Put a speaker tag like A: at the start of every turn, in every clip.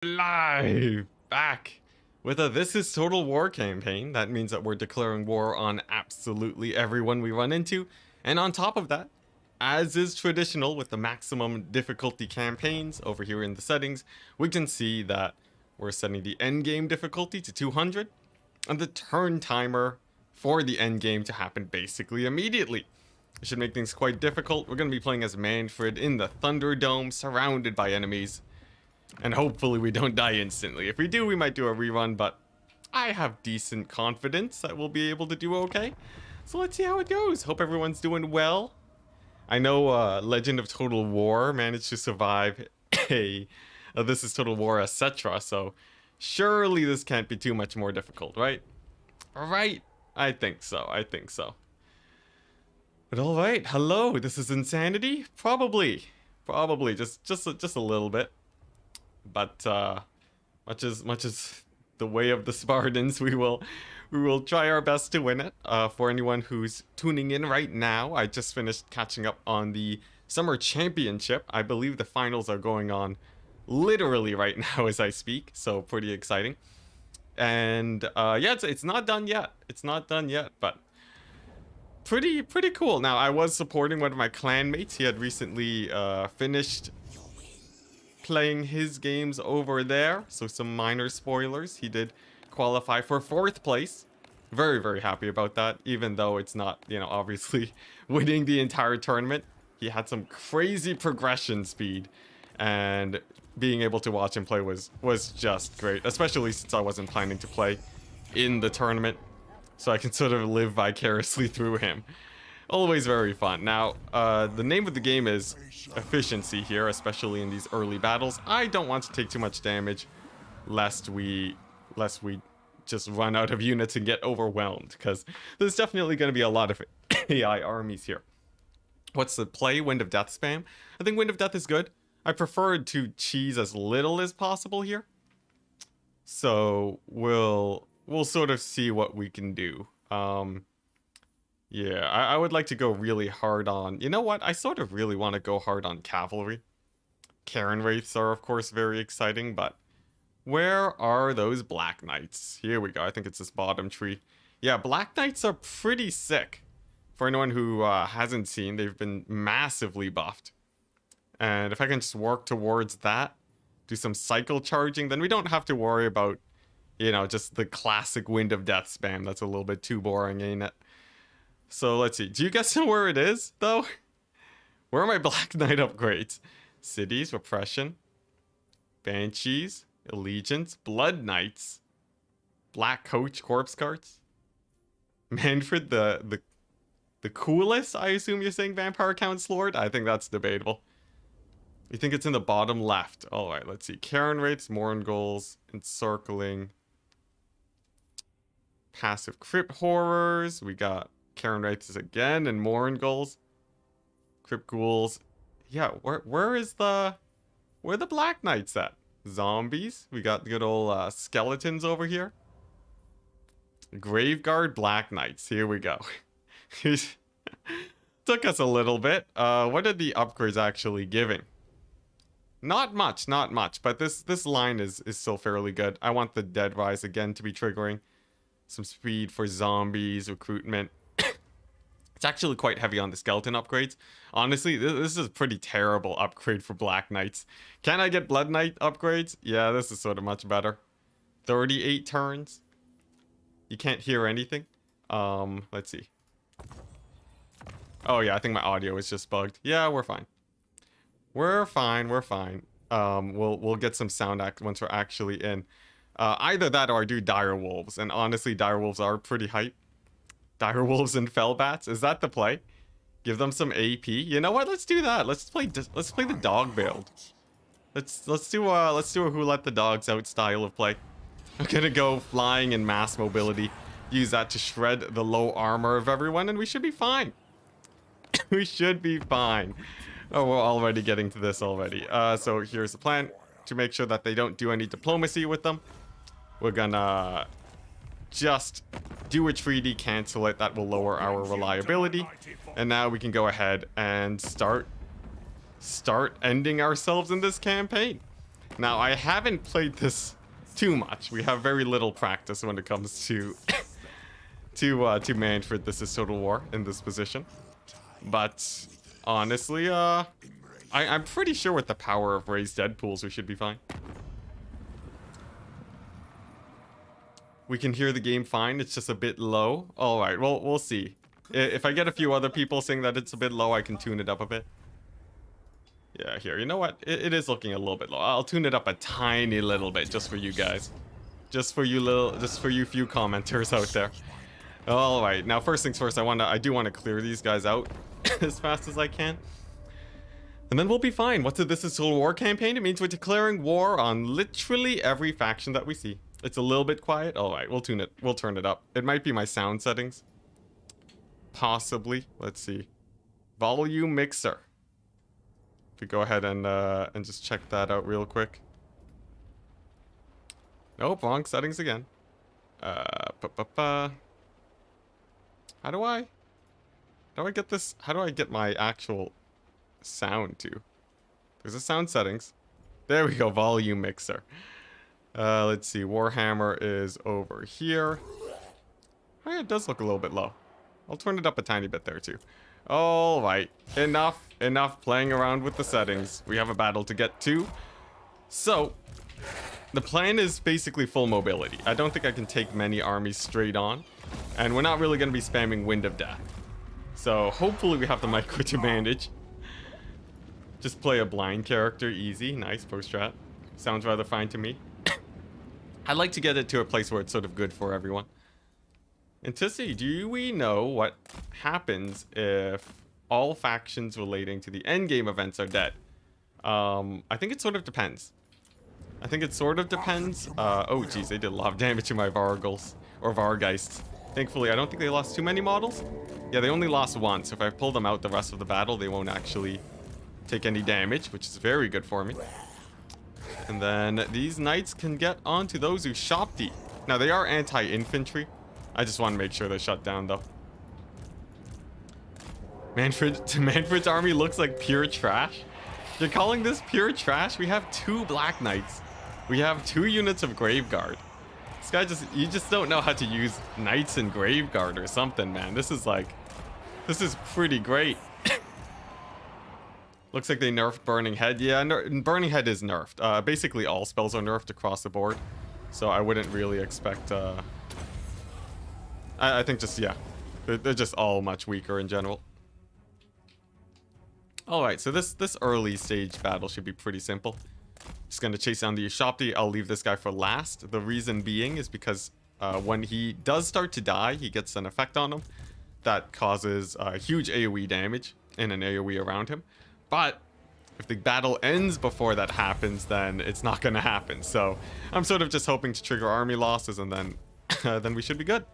A: Live back with a This is Total War campaign. That means that we're declaring war on absolutely everyone we run into. And on top of that, as is traditional with the maximum difficulty campaigns over here in the settings, we can see that we're setting the endgame difficulty to 200 and the turn timer for the endgame to happen basically immediately. It should make things quite difficult. We're going to be playing as Mannfred in the Thunderdome, surrounded by enemies. And hopefully we don't die instantly. If we do, we might do a rerun, but I have decent confidence that we'll be able to do okay. So let's see how it goes. Hope everyone's doing well. I know Legend of Total War managed to survive a This is Total War, etc. So surely this can't be too much more difficult, right? Alright, I think so, But alright, hello, this is Insanity? Probably, just a little bit. But much as the way of the Spartans, we will try our best to win it. For anyone who's tuning in right now, I just finished catching up on the Summer Championship. I believe the finals are going on literally right now as I speak, so pretty exciting. And yeah, it's not done yet. But pretty cool. Now, I was supporting one of my clanmates. He had recently finished playing his games over there, so some minor spoilers. He did qualify for 4th place. Very happy about that, even though it's not, you know, obviously winning the entire tournament. He had some crazy progression speed, and being able to watch him play was just great, especially since I wasn't planning to play in the tournament, so I can sort of live vicariously through him. Always very fun. Now, the name of the game is efficiency here, especially in these early battles. I don't want to take too much damage, lest we just run out of units and get overwhelmed, because there's definitely going to be a lot of AI armies here. What's the play? Wind of Death spam? I think Wind of Death is good. I preferred to cheese as little as possible here, so we'll sort of see what we can do. Yeah, I would like to go really hard on... You know what? I sort of really want to go hard on cavalry. Karen Wraiths are, of course, very exciting, but... Where are those Black Knights? Here we go. I think it's this bottom tree. Yeah, Black Knights are pretty sick. For anyone who hasn't seen, they've been massively buffed. And if I can just work towards that, do some cycle charging, then we don't have to worry about, you know, just the classic Wind of Death spam. That's a little bit too boring, ain't it? So let's see. Do you guys know where it is, though? Where are my Black Knight upgrades? Cities, Repression, Banshees, Allegiance, Blood Knights, Black Coach, Corpse Carts, Mannfred, the coolest, I assume you're saying, Vampire Count's Lord? I think that's debatable. You think it's in the bottom left? Alright, let's see. Karen Wraiths, Mournguls, Encircling, Passive Crypt Horrors. We got Karen Wraiths again, and Mournguls, Crypt Ghouls. Yeah, where the Black Knights at? Zombies. We got good old skeletons over here. Graveguard Black Knights. Here we go. Took us a little bit. What are the upgrades actually giving? Not much, but this line is still fairly good. I want the Dead Rise again to be triggering. Some speed for zombies, recruitment. It's actually quite heavy on the skeleton upgrades. Honestly, this is a pretty terrible upgrade for Black Knights. Can I get Blood Knight upgrades? Yeah, this is sort of much better. 38 turns. You can't hear anything. Let's see. Oh yeah, I think my audio is just bugged. Yeah, we're fine. We're fine. We'll get some sound act once we're actually in. Either that or I do Dire Wolves, and honestly, Dire Wolves are pretty hype. Dire Wolves and Fellbats, is that the play? Give them some AP. You know what? Let's do that. Let's play the dog build. Let's do a Who Let the Dogs Out style of play. I'm gonna go flying and mass mobility. Use that to shred the low armor of everyone, and we should be fine. We should be fine. Oh, we're already getting to this already. So here's the plan. To make sure that they don't do any diplomacy with them, we're gonna just do a treaty, cancel it. That will lower our reliability. And now we can go ahead and start ending ourselves in this campaign. Now, I haven't played this too much. We have very little practice when it comes to to Mannfred. This is Total War in this position. But honestly, I'm pretty sure with the power of raised dead pools, we should be fine. We can hear the game fine. It's just a bit low. All right, well, we'll see. If I get a few other people saying that it's a bit low, I can tune it up a bit. Yeah, here. You know what? It is looking a little bit low. I'll tune it up a tiny little bit just for you guys. Just for you few commenters out there. All right. Now, first things first, I do want to clear these guys out as fast as I can. And then we'll be fine. What's this is Total War campaign? It means we're declaring war on literally every faction that we see. It's a little bit quiet. All right, we'll tune it. We'll turn it up. It might be my sound settings. Possibly. Let's see. Volume mixer. If we go ahead and just check that out real quick. Nope, wrong settings again. How do I get this? How do I get my actual sound to? There's a sound settings. There we go, volume mixer. Let's see, Warhammer is over here. Oh yeah, it does look a little bit low. I'll turn it up a tiny bit there too. All right, enough playing around with the settings. We have a battle to get to. So, the plan is basically full mobility. I don't think I can take many armies straight on. And we're not really going to be spamming Wind of Death. So, hopefully we have the micro to manage. Just play a blind character, easy, nice post-strat. Sounds rather fine to me. I'd like to get it to a place where it's sort of good for everyone. Enticity, do we know what happens if all factions relating to the endgame events are dead? I think it sort of depends. Oh, geez, they did a lot of damage to my Vargals, or Vargeists. Thankfully, I don't think they lost too many models. Yeah, they only lost one, so if I pull them out the rest of the battle, they won't actually take any damage, which is very good for me. And then these knights can get onto those who shop deep. Now, they are anti-infantry. I just want to make sure they're shut down, though. Mannfred's army looks like pure trash. You're calling this pure trash? We have 2 Black Knights. We have 2 units of Graveguard. This guy you just don't know how to use Knights and Graveguard or something, man. This is pretty great. Looks like they nerfed Burning Head. Yeah, Burning Head is nerfed. Basically all spells are nerfed across the board. So I wouldn't really expect, I think just, yeah. They're just all much weaker in general. Alright, so this early stage battle should be pretty simple. Just gonna chase down the Ushopti. I'll leave this guy for last. The reason being is because when he does start to die, he gets an effect on him that causes huge AoE damage and an AoE around him. But if the battle ends before that happens, then it's not gonna happen. So I'm sort of just hoping to trigger army losses, and then then we should be good.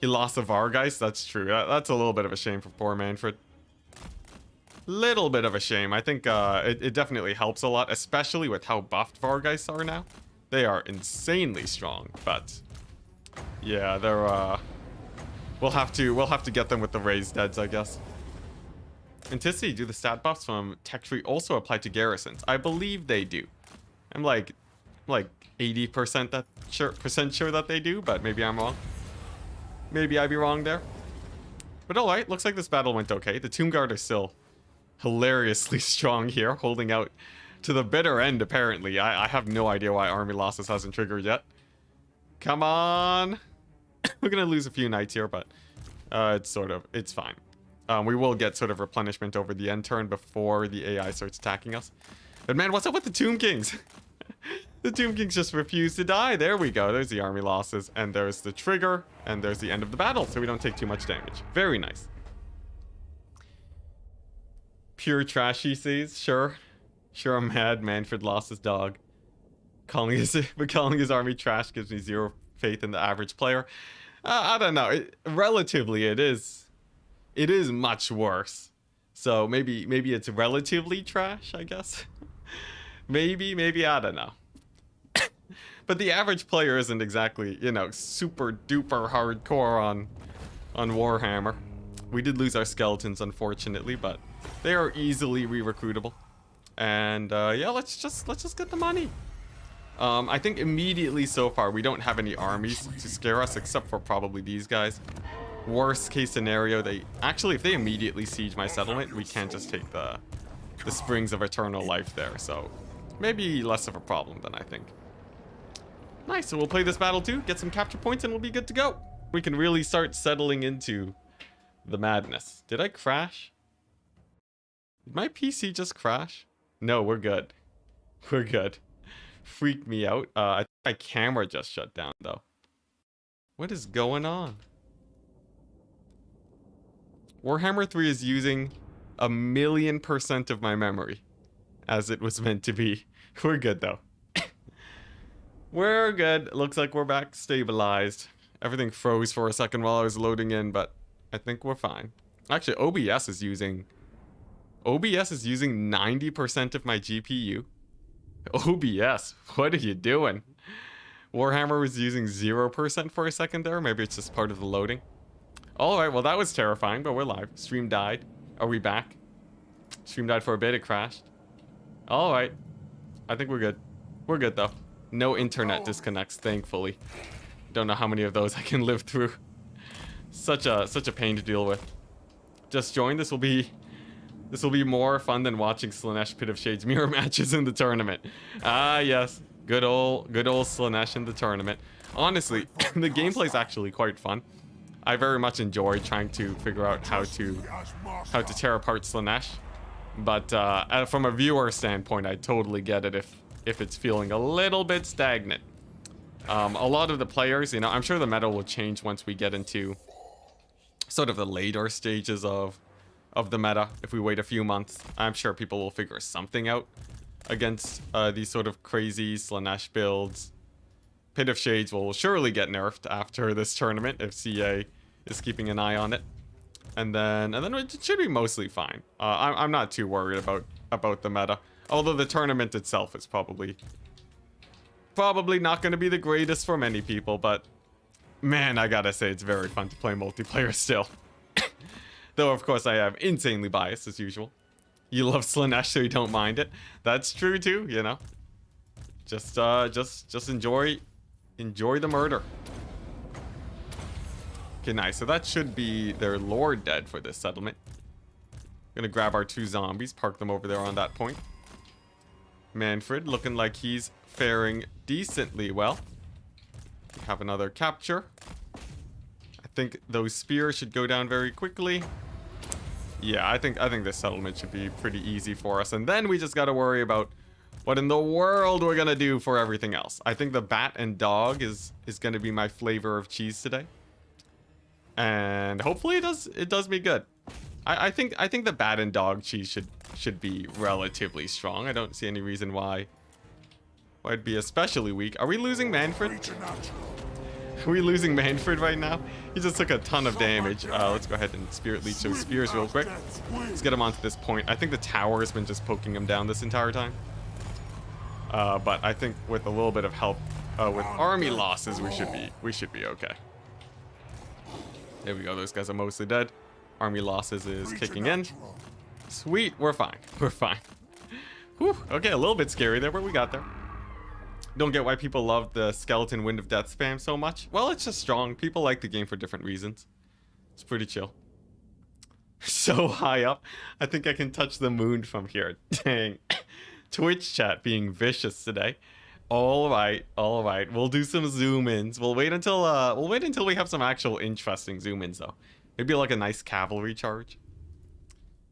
A: He lost a Vargeist. That's true. That's a little bit of a shame for poor Mannfred. Little bit of a shame. I think it definitely helps a lot, especially with how buffed Vargeists are now. They are insanely strong, but yeah, they're we'll have to get them with the raised deads, I guess. Enticity, do the stat buffs from tech tree also apply to garrisons? I believe they do. I'm like 80% sure that they do, but maybe I'm wrong. Maybe I'd be wrong there. But alright, looks like this battle went okay. The Tomb Guard are still hilariously strong here, holding out to the bitter end, apparently. I have no idea why army losses hasn't triggered yet. Come on. We're gonna lose a few knights here, but it's fine. We will get sort of replenishment over the end turn before the AI starts attacking us. But man, what's up with the Tomb Kings? The Tomb Kings just refuse to die. There we go. There's the army losses. And there's the trigger. And there's the end of the battle. So we don't take too much damage. Very nice. Pure trash, he says. Sure. Sure, I'm mad. Mannfred lost his dog. Calling his army trash gives me zero faith in the average player. I don't know. Relatively, it is much worse. So maybe it's relatively trash, I guess. maybe, I don't know. But the average player isn't exactly, super duper hardcore on Warhammer. We did lose our skeletons, unfortunately, but they are easily re-recruitable. And yeah, let's just get the money. I think immediately so far we don't have any armies to scare us except for probably these guys. Worst case scenario, they actually, if they immediately siege my settlement, we can't just take the springs of eternal life there. So maybe less of a problem than I think. Nice, so we'll play this battle too, get some capture points, and we'll be good to go. We can really start settling into the madness. Did I crash? Did my PC just crash? No, we're good. We're good. Freaked me out. I think my camera just shut down though. What is going on? Warhammer 3 is using 1,000,000% of my memory, as it was meant to be. We're good though. We're good. Looks like we're back stabilized. Everything froze for a second while I was loading in, but I think we're fine. Actually, OBS is using 90% of my GPU. OBS, what are you doing? Warhammer was using 0% for a second there. Maybe it's just part of the loading. Alright, well that was terrifying, but we're live. Stream died. Are we back? Stream died for a bit, it crashed. Alright. I think we're good. We're good though. No internet disconnects, thankfully. Don't know how many of those I can live through. Such a pain to deal with. Just join. This will be more fun than watching Slaanesh Pit of Shades mirror matches in the tournament. Ah yes, good old Slaanesh in the tournament. Honestly, the gameplay is actually quite fun. I very much enjoy trying to figure out how to tear apart Slaanesh. But from a viewer standpoint, I totally get it if it's feeling a little bit stagnant. A lot of the players, you know, I'm sure the meta will change once we get into sort of the later stages of the meta. If we wait a few months, I'm sure people will figure something out against these sort of crazy Slaanesh builds. Pit of Shades will surely get nerfed after this tournament if CA is keeping an eye on it. And then it should be mostly fine. I'm not too worried about the meta. Although the tournament itself is probably not going to be the greatest for many people, but man, I gotta say it's very fun to play multiplayer still. Though of course I am insanely biased as usual. You love Slaanesh so you don't mind it. That's true too, you know. Just enjoy the murder. Okay, nice. So that should be their lord dead for this settlement. Gonna grab our 2 zombies, park them over there on that point. Mannfred looking like he's faring decently well. We have another capture. I think those spears should go down very quickly. Yeah, I think this settlement should be pretty easy for us. And then we just gotta worry about what in the world we're gonna do for everything else. I think the bat and dog is gonna be my flavor of cheese today. And hopefully it does me good. I think the bat and dog cheese should be relatively strong. I don't see any reason why it'd be especially weak. Are we losing Mannfred? Are we losing Mannfred right now? He just took a ton of damage. Let's go ahead and Spirit Leech those spears real quick. Let's get him onto this point. I think the tower has been just poking him down this entire time. But I think with a little bit of help with army losses, we should be okay. There we go. Those guys are mostly dead. Army losses is kicking in. Sweet, we're fine. We're fine. Whew, okay, a little bit scary there, but we got there. Don't get why people love the skeleton Wind of Death spam so much. Well, it's just strong. People like the game for different reasons. It's pretty chill. So high up. I think I can touch the moon from here. Dang. Twitch chat being vicious today. All right. We'll do some zoom-ins. We'll wait until we have some actual interesting zoom-ins though. Maybe like a nice cavalry charge.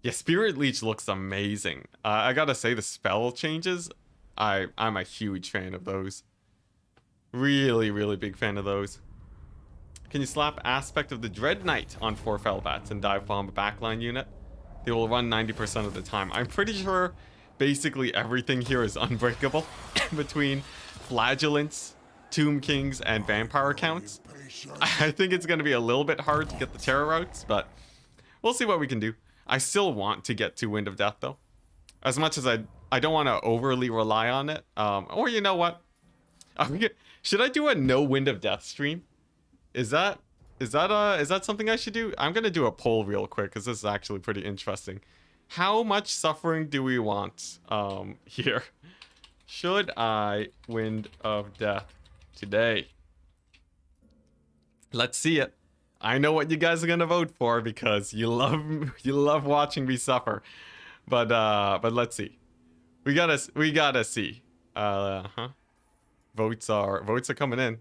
A: Yeah, Spirit Leech looks amazing. I gotta say the spell changes. I'm a huge fan of those. Really big fan of those. Can you slap Aspect of the Dread Knight on 4 Fellbats and dive bomb a backline unit? They will run 90% of the time. I'm pretty sure basically everything here is unbreakable between Flagellants, Tomb Kings, and Vampire counts. I think it's going to be a little bit hard to get the terror outs, but we'll see what we can do. I still want to get to Wind of Death though. As much as I don't want to overly rely on it. Or you know what? Should I do a no Wind of Death stream? Is that something I should do? I'm gonna do a poll real quick because this is actually pretty interesting. How much suffering do we want here? Should I Wind of Death today? Let's see it. I know what you guys are gonna vote for because you love watching me suffer. But let's see. We gotta see. Votes are coming in.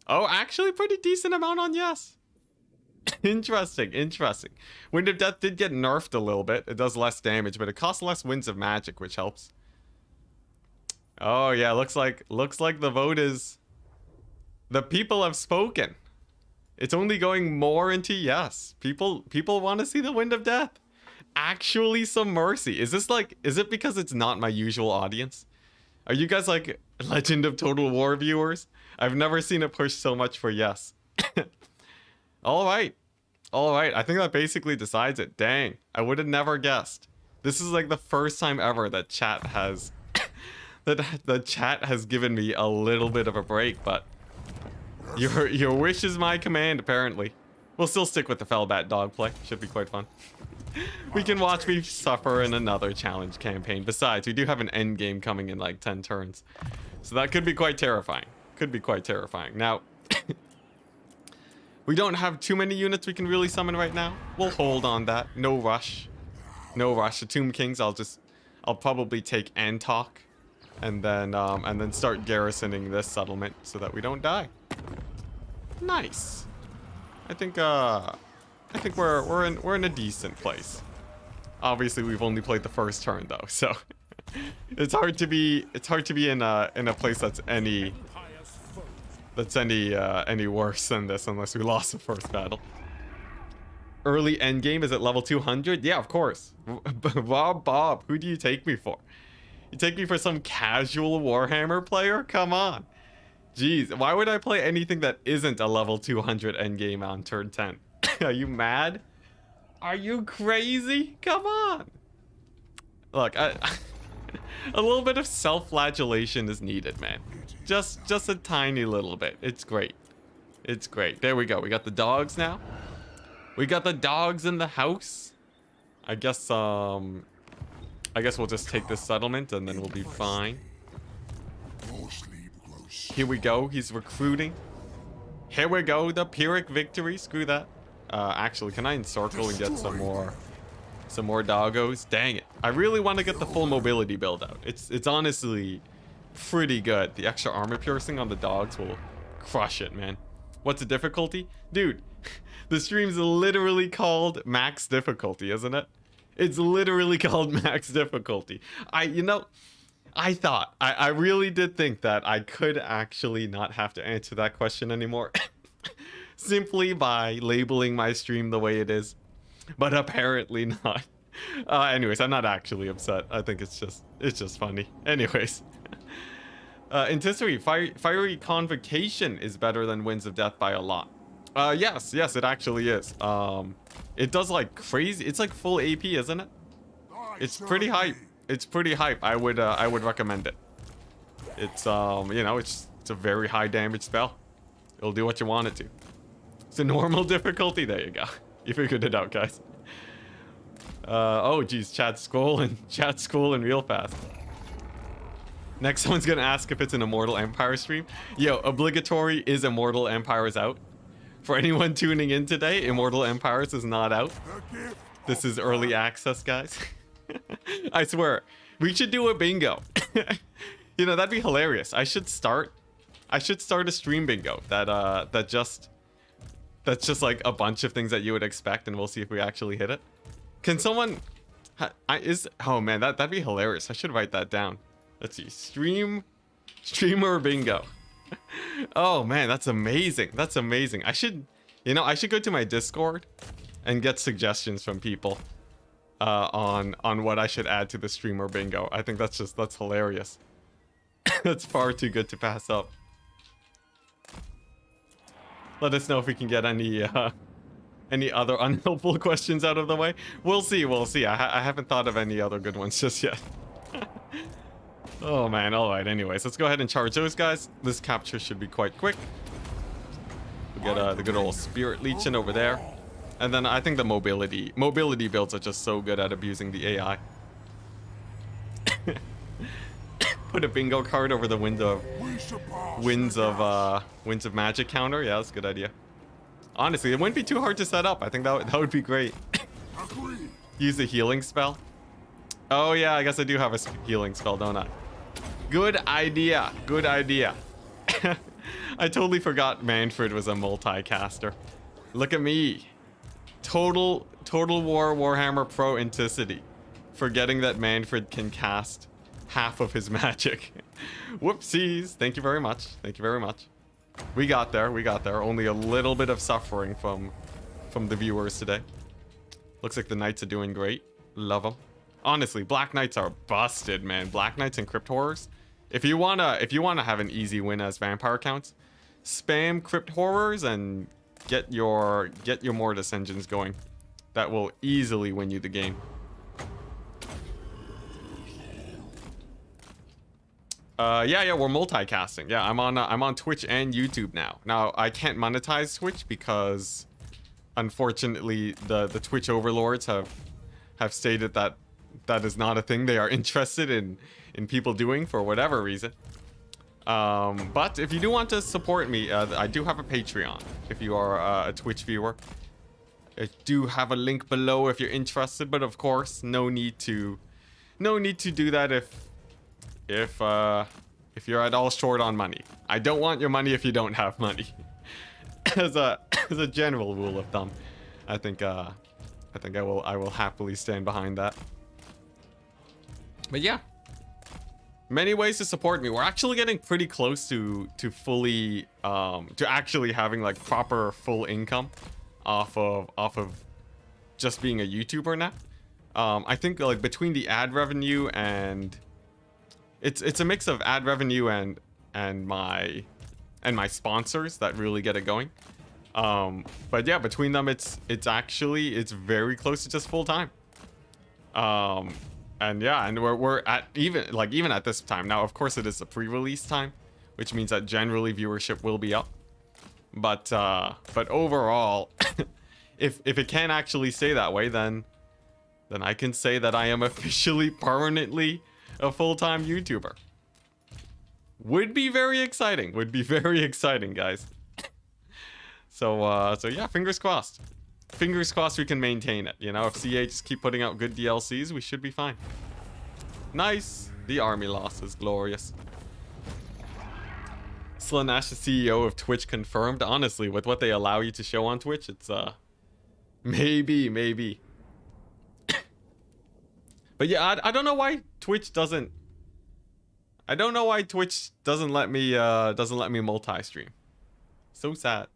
A: Oh, actually pretty decent amount on yes. Interesting. Wind of Death did get nerfed a little bit. It does less damage, but it costs less winds of magic, which helps. Oh yeah, looks like the vote is, the people have spoken. It's only going more into yes. People want to see the Wind of Death. Actually some mercy. Is it because it's not my usual audience? Are you guys like Legend of Total War viewers? I've never seen it push so much for yes. All right. I think that basically decides it. Dang, I would have never guessed. This is like the first time ever that chat has that the chat has given me a little bit of a break, but your wish is my command, apparently. We'll still stick with the Fellbat dog play. Should be quite fun. We can watch me suffer in another challenge campaign. Besides, we do have an end game coming in like 10 turns. So that could be quite terrifying. Now, we don't have too many units we can really summon right now. We'll hold on that. No rush. The Tomb Kings, I'll probably take Antok and then start garrisoning this settlement so that we don't die. Nice. I think we're in a decent place. Obviously, we've only played the first turn though, so it's hard to be in a place that's any worse than this, unless we lost the first battle. Early end game is at level 200. Yeah, of course. Bob, who do you take me for? You take me for some casual Warhammer player? Come on. Jeez, why would I play anything that isn't a level 200 endgame on turn 10? Are you mad? Are you crazy? Come on. Look, a little bit of self-flagellation is needed, man. Just a tiny little bit. It's great. There we go. We got the dogs now. We got the dogs in the house. I guess we'll just take this settlement and then we'll be fine. Here we go. He's recruiting. Here we go. The Pyrrhic victory. Screw that. Actually, can I encircle and get some more doggos? Dang it. I really want to get the full mobility build out. It's honestly pretty good. The extra armor piercing on the dogs will crush it, man. What's the difficulty? Dude, the stream's literally called max difficulty, isn't it? It's literally called max difficulty. I really did think that I could actually not have to answer that question anymore. Simply by labeling my stream the way it is. But apparently not. Anyways, I'm not actually upset. I think it's just funny. Anyways. Anticity, Fiery Convocation is better than Winds of Death by a lot. Yes, it actually is. It does like crazy. It's like full AP, isn't it? It's pretty hype. I would recommend it. It's it's a very high damage spell. It'll do what you want it to. It's a normal difficulty. There you go. You figured it out, guys. Oh geez, chat's scrolling real fast. Next, someone's gonna ask if it's an Immortal Empire stream. Yo, obligatory is Immortal Empires out. For anyone tuning in today, Immortal Empires is not out. This is early access, guys. I swear, we should do a bingo. You know, that'd be hilarious. I should start a stream bingo that's just like a bunch of things that you would expect, and we'll see if we actually hit it. Can someone oh man, that'd be hilarious. I should write that down. Let's see, streamer bingo. Oh man, that's amazing. I should go to my Discord and get suggestions from people on what I should add to the streamer bingo. I think that's hilarious. That's far too good to pass up. Let us know if we can get any other unhelpful questions out of the way. We'll see. I haven't thought of any other good ones just yet. Oh man, alright, anyways, let's go ahead and charge those guys. This capture should be quite quick. We'll get the good old spirit leeching over there. And then I think the mobility builds are just so good at abusing the AI. Put a bingo card over the winds of magic counter. Yeah, that's a good idea. Honestly, it wouldn't be too hard to set up. I think that would be great. Use a healing spell. Oh yeah, I guess I do have a healing spell, don't I? Good idea. Good idea. I totally forgot Mannfred was a multicaster. Look at me. Total War Warhammer Pro Enticity. Forgetting that Mannfred can cast half of his magic. Whoopsies. Thank you very much. Thank you very much. We got there. We got there. Only a little bit of suffering from the viewers today. Looks like the Knights are doing great. Love them. Honestly, Black Knights are busted, man. Black Knights and Crypt Horrors. If you wanna have an easy win as vampire counts, spam Crypt Horrors and get your Mortis engines going. That will easily win you the game. Yeah, we're multicasting. Yeah, I'm on Twitch and YouTube now. Now I can't monetize Twitch because, unfortunately, the Twitch overlords have stated that that is not a thing they are interested in people doing for whatever reason. But if you do want to support me, I do have a Patreon. If you are a Twitch viewer, I do have a link below if you're interested. But of course, no need to do that if you're at all short on money. I don't want your money if you don't have money. as a general rule of thumb, I think I will happily stand behind that. But yeah, many ways to support me. We're actually getting pretty close to fully to actually having like proper full income off of just being a YouTuber now. I think like between the ad revenue and it's a mix of ad revenue and my sponsors that really get it going. But yeah, between them it's very close to just full time. And yeah, and we're at even at this time now. Of course, it is a pre-release time, which means that generally viewership will be up. But overall, if it can actually stay that way, then I can say that I am officially permanently a full-time YouTuber. Would be very exciting. Would be very exciting, guys. So yeah, fingers crossed. Fingers crossed we can maintain it. You know, if CA just keep putting out good DLCs, we should be fine. Nice. The army loss is glorious. Slanesh, the CEO of Twitch, confirmed. Honestly, with what they allow you to show on Twitch, it's maybe. But yeah, I don't know why Twitch doesn't. I don't know why Twitch doesn't let me multi-stream. So sad.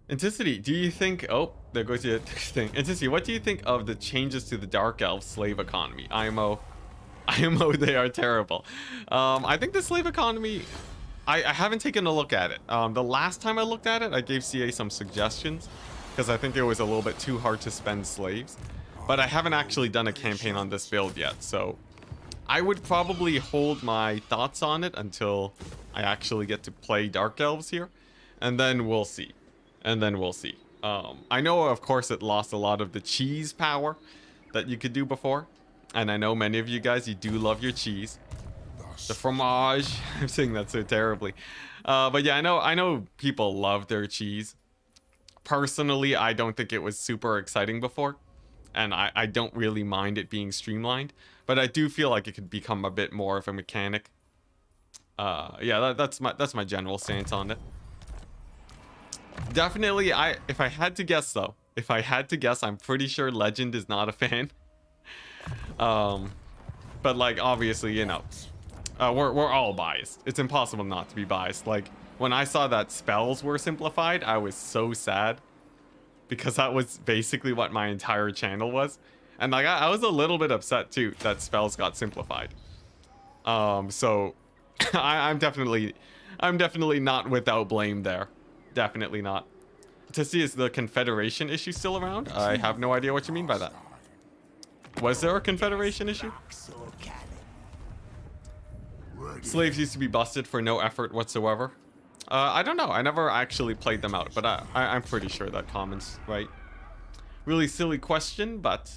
A: Anticity, do you think... Oh, there goes your thing. Anticity, what do you think of the changes to the Dark Elf slave economy? IMO, they are terrible. I think the slave economy... I haven't taken a look at it. The last time I looked at it, I gave CA some suggestions, because I think it was a little bit too hard to spend slaves. But I haven't actually done a campaign on this build yet, so... I would probably hold my thoughts on it until I actually get to play Dark Elves here, and then we'll see. I know, of course, it lost a lot of the cheese power that you could do before. And I know many of you guys, you do love your cheese. The fromage. I'm saying that so terribly. But yeah, I know people love their cheese. Personally, I don't think it was super exciting before. And I don't really mind it being streamlined. But I do feel like it could become a bit more of a mechanic. Yeah, that's my general stance on it. Definitely, if I had to guess though, I'm pretty sure Legend is not a fan. But like obviously, you know, we're all biased. It's impossible not to be biased. Like when I saw that spells were simplified, I was so sad because that was basically what my entire channel was, and like I was a little bit upset too that spells got simplified. So I'm definitely not without blame there. Definitely not. To see, is the Confederation issue still around? I have no idea what you mean by that. Was there a Confederation issue? Slaves used to be busted for no effort whatsoever. I don't know. I never actually played them out, but I'm pretty sure that common's right. Really silly question, but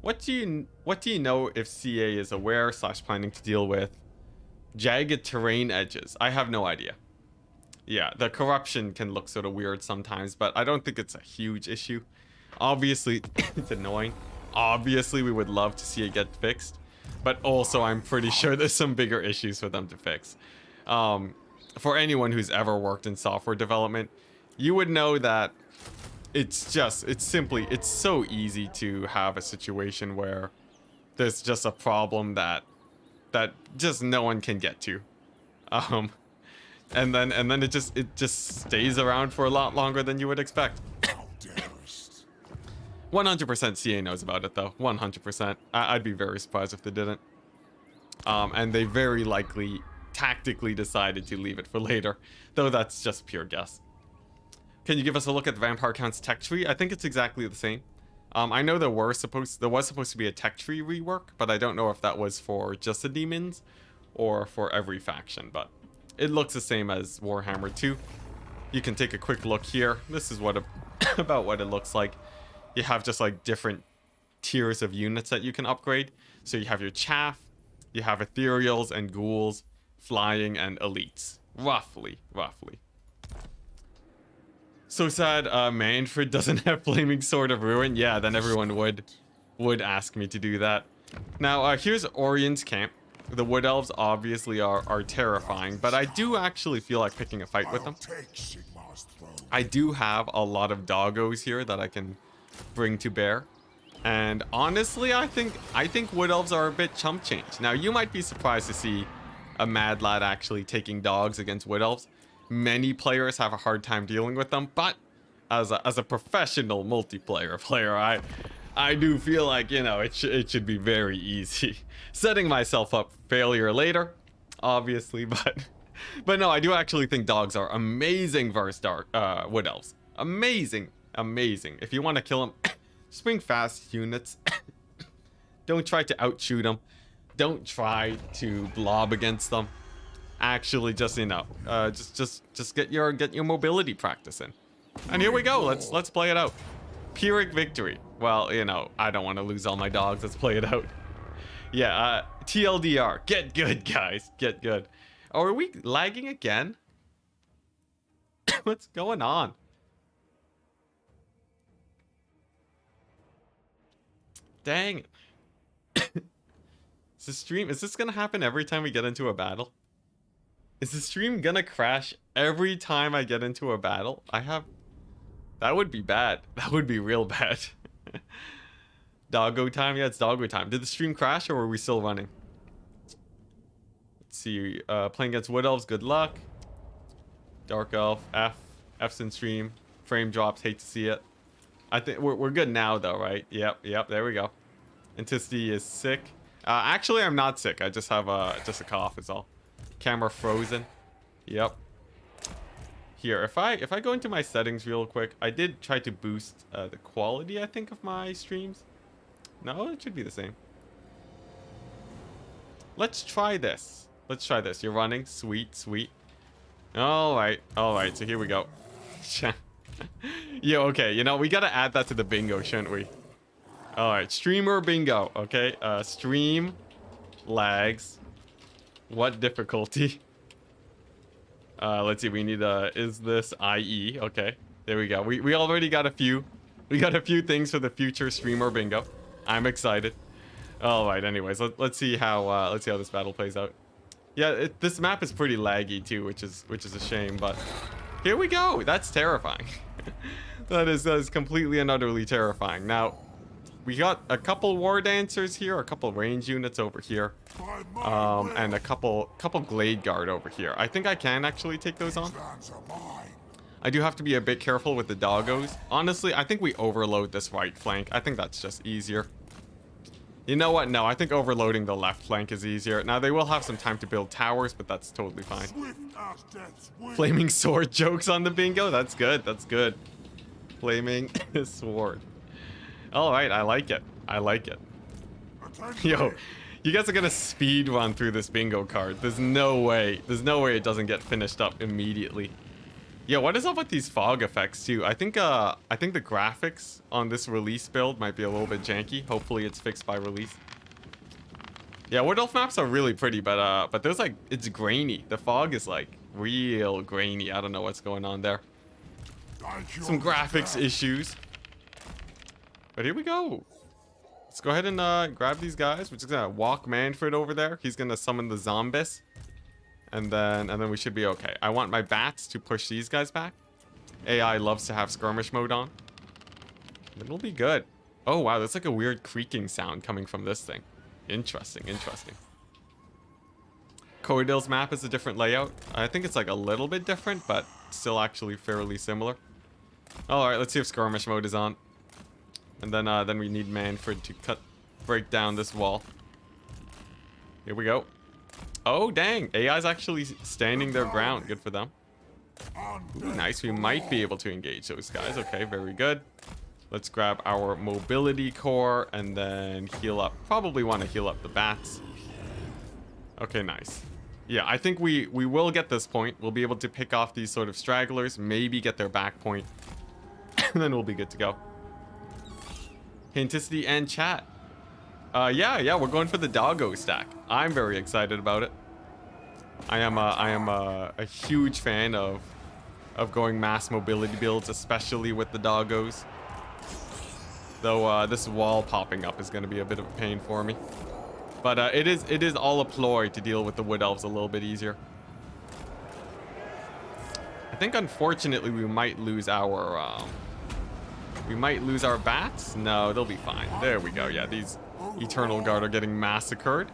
A: what do you know if CA is aware / planning to deal with jagged terrain edges? I have no idea. Yeah, the corruption can look sort of weird sometimes, but I don't think it's a huge issue. Obviously, it's annoying. Obviously, we would love to see it get fixed, but also I'm pretty sure there's some bigger issues for them to fix. For anyone who's ever worked in software development, you would know that it's so easy to have a situation where there's just a problem that just no one can get to. And then it just stays around for a lot longer than you would expect. 100% CA knows about it though. 100%. I'd be very surprised if they didn't. And they very likely tactically decided to leave it for later, though that's just pure guess. Can you give us a look at the Vampire Count's tech tree? I think it's exactly the same. I know there was supposed to be a tech tree rework, but I don't know if that was for just the demons or for every faction, but it looks the same as Warhammer 2. You can take a quick look here. This is about what it looks like. You have just like different tiers of units that you can upgrade. So you have your chaff, you have ethereals and ghouls, flying and elites. Roughly. So sad Mannfred doesn't have Flaming Sword of Ruin. Yeah, then everyone would ask me to do that. Now, here's Orion's camp. The Wood Elves obviously are terrifying, but I do actually feel like picking a fight with them. I do have a lot of doggos here that I can bring to bear. And honestly, I think Wood Elves are a bit chump change. Now, you might be surprised to see a Mad Lad actually taking dogs against Wood Elves. Many players have a hard time dealing with them, but as a professional multiplayer player, I do feel like, you know, it should be very easy. Setting myself up for failure later, obviously, but no, I do actually think dogs are amazing versus Wood Elves. Amazing. If you want to kill them, just bring fast units. Don't try to outshoot them. Don't try to blob against them. Actually, just, you know, just get your mobility practice in. And here we go. Let's play it out. Pyrrhic victory. Well, you know, I don't want to lose all my dogs. Let's play it out. Yeah, TLDR. Get good, guys. Get good. Oh, are we lagging again? What's going on? Dang. Is this gonna happen every time we get into a battle? Is the stream gonna crash every time I get into a battle? That would be bad. That would be real bad. Doggo time? Yeah, it's doggo time. Did the stream crash or were we still running? Let's see. Playing against Wood Elves, good luck. Dark Elf, F's in stream. Frame drops, hate to see it. I think we're good now though, right? Yep, there we go. Enticity is sick. Actually, I'm not sick. I just have just a cough is all. Camera frozen. Yep. Here, if I go into my settings real quick, I did try to boost the quality, I think, of my streams. No, it should be the same. Let's try this. You're running. Sweet. All right. So here we go. Yeah, okay. You know, we gotta add that to the bingo, shouldn't we? All right, streamer bingo. Okay, stream lags. What difficulty? Let's see. We need is this IE? Okay, there we go. We already got a few. We got a few things for the future streamer bingo. I'm excited. All right. Anyways, let's see how this battle plays out. Yeah, this map is pretty laggy too, which is a shame. But here we go. That's terrifying. that is completely and utterly terrifying. Now, we got a couple war dancers here, a couple range units over here, and a couple glade guard over here. I think I can actually take those on. I do have to be a bit careful with the doggos. Honestly, I think we overload this right flank. I think that's just easier. You know what? No, I think overloading the left flank is easier. Now, they will have some time to build towers, but that's totally fine. Flaming sword jokes on the bingo? That's good. Flaming sword. All right, I like it. Yo, you guys are gonna speed run through this bingo card. There's no way it doesn't get finished up immediately. Yeah, what is up with these fog effects too? I think the graphics on this release build might be a little bit janky. Hopefully it's fixed by release. Yeah, Wood Elf maps are really pretty, but there's like, it's grainy. The fog is like real grainy. I don't know what's going on there. Some graphics issues. But here we go. Let's go ahead and grab these guys. We're just gonna walk Mannfred over there. He's gonna summon the zombies. And then we should be okay. I want my bats to push these guys back. AI loves to have skirmish mode on. Then we'll be good. Oh wow, that's like a weird creaking sound coming from this thing. Interesting, interesting. Corridil's map is a different layout. I think it's like a little bit different, but still actually fairly similar. Alright, let's see if skirmish mode is on. And then we need Mannfred to break down this wall. Here we go. Oh, dang. AI's actually standing their ground. Good for them. Ooh, nice. We might be able to engage those guys. Okay, very good. Let's grab our mobility core and then heal up. Probably want to heal up the bats. Okay, nice. Yeah, I think we will get this point. We'll be able to pick off these sort of stragglers. Maybe get their back point. And then we'll be good to go. Enticity and chat. Yeah, we're going for the doggo stack. I'm very excited about it. I am a huge fan of going mass mobility builds, especially with the doggos. Though this wall popping up is going to be a bit of a pain for me. But it is all a ploy to deal with the wood elves a little bit easier. I think unfortunately we might lose our bats. No, they'll be fine. There we go. Yeah, these Eternal Guard are getting massacred.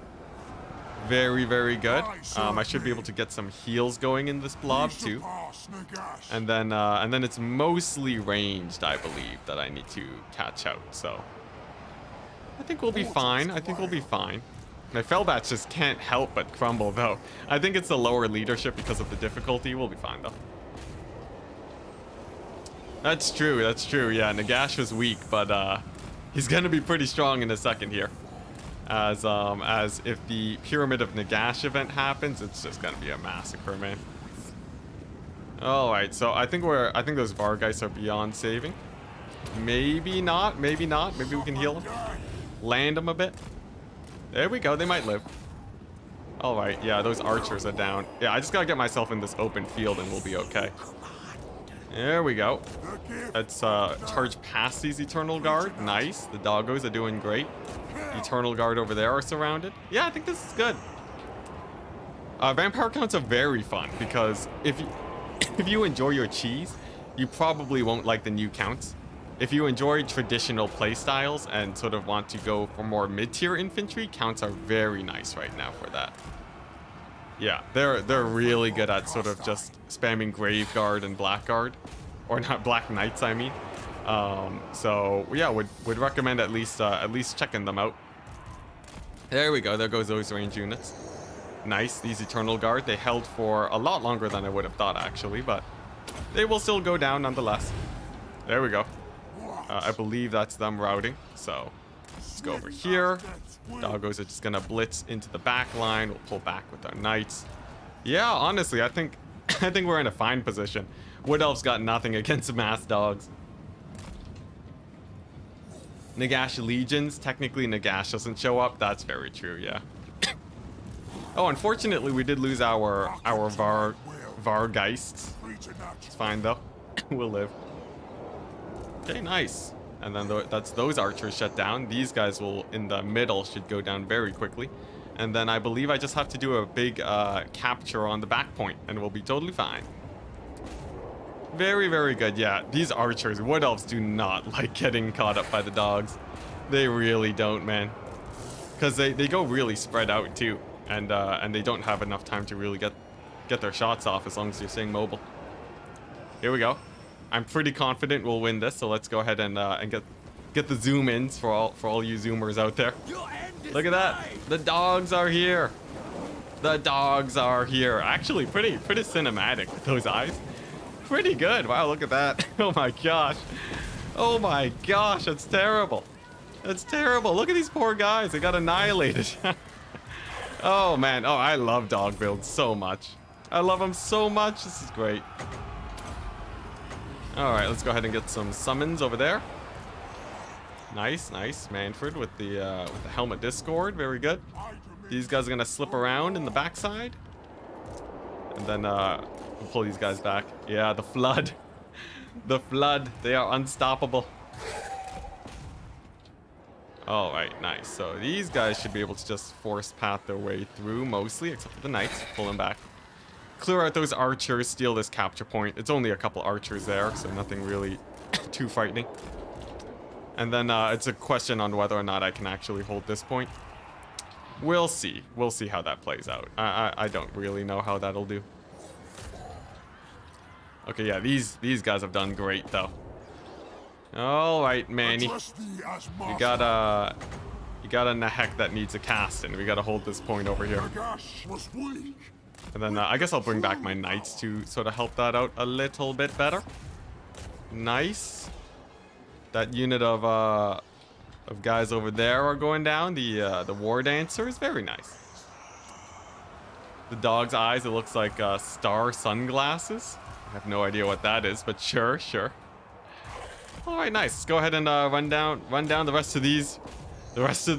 A: Very, very good. I should be able to get some heals going in this blob too. And then it's mostly ranged, I believe, that I need to catch out. So I think we'll be fine. I think we'll be fine. My Fellbats just can't help but crumble though. I think it's the lower leadership because of the difficulty. We'll be fine though. That's true. That's true. Yeah, Nagash was weak, but he's gonna be pretty strong in a second here. As if the Pyramid of Nagash event happens, it's just gonna be a massacre, man. All right, so I think those Vargeists are beyond saving. Maybe not. Maybe not. Maybe we can heal them. Land them a bit. There we go. They might live. All right. Yeah, those archers are down. Yeah, I just gotta get myself in this open field and we'll be okay. There we go. Let's charge past these Eternal Guard. Nice. The doggos are doing great. Eternal Guard over there are surrounded. Yeah, I think this is good. Vampire counts are very fun because if you enjoy your cheese, you probably won't like the new counts. If you enjoy traditional playstyles and sort of want to go for more mid-tier infantry, counts are very nice right now for that. Yeah, they're really good at sort of just spamming Grave Guard and Blackguard, or not Black Knights, I mean. So yeah, would recommend at least checking them out. There we go. There goes those range units. Nice. These Eternal Guard, they held for a lot longer than I would have thought actually, but they will still go down nonetheless. There we go. I believe that's them routing. So let's go over here. Doggos are just gonna blitz into the back line. We'll pull back with our knights. Yeah, honestly, I think we're in a fine position. Wood Elves got nothing against mass dogs. Nagash Legions. Technically, Nagash doesn't show up. That's very true, yeah. Oh, unfortunately, we did lose our Vargeists. It's fine, though. We'll live. Okay, nice. And then that's those archers shut down. These guys will, in the middle, should go down very quickly. And then I believe I just have to do a big capture on the back point, and we'll be totally fine. Very, very good. Yeah, these archers, Wood Elves do not like getting caught up by the dogs. They really don't, man. Because they go really spread out, too. And they don't have enough time to really get their shots off as long as you're staying mobile. Here we go. I'm pretty confident we'll win this, so let's go ahead and get the zoom ins for all you zoomers out there. Look at that. The dogs are here. The dogs are here. Actually, pretty cinematic with those eyes. Pretty good. Wow, look at that. Oh my gosh. Oh my gosh, that's terrible. That's terrible. Look at these poor guys. They got annihilated. Oh man. Oh, I love dog builds so much. I love them so much. This is great. Alright, let's go ahead and get some summons over there. Nice, nice. Mannfred with the helmet discord. Very good. These guys are gonna slip around in the backside. And then we'll pull these guys back. Yeah, the flood. The flood. They are unstoppable. Alright, nice. So these guys should be able to just force path their way through mostly, except for the knights. Pull them back. Clear out those archers, steal this capture point. It's only a couple archers there, so nothing really too frightening. And then it's a question on whether or not I can actually hold this point. We'll see. We'll see how that plays out. I don't really know how that'll do. Okay, yeah, these guys have done great, though. Alright, Manny. You got a Nahek that needs a cast, and we gotta hold this point over here. And then I guess I'll bring back my knights to sort of help that out a little bit better. Nice. That unit of guys over there are going down. The war dancers, very nice. The dog's eyes, it looks like star sunglasses. I have no idea what that is, but sure. All right, nice. Let's go ahead and run down the rest of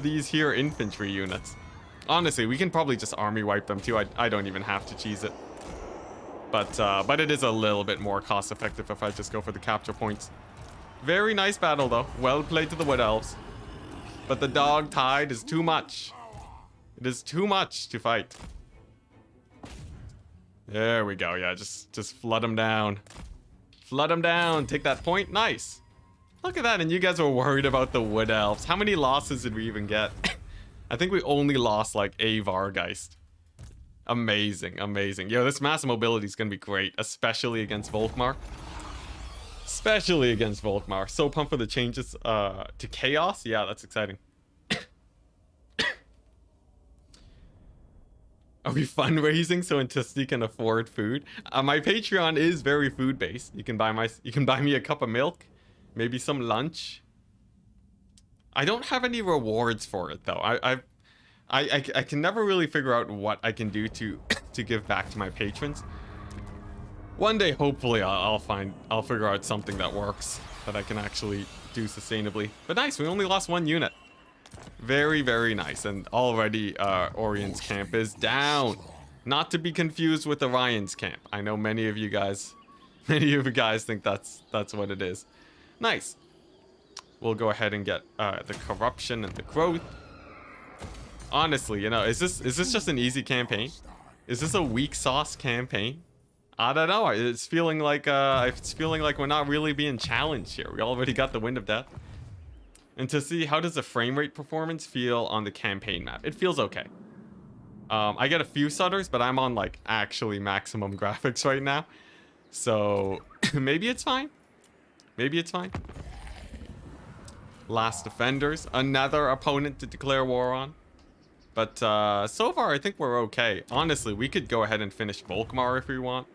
A: these here infantry units. Honestly, we can probably just army wipe them too. I don't even have to cheese it. But it is a little bit more cost effective if I just go for the capture points. Very nice battle though. Well played to the Wood Elves. But the dog tide is too much. It is too much to fight. There we go. Yeah, just flood them down. Flood them down. Take that point. Nice. Look at that. And you guys were worried about the Wood Elves. How many losses did we even get? I think we only lost like a Vargeist. Amazing, amazing. Yo, this mass mobility is going to be great, especially against Volkmar. Especially against Volkmar. So pumped for the changes to Chaos. Yeah, that's exciting. Are we fundraising so Enticity can afford food? My Patreon is very food based. You can buy me a cup of milk, maybe some lunch. I don't have any rewards for it though. I can never really figure out what I can do to give back to my patrons. One day, hopefully, I'll figure out something that works that I can actually do sustainably. But nice, we only lost one unit. Very, very nice. And already Orion's camp is down. Not to be confused with Orion's camp. I know many of you guys think that's what it is. Nice. We'll go ahead and get the corruption and the growth. Honestly, you know, is this just an easy campaign? Is this a weak sauce campaign? I don't know. It's feeling like we're not really being challenged here. We already got the Wind of Death. And to see how does the frame rate performance feel on the campaign map? It feels okay. I get a few stutters, but I'm on like actually maximum graphics right now. So maybe it's fine. Maybe it's fine. Last Defenders, another opponent to declare war on. But so far, I think we're okay. Honestly, we could go ahead and finish Volkmar if we want.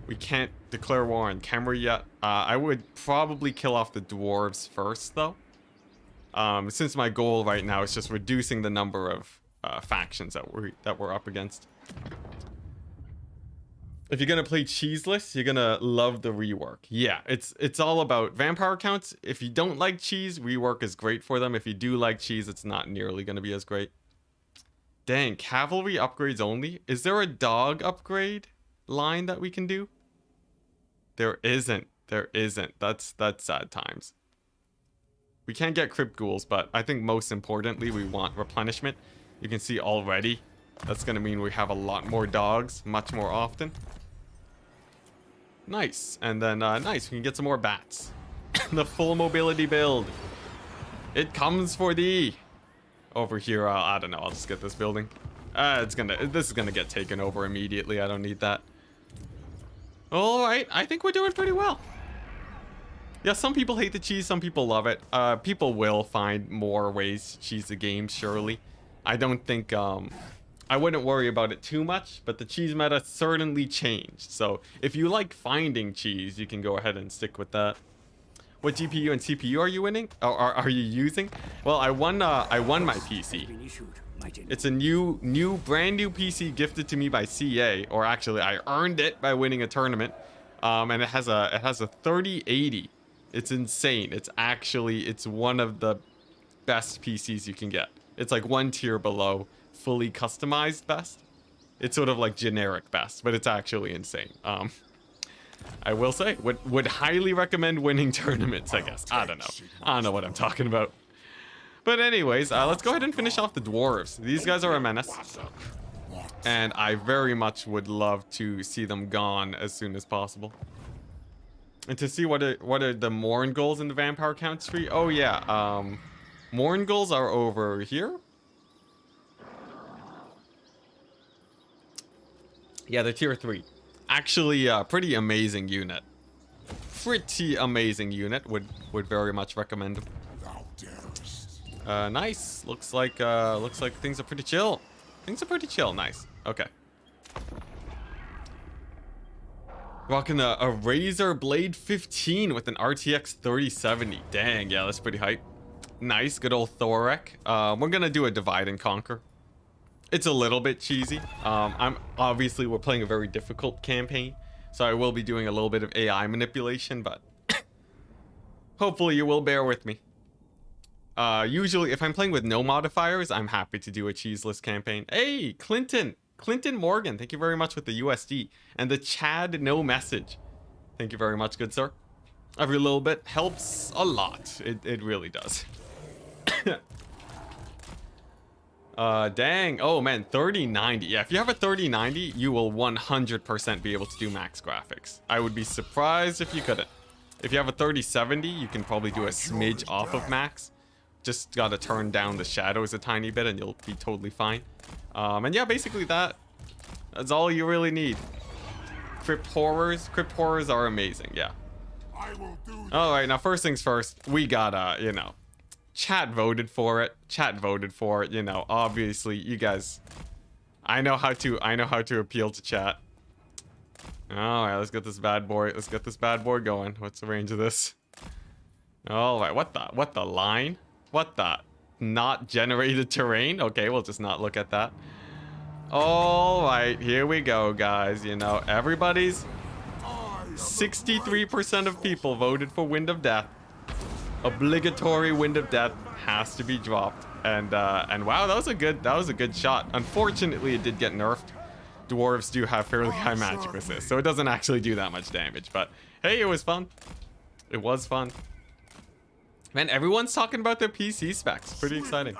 A: We can't declare war on Khemri yet. I would probably kill off the dwarves first, though. Since my goal right now is just reducing the number of factions that we're up against. If you're gonna play cheeseless, you're gonna love the rework. Yeah, it's all about vampire counts. If you don't like cheese, rework is great for them. If you do like cheese, it's not nearly gonna be as great. Dang, cavalry upgrades only? Is there a dog upgrade line that we can do? There isn't. There isn't. That's sad times. We can't get crypt ghouls, but I think most importantly, we want replenishment. You can see already, that's gonna mean we have a lot more dogs, much more often. Nice. And then, nice, we can get some more bats. The full mobility build. It comes for thee. Over here, I don't know, I'll just get this building. This is gonna get taken over immediately. I don't need that. Alright, I think we're doing pretty well. Yeah, some people hate the cheese, some people love it. People will find more ways to cheese the game, surely. I don't think, I wouldn't worry about it too much, but the cheese meta certainly changed. So if you like finding cheese, you can go ahead and stick with that. What GPU and CPU are you winning? Or are you using? Well, I won my PC. It's a brand new PC gifted to me by CA, or actually I earned it by winning a tournament. And it has a 3080. It's insane. It's one of the best PCs you can get. It's like one tier below fully customized best. It's sort of like generic best, but it's actually insane. I will say, would highly recommend winning tournaments, I guess. I don't know what I'm talking about. But anyways, let's go ahead and finish off the dwarves. These guys are a menace. And I very much would love to see them gone as soon as possible. And to see what are the Morn goals in the vampire count tree. Oh yeah, Morn goals are over here. Yeah, they're tier 3. Actually, pretty amazing unit. Pretty amazing unit. Would very much recommend them. Nice. Looks like things are pretty chill. Things are pretty chill. Nice. Okay. Rocking a Razor Blade 15 with an RTX 3070. Dang, yeah, that's pretty hype. Nice, good old Thorek. We're gonna do a divide and conquer. It's a little bit cheesy. We're playing a very difficult campaign, so I will be doing a little bit of AI manipulation, but hopefully you will bear with me. Usually, if I'm playing with no modifiers, I'm happy to do a cheeseless campaign. Hey, Clinton Morgan, thank you very much with the USD. And the Chad no message. Thank you very much, good sir. Every little bit helps a lot. It really does. Dang. Oh, man, 3090. Yeah, if you have a 3090, you will 100% be able to do max graphics. I would be surprised if you couldn't. If you have a 3070, you can probably do a smidge off of max. Just gotta turn down the shadows a tiny bit and you'll be totally fine. And yeah, basically that's all you really need. Crypt horrors are amazing, yeah. Alright, now first things first, we gotta, you know, chat voted for it, you know, obviously you guys, I know how to appeal to chat. Alright, let's get this bad boy going. What's the range of this? Alright, what the line? What the not generated terrain? Okay, we'll just not look at that. Alright, here we go, guys. You know, everybody's 63% of people voted for Wind of Death. Obligatory Wind of Death has to be dropped. And wow, that was a good shot. Unfortunately, it did get nerfed. Dwarves do have fairly high magic resist, so it doesn't actually do that much damage. But hey, it was fun. It was fun. Man, everyone's talking about their PC specs. Pretty exciting.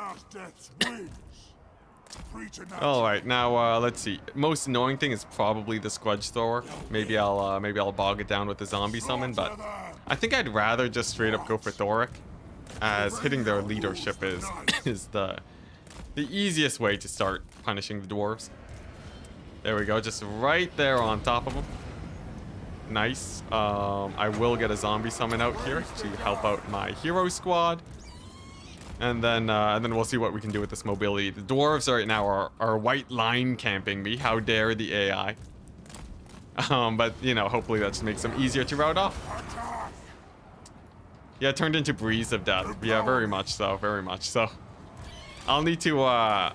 A: Alright, now let's see. Most annoying thing is probably the Squudge Thrower. Maybe I'll bog it down with the zombie summon, but I think I'd rather just straight up go for Thoric, as hitting their leadership is the easiest way to start punishing the dwarves. There we go, just right there on top of them. Nice. I will get a zombie summon out here to help out my hero squad. And then we'll see what we can do with this mobility. The dwarves right now are white line camping me. How dare the AI. But, you know, hopefully that just makes them easier to rout off. Yeah, it turned into Breeze of Death. Yeah, very much so. Very much so. I'll need to, oh,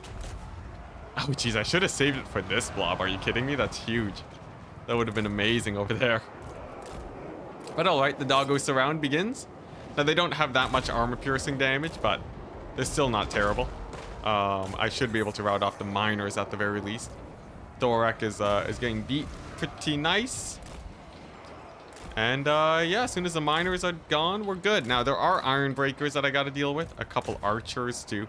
A: jeez, I should have saved it for this blob. Are you kidding me? That's huge. That would have been amazing over there. But alright, the doggo surround begins. Now, they don't have that much armor-piercing damage, but they're still not terrible. I should be able to rout off the miners at the very least. Thorek is getting beat pretty nice. And yeah, as soon as the miners are gone, we're good. Now, there are iron breakers that I gotta deal with. A couple archers, too.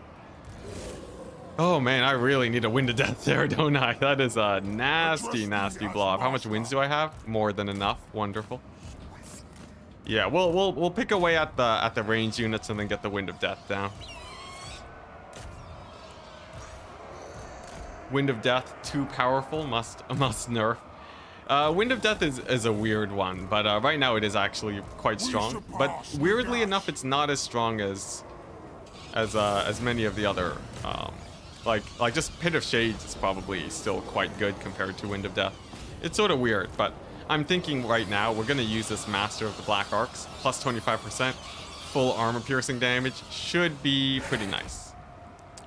A: Oh, man, I really need a Wind of Death there, don't I? That is a nasty, nasty blob. How much winds do I have? More than enough. Wonderful. Yeah, we'll pick away at the range units and then get the Wind of Death down. Wind of Death, too powerful, must nerf. Wind of Death is a weird one, but right now it is actually quite strong. But weirdly enough, it's not as strong as many of the other. Like just Pit of Shades is probably still quite good compared to Wind of Death. It's sort of weird, but I'm thinking right now we're gonna use this Master of the Black Arcs, plus 25%, full armor piercing damage. Should be pretty nice.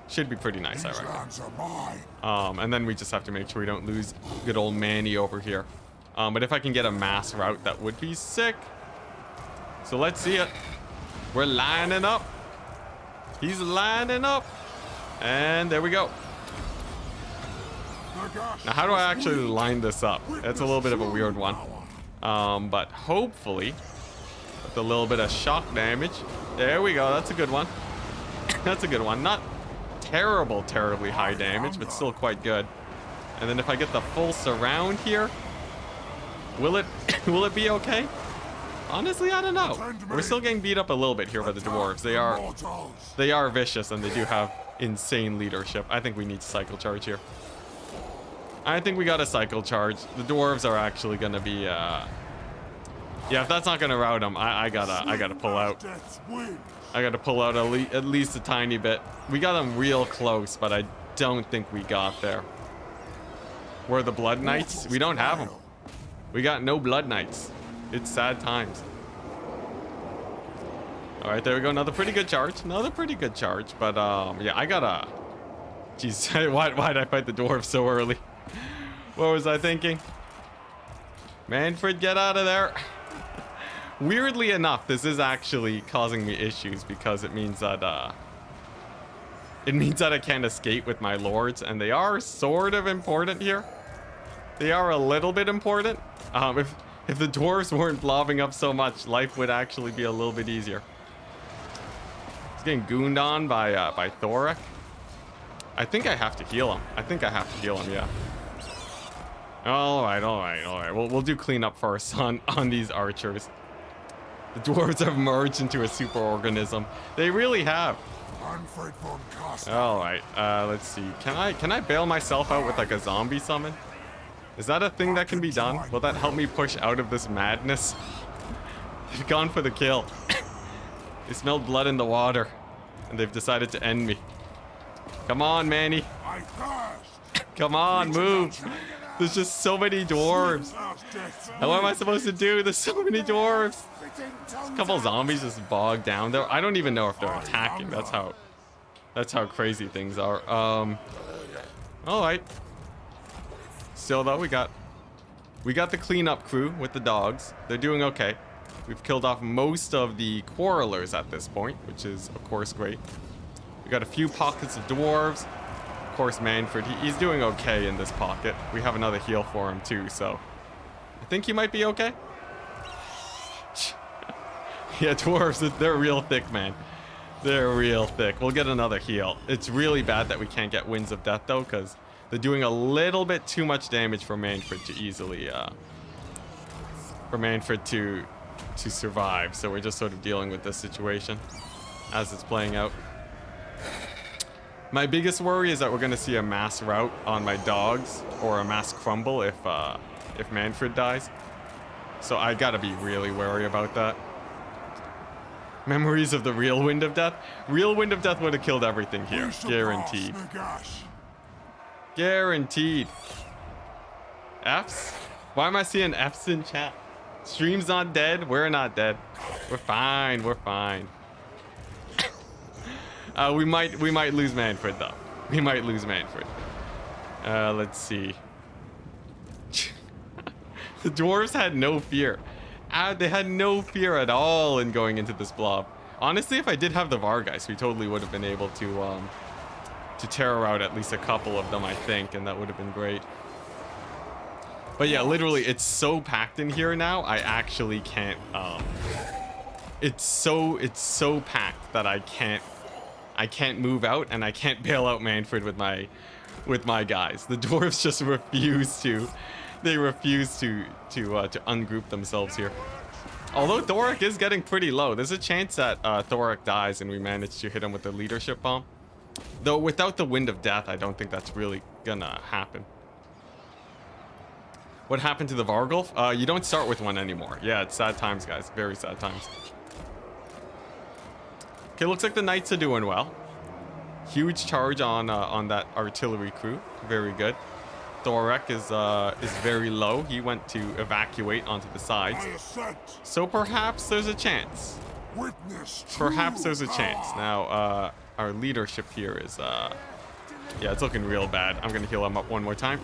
A: Should be pretty nice, I reckon. And then we just have to make sure we don't lose good old Manny over here. But if I can get a mass route, that would be sick. So let's see it. We're lining up. He's lining up. And there we go. Now, how do I actually line this up? That's a little bit of a weird one. But hopefully, with a little bit of shock damage. There we go. That's a good one. That's a good one. Not terribly high damage, but still quite good. And then if I get the full surround here, will it be okay? Honestly, I don't know. We're still getting beat up a little bit here by the dwarves. They are vicious, and they do have insane leadership. I think we need to cycle charge here. I think we got a cycle charge. The dwarves are actually gonna be yeah, if that's not gonna rout them, I gotta pull out. I gotta pull out at least a tiny bit. We got them real close, but I don't think we got there. Where are the blood knights? We don't have them. We got no blood knights. It's sad times. All right, there we go. Another pretty good charge. Another pretty good charge. But yeah, I gotta. Jeez, why'd I fight the dwarves so early? What was I thinking? Mannfred, get out of there. Weirdly enough, this is actually causing me issues because it means that I can't escape with my lords, and they are sort of important here. They are a little bit important. If the dwarves weren't blobbing up so much, life would actually be a little bit easier. He's getting gooned on by Thorek. I think I have to heal him. Yeah. All right. We'll do cleanup first on these archers. The dwarves have merged into a super organism. They really have. All right. Let's see. Can I bail myself out with like a zombie summon? Is that a thing that can be done? Will that help me push out of this madness? They've gone for the kill. They smelled blood in the water, and they've decided to end me. Come on, Manny. Come on, move. There's just so many dwarves. And what am I supposed to do? There's so many dwarves. A couple zombies just bogged down there. I don't even know if they're attacking. That's how crazy things are. All right. Still though, we got the cleanup crew with the dogs. They're doing okay. We've killed off most of the quarrelers at this point, which is of course great. We got a few pockets of dwarves. Of course, Mannfred, he's doing okay in this pocket. We have another heal for him too, so I think he might be okay. Yeah, dwarves, they're real thick, man. They're real thick. We'll get another heal. It's really bad that we can't get Winds of Death though, because they're doing a little bit too much damage for Mannfred to easily to survive. So we're just sort of dealing with this situation as it's playing out. My biggest worry is that we're going to see a mass rout on my dogs or a mass crumble if Mannfred dies. So I gotta be really wary about that. Memories of the real Wind of Death. Real Wind of Death would have killed everything here, guaranteed. Guaranteed. Fs? Why am I seeing Fs in chat? Stream's not dead. We're not dead. We're fine. We're fine. We might lose Mannfred though. We might lose Mannfred. Let's see. The dwarves had no fear. They had no fear at all in going into this blob. Honestly, if I did have the Vargeist, we totally would have been able to terror out at least a couple of them, I think, and that would have been great. But yeah, literally, it's so packed in here now. I actually can't. It's so packed that I can't move out, and I can't bail out Mannfred with my guys. The dwarves just refuse to. They refuse to ungroup themselves here. Although Thorek is getting pretty low, there's a chance that Thorek dies and we manage to hit him with the leadership bomb. Though without the Wind of Death, I don't think that's really gonna happen. What happened to the Vargulf? You don't start with one anymore. Yeah, it's sad times, guys. Very sad times. Okay, looks like the knights are doing well. Huge charge on that artillery crew. Very good. Thorek is very low. He went to evacuate onto the sides. So perhaps there's a chance. Perhaps there's a chance. Now, our leadership here is yeah, it's looking real bad. I'm gonna heal him up one more time.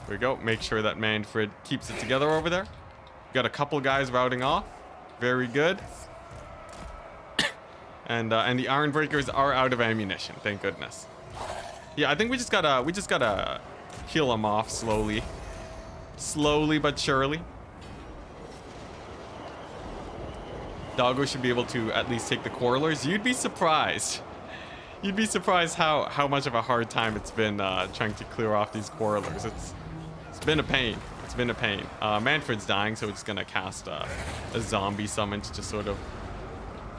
A: There we go. Make sure that Mannfred keeps it together over there. Got a couple guys routing off. Very good. And the iron breakers are out of ammunition. Thank goodness. Yeah, I think we just gotta heal them off slowly. Slowly but surely. Doggo should be able to at least take the quarrelers. You'd be surprised. You'd be surprised how much of a hard time it's been trying to clear off these quarrelers. It's been a pain. It's been a pain. Mannfred's dying, so we're just gonna cast a zombie summon to just sort of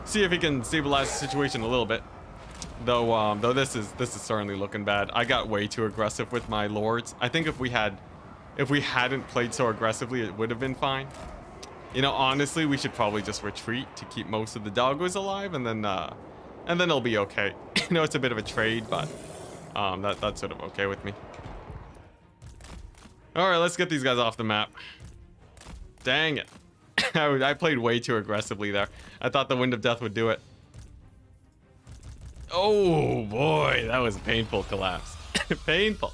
A: see if he can stabilize the situation a little bit. Though this is certainly looking bad. I got way too aggressive with my lords. I think if we hadn't played so aggressively, it would have been fine. You know, honestly, we should probably just retreat to keep most of the doggos alive, and then it'll be okay. You know, it's a bit of a trade, but that's sort of okay with me. All right, let's get these guys off the map. Dang it. I played way too aggressively there. I thought the Wind of Death would do it. Oh boy, that was a painful collapse. Painful.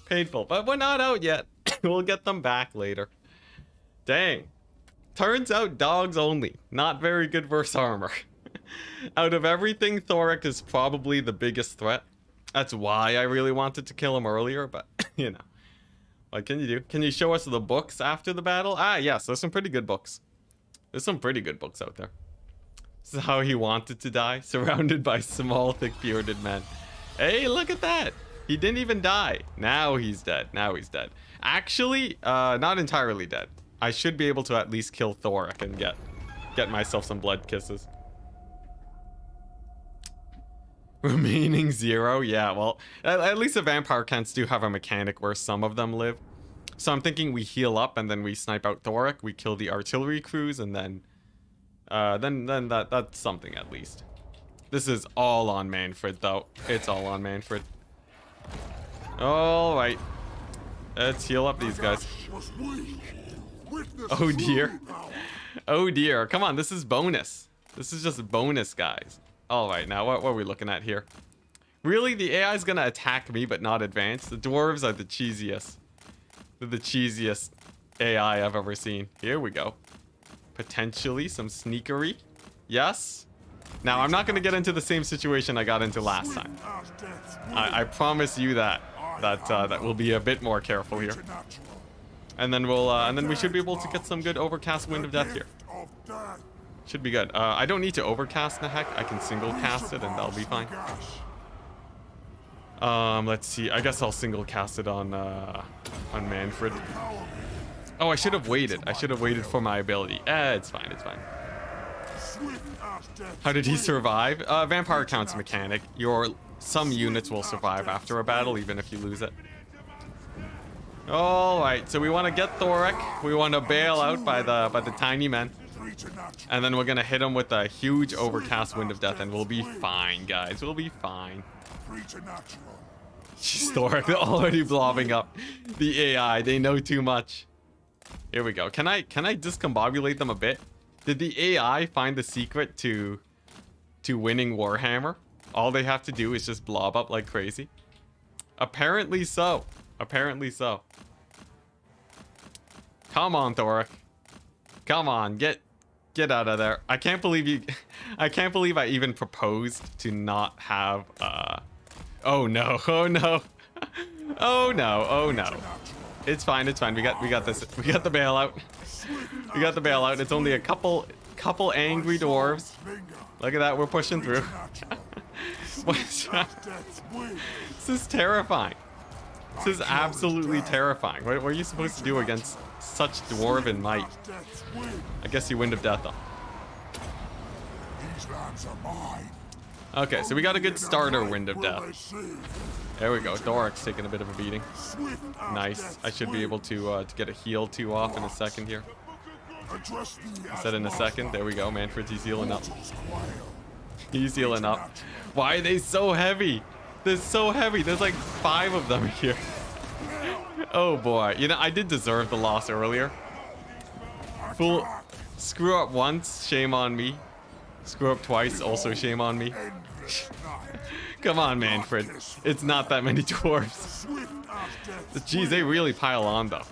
A: Painful, but we're not out yet. We'll get them back later. Dang. Turns out dogs only. Not very good versus armor. Out of everything, Thoric is probably the biggest threat. That's why I really wanted to kill him earlier, but you know. What can you do? Can you show us the books after the battle? Ah, yes, there's some pretty good books. There's some pretty good books out there. This is how he wanted to die, surrounded by small, thick-bearded men. Hey, look at that! He didn't even die. Now he's dead. Now he's dead. Actually, not entirely dead. I should be able to at least kill Thoric and get myself some blood kisses. Remaining 0? Yeah, well, at least the vampire cants do have a mechanic where some of them live. So I'm thinking we heal up and then we snipe out Thoric, we kill the artillery crews, and then that's something at least. This is all on Mannfred, though. It's all on Mannfred. All right. Let's heal up these guys. Oh dear. Oh dear. Come on, this is bonus. This is just bonus, guys. All right, now what are we looking at here? Really, the AI is gonna attack me, but not advance. The dwarves are the cheesiest. They're the cheesiest AI I've ever seen. Here we go. Potentially some sneakery. Yes. Now I'm not gonna get into the same situation I got into last time. I promise you that we'll be a bit more careful here. And then we should be able to get some good overcast Wind of Death here. Should be good. I don't need to overcast the heck. I can single cast it and that'll be fine. Let's see. I guess I'll single cast it on Mannfred. Oh, I should have waited. I should have waited for my ability. It's fine. It's fine. How did he survive? Vampire counts mechanic. Some units will survive after a battle, even if you lose it. All right. So we want to get Thoric. We want to bail out by the tiny men. And then we're gonna hit him with a huge overcast Wind of Death, and we'll be fine, guys. We'll be fine. Jeez, Thoric, they're already blobbing up. The AI, they know too much. Here we go. Can I discombobulate them a bit? Did the AI find the secret to winning Warhammer? All they have to do is just blob up like crazy. Apparently so. Apparently so. Come on, Thoric. Come on, get out of there. I can't believe I even proposed to not have oh no. Oh no. Oh no. Oh no. It's fine. It's fine. We got this. We got the bailout. We got the bailout. It's only a couple angry dwarves. Look at that. We're pushing through. This is terrifying. This is absolutely terrifying. What are you supposed to do against such dwarven might? I guess you Wind of Death though. Okay, so we got a good starter Wind of Death. There we go. Thoric's taking a bit of a beating. Nice. I should be able to get a heal 2 off in a second here. I said in a second. There we go. Mannfred's he's healing up. He's healing up. Why are they so heavy? They're so heavy. There's like 5 of them here. Oh boy. You know, I did deserve the loss earlier. Fool. Screw up once, shame on me. Screw up twice, also shame on me. Come on, Mannfred. It's not that many dwarves. Jeez, they really pile on though.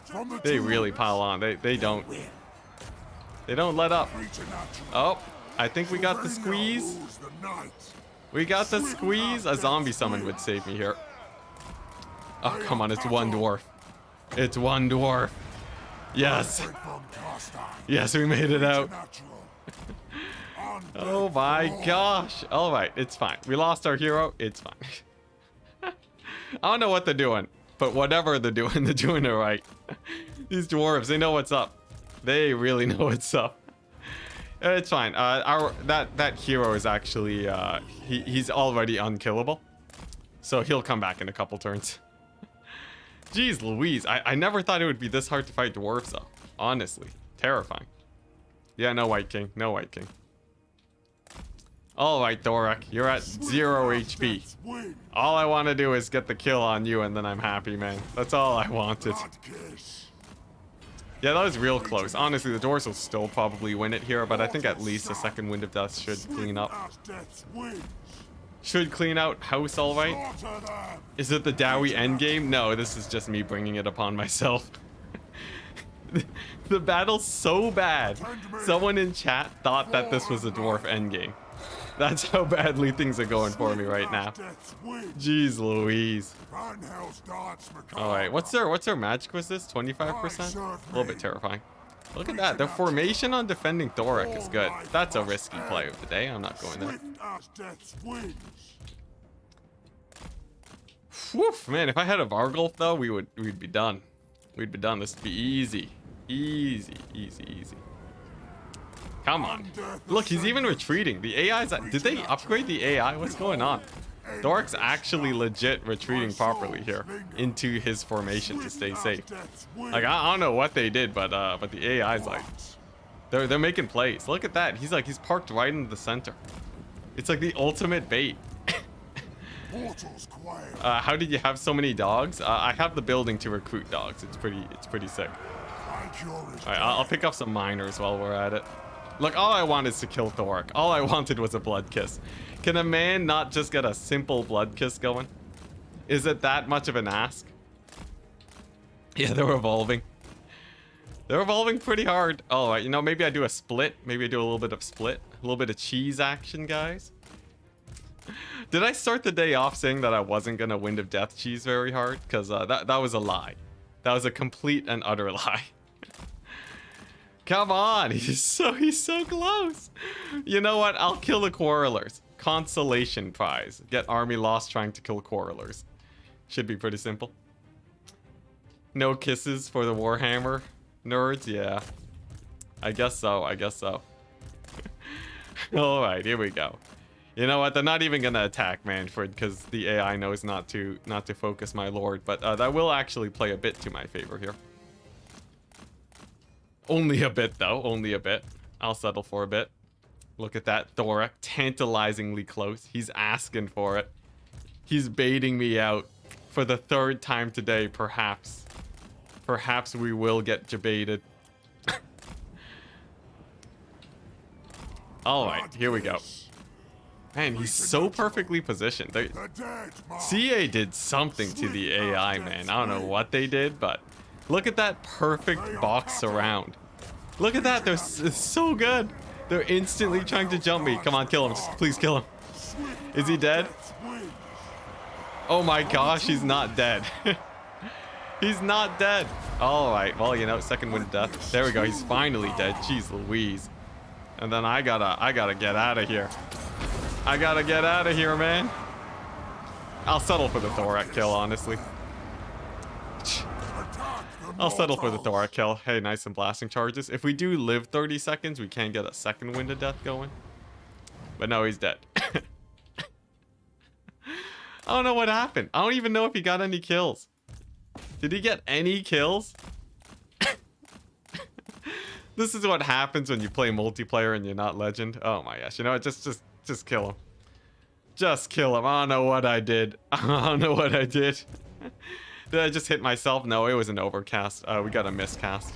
A: They really pile on. They don't let up. Oh, I think we got the squeeze. We got the squeeze. A zombie summon would save me here. Oh, come on, it's one dwarf. It's one dwarf. Yes. Yes, we made it out. Oh my gosh. All right, it's fine. We lost our hero. It's fine. I don't know what they're doing, but whatever they're doing it right. These dwarves, they know what's up. They really know what's up. It's fine. That hero is actually he's already unkillable, so he'll come back in a couple turns. Jeez Louise, I never thought it would be this hard to fight dwarves though. Honestly, terrifying. Yeah, no White King, no White King. All right, Thorak, you're at 0 HP. All I want to do is get the kill on you, and then I'm happy, man. That's all I wanted. Yeah, that was real close. Honestly, the dwarves will still probably win it here, but I think at least a second Wind of Death should clean up. Should clean out house all right. Is it the Dowie endgame? No, this is just me bringing it upon myself. The battle's so bad. Someone in chat thought that this was a dwarf endgame. That's how badly things are going for me right now. Jeez Louise. Alright, what's their magic resist? 25%? A little bit terrifying. Look at that. Their formation on defending Thorak is good. That's a risky play of the day. I'm not going there. Whew, man, if I had a Vargulf though, we'd be done. We'd be done. This would be easy. Easy, easy, easy. Come on. Look, he's even retreating. The AI's... Did they upgrade the AI? What's going on? Thorak's actually legit retreating properly here into his formation to stay safe. Like, I don't know what they did, but the AI's like... They're making plays. Look at that. He's parked right in the center. It's like the ultimate bait. How did you have so many dogs? I have the building to recruit dogs. It's pretty sick. Alright, I'll pick up some miners while we're at it. Look, all I want is to kill Thorak. All I wanted was a blood kiss. Can a man not just get a simple blood kiss going? Is it that much of an ask? Yeah, they're evolving. They're evolving pretty hard. All right, you know, maybe I do a split. Maybe I do a little bit of split. A little bit of cheese action, guys. Did I start the day off saying that I wasn't going to Wind of Death cheese very hard? Because that was a lie. That was a complete and utter lie. Come on, he's so close. You know what? I'll kill the Quarrelers. Consolation prize. Get army lost trying to kill Quarrelers. Should be pretty simple. No kisses for the Warhammer nerds? Yeah. I guess so. I guess so. All right, here we go. You know what? They're not even gonna attack Mannfred because the AI knows not to focus my lord. But that will actually play a bit to my favor here. Only a bit, though. Only a bit. I'll settle for a bit. Look at that. Thorak, tantalizingly close. He's asking for it. He's baiting me out for the third time today, perhaps. Perhaps we will get jebaited. Alright, here we go. Man, he's so perfectly positioned. CA did something to the AI, man. I don't know what they did, but look at that perfect box surround. Look at that. It's so good. They're instantly trying to jump me. Come on, kill him. Just please kill him. Is he dead? Oh my gosh, he's not dead. He's not dead. All right. Well, you know, second Wind of Death. There we go. He's finally dead. Jeez Louise. And then I gotta get out of here. I gotta get out of here, man. I'll settle for the Thorak kill, honestly. I'll settle for the Thorak kill. Hey, nice and blasting charges. If we do live 30 seconds, we can get a second Wind of Death going. But no, he's dead. I don't know what happened. I don't even know if he got any kills. Did he get any kills? This is what happens when you play multiplayer and you're not legend. Oh my gosh. You know what? Just kill him. Just kill him. I don't know what I did. I don't know what I did. Did I just hit myself? No, it was an overcast. We got a miscast.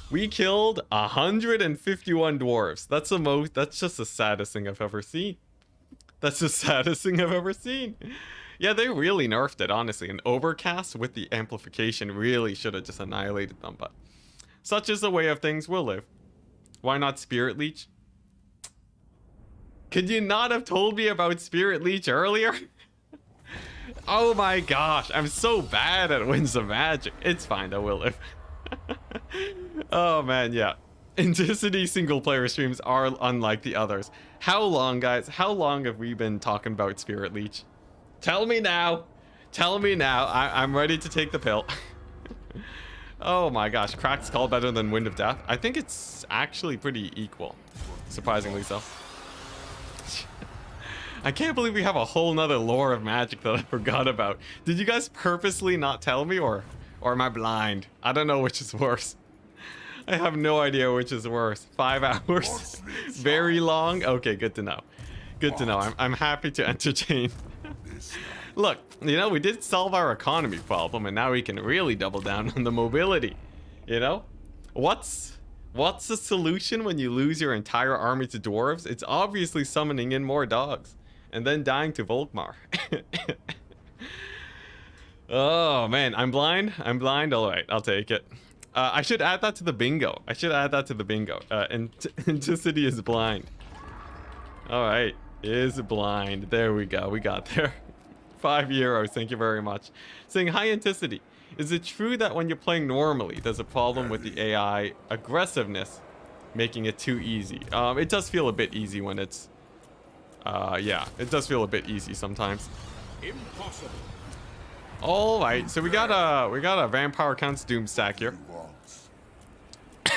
A: We killed 151 dwarves. That's just the saddest thing I've ever seen. That's the saddest thing I've ever seen. Yeah, they really nerfed it, honestly. An overcast with the amplification really should have just annihilated them, but such is the way of things. We'll live. Why not Spirit Leech? Could you not have told me about Spirit Leech earlier? Oh my gosh, I'm so bad at Winds of Magic. It's fine though, we'll live. Oh man, yeah. Enticity single player streams are unlike the others. How long, guys? How long have we been talking about Spirit Leech? Tell me now. Tell me now. I'm ready to take the pill. Oh my gosh, Cracked Skull better than Wind of Death? I think it's actually pretty equal. Surprisingly so. I can't believe we have a whole nother lore of Magic that I forgot about. Did you guys purposely not tell me, or am I blind? I don't know which is worse. I have no idea which is worse. 5 hours? Very long? Okay, good to know. Good to know. I'm happy to entertain. Look, you know, we did solve our economy problem, and now we can really double down on the mobility. You know? What's the solution when you lose your entire army to dwarves? It's obviously summoning in more dogs. And then dying to Volkmar. Oh, man. I'm blind? I'm blind? Alright, I'll take it. I should add that to the bingo. Enticity is blind. Alright. Is blind. There we go. We got there. €5. Thank you very much. Saying, hi, Enticity. Is it true that when you're playing normally, there's a problem with the AI aggressiveness, making it too easy? It does feel a bit easy when it's... yeah, it does feel a bit easy sometimes. Impossible. All right, so we got a Vampire Counts Doom stack here.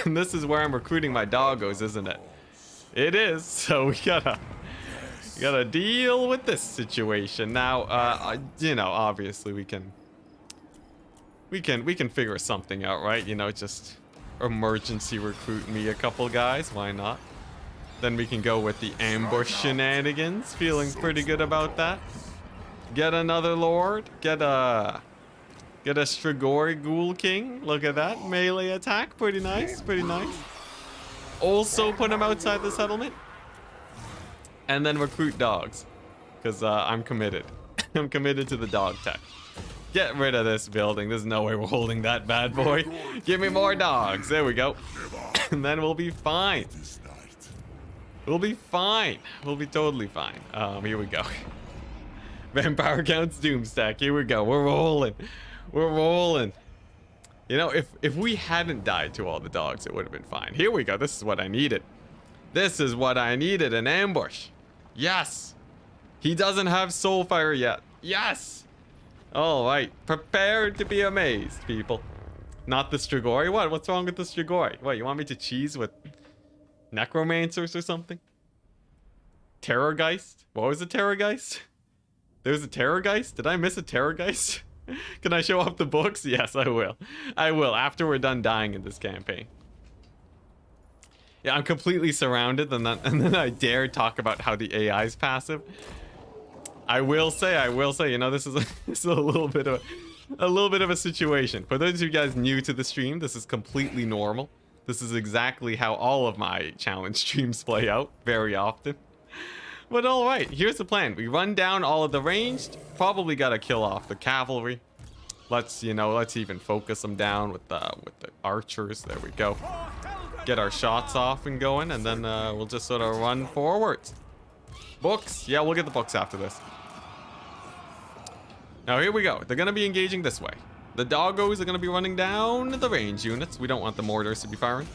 A: And this is where I'm recruiting my doggos, isn't it? It is. So we gotta deal with this situation now. You know, obviously we can figure something out, right? You know, just emergency recruit me a couple guys. Why not? Then we can go with the ambush shenanigans. Feeling pretty good about that. Get another lord. Get a Strigoi Ghoul King. Look at that. Melee attack. Pretty nice. Pretty nice. Also put him outside the settlement. And then recruit dogs. Because I'm committed. I'm committed to the dog tech. Get rid of this building. There's no way we're holding that bad boy. Give me more dogs. There we go. And then we'll be fine. We'll be fine. We'll be totally fine. Here we go. Vampire Counts Doomstack. Here we go. We're rolling. We're rolling. You know, if we hadn't died to all the dogs, it would have been fine. Here we go. This is what I needed. This is what I needed. An ambush. Yes. He doesn't have Soulfire yet. Yes. All right. Prepared to be amazed, people. Not the Strigoi. What? What's wrong with the Strigoi? What, you want me to cheese with necromancers or something? Terrorgeist? What was a Terrorgeist? There's a Terrorgeist? Did I miss a Terrorgeist? Can I show off the books? Yes, I will. I will, after we're done dying in this campaign. Yeah, I'm completely surrounded, and then I dare talk about how the AI is passive. I will say, you know, this is a little bit of a situation. For those of you guys new to the stream, this is completely normal. This is exactly how all of my challenge streams play out very often. But alright, here's the plan. We run down all of the ranged. Probably gotta kill off the cavalry. Let's even focus them down with the archers. There we go. Get our shots off and going, and then we'll just sort of run forwards. Books. Yeah, we'll get the books after this. Now here we go. They're gonna be engaging this way. The doggos are gonna be running down the range units. We don't want the mortars to be firing.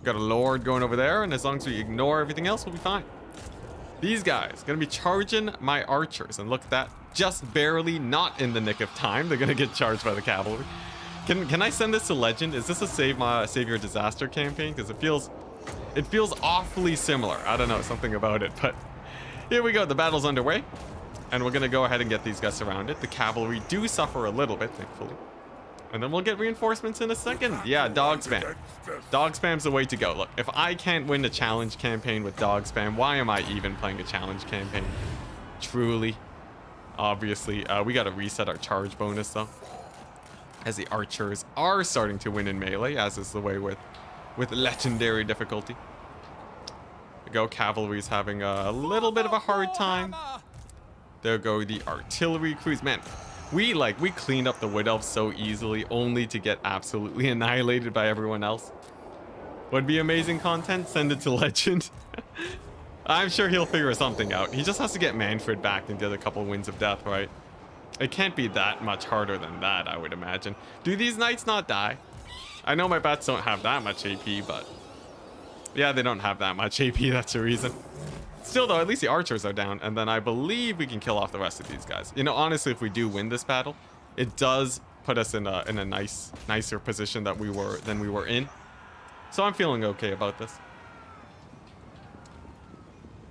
A: Got a lord going over there, and as long as we ignore everything else, we'll be fine. These guys gonna be charging my archers, and look at that, just barely not in the nick of time. They're gonna get charged by the cavalry. Can I send this to legend? Is this a save your disaster campaign? Because it feels awfully similar. I don't know, something about it, but here we go. The battle's underway, and we're gonna go ahead and get these guys surrounded. The cavalry do suffer a little bit, thankfully. And then we'll get reinforcements in a second. Yeah, dog spam. Dog spam's the way to go. Look, if I can't win a challenge campaign with dog spam, why am I even playing a challenge campaign? Truly. Obviously, we gotta reset our charge bonus though, as the archers are starting to win in melee, as is the way with legendary difficulty. Go, cavalry's having a little bit of a hard time. There go the artillery crews. Man, we cleaned up the wood elves so easily, only to get absolutely annihilated by everyone else. Would be amazing content. Send it to Legend. I'm sure he'll figure something out. He just has to get Mannfred back and get a couple winds of death, right? It can't be that much harder than that, I would imagine. Do these knights not die? I know my bats don't have that much AP, but... yeah, they don't have that much AP, that's the reason. Still though, at least the archers are down, and then I believe we can kill off the rest of these guys. You know, honestly, if we do win this battle, it does put us in a nicer position than we were in. So I'm feeling okay about this.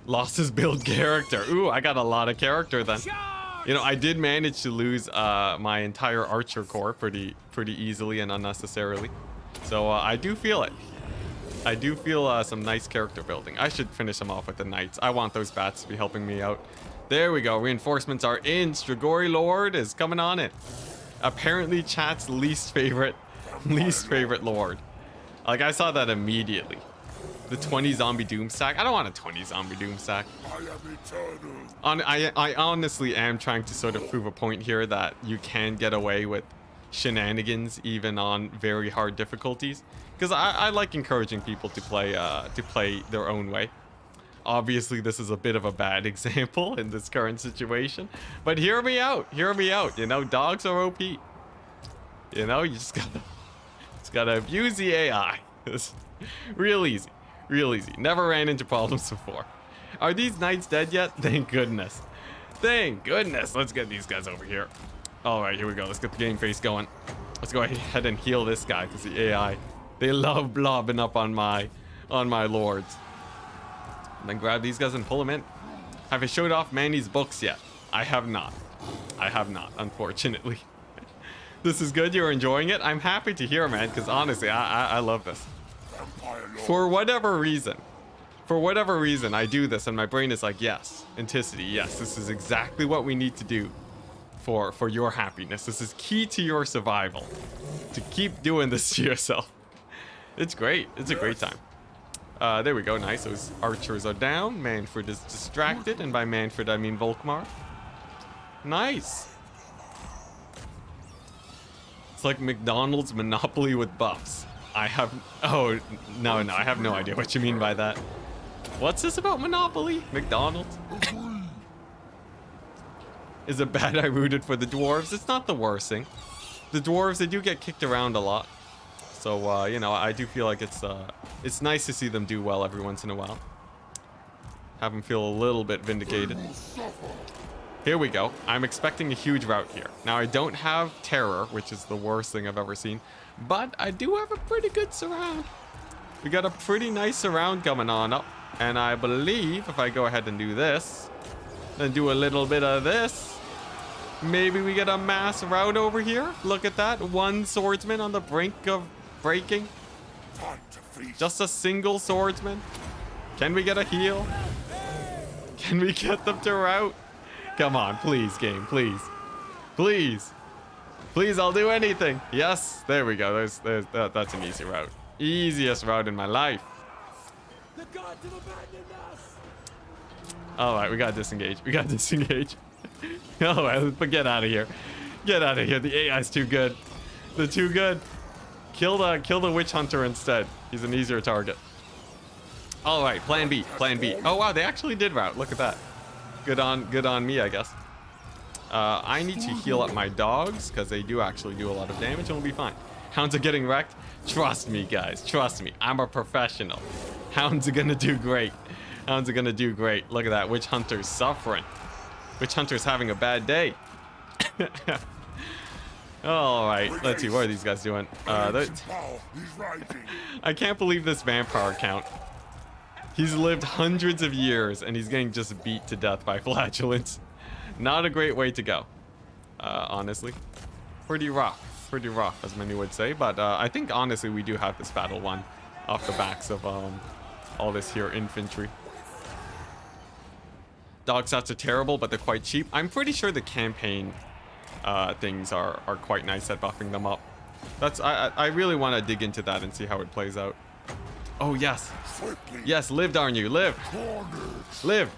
A: Lost his build character. Ooh, I got a lot of character then. You know, I did manage to lose my entire archer corps pretty easily and unnecessarily. So I do feel it. I do feel some nice character building. I should finish them off with the knights. I want those bats to be helping me out. There we go. Reinforcements are in. Strigoi Lord is coming on it. Apparently chat's least favorite lord. Like, I saw that immediately. The 20 zombie doom stack. I don't want a 20 zombie doom stack. I honestly am trying to sort of prove a point here that you can get away with shenanigans even on very hard difficulties. Because I like encouraging people to play their own way. Obviously, this is a bit of a bad example in this current situation. But hear me out. Hear me out. You know, dogs are OP. You know, you just gotta abuse the AI. It's real easy. Real easy. Never ran into problems before. Are these knights dead yet? Thank goodness. Thank goodness. Let's get these guys over here. All right, here we go. Let's get the game face going. Let's go ahead and heal this guy because the AI, they love blobbing up on my lords. And then grab these guys and pull them in. Have I showed off Manny's books yet? I have not. I have not, unfortunately. This is good. You're enjoying it. I'm happy to hear, man, because honestly, I love this. For whatever reason, I do this and my brain is like, yes, Enticity, yes, this is exactly what we need to do for your happiness. This is key to your survival, to keep doing this to yourself. It's great. It's a great time. There we go. Nice. Those archers are down. Mannfred is distracted, and by Mannfred I mean Volkmar. Nice. It's like McDonald's Monopoly with buffs. I have... oh, no, I have no idea what you mean by that. What's this about Monopoly? McDonald's? Is it bad I rooted for the dwarves? It's not the worst thing. The dwarves, they do get kicked around a lot. So, you know, I do feel like it's nice to see them do well every once in a while. Have them feel a little bit vindicated. Here we go. I'm expecting a huge rout here. Now, I don't have terror, which is the worst thing I've ever seen. But I do have a pretty good surround. We got a pretty nice surround coming on up. And I believe if I go ahead and do this, then do a little bit of this, maybe we get a mass rout over here. Look at that. One swordsman on the brink of breaking. Just a single swordsman. Can we get a heal? Can we get them to rout? Come on, please, game, please. Please. Please, I'll do anything. Yes, there we go. That's an easy route. Easiest route in my life. The gods have abandoned us. All right, we gotta disengage. We gotta disengage. All right, but get out of here. Get out of here. The AI's too good. They're too good. Kill the witch hunter instead. He's an easier target. All right, plan B. Plan B. Oh wow, they actually did route. Look at that. Good on me, I guess. I need to heal up my dogs because they do actually do a lot of damage and we'll be fine. Hounds are getting wrecked. Trust me, guys. Trust me. I'm a professional. Hounds are gonna do great. Hounds are gonna do great. Look at that. Witch hunter's suffering. Witch hunter's having a bad day. All right. Let's see. What are these guys doing? I can't believe this vampire count. He's lived hundreds of years and he's getting just beat to death by flatulence. Not a great way to go, honestly. Pretty rough, as many would say. But I think, honestly, we do have this battle won off the backs of all this here infantry. Dog stats are terrible, but they're quite cheap. I'm pretty sure the campaign things are quite nice at buffing them up. I really want to dig into that and see how it plays out. Oh, yes. Yes, live, darn you. Live. Live.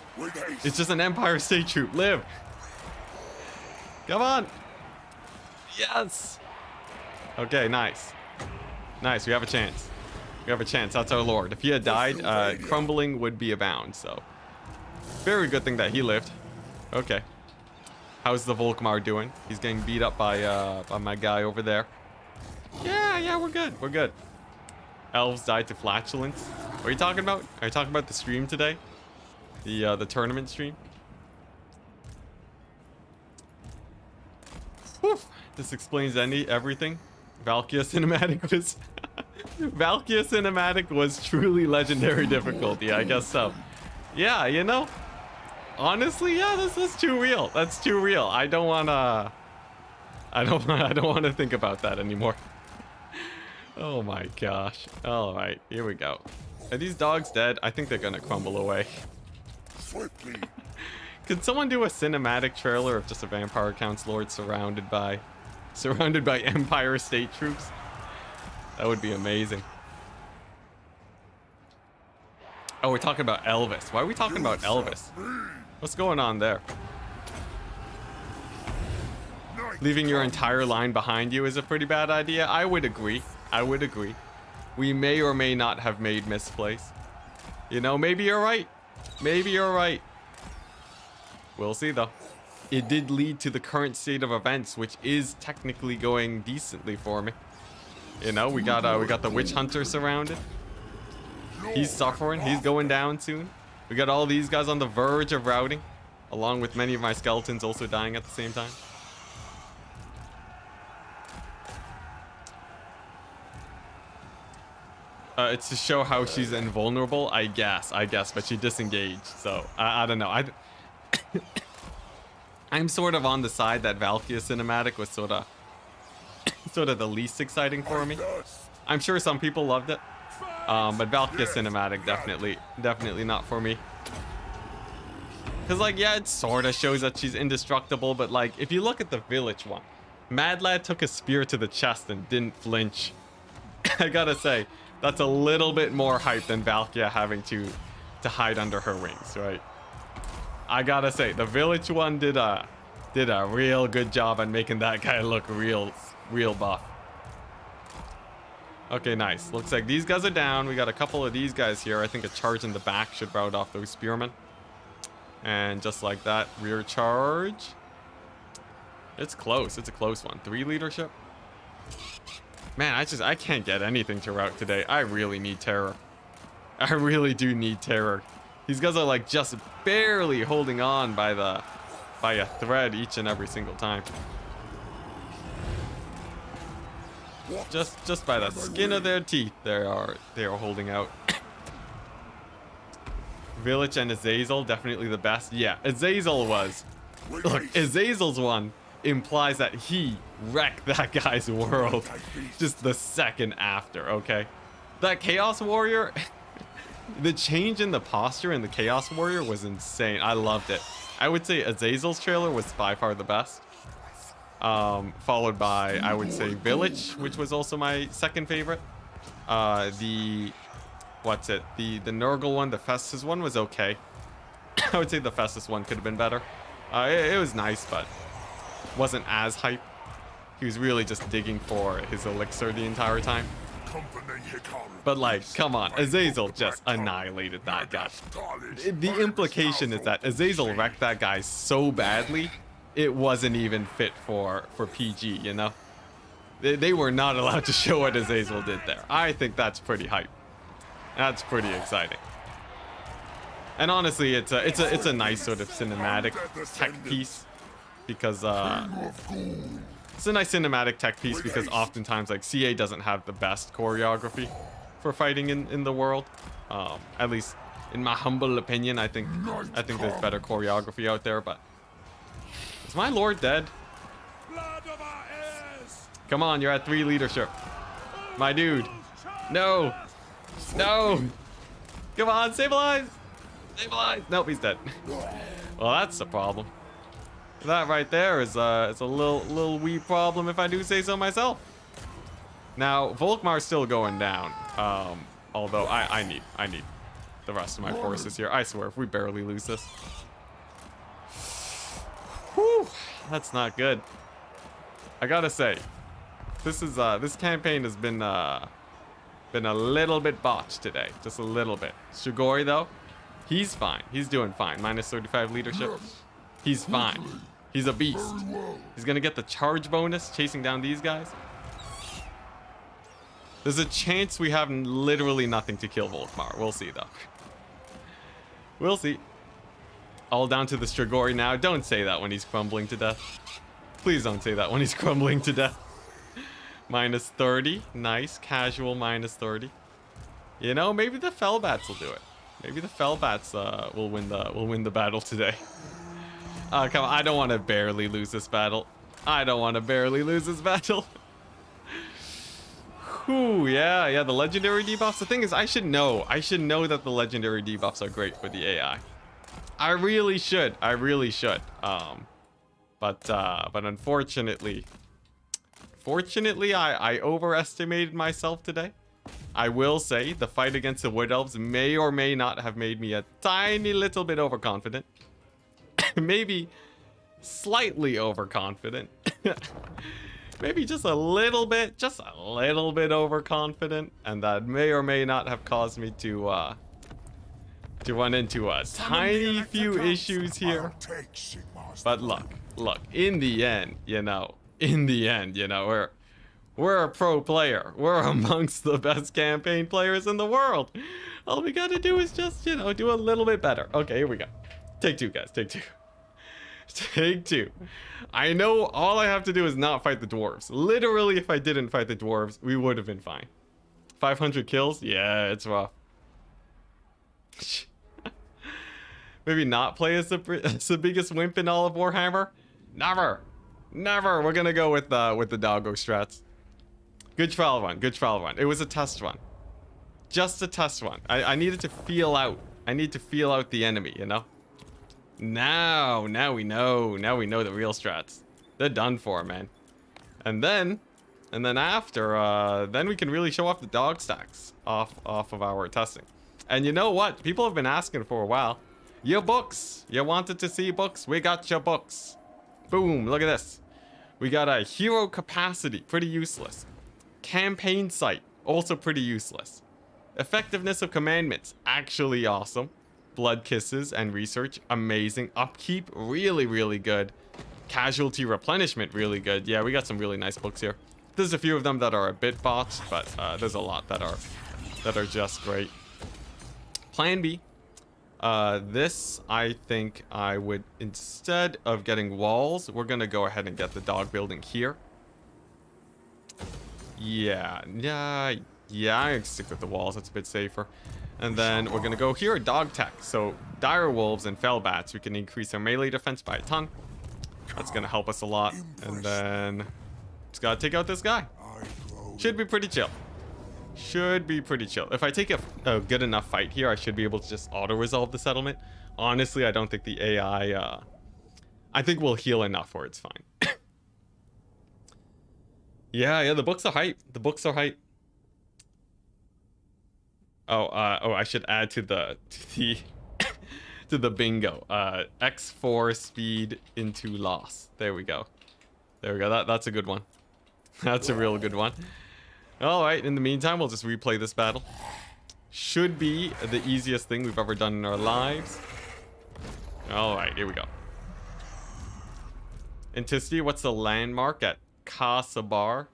A: It's just an Empire State Troop. Live. Come on. Yes. Okay, nice. Nice, we have a chance. We have a chance. That's our lord. If he had died, crumbling would be abound, so. Very good thing that he lived. Okay. How's the Volkmar doing? He's getting beat up by my guy over there. Yeah, we're good. We're good. Elves died to flatulence. What are you talking about? Are you talking about the stream today? The tournament stream? Whew. This explains everything. Valkia cinematic was Valkia cinematic was truly legendary difficulty, I guess so. Yeah, you know. Honestly, yeah, this is too real. That's too real. I don't wanna think about that anymore. Oh my gosh. Alright, here we go. Are these dogs dead? I think they're gonna crumble away. Could someone do a cinematic trailer of just a vampire council lord surrounded by Empire state troops? That would be amazing. Oh, we're talking about Elvis. Why are we talking about Elvis? What's going on there? Leaving your entire line behind you is a pretty bad idea. I would agree. I would agree. We may or may not have made misplays. You know, maybe you're right. Maybe you're right. We'll see though. It did lead to the current state of events, which is technically going decently for me. You know, we got the witch hunter surrounded. He's suffering. He's going down soon. We got all these guys on the verge of routing, along with many of my skeletons also dying at the same time. It's to show how she's invulnerable, I guess, but she disengaged, so I don't know. I'm sort of on the side that Valkia cinematic was sort of the least exciting for me. I'm sure some people loved it, but Valkia cinematic definitely not for me. Cause like, yeah, it sort of shows that she's indestructible, but like, if you look at the village one, Mad Lad took a spear to the chest and didn't flinch. I gotta say, that's a little bit more hype than Valkia having to hide under her wings, right? I gotta say, the village one did a real good job at making that guy look real buff. Okay, nice. Looks like these guys are down. We got a couple of these guys here. I think a charge in the back should rout off those spearmen. And just like that, rear charge. It's close. It's a close one. 3 leadership. Man, I can't get anything to route today. I really need terror. I really do need terror. These guys are like just barely holding on by a thread each and every single time. Just by the skin of their teeth, they are holding out. Village and Azazel, definitely the best. Yeah, Azazel was. Look, Azazel's one implies that he wrecked that guy's world just the second after, okay? That Chaos Warrior, the change in the posture in the Chaos Warrior was insane. I loved it. I would say Azazel's trailer was by far the best. Followed by, I would say, Village, which was also my second favorite. The Nurgle one, the Festus one was okay. I would say the Festus one could have been better. It was nice, but wasn't as hype. He was really just digging for his elixir the entire time. But like, come on, Azazel just annihilated that guy. The implication is that Azazel wrecked that guy so badly, it wasn't even fit for PG, you know? They were not allowed to show what Azazel did there. I think that's pretty hype. That's pretty exciting. And honestly, it's a nice sort of cinematic tech piece, because it's a nice cinematic tech piece because oftentimes like CA doesn't have the best choreography for fighting in the world. At least in my humble opinion, I think there's better choreography out there. But is my lord dead? Come on, you're at 3 leadership, my dude. No. Come on, stabilize. Nope, he's dead. Well, that's a problem. That right there is it's a little wee problem if I do say so myself. Now, Volkmar's still going down. Although I need the rest of my forces here. I swear, if we barely lose this. Whew. That's not good. I gotta say, this campaign has been a little bit botched today, just a little bit. Shigori though, he's fine. He's doing fine. Minus 35 leadership. He's fine. He's a beast. He's gonna get the charge bonus chasing down these guys. There's a chance we have literally nothing to kill Volkmar. We'll see though. We'll see. All down to the Strigoi now. Don't say that when he's crumbling to death. Please don't say that when he's crumbling to death. Minus 30. Nice. Casual minus 30. You know, maybe the Fellbats will do it. Maybe the Fellbats will win the battle today. Come on. I don't want to barely lose this battle. I don't want to barely lose this battle. Whew, yeah, the legendary debuffs. The thing is, I should know that the legendary debuffs are great for the AI. I really should. But unfortunately, I overestimated myself today. I will say the fight against the Wood Elves may or may not have made me a tiny little bit overconfident. Maybe slightly overconfident. Maybe just a little bit overconfident, and that may or may not have caused me to run into a tiny few issues here. But look, in the end, we're a pro player. We're amongst the best campaign players in the world. All we gotta do is just, do a little bit better. Okay, here we go. Take two, guys. Take two. Take two. I know all I have to do is not fight the dwarves. Literally, if I didn't fight the dwarves, we would have been fine. 500 kills? Yeah, it's rough. Maybe not play as the biggest wimp in all of Warhammer? Never. We're gonna go with the doggo strats. Good trial run. It was a test run. Just a test run. I needed to feel out. I need to feel out the enemy, Now we know the real strats. They're done for, man. And then after, then we can really show off the dog stacks off of our testing. And you know what? People have been asking for a while. Your books. You wanted to see books? We got your books. Boom, look at this. We got a hero capacity, pretty useless. Campaign sight, also pretty useless. Effectiveness of commandments, actually awesome. Blood kisses and research, amazing. Upkeep, really good. Casualty replenishment, really good. Yeah, we got some really nice books here. There's a few of them that are a bit botched, but there's a lot that are just great. Plan B. This, I think I would, instead of getting walls, we're gonna go ahead and get the dog building here. Yeah, I can stick with the walls. That's a bit safer. And then we're gonna go here, dog tech. So dire wolves and fell bats, we can increase our melee defense by a ton. That's gonna help us a lot. And then just gotta take out this guy. Should be pretty chill. If I take a good enough fight here, I should be able to just auto-resolve the settlement. Honestly, I don't think the AI... I think we'll heal enough where it's fine. Yeah, the books are hype. Oh, I should add to the to the bingo. X4 speed into loss. There we go. That's a good one. That's a real good one. All right, in the meantime, we'll just replay this battle. Should be the easiest thing we've ever done in our lives. All right, here we go. Enticity, what's the landmark at Kasabar?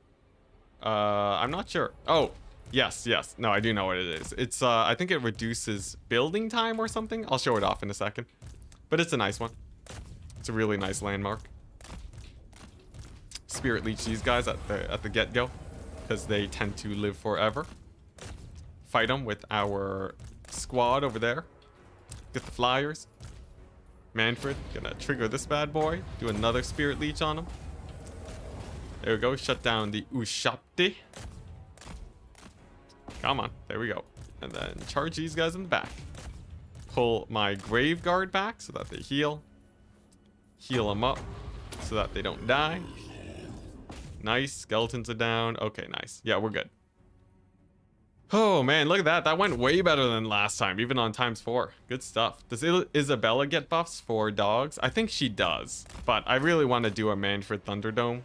A: I'm not sure. Oh, yes. No, I do know what it is. It's, I think it reduces building time or something. I'll show it off in a second. But it's a nice one. It's a really nice landmark. Spirit Leech these guys at the get-go, because they tend to live forever. Fight them with our squad over there. Get the flyers. Mannfred, gonna trigger this bad boy. Do another Spirit Leech on him. There we go. Shut down the Ushapti. Come on. There we go. And then charge these guys in the back. Pull my Grave Guard back so that they heal. Heal them up so that they don't die. Nice. Skeletons are down. Okay, nice. Yeah, we're good. Oh man, look at that. That went way better than last time, even on ×4. Good stuff. Does Isabella get buffs for dogs? I think she does, but I really want to do a Mannfred Thunderdome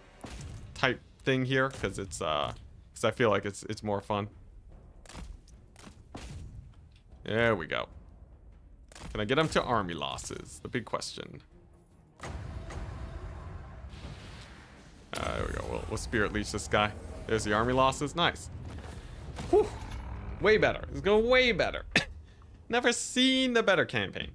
A: type thing here because it's because I feel like it's more fun. There we go. Can I get him to army losses? The big question. There we go. We'll spirit leech this guy. There's the army losses. Nice. Whew. Way better. It's going way better. Never seen a better campaign.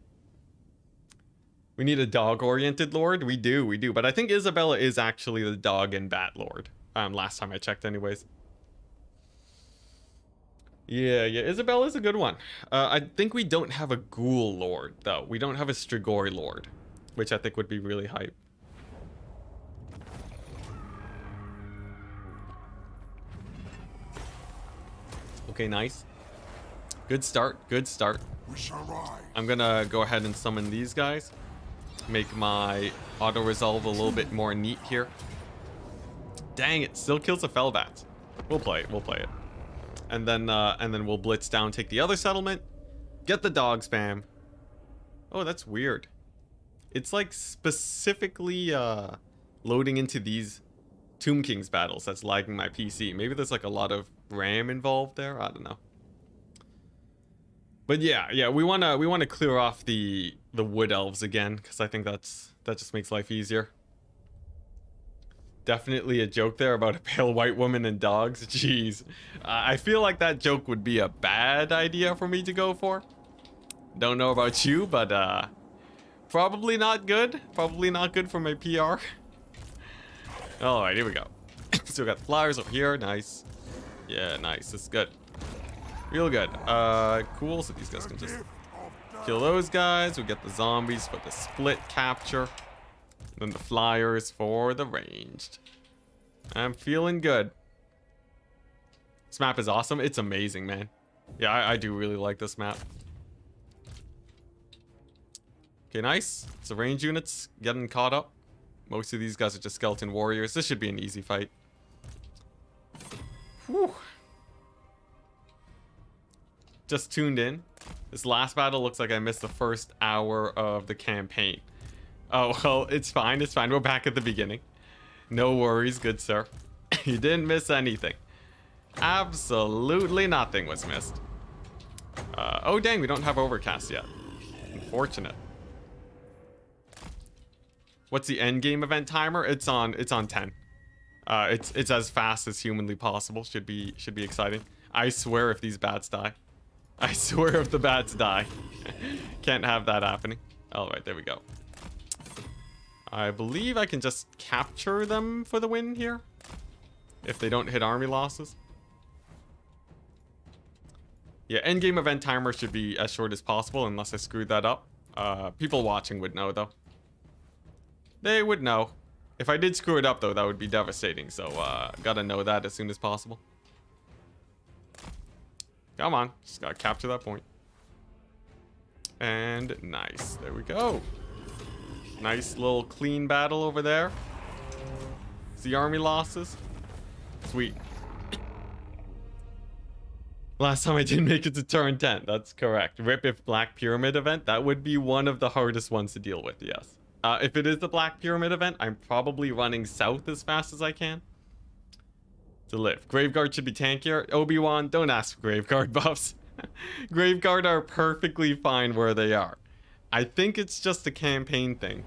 A: We need a dog-oriented lord. We do. But I think Isabella is actually the dog and bat lord. Last time I checked, anyways. Yeah. Isabella's a good one. I think we don't have a ghoul lord though. We don't have a Strigoi lord, which I think would be really hype. Okay, nice. Good start. I'm gonna go ahead and summon these guys. Make my auto resolve a little bit more neat here. Dang it, still kills a Fellbat. We'll play it. And then we'll blitz down, take the other settlement, get the dog spam. Oh, that's weird. It's like specifically loading into these Tomb Kings battles that's lagging my PC. Maybe there's like a lot of RAM involved there. I don't know. But yeah, we wanna clear off the wood elves again because I think that just makes life easier. Definitely a joke there about a pale white woman and dogs. Jeez, I feel like that joke would be a bad idea for me to go for. Don't know about you, but probably not good. Probably not good for my PR. All right, here we go. So we got the flowers over here. Nice. Yeah, nice. That's good. Real good. Cool. So these guys can just kill those guys. We get the zombies for the split capture. And then the flyers for the ranged. I'm feeling good. This map is awesome. It's amazing, man. Yeah, I do really like this map. Okay, nice. So range units getting caught up. Most of these guys are just skeleton warriors. This should be an easy fight. Whew. Just tuned in. This last battle looks like I missed the first hour of the campaign. Oh, well, it's fine. It's fine. We're back at the beginning. No worries, good sir. You didn't miss anything. Absolutely nothing was missed. Oh, dang, we don't have overcast yet. Unfortunate. What's the end game event timer? It's on 10. It's as fast as humanly possible. Should be exciting. I swear if these bats die. I swear if the bats die. Can't have that happening. All right, there we go. I believe I can just capture them for the win here. If they don't hit army losses. Yeah, endgame event timer should be as short as possible unless I screwed that up. People watching would know though. They would know. If I did screw it up though, that would be devastating. So gotta know that as soon as possible. Come on, just gotta capture that point. And nice, there we go. Nice little clean battle over there. It's the army losses. Sweet. Last time I didn't make it to turn 10. That's correct. Rip if Black Pyramid event. That would be one of the hardest ones to deal with, yes. If it is the Black Pyramid event, I'm probably running south as fast as I can to live. Graveguard should be tankier. Obi-Wan, don't ask for Graveguard buffs. Graveguard are perfectly fine where they are. I think it's just a campaign thing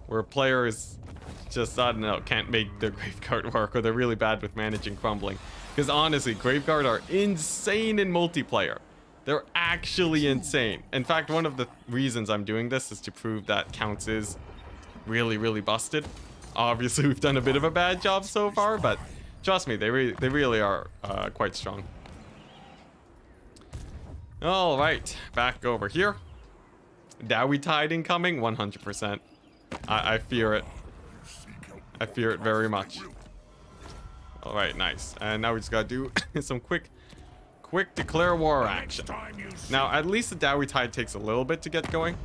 A: where players just, I don't know, can't make their Graveguard work, or they're really bad with managing crumbling. Because honestly, Graveguard are insane in multiplayer. They're actually insane. In fact, one of the reasons I'm doing this is to prove that Counts is really, really busted. Obviously, we've done a bit of a bad job so far, but trust me, they really are quite strong. All right, back over here. Dowie Tide incoming, 100%. I fear it. I fear it very much. All right, nice. And now we just gotta do some quick declare war action. Now, at least the Dowie Tide takes a little bit to get going.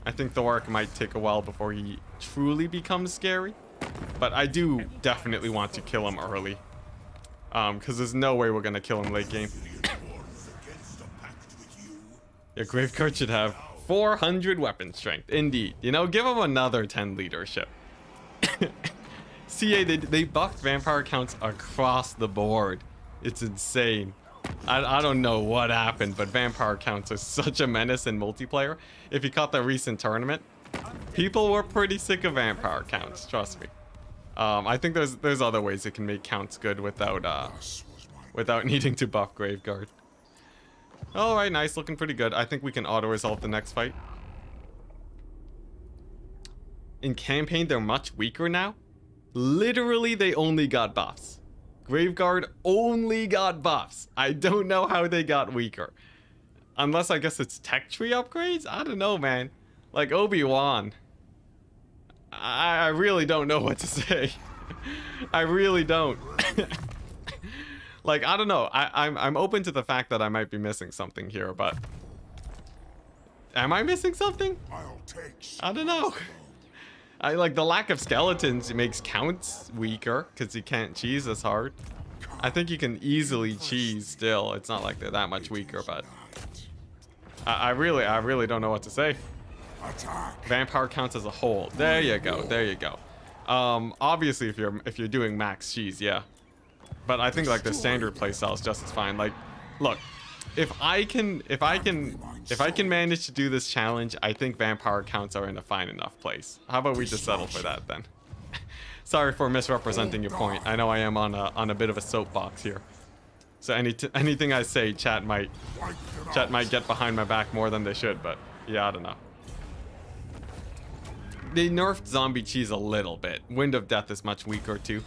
A: I think the Arc might take a while before he truly becomes scary. But I do definitely want to kill him early. Because there's no way we're gonna kill him late game. Your Graveguard should have 400 weapon strength. Indeed. You know, give him another 10 leadership. CA, they buffed vampire counts across the board. It's insane. I don't know what happened, but vampire counts are such a menace in multiplayer. If you caught the recent tournament, people were pretty sick of vampire counts, trust me. I think there's other ways it can make counts good without needing to buff Graveguard. Alright, nice, looking pretty good. I think we can auto-resolve the next fight. In campaign, they're much weaker now. Literally, they only got buffs. Graveguard only got buffs. I don't know how they got weaker. Unless I guess it's tech tree upgrades? I don't know, man. Like Obi-Wan. I really don't know what to say. I really don't. Like, I don't know. I'm open to the fact that I might be missing something here, but... Am I missing something? I don't know. I like the lack of skeletons. It makes counts weaker because you can't cheese as hard. I think you can easily cheese still. It's not like they're that much weaker, but I really don't know what to say. Vampire counts as a whole. There you go. There you go. Obviously, if you're doing max cheese, yeah. But I think like the standard playstyle is just as fine. Like, look, if I can manage to do this challenge, I think vampire counts are in a fine enough place. How about we just settle for that then? Sorry for misrepresenting your point. I know I am on a bit of a soapbox here. So anything I say, chat might get behind my back more than they should. But yeah, I don't know. They nerfed zombie cheese a little bit. Wind of Death is much weaker too.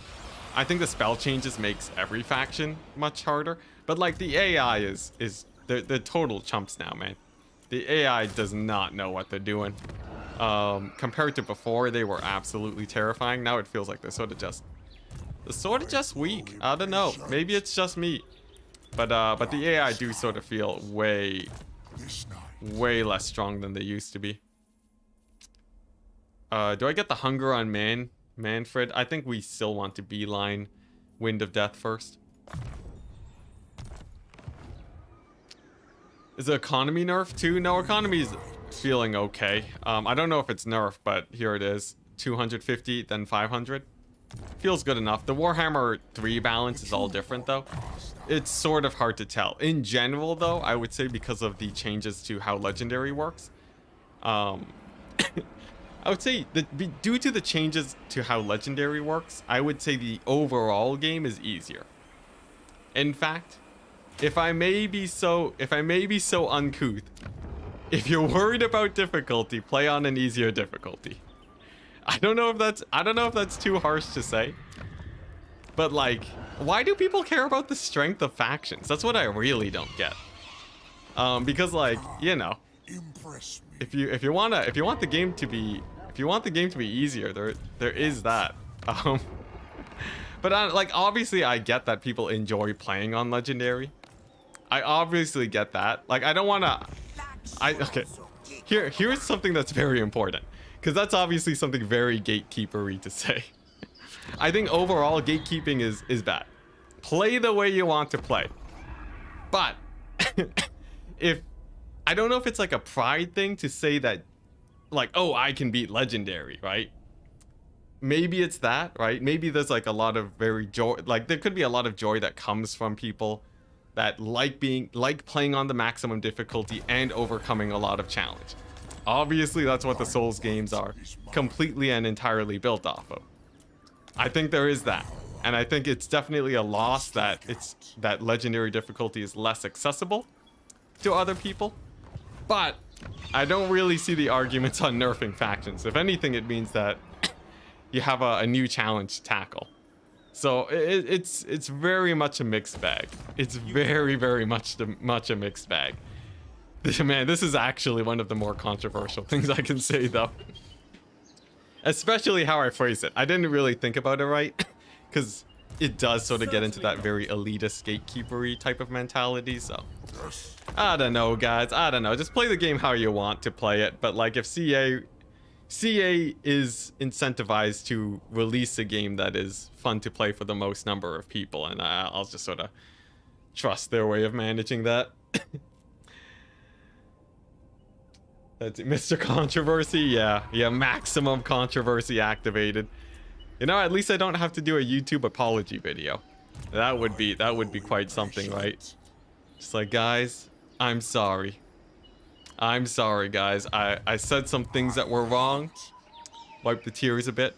A: I think the spell changes makes every faction much harder. But like the AI they're total chumps now, man. The AI does not know what they're doing. Compared to before, they were absolutely terrifying. Now it feels like they're sort of just weak. I don't know. Maybe it's just me. But the AI do sort of feel way less strong than they used to be. Do I get the hunger on Mannfred? I think we still want to beeline Wind of Death first. Is the economy nerfed too? No, economy's feeling okay. I don't know if it's nerfed, but here it is. 250, then 500. Feels good enough. The Warhammer 3 balance is all different though. It's sort of hard to tell. In general though, I would say because of the changes to how Legendary works. I would say that due to the changes to how Legendary works, I would say the overall game is easier. In fact, if I may be so uncouth, if you're worried about difficulty, play on an easier difficulty. I don't know if that's too harsh to say. But like, why do people care about the strength of factions? That's what I really don't get. Because like, you know, if you want the game to be easier, there is that. But like obviously I get that people enjoy playing on Legendary. I obviously get that. Like I don't want to. Okay. Here's something that's very important, because that's obviously something very gatekeeper-y to say. I think overall gatekeeping is bad. Play the way you want to play. But if I don't know if it's like a pride thing to say that, like, oh, I can beat Legendary, right? Maybe it's that, right? Maybe there's like a lot of very joy, like there could be a lot of joy that comes from people that like playing on the maximum difficulty and overcoming a lot of challenge. Obviously, that's what the Souls games are completely and entirely built off of. I think there is that, and I think it's definitely a loss that that Legendary difficulty is less accessible to other people. But I don't really see the arguments on nerfing factions. If anything, it means that you have a new challenge to tackle. So it's very much a mixed bag. It's very much a mixed bag. Man, this is actually one of the more controversial things I can say though. Especially how I phrase it. I didn't really think about it right, because it does sort of get into that very elitist gatekeeper-y type of mentality, so I don't know, guys. I don't know. Just play the game how you want to play it, but like if CA is incentivized to release a game that is fun to play for the most number of people, and I'll just sort of trust their way of managing that. That's Mr. Controversy. Yeah, maximum controversy activated. You know, at least I don't have to do a YouTube apology video. That would be quite something, right? Just like, guys, I'm sorry. I'm sorry, guys. I said some things that were wrong. Wipe the tears a bit.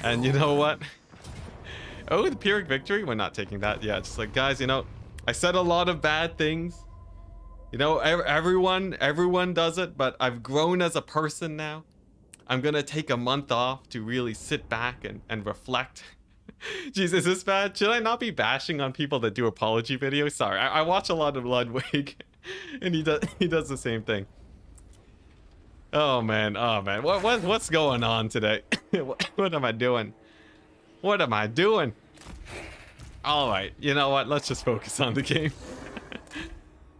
A: And you know what? Oh, the Pyrrhic victory? We're not taking that. Yeah, just like, guys, you know, I said a lot of bad things. You know, everyone does it, but I've grown as a person now. I'm gonna take a month off to really sit back and reflect. Jeez, is this bad? Should I not be bashing on people that do apology videos? Sorry, I watch a lot of Ludwig, and he does the same thing. Oh man, what's going on today? What am I doing? What am I doing? All right, you know what? Let's just focus on the game.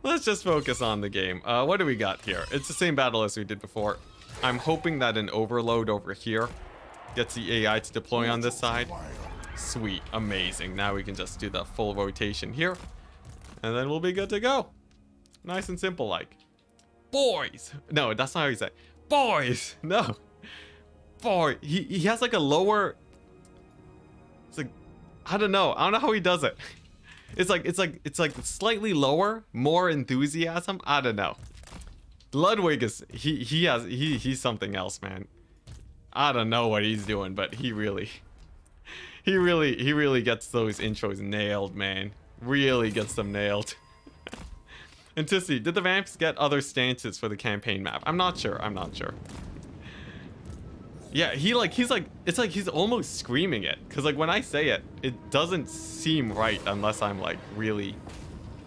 A: Let's just focus on the game. What do we got here? It's the same battle as we did before. I'm hoping that an overload over here gets the AI to deploy on this side. Sweet, amazing. Now we can just do the full rotation here, and then we'll be good to go. Nice and simple, like. Boys! No, that's not how you say. Boys! No. Boy, he has like a lower. It's like, I don't know how he does it. It's like slightly lower, more enthusiasm. I don't know. Ludwig is he's something else, man. I don't know what he's doing, but he really gets those intros nailed, man. Really gets them nailed. Enticity, did the vamps get other stances for the campaign map? I'm not sure. Yeah, it's like he's almost screaming it, because like when I say it, it doesn't seem right unless I'm like really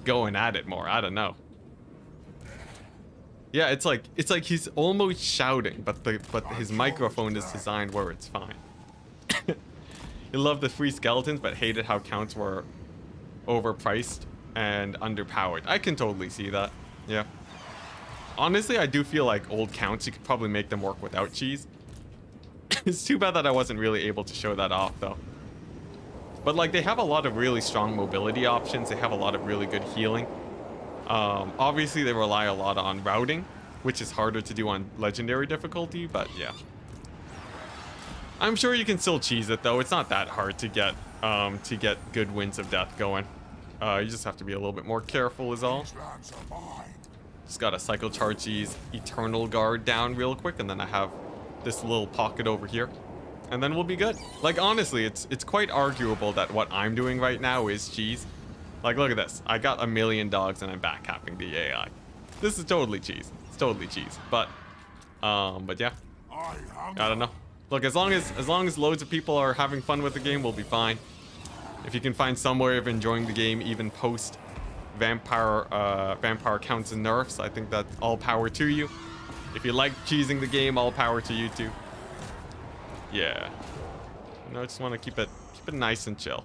A: going at it more. I don't know. Yeah, it's like he's almost shouting, but his microphone is designed where it's fine. You love the free skeletons, but hated how counts were overpriced and underpowered. I can totally see that. Yeah. Honestly, I do feel like old counts, you could probably make them work without cheese. It's too bad that I wasn't really able to show that off, though. But like, they have a lot of really strong mobility options. They have a lot of really good healing. Obviously, they rely a lot on routing, which is harder to do on legendary difficulty, but yeah. I'm sure you can still cheese it, though. It's not that hard to get good winds of death going. You just have to be a little bit more careful is all. Just gotta cycle charge these Eternal Guard down real quick, and then I have this little pocket over here, and then we'll be good. Like, honestly, it's quite arguable that what I'm doing right now is cheese. Like, look at this. I got 1 million dogs and I'm back capping the AI. This is totally cheese. It's totally cheese. But yeah. I don't know. Look, as long as loads of people are having fun with the game, we'll be fine. If you can find some way of enjoying the game even post vampire counts and nerfs, I think that's all power to you. If you like cheesing the game, all power to you too. Yeah. You know, I just want to keep it nice and chill.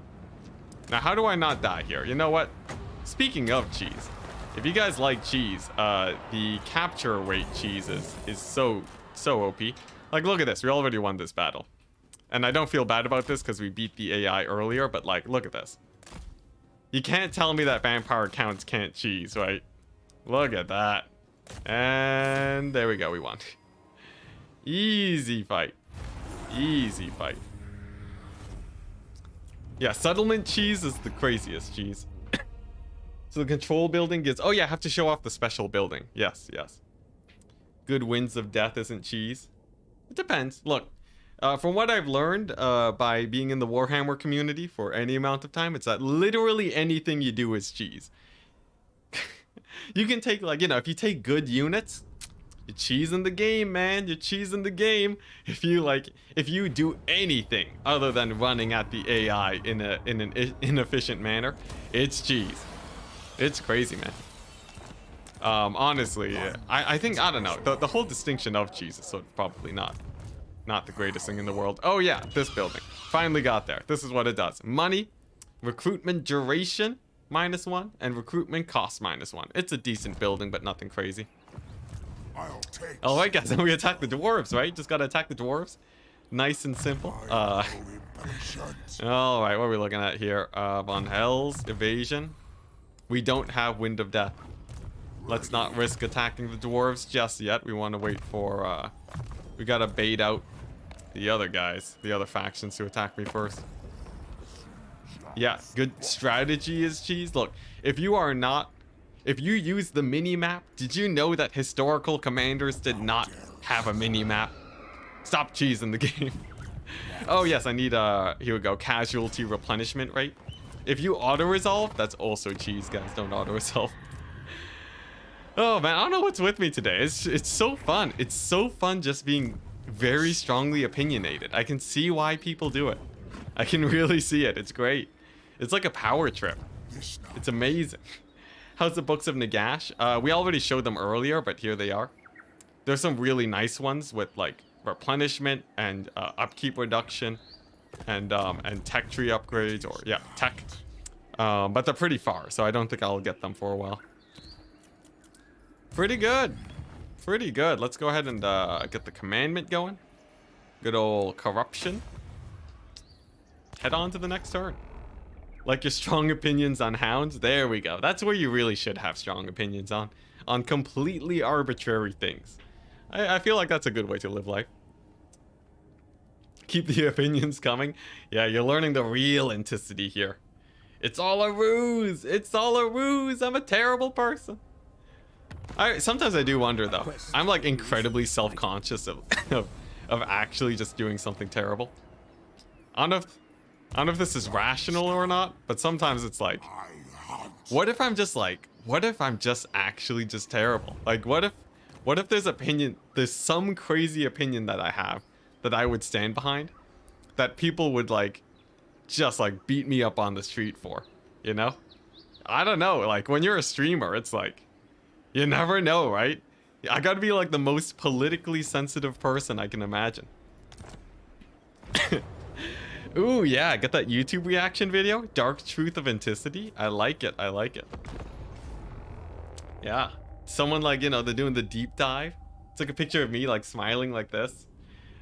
A: Now, how do I not die here? You know what? Speaking of cheese, if you guys like cheese, the capture weight cheese is so OP. Like, look at this. We already won this battle. And I don't feel bad about this because we beat the AI earlier, but like, look at this. You can't tell me that vampire counts can't cheese, right? Look at that. And there we go, we won. Easy fight. Easy fight. Yeah, settlement cheese is the craziest cheese. So the control building gets... Oh yeah, I have to show off the special building. Yes. Good winds of death isn't cheese. It depends. Look, from what I've learned by being in the Warhammer community for any amount of time, it's that literally anything you do is cheese. You can take, like, you know, if you take good units, you're cheesing the game, man. You're cheesing the game. If you do anything other than running at the AI in an inefficient manner, it's cheese. It's crazy, man. Honestly, I think, I don't know, the whole distinction of cheese is sort of probably not the greatest thing in the world. Oh yeah, this building. Finally got there. This is what it does. Money, recruitment duration, -1, and recruitment cost -1. It's a decent building, but nothing crazy. Alright guys, then we attack the dwarves, right? Just gotta attack the dwarves. Nice and simple. Alright, what are we looking at here? Von Hell's evasion. We don't have Wind of Death. Let's not risk attacking the dwarves just yet. We want to wait for, we gotta bait out the other guys, the other factions to attack me first. Yeah, good strategy is cheese. Look, if you use the mini-map, did you know that historical commanders did not have a mini-map? Stop cheesing the game. Oh yes, I need, here we go, casualty replenishment rate. If you auto-resolve, that's also cheese, guys. Don't auto-resolve. Oh man, I don't know what's with me today. It's so fun. It's so fun just being very strongly opinionated. I can see why people do it. I can really see it. It's great. It's like a power trip. It's amazing. How's the Books of Nagash? We already showed them earlier, but here they are. There's some really nice ones with like replenishment and upkeep reduction and tech tree upgrades, or yeah, tech. But they're pretty far, so I don't think I'll get them for a while. Pretty good. Pretty good. Let's go ahead and get the commandment going. Good old corruption. Head on to the next turn. Like your strong opinions on hounds. There we go. That's where you really should have strong opinions on completely arbitrary things. I feel like that's a good way to live life. Keep the opinions coming. Yeah, you're learning the real Enticity here. It's all a ruse. It's all a ruse. I'm a terrible person. Sometimes I do wonder though. I'm like incredibly self-conscious of actually just doing something terrible. I don't know if this is rational or not, but sometimes it's like, what if I'm just actually just terrible? Like what if there's some crazy opinion that I have that I would stand behind, that people would like just like beat me up on the street for, you know? I don't know, like when you're a streamer, it's like, you never know, right? I gotta be like the most politically sensitive person I can imagine. Ooh, yeah, get that YouTube reaction video. Dark Truth of Enticity. I like it. I like it. Yeah. Someone like, you know, they're doing the deep dive. It's like a picture of me like smiling like this.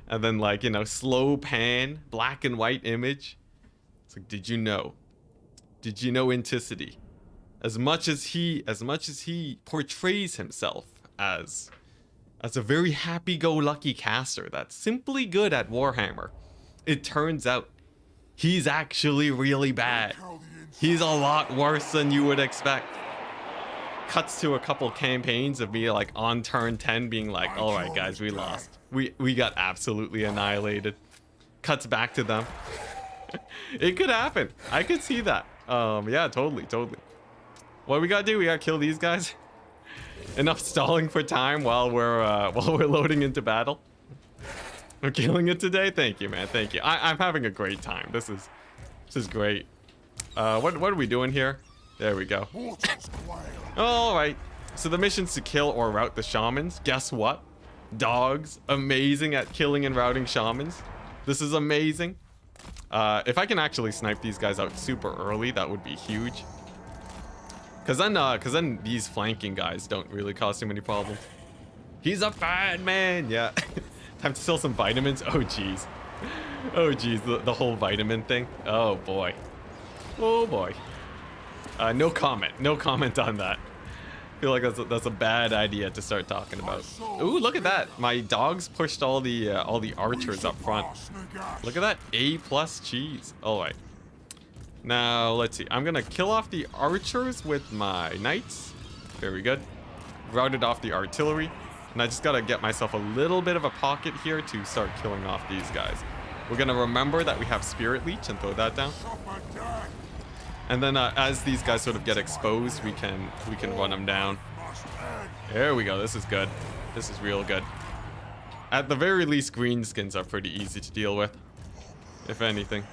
A: And then like, you know, slow pan, black and white image. It's like, did you know? Did you know Enticity? As much as he portrays himself as a very happy-go-lucky caster that's simply good at Warhammer, it turns out he's actually really bad. He's a lot worse than you would expect. Cuts to a couple campaigns of me like on turn 10 being like, all right guys, we lost. We got absolutely annihilated. Cuts back to them. It could happen. I could see that. Yeah, totally. What we gotta do, we gotta kill these guys. Enough stalling for time while we're loading into battle. I'm killing it today. Thank you, man. Thank you. I'm having a great time. This is great. What are we doing here? There we go. All right. So the mission's to kill or rout the shamans. Guess what? Dogs, amazing at killing and routing shamans. This is amazing. If I can actually snipe these guys out super early, that would be huge. Cause then these flanking guys don't really cause too many problems. He's a bad man. Yeah. Time to sell some vitamins. Oh jeez. Oh jeez, the whole vitamin thing. Oh boy. Oh boy. No comment on that. I feel like that's a bad idea to start talking about. Ooh, look at that. My dogs pushed all the archers up front. Look at that. A+ cheese. All right. Now, let's see. I'm going to kill off the archers with my knights. Very good. Routed off the artillery. And I just got to get myself a little bit of a pocket here to start killing off these guys. We're going to remember that we have Spirit Leech and throw that down. And then as these guys sort of get exposed, we can run them down. There we go. This is good. This is real good. At the very least, greenskins are pretty easy to deal with, if anything.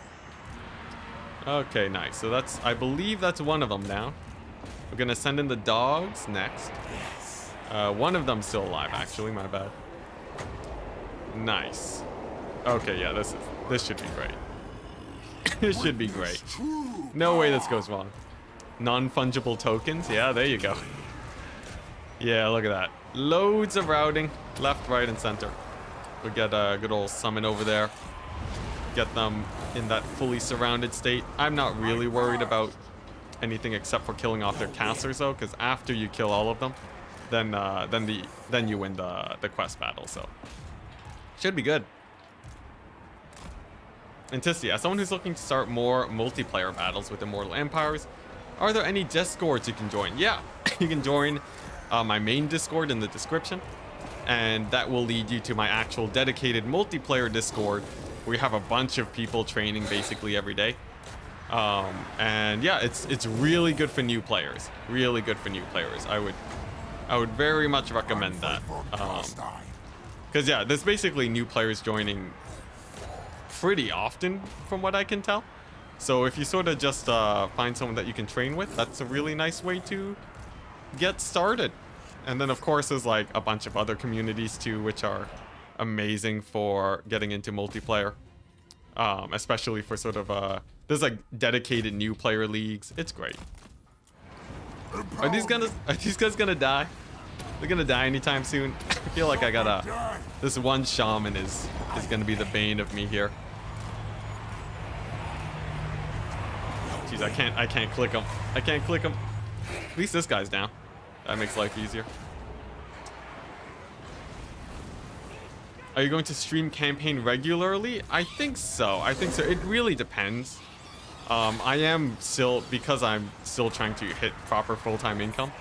A: Okay, nice. So I believe that's one of them now. We're gonna send in the dogs next. One of them's still alive, actually. My bad. Nice. Okay, yeah, this should be great. This should be great. No way this goes wrong. Non-fungible tokens. Yeah, there you go. Yeah, look at that. Loads of routing, left, right, and center. We get a good old summon over there. Get them in that fully surrounded state. I'm not really worried about anything except for killing off their casters though, because after you kill all of them, then you win the quest battle. So should be good. Enticity, as someone who's looking to start more multiplayer battles with Immortal Empires, are there any Discords you can join? Yeah, you can join my main Discord in the description, and that will lead you to my actual dedicated multiplayer Discord, where we have a bunch of people training basically every day. And yeah, it's really good for new players. Really good for new players. I would very much recommend that. Because yeah, there's basically new players joining pretty often from what I can tell. So if you sort of just find someone that you can train with, that's a really nice way to get started. And then of course there's like a bunch of other communities too, which are amazing for getting into multiplayer. Especially for sort of there's like dedicated new player leagues. It's great. Are these guys gonna die? They're gonna die anytime soon. I feel like I gotta. This one shaman is gonna be the bane of me here. Jeez, I can't click him. I can't click him. At least this guy's down. That makes life easier. Are you going to stream campaign regularly? I think so. It really depends. I am still, because I'm still trying to hit proper full-time income.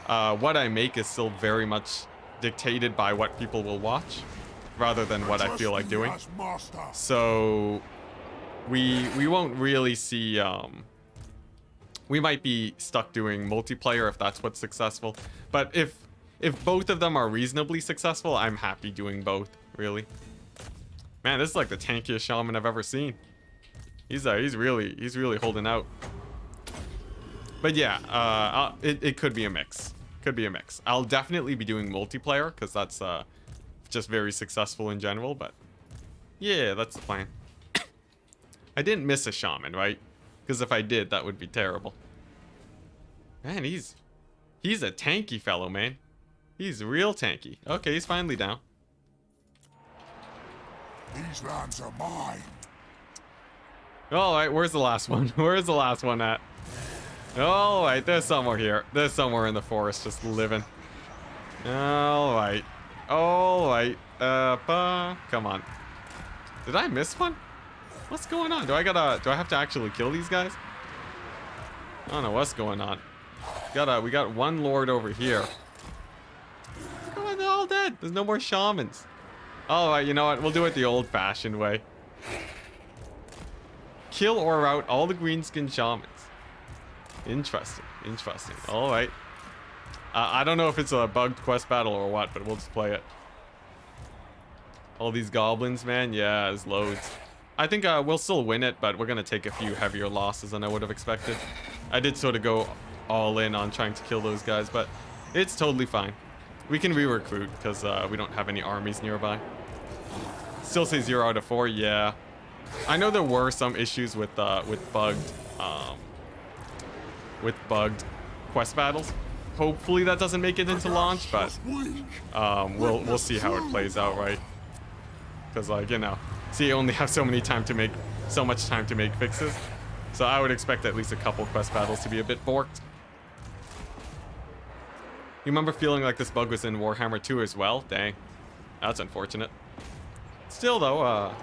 A: What I make is still very much dictated by what people will watch, rather than what I feel like doing. So we won't really see. We might be stuck doing multiplayer if that's what's successful. But if both of them are reasonably successful, I'm happy doing both. Really, man, this is like the tankiest shaman I've ever seen. He's really holding out. But yeah, it could be a mix. Could be a mix. I'll definitely be doing multiplayer because that's just very successful in general. But yeah, that's the plan. I didn't miss a shaman, right? Because if I did, that would be terrible. Man, he's a tanky fellow, man. He's real tanky. Okay, he's finally down.
B: These lands are mine.
A: Alright, where's the last one? Where's the last one at? Alright, there's somewhere here. There's somewhere in the forest just living. Alright. Alright. Come on. Did I miss one? What's going on? Do I have to actually kill these guys? I don't know what's going on. We got one lord over here. Come on, they're all dead. There's no more shamans. Alright, you know what? We'll do it the old-fashioned way. Kill or rout all the greenskin shamans. Interesting. Interesting. Alright. I don't know if it's a bugged quest battle or what, but we'll just play it. All these goblins, man. Yeah, there's loads. I think we'll still win it, but we're going to take a few heavier losses than I would have expected. I did sort of go all in on trying to kill those guys, but it's totally fine. We can re-recruit because we don't have any armies nearby. Still say 0 out of 4. Yeah, I know there were some issues with bugged quest battles. Hopefully that doesn't make it into launch, but we'll see how it plays out, right? Because like, you know, see, you only have so much time to make fixes. So I would expect at least a couple quest battles to be a bit borked. You remember feeling like this bug was in Warhammer 2 as well? Dang, that's unfortunate. Still though,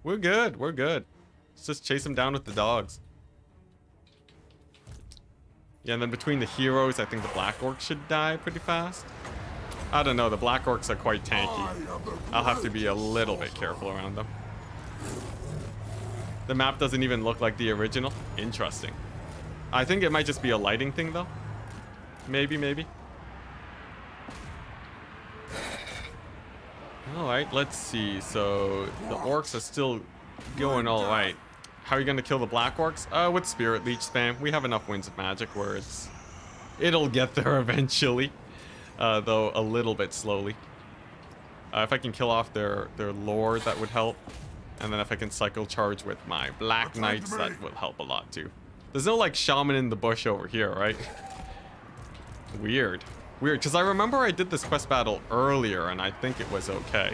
A: we're good. We're good. Let's just chase them down with the dogs. Yeah, and then between the heroes, I think the Black Orcs should die pretty fast. I don't know, the Black Orcs are quite tanky. I'll have to be a little bit careful around them. The map doesn't even look like the original. Interesting. I think it might just be a lighting thing though. Maybe. Alright, let's see. So the orcs are still going alright. How are you gonna kill the Black Orcs? With Spirit Leech spam. We have enough Winds of Magic where it'll get there eventually. Though a little bit slowly. If I can kill off their lord, that would help. And then if I can cycle charge with my Black Knights, that will help a lot too. There's no like shaman in the bush over here, right? Weird, because I remember I did this quest battle earlier and I think it was okay.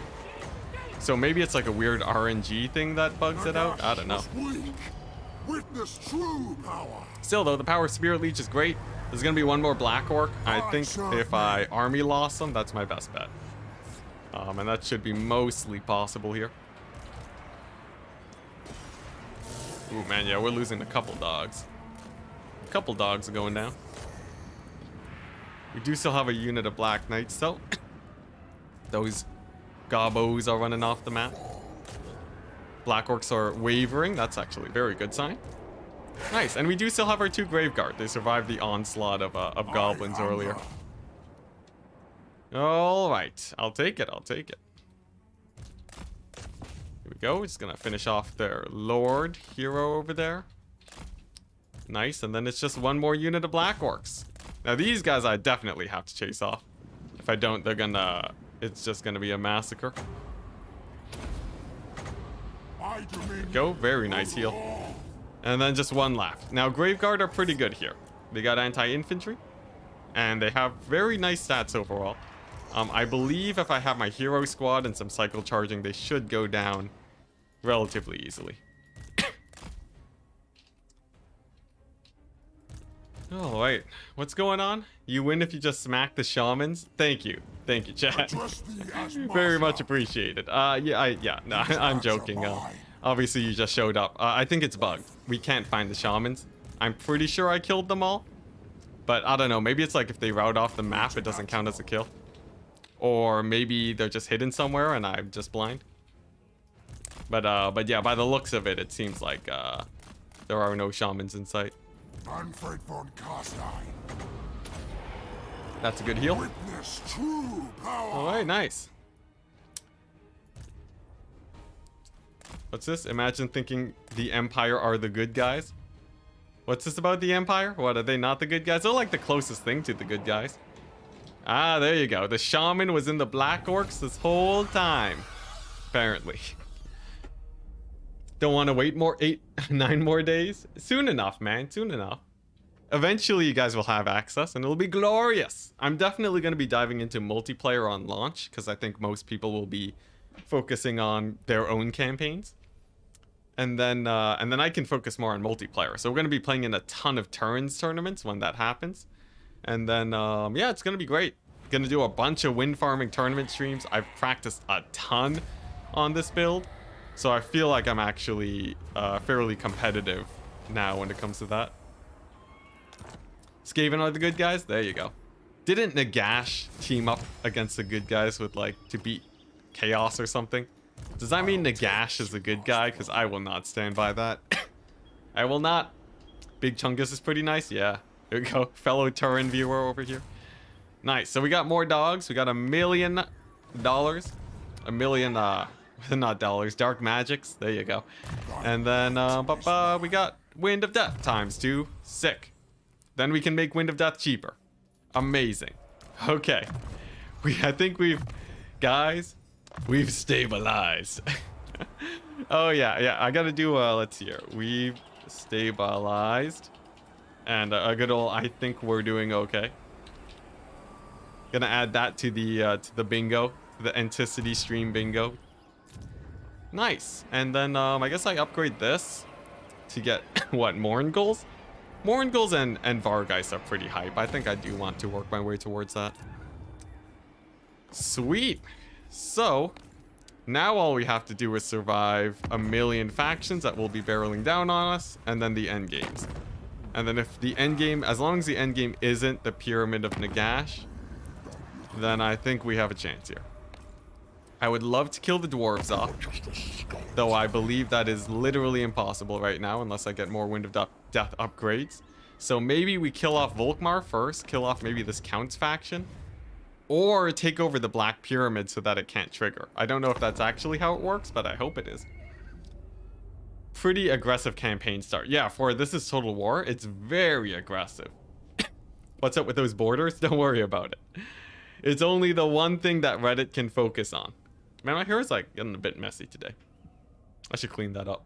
A: So maybe it's like a weird RNG thing that bugs it out. I don't know.
B: Witness true power.
A: Still though, the power of Spirit Leech is great. There's gonna be one more Black Orc. I think if I army lost them, that's my best bet. And that should be mostly possible here. Ooh man, yeah, we're losing a couple dogs. A couple dogs are going down. We do still have a unit of Black Knights though. Those gobos are running off the map. Black Orcs are wavering. That's actually a very good sign. Nice, and we do still have our 2 Graveguard. They survived the onslaught of goblins earlier. All right, I'll take it. I'll take it. Here we go. Just gonna finish off their Lord hero over there. Nice, and then it's just one more unit of Black Orcs. Now these guys I definitely have to chase off. If I don't, they're gonna. It's just gonna be a massacre. There we go. Very nice heal. And then just one left. Now Graveguard are pretty good here. They got anti-infantry, and they have very nice stats overall. I believe if I have my hero squad and some cycle charging, they should go down relatively easily. All right, what's going on? You win if you just smack the shamans. Thank you, chat. Very much appreciated. Yeah, no, I'm joking. Obviously, you just showed up. I think it's bugged. We can't find the shamans. I'm pretty sure I killed them all, but I don't know. Maybe it's like if they route off the map, it doesn't count as a kill. Or maybe they're just hidden somewhere and I'm just blind. But yeah, by the looks of it, it seems like there are no shamans in sight.
B: Mannfred von Carstein.
A: That's a good heal.
B: Witness true power.
A: All right, nice. What's this? Imagine thinking the Empire are the good guys. What's this about the Empire? What, are they not the good guys? They're like the closest thing to the good guys. Ah, there you go. The shaman was in the Black Orcs this whole time. Apparently. Don't want to wait 9 more days? Soon enough, man. Soon enough. Eventually, you guys will have access, and it'll be glorious. I'm definitely going to be diving into multiplayer on launch, because I think most people will be focusing on their own campaigns. And then I can focus more on multiplayer. So we're going to be playing in a ton of turns tournaments when that happens. And then, yeah, it's going to be great. Gonna do a bunch of wind farming tournament streams. I've practiced a ton on this build, so I feel like I'm actually fairly competitive now when it comes to that. Skaven are the good guys? There you go. Didn't Nagash team up against the good guys with, like, to beat Chaos or something? Does that mean Nagash is a good guy? Because I will not stand by that. I will not. Big Chungus is pretty nice. Yeah. There we go. Fellow Turin viewer over here. Nice. So we got more dogs. We got $1 million. $1 million, not dollars. Dark magics. There you go. And then, we got Wind of Death ×2. Sick. Then we can make Wind of Death cheaper. Amazing. Okay. I think guys, we've stabilized. Oh yeah. I gotta do, let's see here. We've stabilized. And a good old, I think we're doing okay. Gonna add that to the bingo, the Enticity stream bingo. Nice. And then I guess I upgrade this to get what, Mourngulls? Mourngulls and Vargeist are pretty hype. I think I do want to work my way towards that. Sweet. So now all we have to do is survive 1 million factions that will be barreling down on us, and then the end games. And then if the end game, as long as the end game isn't the Pyramid of Nagash, then I think we have a chance here. I would love to kill the dwarves off, though I believe that is literally impossible right now unless I get more Wind of Death upgrades. So maybe we kill off Volkmar first, kill off maybe this Count's faction, or take over the Black Pyramid so that it can't trigger. I don't know if that's actually how it works, but I hope it is. Pretty aggressive campaign start. Yeah, for This Is Total War, it's very aggressive. What's up with those borders? Don't worry about it. It's only the one thing that Reddit can focus on. Man, my hair's like getting a bit messy today. I should clean that up.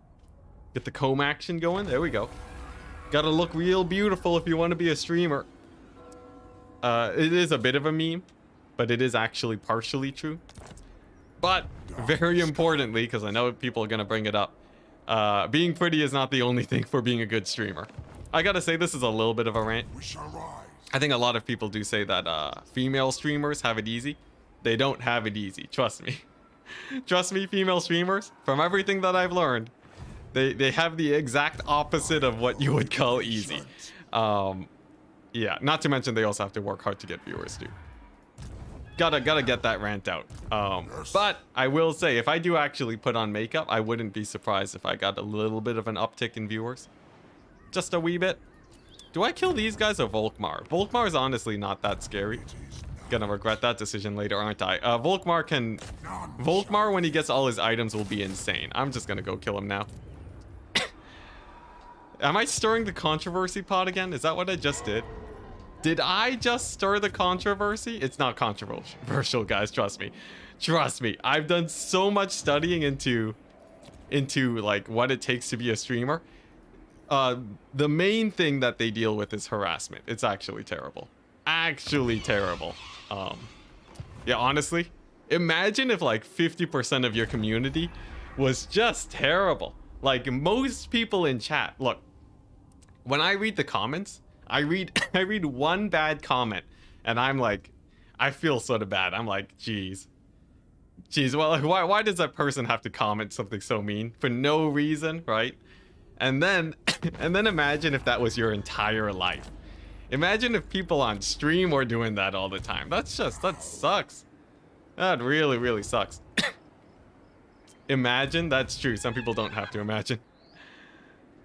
A: Get the comb action going. There we go. Gotta look real beautiful if you want to be a streamer. It is a bit of a meme, but it is actually partially true. But very importantly, because I know people are gonna bring it up, Being pretty is not the only thing for being a good streamer. I gotta say, this is a little bit of a rant.
B: We shall rise.
A: I think a lot of people do say that female streamers have it easy. They don't have it easy. Trust me. Trust me, female streamers, from everything that I've learned, they have the exact opposite of what you would call easy. Yeah, not to mention they also have to work hard to get viewers too. Gotta get that rant out. But I will say, if I do actually put on makeup, I wouldn't be surprised if I got a little bit of an uptick in viewers. Just a wee bit. Do I kill these guys or Volkmar? Volkmar is honestly not that scary. Gonna regret that decision later, aren't I? Volkmar, when he gets all his items, will be insane. I'm just gonna go kill him now. Am I stirring the controversy pot again? Is that what I just did? Did I just stir the controversy? It's not controversial, guys. Trust me. Trust me. I've done so much studying into like what it takes to be a streamer. The main thing that they deal with is harassment. It's actually terrible. Actually terrible. Yeah, honestly, imagine if like 50% of your community was just terrible. Like most people in chat. Look, when I read the comments, I read one bad comment and I'm like, I feel sort of bad. I'm like, geez, well, like, why does that person have to comment something so mean for no reason, right? And then imagine if that was your entire life. Imagine if people on stream were doing that all the time. That sucks. That really sucks. Imagine, that's true. Some people don't have to imagine.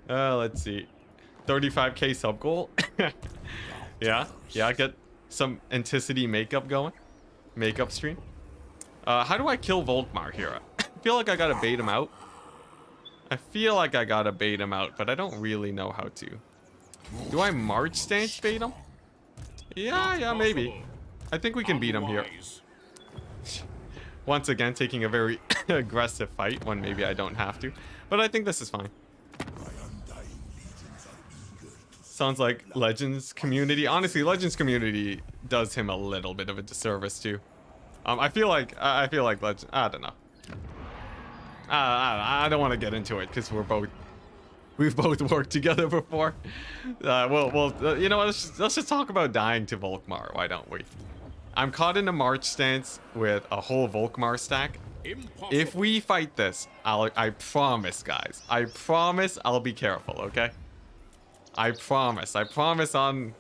A: Let's see. 35k sub goal. Yeah, get some Enticity makeup going. Makeup stream. How do I kill Volkmar here? I feel like I gotta bait him out. But I don't really know how to. Do I March stance bait him? Yeah, maybe. I think we can beat him here. Once again, taking a very aggressive fight when maybe I don't have to. But I think this is fine. Sounds like Legends community. Honestly, Legends community does him a little bit of a disservice too. I feel like Legend. I don't know. I don't want to get into it because we've both worked together before. You know what? Let's just talk about dying to Volkmar. Why don't we? I'm caught in a March stance with a whole Volkmar stack. Impossible. If we fight this, I promise, guys. I promise I'll be careful. Okay. I promise on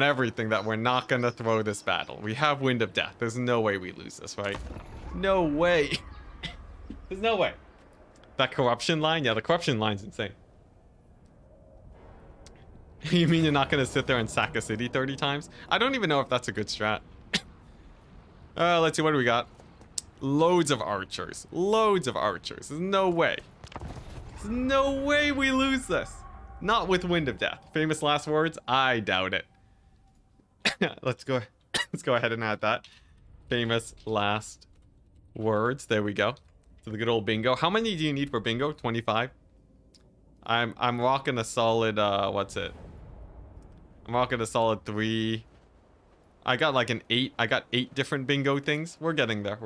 A: everything that we're not gonna throw this battle. We have Wind of Death. There's no way we lose this, right? No way. There's no way. That corruption line? Yeah, the corruption line's insane. You mean you're not gonna sit there and sack a city 30 times? I don't even know if that's a good strat. Let's see, what do we got? Loads of archers. There's no way. There's no way we lose this. Not with Wind of Death. Famous last words? I doubt it. Let's go ahead and add that. Famous last words. There we go. To the good old bingo. How many do you need for bingo? 25? I'm rocking a solid what's it? I'm rocking a solid 3. I got like an 8. I got 8 different bingo things. We're getting there.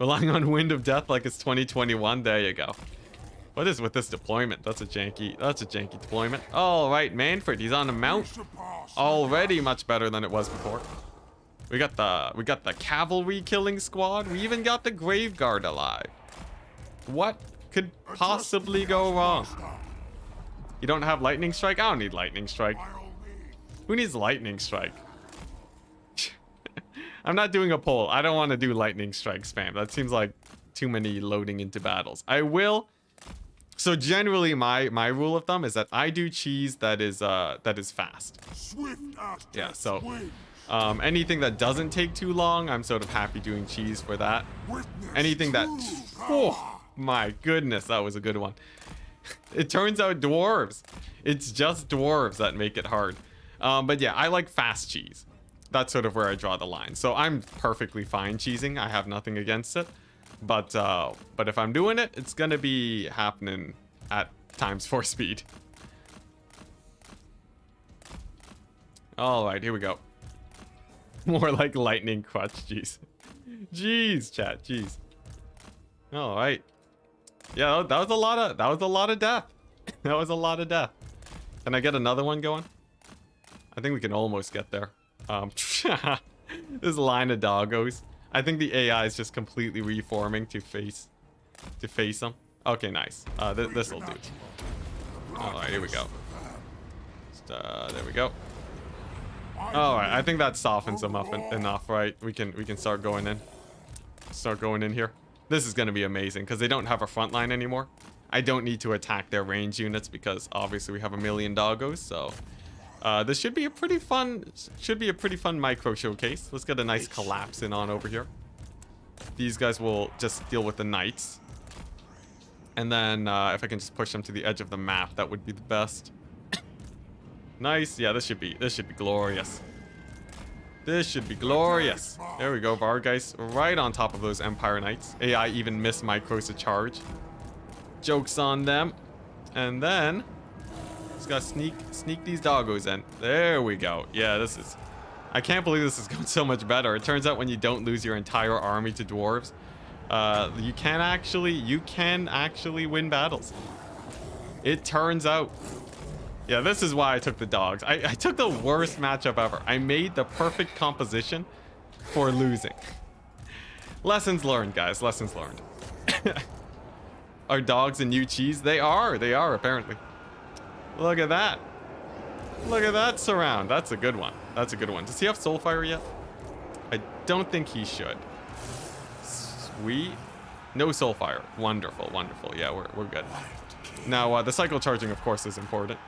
A: Relying on Wind of Death like it's 2021. There you go. What is with this deployment? That's a janky deployment. All right, Mannfred, he's on a mount. Already much better than it was before. We got the cavalry killing squad. We even got the grave guard alive. What could possibly go wrong? You don't have lightning strike? I don't need lightning strike. Who needs lightning strike? I'm not doing a poll. I don't want to do lightning strike spam. That seems like too many loading into battles. I will. So generally, my rule of thumb is that I do cheese that is fast. Yeah. So anything that doesn't take too long, I'm sort of happy doing cheese for that. Anything that, oh my goodness, that was a good one. It turns out dwarves. It's just dwarves that make it hard. But yeah, I like fast cheese. That's sort of where I draw the line. So I'm perfectly fine cheesing. I have nothing against it. But if I'm doing it, it's gonna be happening at ×4 speed. All right, here we go. More like lightning crutch, jeez. Jeez, chat, jeez. All right. Yeah, that was a lot of death. That was a lot of death. Can I get another one going? I think we can almost get there. This line of doggos. I think the AI is just completely reforming to face them. Okay, nice. This will do. All right, here we go. There we go. All right, I think that softens them up enough, right? We can start going in. Start going in here. This is gonna be amazing because they don't have a front line anymore. I don't need to attack their range units because obviously we have a million doggos. So this should be a pretty fun. Micro showcase. Let's get a nice collapse in on over here. These guys will just deal with the knights. And then if I can just push them to the edge of the map, that would be the best. Nice. Yeah, this should be glorious. This should be glorious. There we go, Vargeist right on top of those Empire Knights. AI even missed micros to charge. Joke's on them. And then just gotta sneak these doggos in. There we go. Yeah, this is. I can't believe this is going so much better. It turns out when you don't lose your entire army to dwarves, you can actually win battles. It turns out. Yeah, this is why I took the dogs. I took the worst matchup ever. I made the perfect composition for losing. Lessons learned, guys. Lessons learned. Are dogs a new cheese? They are apparently. Look at that. Look at that surround. That's a good one. That's a good one. Does he have Soulfire yet? I don't think he should. Sweet. No Soulfire. Wonderful, wonderful. Yeah, we're good. Now, the cycle charging, of course, is important.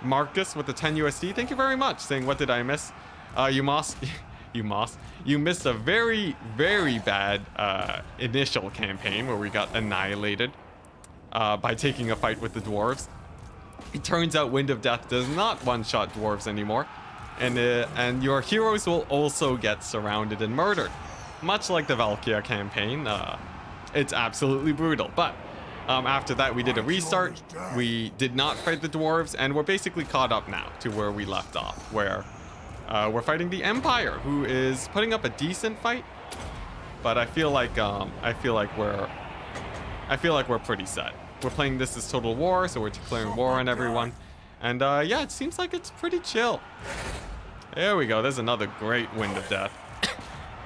A: Marcus with the 10 USD. Thank you very much. Saying, what did I miss? You missed a very, very bad initial campaign where we got annihilated by taking a fight with the dwarves. It turns out Wind of Death does not one-shot dwarves anymore, and your heroes will also get surrounded and murdered, much like the Valkyria campaign. It's absolutely brutal, but after that we did a restart. We did not fight the dwarves, and we're basically caught up now to where we left off, where we're fighting the Empire, who is putting up a decent fight, but I feel like we're pretty set. We're playing this as Total War, so we're declaring war on everyone. And yeah, it seems like it's pretty chill. There we go. There's another great Wind of Death.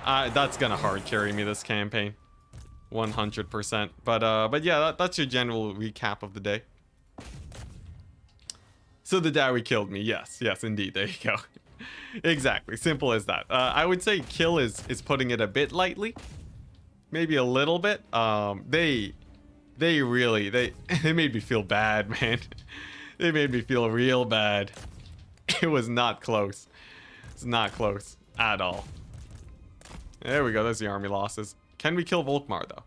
A: That's gonna hard carry me this campaign. 100%. But yeah, that's your general recap of the day. So the Dowie killed me. Yes, indeed. There you go. Exactly. Simple as that. I would say kill is putting it a bit lightly. Maybe a little bit. They made me feel bad, man. They made me feel real bad. It was not close. It's not close at all. There we go. There's the army losses. Can we kill Volkmar, though?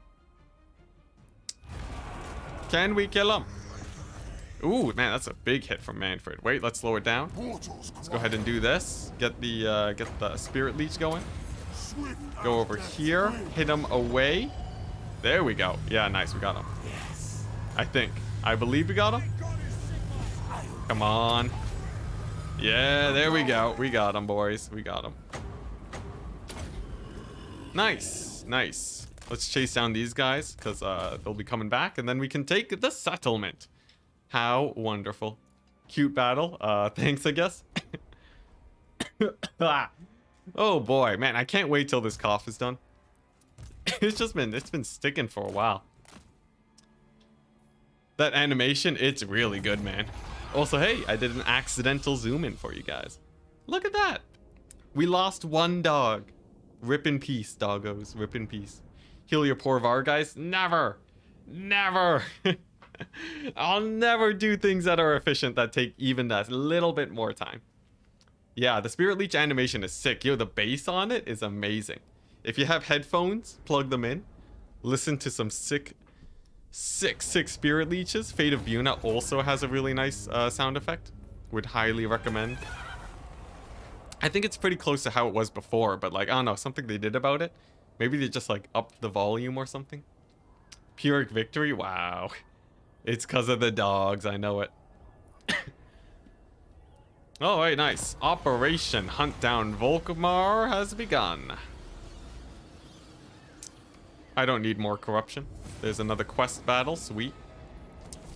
A: Can we kill him? Ooh, man, that's a big hit from Mannfred. Wait, let's slow it down. Let's go ahead and do this. Get the Spirit Leech going. Go over here. Hit him away. There we go. Yeah, nice. We got him. I believe we got him. Come on. Yeah, there we go. We got him, boys. We got him. Nice. Nice. Let's chase down these guys, because they'll be coming back, and then we can take the settlement. How wonderful. Cute battle. Thanks, I guess. Oh boy, man, I can't wait till this cough is done. It's been sticking for a while. That animation, it's really good, man. Also, hey, I did an accidental zoom in for you guys. Look at that. We lost one dog. Rip in peace, doggos. Rip in peace. Heal your poor Vargeist. Never. Never. I'll never do things that are efficient that take even that little bit more time. Yeah, the Spirit Leech animation is sick. Yo, the bass on it is amazing. If you have headphones, plug them in. Listen to some sick Spirit Leeches. Fate of Buna also has a really nice sound effect. Would highly recommend. I think it's pretty close to how it was before, but like, I don't know, something they did about it. Maybe they just like upped the volume or something. Pyrrhic victory? Wow. It's because of the dogs, I know it. All right, nice. Operation Hunt Down Volkmar has begun. I don't need more corruption. There's another quest battle, sweet.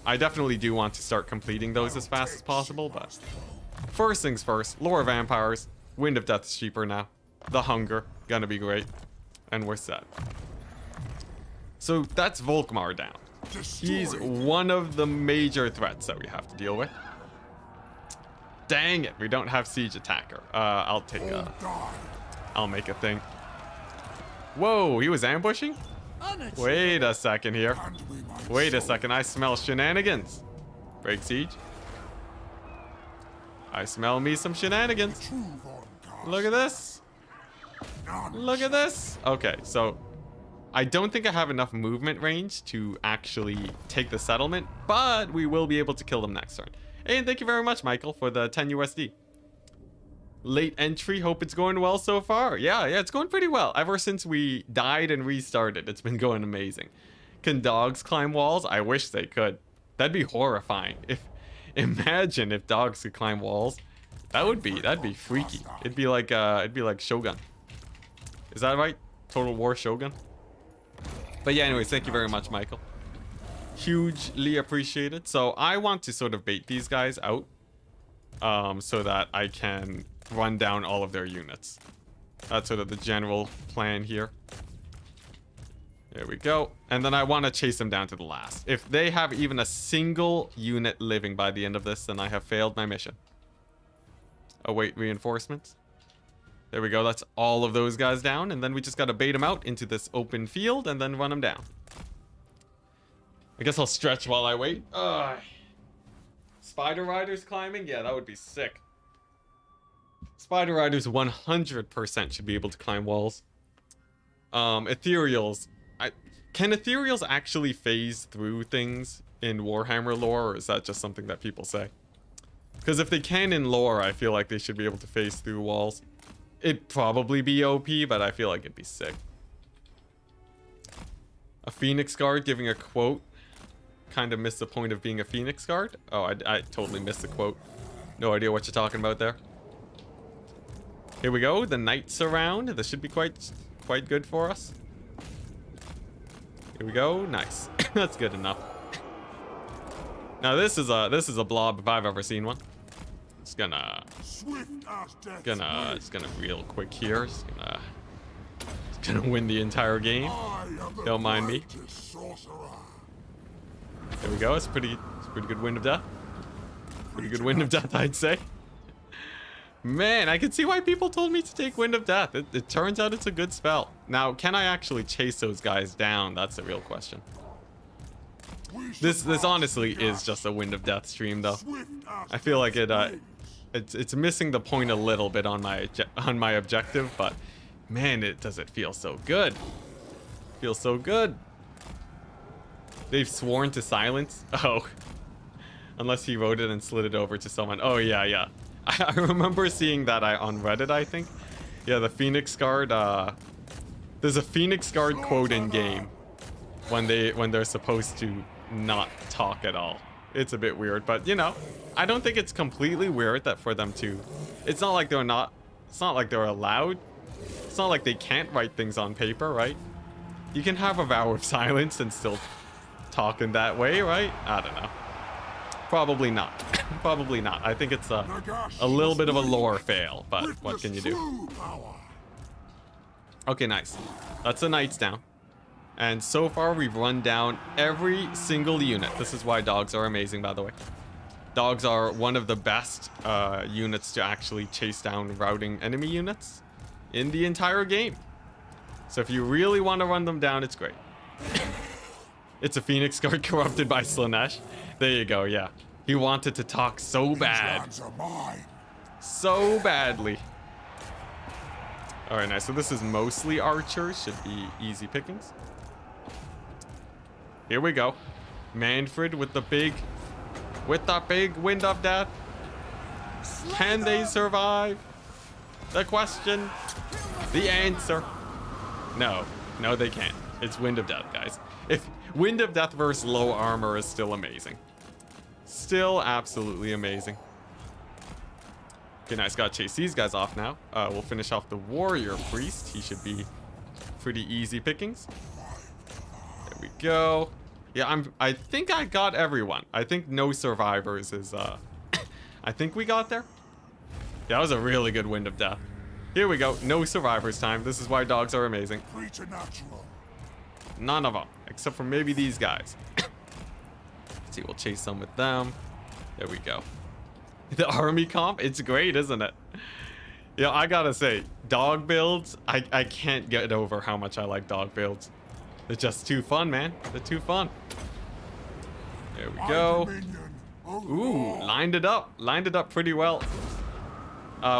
A: I definitely do want to start completing those as fast as possible, but first things first, lore vampires, Wind of Death is cheaper now. The hunger, gonna be great. And we're set. So that's Volkmar down. He's one of the major threats that we have to deal with. Dang it, we don't have siege attacker. I'll make a thing. Whoa, he was ambushing? Wait a second here. Wait a second, I smell shenanigans. Break siege. I smell me some shenanigans. Look at this. Look at this. Okay, so I don't think I have enough movement range to actually take the settlement, but we will be able to kill them next turn. And thank you very much, Michael, for the 10 USD. Late entry, hope it's going well so far. Yeah, it's going pretty well. Ever since we died and restarted, it's been going amazing. Can dogs climb walls? I wish they could. That'd be horrifying. Imagine if dogs could climb walls. That'd be freaky. It'd be like Shogun. Is that right? Total War Shogun? But yeah, anyways, thank you very much, Michael. Hugely appreciated. So I want to sort of bait these guys out so that I can run down all of their units. That's sort of the general plan here. There we go. And then I want to chase them down to the last. If they have even a single unit living by the end of this, then I have failed my mission. Await reinforcements. There we go. That's all of those guys down. And then we just got to bait them out into this open field and then run them down. I guess I'll stretch while I wait. Spider Riders climbing? Yeah, that would be sick. Spider Riders 100% should be able to climb walls. Ethereals. Can Ethereals actually phase through things in Warhammer lore, or is that just something that people say? Because if they can in lore, I feel like they should be able to phase through walls. It'd probably be OP, but I feel like it'd be sick. A Phoenix Guard giving a quote. Kind of missed the point of being a Phoenix Guard. Oh, I totally missed the quote. No idea what you're talking about there. Here we go. The Knights around. This should be quite good for us. Here we go. Nice. That's good enough. Now this is a blob if I've ever seen one. It's gonna real quick here. It's gonna win the entire game. Don't mind me. There we go. It's pretty good Wind of Death. Pretty good Wind of Death, I'd say. Man, I can see why people told me to take Wind of Death. It turns out it's a good spell. Now, can I actually chase those guys down? That's the real question. This honestly is just a Wind of Death stream, though. I feel like it's missing the point a little bit on my objective, but man, does it feel so good. Feels so good. They've sworn to silence. Oh, unless he wrote it and slid it over to someone. Oh yeah. I remember seeing that on Reddit, I think. Yeah, the Phoenix Guard. There's a Phoenix Guard quote in game when they're supposed to not talk at all. It's a bit weird, but you know, I don't think it's completely weird that for them to. It's not like they're not. It's not like they're allowed. It's not like they can't write things on paper, right? You can have a vow of silence and still talk in that way, right? I don't know. Probably not. Probably not. I think it's a little bit of a lore fail, but what can you do? Okay, nice. That's the Knights down. And so far, we've run down every single unit. This is why dogs are amazing, by the way. Dogs are one of the best units to actually chase down routing enemy units in the entire game. So if you really want to run them down, it's great. It's a Phoenix Guard corrupted by Slanesh. There you go, yeah. He wanted to talk so bad. So badly. Alright, nice. So this is mostly archers. Should be easy pickings. Here we go. Mannfred with the big Wind of Death. Can they survive? The question. The answer. No, they can't. It's Wind of Death, guys. If Wind of Death versus low armor is still amazing. Still absolutely amazing. Okay, nice. Gotta chase these guys off now. We'll finish off the Warrior Priest. He should be pretty easy pickings. There we go. Yeah, I think I got everyone. I think no survivors is, I think we got there. Yeah, that was a really good wind of death. Here we go. No survivors time. This is why dogs are amazing.
B: Preternatural.
A: None of them, except for maybe these guys. Let's see, we'll chase some with them. There we go. The army comp, it's great, isn't it? Yeah, I gotta say, dog builds, I can't get over how much I like dog builds. They're just too fun, man. They're too fun. There we go. Ooh, lined it up. Lined it up pretty well.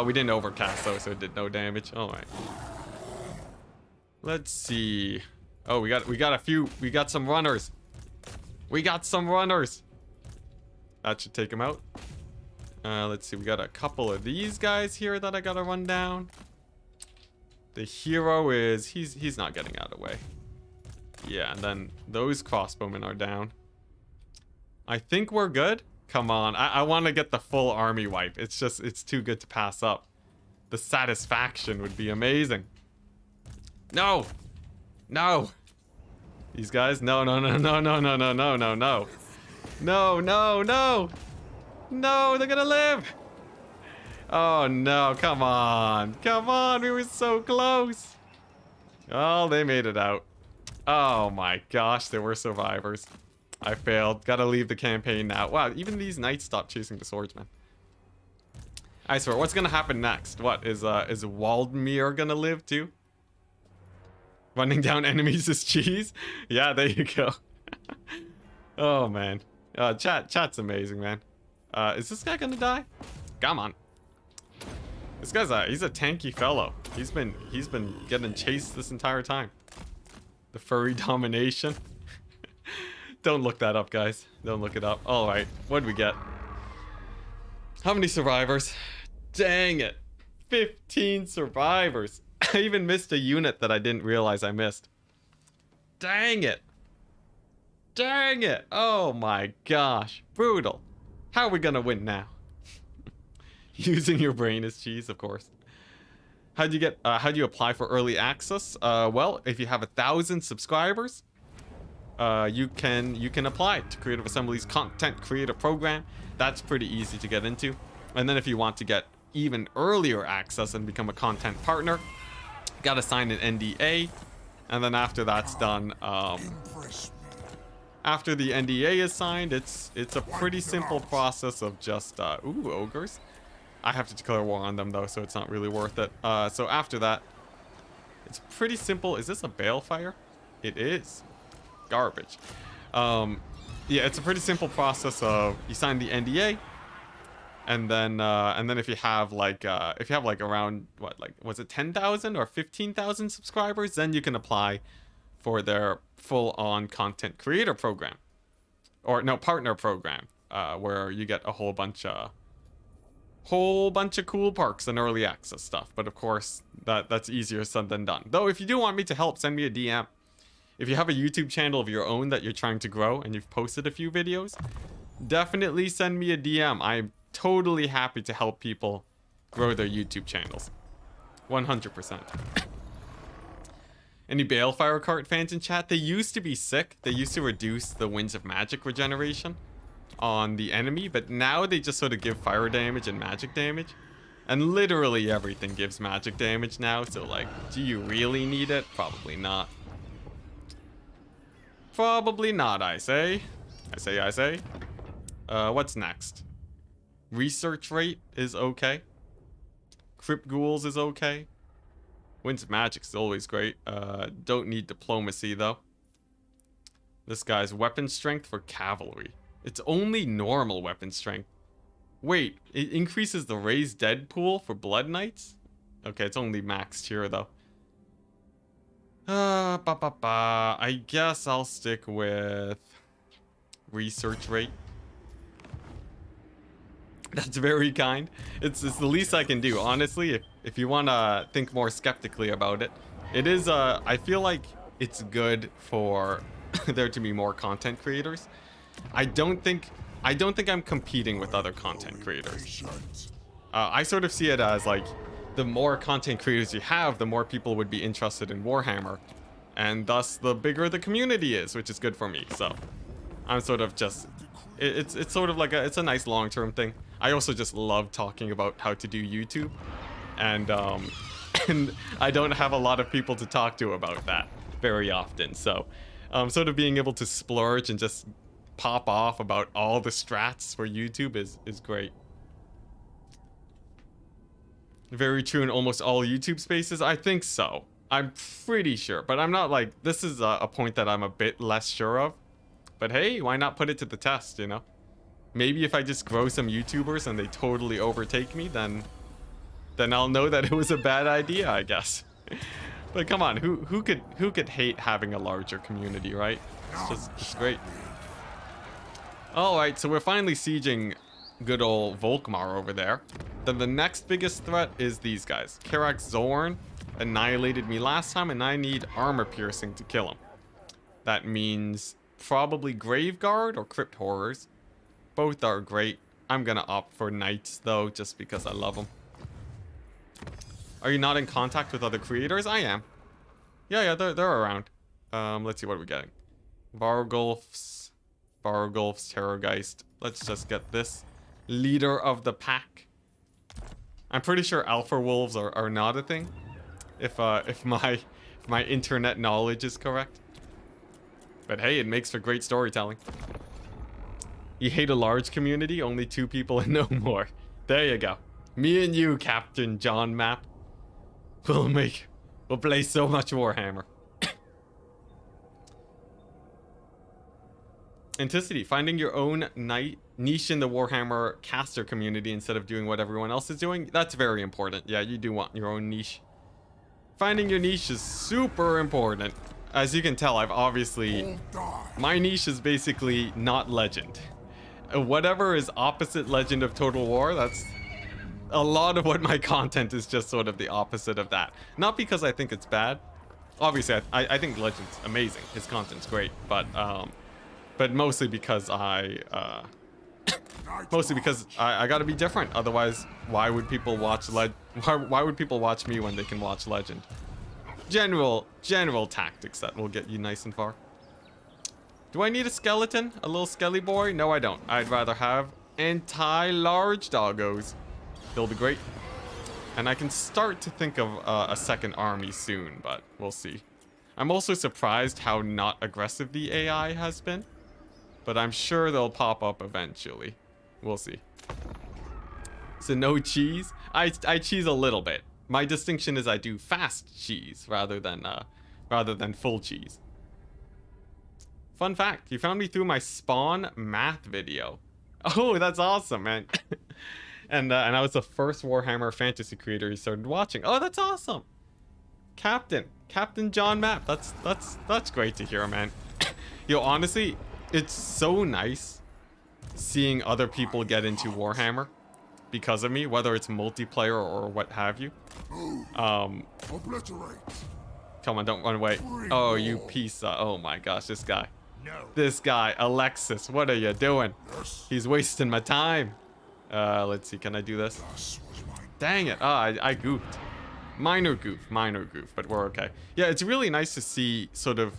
A: We didn't overcast though, so it did no damage. All right. Let's see. Oh, we got a few. We got some runners. We got some runners. That should take them out. Let's see. We got a couple of these guys here that I gotta run down. The hero is he's not getting out of the way. Yeah, and then those crossbowmen are down. I think we're good. Come on, I want to get the full army wipe. It's just, it's too good to pass up. The satisfaction would be amazing. No! No! These guys? No, no, no, no, no, no, no, no, no, no. No, no, no! No, they're gonna live! Oh no, come on. Come on, we were so close. Oh, they made it out. Oh my gosh, there were survivors. I failed. Gotta leave the campaign now. Wow, even these knights stopped chasing the swordsman. I swear, what's gonna happen next? What, is Waldmir gonna live too? Running down enemies is cheese? Yeah, there you go. Oh man. Chat's amazing, man. Is this guy gonna die? Come on. This guy's he's a tanky fellow. He's been getting chased this entire time. The furry domination. Don't look that up, guys. Don't look it up. All right, what did we get? How many survivors? Dang it. 15 survivors. I even missed a unit that I didn't realize I missed. Dang it. Dang it. Oh my gosh. Brutal. How are we gonna win now? Using your brain as cheese, of course. How do you apply for early access? Well, if you have 1,000 subscribers, you can apply to Creative Assembly's content creator program. That's pretty easy to get into. And then if you want to get even earlier access and become a content partner, gotta sign an NDA. And then after that's done, after the NDA is signed, it's a pretty simple process of just ooh, ogres. I have to declare war on them though, so it's not really worth it. So after that, it's pretty simple. Is this a balefire? It is. Garbage. Yeah, it's a pretty simple process of you sign the NDA, and then if you have like around what, like, was it 10,000 or 15,000 subscribers, then you can apply for their full-on content creator program, or no, partner program, where you get a whole bunch of cool perks and early access stuff. But of course, that's easier said than done. Though if you do want me to help, send me a DM. If you have a YouTube channel of your own that you're trying to grow and you've posted a few videos, definitely send me a DM. I'm totally happy to help people grow their YouTube channels. 100%. Any Balefire cart fans in chat? They used to be sick. They used to reduce the Winds of Magic regeneration on the enemy, but now they just sort of give fire damage and magic damage. And literally everything gives magic damage now, so like, do you really need it? Probably not. Probably not, I say. I say. What's next? Research rate is okay. Crypt Ghouls is okay. Winds of Magic is always great. Don't need diplomacy, though. This guy's weapon strength for cavalry. It's only normal weapon strength. Wait, it increases the raised dead pool for blood knights? Okay, it's only maxed here, though. I guess I'll stick with research rate. That's very kind. It's the least I can do, honestly. If you want to think more skeptically about it, it is. I feel like it's good for there to be more content creators. I don't think I'm competing with other content creators. I sort of see it as like, the more content creators you have, the more people would be interested in Warhammer, and thus the bigger the community is, which is good for me. So I'm sort of just, it's sort of like it's a nice long-term thing. I also just love talking about how to do YouTube, and and I don't have a lot of people to talk to about that very often. So sort of being able to splurge and just pop off about all the strats for YouTube is great. Very true in almost all YouTube spaces. I think so. I'm pretty sure, but I'm not like, this is a point that I'm a bit less sure of. But hey, why not put it to the test, you know? Maybe if I just grow some YouTubers and they totally overtake me, then I'll know that it was a bad idea, I guess. But come on, who could hate having a larger community, right? It's great. Alright, so we're finally sieging good old Volkmar over there. Then the next biggest threat is these guys. Karak Zorn annihilated me last time, and I need armor piercing to kill him. That means probably Graveguard or Crypt Horrors. Both are great. I'm gonna opt for Knights though, just because I love them. Are you not in contact with other creators? I am. Yeah, they're around. Let's see what we're getting. Vargulfs, Terrorgeist. Let's just get this. Leader of the pack. I'm pretty sure alpha wolves are not a thing. If my internet knowledge is correct. But hey, it makes for great storytelling. You hate a large community? Only 2 people and no more. There you go. Me and you, Captain John Map. We'll play so much Warhammer. Enticity, finding your own niche in the Warhammer caster community instead of doing what everyone else is doing, that's very important. Yeah, you do want your own niche. Finding your niche is super important. As you can tell, I've obviously... My niche is basically not Legend. Whatever is opposite Legend of Total War, that's... A lot of what my content is just sort of the opposite of that. Not because I think it's bad. Obviously, I think Legend's amazing. His content's great, but mostly because I gotta be different. Otherwise, why would people watch why would people watch me when they can watch Legend? General tactics that will get you nice and far. Do I need a skeleton? A little skelly boy? No, I don't. I'd rather have anti-large doggos. They'll be great. And I can start to think of a second army soon, but we'll see. I'm also surprised how not aggressive the AI has been. But I'm sure they'll pop up eventually. We'll see. So no cheese? I cheese a little bit. My distinction is I do fast cheese rather than full cheese. Fun fact, you found me through my Spawn math video. Oh, that's awesome, man. and I was the first Warhammer fantasy creator you started watching. Oh, that's awesome. Captain John Map. That's great to hear, man. Yo, honestly, it's so nice seeing other people get into Warhammer because of me, whether it's multiplayer or what have you. Come on, don't run away. Oh, you piece of... Oh my gosh, this guy. This guy, Alexis, what are you doing? He's wasting my time. Let's see, can I do this? Dang it. I goofed. Minor goof, but we're okay. Yeah, it's really nice to see sort of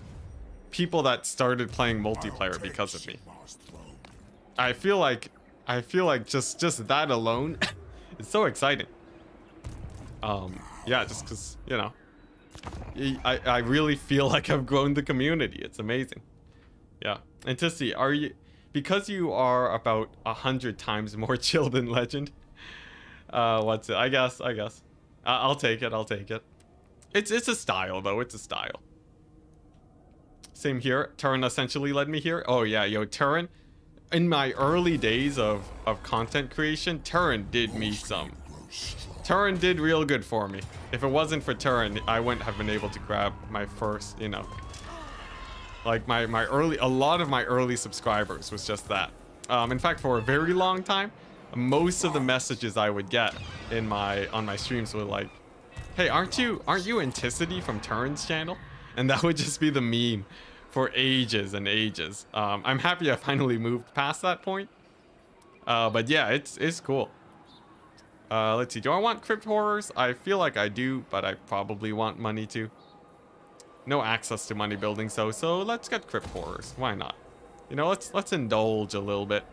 A: people that started playing multiplayer because of me. I feel like just that alone is so exciting. Yeah, just because, you know, I really feel like I've grown the community. It's amazing. Yeah. Enticity, are you, because you are about 100 times more chill than Legend? What's it? I guess. I'll take it. It's a style though. It's a style. Same here. Turin essentially led me here. Oh yeah, yo, Turin. In my early days of content creation, Turin did me some. Turin did real good for me. If it wasn't for Turin, I wouldn't have been able to grab my first, you know, like a lot of my early subscribers was just that. In fact, for a very long time, most of the messages I would get on my streams were like, "Hey, aren't you Enticity from Turin's channel?" And that would just be the meme for ages and ages. I'm happy I finally moved past that point. But yeah, it's cool. Let's see. Do I want Crypt Horrors? I feel like I do, but I probably want money too. No access to money building, so let's get Crypt Horrors. Why not? You know, let's indulge a little bit.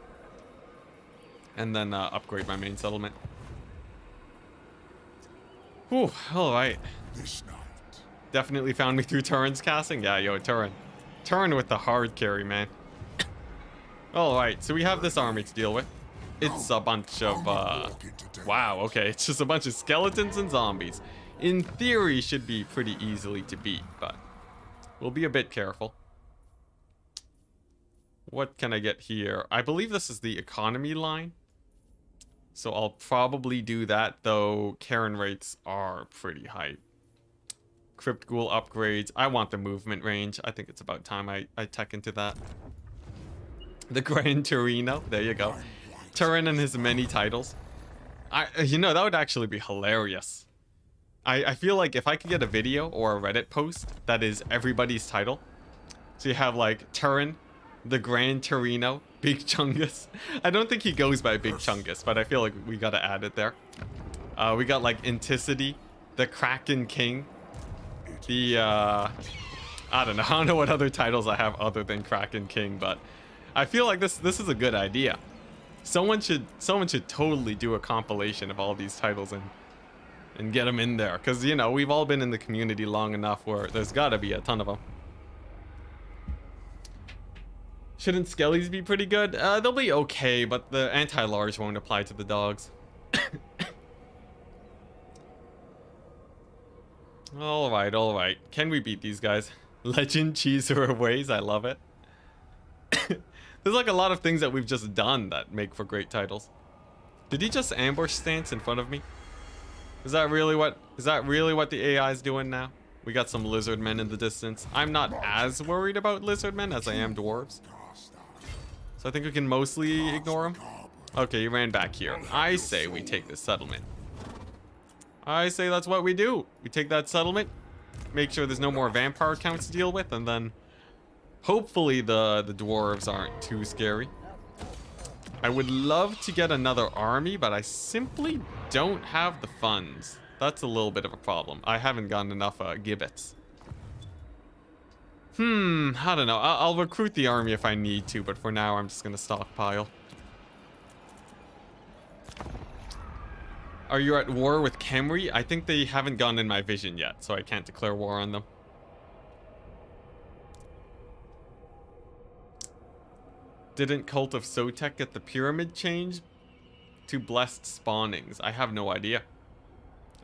A: And then upgrade my main settlement. Whew, alright.
B: This night.
A: Definitely found me through Turin's casting. Yeah, yo, Turin. Turin with the hard carry, man. Alright, so we have this army to deal with. It's a bunch of, wow, okay. It's just a bunch of skeletons and zombies. In theory, should be pretty easily to beat, but we'll be a bit careful. What can I get here? I believe this is the economy line. So I'll probably do that, though Karen rates are pretty high. Crypt Ghoul upgrades. I want the movement range. I think it's about time I tech into that. The Gran Torino. There you go. Turin and his many titles. You know, that would actually be hilarious. I feel like if I could get a video or a Reddit post that is everybody's title. So you have like Turin, the Gran Torino, Big Chungus. I don't think he goes by Big Chungus, but I feel like we gotta add it there. We got like Enticity, the Kraken King, the I don't know what other titles I have other than Kraken King, but I feel like this is a good idea. Someone should totally do a compilation of all these titles and get them in there, because you know we've all been in the community long enough where there's gotta be a ton of them. Shouldn't skellies be pretty good? They'll be okay, but the anti-large won't apply to the dogs. Alright, alright. Can we beat these guys? Legend cheeser ways, I love it. There's like a lot of things that we've just done that make for great titles. Did he just ambush stance in front of me? Is that really what the AI is doing now? We got some lizard men in the distance. I'm not as worried about lizard men as I am dwarves. So I think we can mostly ignore him. Okay, he ran back here. I say we take this settlement. I say that's what we do. We take that settlement, make sure there's no more vampire counts to deal with, and then hopefully the dwarves aren't too scary. I would love to get another army, but I simply don't have the funds. That's a little bit of a problem. I haven't gotten enough gibbets. I don't know. I'll recruit the army if I need to, but for now I'm just gonna stockpile. Are you at war with Khemri? I think they haven't gone in my vision yet, so I can't declare war on them. Didn't Cult of Sotek get the pyramid change to blessed spawnings? I have no idea.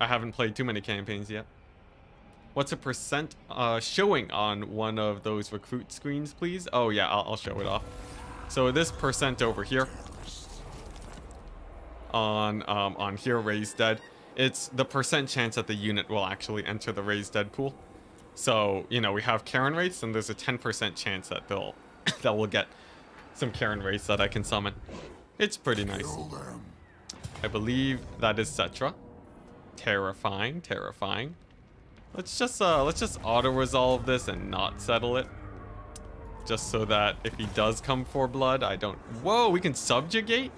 A: I haven't played too many campaigns yet. What's a percent showing on one of those recruit screens, please? Oh yeah, I'll show it off. So this percent over here on here, raised dead, it's the percent chance that the unit will actually enter the raised dead pool. So you know we have Karen rates, and there's a 10% chance that that will get some Karen rates that I can summon. It's pretty nice. I believe that is Cetra. Terrifying, terrifying. Let's just auto-resolve this and not settle it. Just so that if he does come for blood, I don't... Whoa, we can subjugate?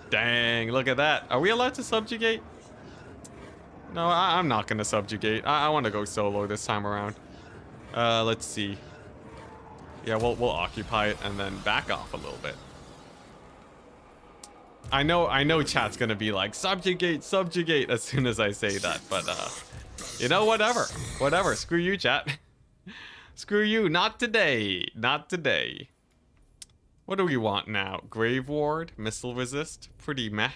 A: Dang, look at that. Are we allowed to subjugate? No, I'm not gonna subjugate. I want to go solo this time around. Let's see. Yeah, we'll occupy it and then back off a little bit. I know chat's gonna be like, subjugate, subjugate, as soon as I say that, but you know, whatever, screw you, chat. Screw you, not today, not today. What do we want now? Grave Ward, missile resist, pretty meh.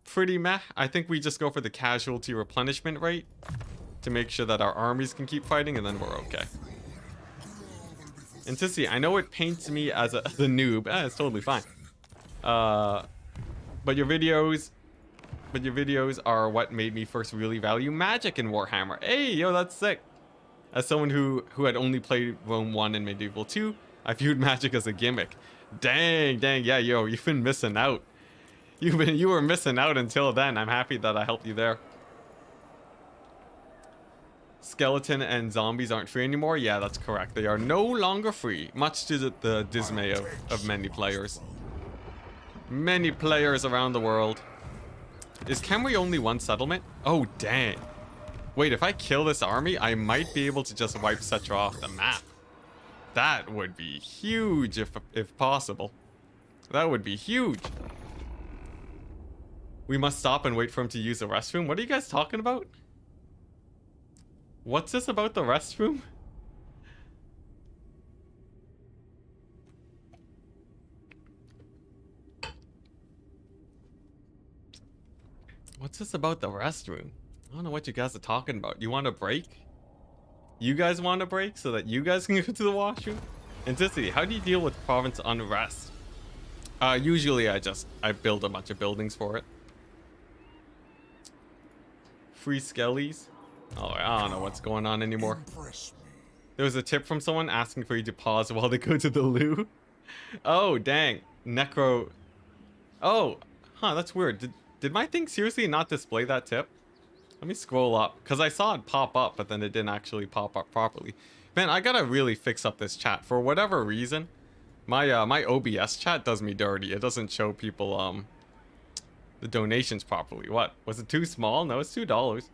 A: Pretty meh. I think we just go for the casualty replenishment rate to make sure that our armies can keep fighting, and then we're okay. And Sissy, I know it paints me as the noob. It's totally fine. But your videos are what made me first really value magic in Warhammer. Hey, yo, that's sick. As someone who had only played Rome 1 and Medieval 2, I viewed magic as a gimmick. Dang, yeah, yo, you've been missing out. You were missing out until then. I'm happy that I helped you there. Skeleton and zombies aren't free anymore. Yeah, that's correct. They are no longer free, much to the dismay of many players. Many players around the world. Is Khemri only one settlement? Oh, dang. Wait, if I kill this army, I might be able to just wipe Cetra off the map. That would be huge if possible. That would be huge. We must stop and wait for him to use the restroom. What are you guys talking about? What's this about the restroom? What's this about the restroom? I don't know what you guys are talking about. You want a break? You guys want a break so that you guys can go to the washroom? Enticity, how do you deal with province unrest? Usually I build a bunch of buildings for it. Free skellies. Oh, I don't know what's going on anymore. There was a tip from someone asking for you to pause while they go to the loo. Oh, dang. Necro. Oh, huh, that's weird. Did my thing seriously not display that tip? Let me scroll up, because I saw it pop up, but then it didn't actually pop up properly. Man, I gotta really fix up this chat. For whatever reason, my my OBS chat does me dirty. It doesn't show people the donations properly. What? Was it too small? No, it's $2.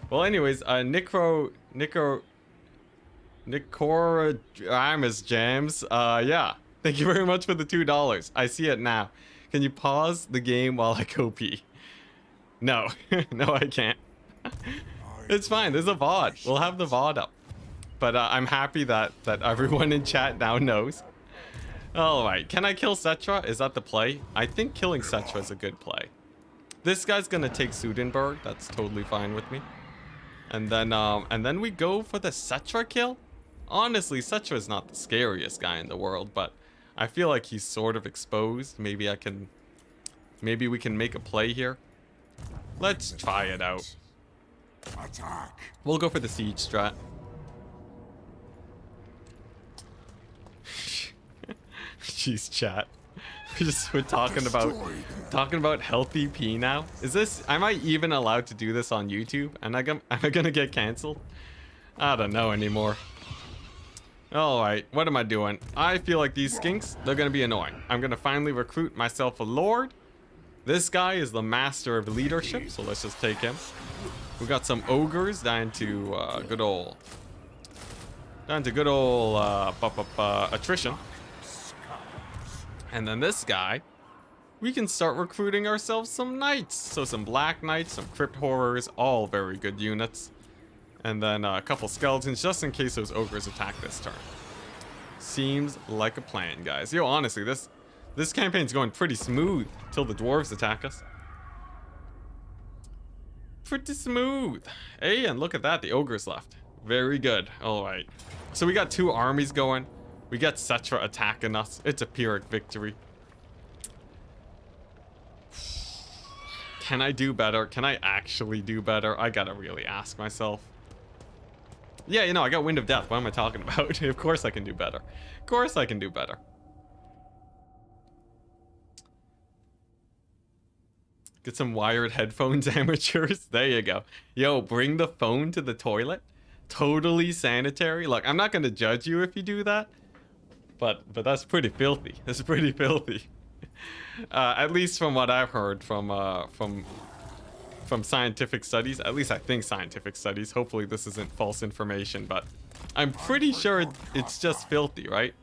A: Well, anyways, Nicoramus Jams. Yeah. Thank you very much for the $2. I see it now. Can you pause the game while I go pee? No. No, I can't. It's fine. There's a VOD. We'll have the VOD up. But I'm happy that everyone in chat now knows. Alright. Can I kill Cetra? Is that the play? I think killing Cetra is a good play. This guy's gonna take Sudenberg. That's totally fine with me. And then we go for the Cetra kill? Honestly, Cetra is not the scariest guy in the world, but I feel like he's sort of exposed. Maybe we can make a play here. Let's try it out.
B: Attack.
A: We'll go for the siege strat. Jeez, chat. We're talking about healthy pee now. Am I even allowed to do this on YouTube? Am I gonna get canceled? I don't know anymore. Alright, what am I doing? I feel like these skinks, they're gonna be annoying. I'm gonna finally recruit myself a lord. This guy is the master of leadership, so let's just take him. We got some ogres down to good old attrition. And then this guy, we can start recruiting ourselves some knights. So some black knights, some crypt horrors, all very good units. And then a couple skeletons just in case those ogres attack this turn. Seems like a plan, guys. Yo, honestly, this campaign's going pretty smooth till the dwarves attack us. Pretty smooth. Hey, and look at that, the ogres left. Very good. Alright. So we got two armies going. We got Cetra attacking us. It's a Pyrrhic victory. Can I do better? Can I actually do better? I gotta really ask myself. Yeah, you know, I got Wind of Death. What am I talking about? Of course I can do better. Of course I can do better. Get some wired headphones, amateurs. There you go. Yo, bring the phone to the toilet. Totally sanitary. Look, I'm not gonna judge you if you do that. But that's pretty filthy. That's pretty filthy. At least from what I've heard from scientific studies. At least I think scientific studies. Hopefully this isn't false information, but I'm pretty sure it's just filthy, right?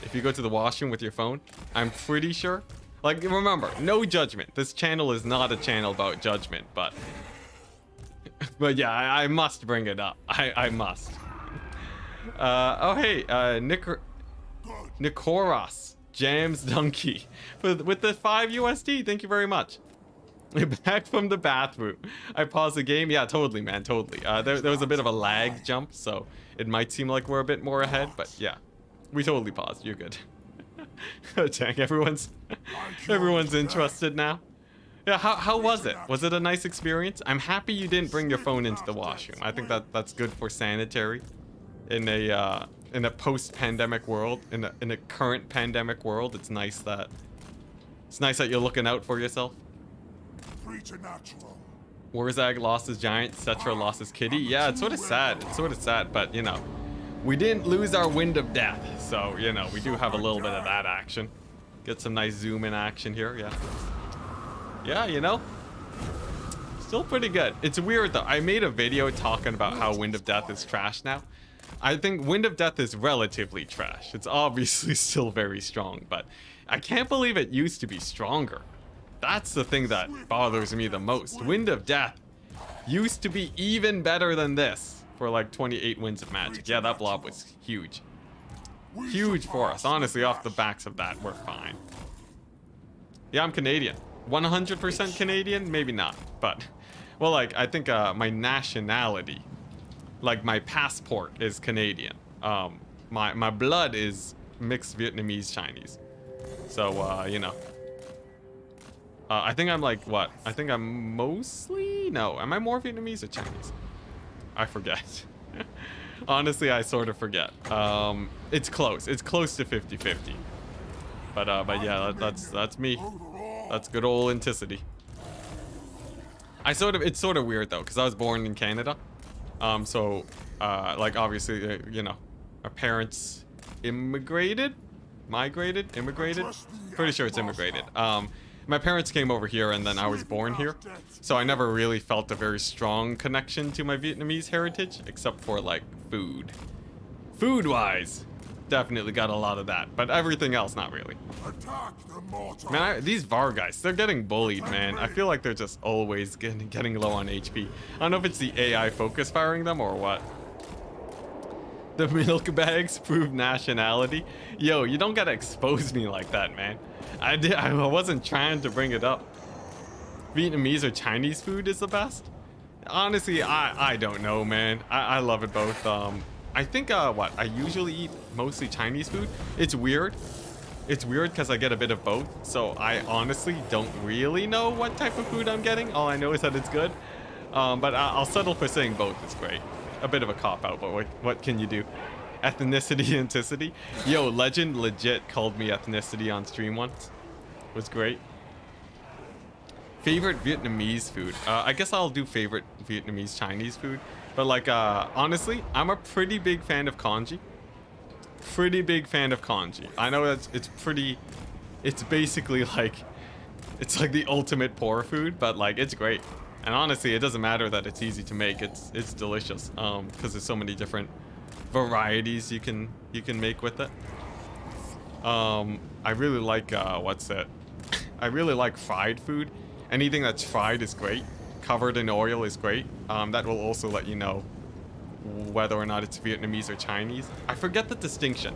A: If you go to the washroom with your phone, I'm pretty sure. Like, remember, no judgment. This channel is not a channel about judgment, but yeah, I must bring it up. I must. Oh hey, Nikoras Jams Donkey with the 5 USD. Thank you very much. Back from the bathroom. I paused the game. Yeah, totally, man, totally. There was a bit of a lag jump, so it might seem like we're a bit more ahead, but yeah, we totally paused. You're good. Dang, everyone's interested now. Yeah, how was it? Was it a nice experience? I'm happy you didn't bring your phone into the washroom. I think that's good for sanitary in a post-pandemic world, in a current pandemic world. It's nice that you're looking out for yourself. Warzag lost his giant, Cetra lost his kitty. Yeah, it's sort of sad. It's sort of sad, but you know, we didn't lose our Wind of Death, so you know, we do have a little bit of that action. Get some nice zoom in action here, yeah. Yeah, you know, still pretty good. It's weird though. I made a video talking about how Wind of Death is trash now. I think Wind of Death is relatively trash. It's obviously still very strong, but I can't believe it used to be stronger. That's the thing that bothers me the most. Wind of Death used to be even better than this for like 28 Winds of Magic. Yeah, that blob was huge. Huge for us. Honestly, off the backs of that, we're fine. Yeah, I'm Canadian. 100% Canadian? Maybe not, but... Well, like, I think my nationality, like my passport is Canadian. My blood is mixed Vietnamese Chinese. So, you know. I think I'm like, what? I think I'm mostly... No, am I more Vietnamese or Chinese? I forget. Honestly, I sort of forget. It's close. It's close to 50-50. But yeah, that's me. That's good old Enticity. It's sort of weird though, because I was born in Canada. Like obviously, you know, our parents immigrated? Pretty sure it's immigrated. My parents came over here and then I was born here. So I never really felt a very strong connection to my Vietnamese heritage, except for like food. Food-wise, definitely got a lot of that, but everything else, not really. Man, these VAR guys, they're getting bullied, man. I feel like they're just always getting low on HP. I don't know if it's the AI focus firing them or what. The milk bags prove nationality. Yo, you don't gotta expose me like that, man. I wasn't trying to bring it up. Vietnamese or Chinese food is the best? Honestly, I don't know, man. I love it both. I think, I usually eat mostly Chinese food. It's weird. It's weird because I get a bit of both. So I honestly don't really know what type of food I'm getting. All I know is that it's good. But I'll settle for saying both is great. A bit of a cop-out, but what can you do? Ethnicity, Enticity. Yo, Legend legit called me ethnicity on stream once. Was great. Favorite Vietnamese food. I guess I'll do favorite Vietnamese Chinese food. But like, honestly, I'm a pretty big fan of congee. Pretty big fan of congee. I know it's basically like, it's like the ultimate poor food, but like, it's great. And honestly, it doesn't matter that it's easy to make. It's delicious. Because there's so many different varieties you can make with it. I really like, I really like fried food. Anything that's fried is great. Covered in oil is great. That will also let you know whether or not it's Vietnamese or Chinese. I forget the distinction.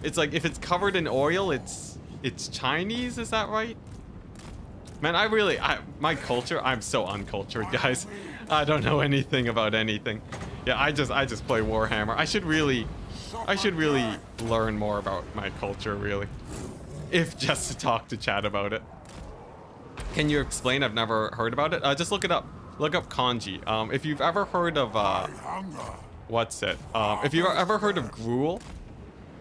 A: It's like if it's covered in oil, it's Chinese, is that right? Man, my culture, I'm so uncultured, guys. I don't know anything about anything. Yeah, I just play Warhammer. I should really learn more about my culture, really. If just to talk to chat about it. Can you explain? I've never heard about it. Just look it up. Look up congee. If you've ever heard of if you've ever heard of gruel,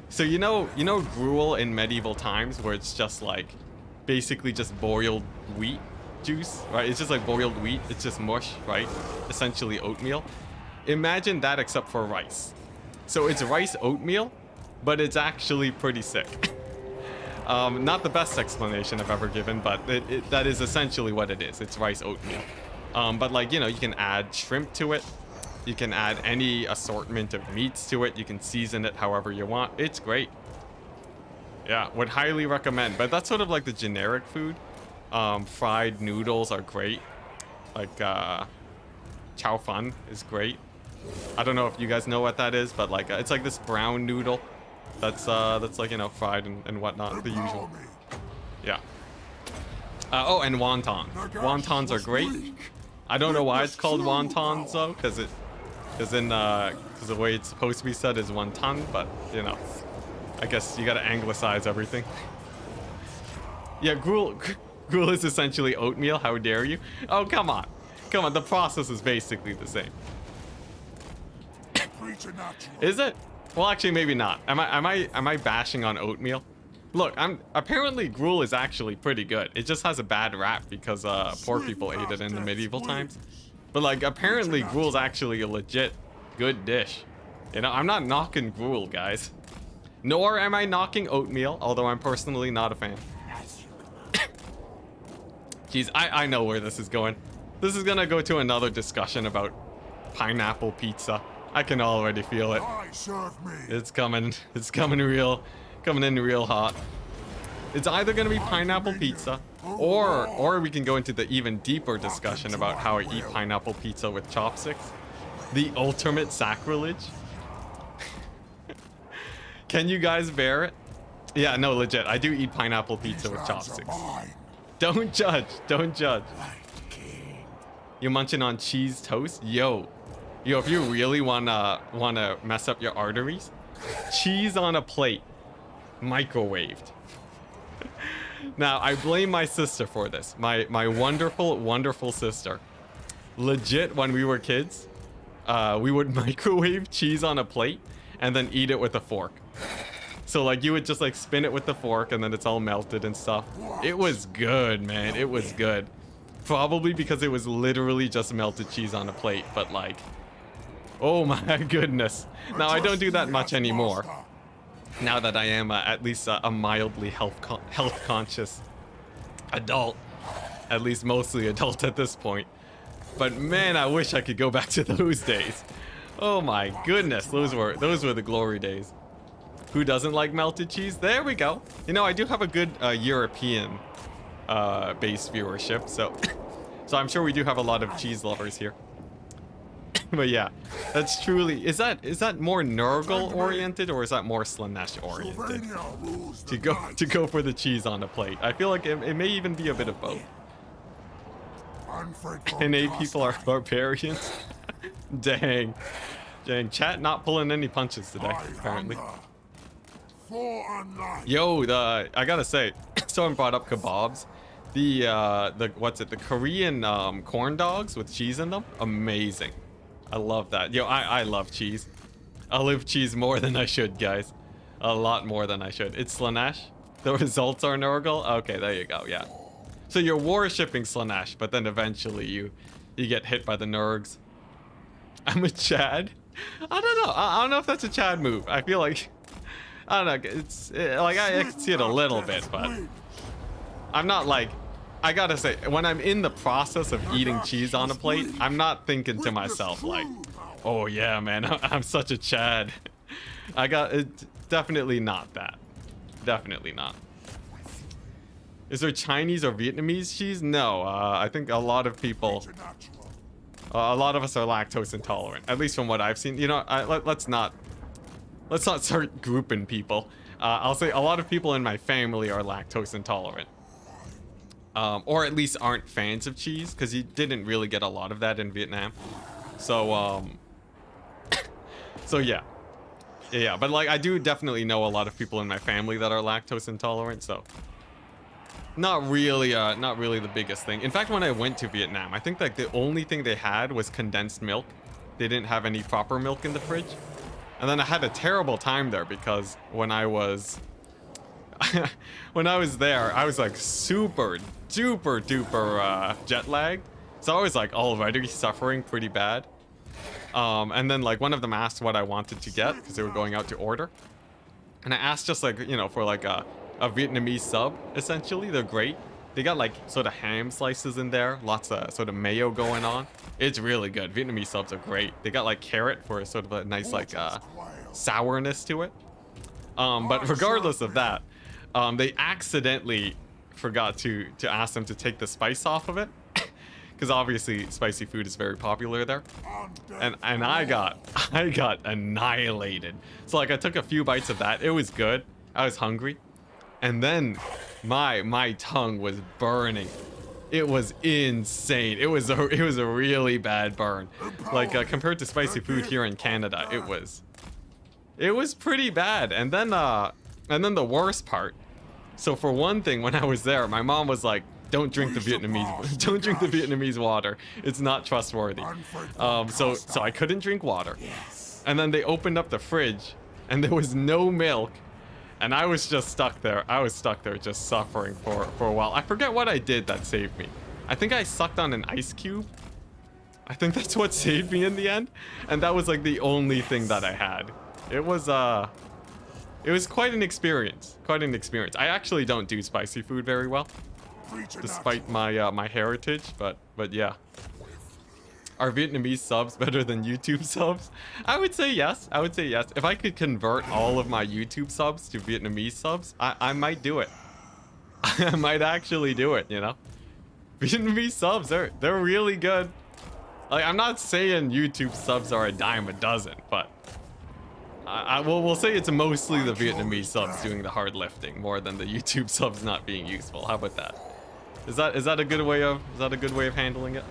A: so you know gruel in medieval times, where it's just like basically just boiled wheat juice, right? It's just like boiled wheat. It's just mush, right? Essentially oatmeal. Imagine that except for rice. So it's rice oatmeal, but it's actually pretty sick. Not the best explanation I've ever given, but that is essentially what it is. It's rice oatmeal. But like, you know, you can add shrimp to it. You can add any assortment of meats to it. You can season it however you want. It's great. Yeah, would highly recommend. But that's sort of like the generic food. Fried noodles are great. Like, chow fun is great. I don't know if you guys know what that is, but like, it's like this brown noodle. That's like, you know, fried and whatnot, the usual. Yeah. Oh, and wontons. Wontons are great. I don't know why it's called wontons though, because the way it's supposed to be said is wonton, but you know, I guess you gotta anglicize everything. Yeah, gruel is essentially oatmeal. How dare you? Oh, come on. The process is basically the same. Is it? Well, actually, maybe not. Am I bashing on oatmeal? Look, apparently gruel is actually pretty good. It just has a bad rap because poor people ate it in the medieval times. But like, apparently gruel's actually a legit good dish. You know, I'm not knocking gruel, guys. Nor am I knocking oatmeal, although I'm personally not a fan. Jeez, I know where this is going. This is gonna go to another discussion about pineapple pizza. I can already feel it.
B: I serve me.
A: It's coming in real hot. It's either gonna be pineapple pizza, or we can go into the even deeper discussion about how I eat pineapple pizza with chopsticks. The ultimate sacrilege. Can you guys bear it? Yeah, no, legit. I do eat pineapple pizza with chopsticks. Don't judge. Don't judge. You munching on cheese toast? Yo, if you really wanna mess up your arteries, cheese on a plate, microwaved. Now, I blame my sister for this. My wonderful, wonderful sister. Legit, when we were kids, we would microwave cheese on a plate and then eat it with a fork. So like you would just like spin it with the fork and then it's all melted and stuff. It was good, man. It was good. Probably because it was literally just melted cheese on a plate, but like, oh my goodness. Now I don't do that much anymore. Now that I am at least a mildly health conscious adult, at least mostly adult at this point. But man, I wish I could go back to those days. Oh my goodness, those were the glory days. Who doesn't like melted cheese? There we go. You know, I do have a good European based viewership, so I'm sure we do have a lot of cheese lovers here. But yeah, that's truly, is that more Nurgle oriented or is that more Slanesh oriented? To go for the cheese on a plate. I feel like it may even be a bit of both. NA people are barbarians. Dang, chat not pulling any punches today apparently. Yo, I gotta say, someone brought up kebabs. The Korean corn dogs with cheese in them, amazing. I love that. Yo, I love cheese. I love cheese more than I should, guys. A lot more than I should. It's Slanesh. The results are Nurgle. Okay, there you go. Yeah. So you're worshipping Slanesh, but then eventually you get hit by the Nurgs. I'm a Chad. I don't know. I don't know if that's a Chad move. I feel like, I don't know. Like I can see it a little bit, but I'm not like. I gotta say, when I'm in the process of eating cheese on a plate, I'm not thinking to myself like, oh yeah, man, I'm such a Chad. Definitely not that. Definitely not. Is there Chinese or Vietnamese cheese? No, I think a lot of people, a lot of us are lactose intolerant, at least from what I've seen. You know, let's not start grouping people. I'll say a lot of people in my family are lactose intolerant. Or at least aren't fans of cheese, because you didn't really get a lot of that in Vietnam. So, so yeah. Yeah, but like I do definitely know a lot of people in my family that are lactose intolerant, so not really the biggest thing. In fact, when I went to Vietnam, I think like the only thing they had was condensed milk. They didn't have any proper milk in the fridge. And then I had a terrible time there because when I was there, I was like super duper jet lagged. So I was like already suffering pretty bad. And then like one of them asked what I wanted to get because they were going out to order. And I asked just like, you know, for like a Vietnamese sub, essentially. They're great. They got like sort of ham slices in there, lots of sort of mayo going on. It's really good. Vietnamese subs are great. They got like carrot for sort of a nice like sourness to it. But regardless of that, they accidentally forgot to ask them to take the spice off of it, because obviously spicy food is very popular there, and I got annihilated. So like I took a few bites of that. It was good. I was hungry, and then my tongue was burning. It was insane. It was a really bad burn. Like compared to spicy food here in Canada, it was pretty bad. And then the worst part. So for one thing, when I was there, my mom was like, "Don't drink the Vietnamese water. It's not trustworthy." So I couldn't drink water. And then they opened up the fridge, and there was no milk, and I was just stuck there. I was stuck there, just suffering for a while. I forget what I did that saved me. I think I sucked on an ice cube. I think that's what saved me in the end, and that was like the only thing that I had. It was quite an experience. I actually don't do spicy food very well, despite my my heritage. But yeah. Are Vietnamese subs better than YouTube subs? I would say yes. I would say yes. If I could convert all of my YouTube subs to Vietnamese subs, I might do it. I might actually do it, you know? Vietnamese subs, they're really good. Like, I'm not saying YouTube subs are a dime a dozen, but we'll say it's mostly the Vietnamese subs doing the hard lifting more than the YouTube subs not being useful. How about that? Is that a good way of handling it?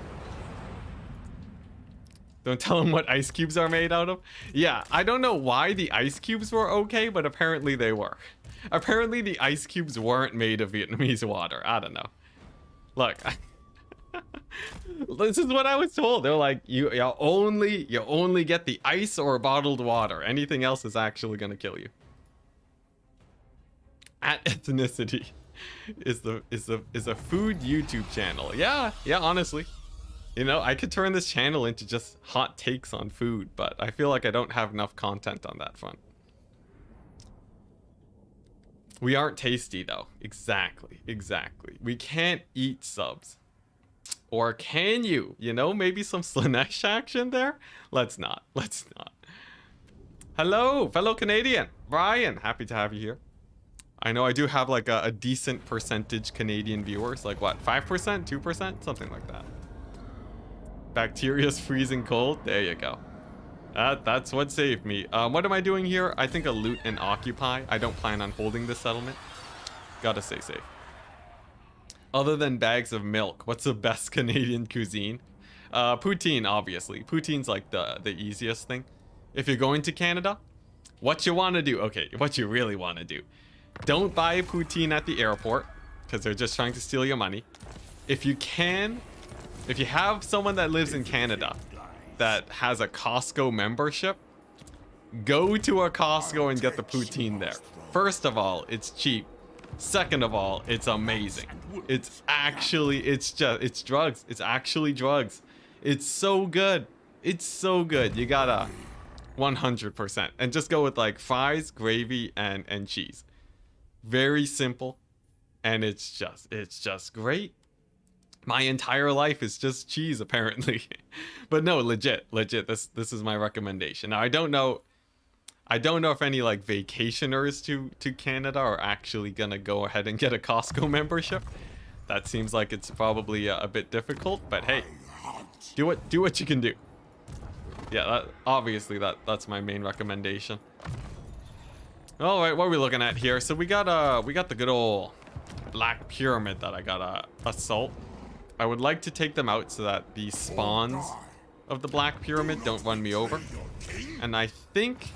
A: Don't tell them what ice cubes are made out of. Yeah, I don't know why the ice cubes were okay, but apparently they were. Apparently the ice cubes weren't made of Vietnamese water. I don't know. Look, this is what I was told. They're like, you only get the ice or bottled water. Anything else is actually gonna kill you. At Ethnicity is a food YouTube channel. Yeah, honestly. You know, I could turn this channel into just hot takes on food, but I feel like I don't have enough content on that front. We aren't tasty though. Exactly. We can't eat subs. Or can you? You know, maybe some Slanesh action there? Let's not. Hello, fellow Canadian. Brian, happy to have you here. I know I do have like a decent percentage Canadian viewers. Like what, 5%? 2%? Something like that. Bacteria's freezing cold. There you go. That's what saved me. What am I doing here? I think a loot and occupy. I don't plan on holding this settlement. Gotta stay safe. Other than bags of milk, what's the best Canadian cuisine? Poutine, obviously. Poutine's like the easiest thing. If you're going to Canada, what you want to do, okay, what you really want to do. Don't buy poutine at the airport, because they're just trying to steal your money. If you have someone that lives in Canada that has a Costco membership, go to a Costco and get the poutine there. First of all, it's cheap. Second of all, it's amazing. It's drugs. It's actually drugs. It's so good. You gotta 100%. And just go with like fries, gravy, and cheese. Very simple. And it's just great. My entire life is just cheese, apparently. But no, legit. This is my recommendation. Now, I don't know if any like vacationers to Canada are actually gonna go ahead and get a Costco membership. That seems like it's probably a bit difficult, but hey, do what you can do. Yeah, obviously that's my main recommendation. All right, what are we looking at here? So we got the good old Black Pyramid that I gotta assault. I would like to take them out so that the spawns of the Black Pyramid don't run me over. And I think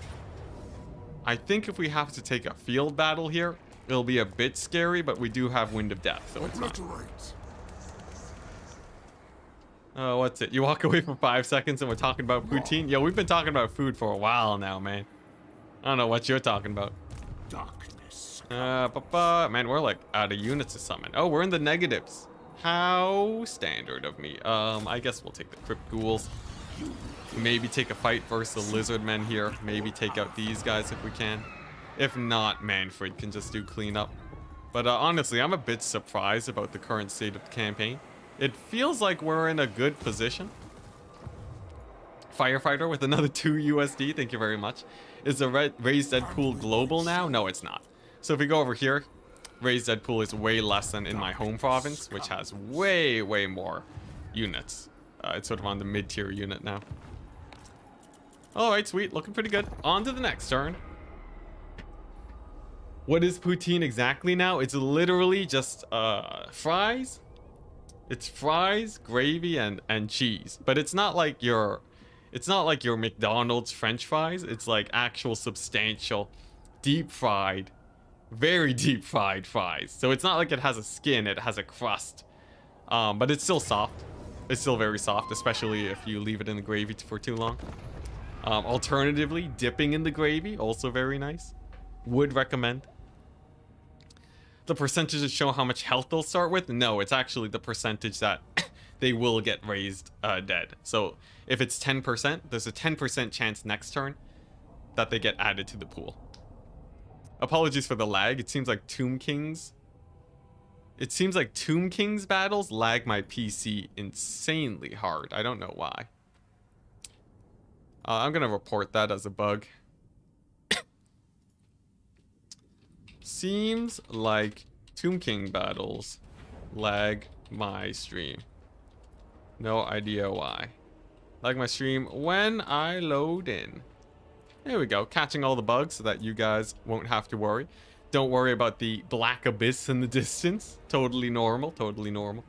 A: if we have to take a field battle here, it'll be a bit scary, but we do have Wind of Death, so it's not. Oh, what's it? You walk away for 5 seconds and we're talking about poutine? Yo, we've been talking about food for a while now, man. I don't know what you're talking about.
B: Darkness.
A: Man, we're like out of units to summon. Oh, we're in the negatives. How standard of me. I guess we'll take the Crypt Ghouls. Maybe take a fight versus the Lizard Men here. Maybe take out these guys if we can. If not, Mannfred can just do cleanup. But honestly, I'm a bit surprised about the current state of the campaign. It feels like we're in a good position. Firefighter with another 2 USD, thank you very much. Is the raised Deadpool global now? No, it's not. So if we go over here, raised Deadpool is way less than in my home province, which has way more units. It's sort of on the mid-tier unit now. Alright, sweet, looking pretty good. On to the next turn. What is poutine exactly now? It's literally just fries. It's fries, gravy, and cheese. But it's not like your McDonald's French fries. It's like actual substantial, deep fried, very deep fried fries. So it's not like it has a skin, it has a crust. But it's still soft. It's still very soft, especially if you leave it in the gravy for too long. Alternatively, dipping in the gravy, also very nice. Would recommend. The percentages show how much health they'll start with? No, it's actually the percentage that they will get raised dead. So if it's 10%, there's a 10% chance next turn that they get added to the pool. Apologies for the lag. It seems like Tomb Kings battles lag my PC insanely hard. I don't know why. I'm gonna report that as a bug. Seems like Tomb King battles lag my stream. No idea why. Lag my stream when I load in. There we go, catching all the bugs so that you guys won't have to worry. Don't worry about the black abyss in the distance. Totally normal, totally normal.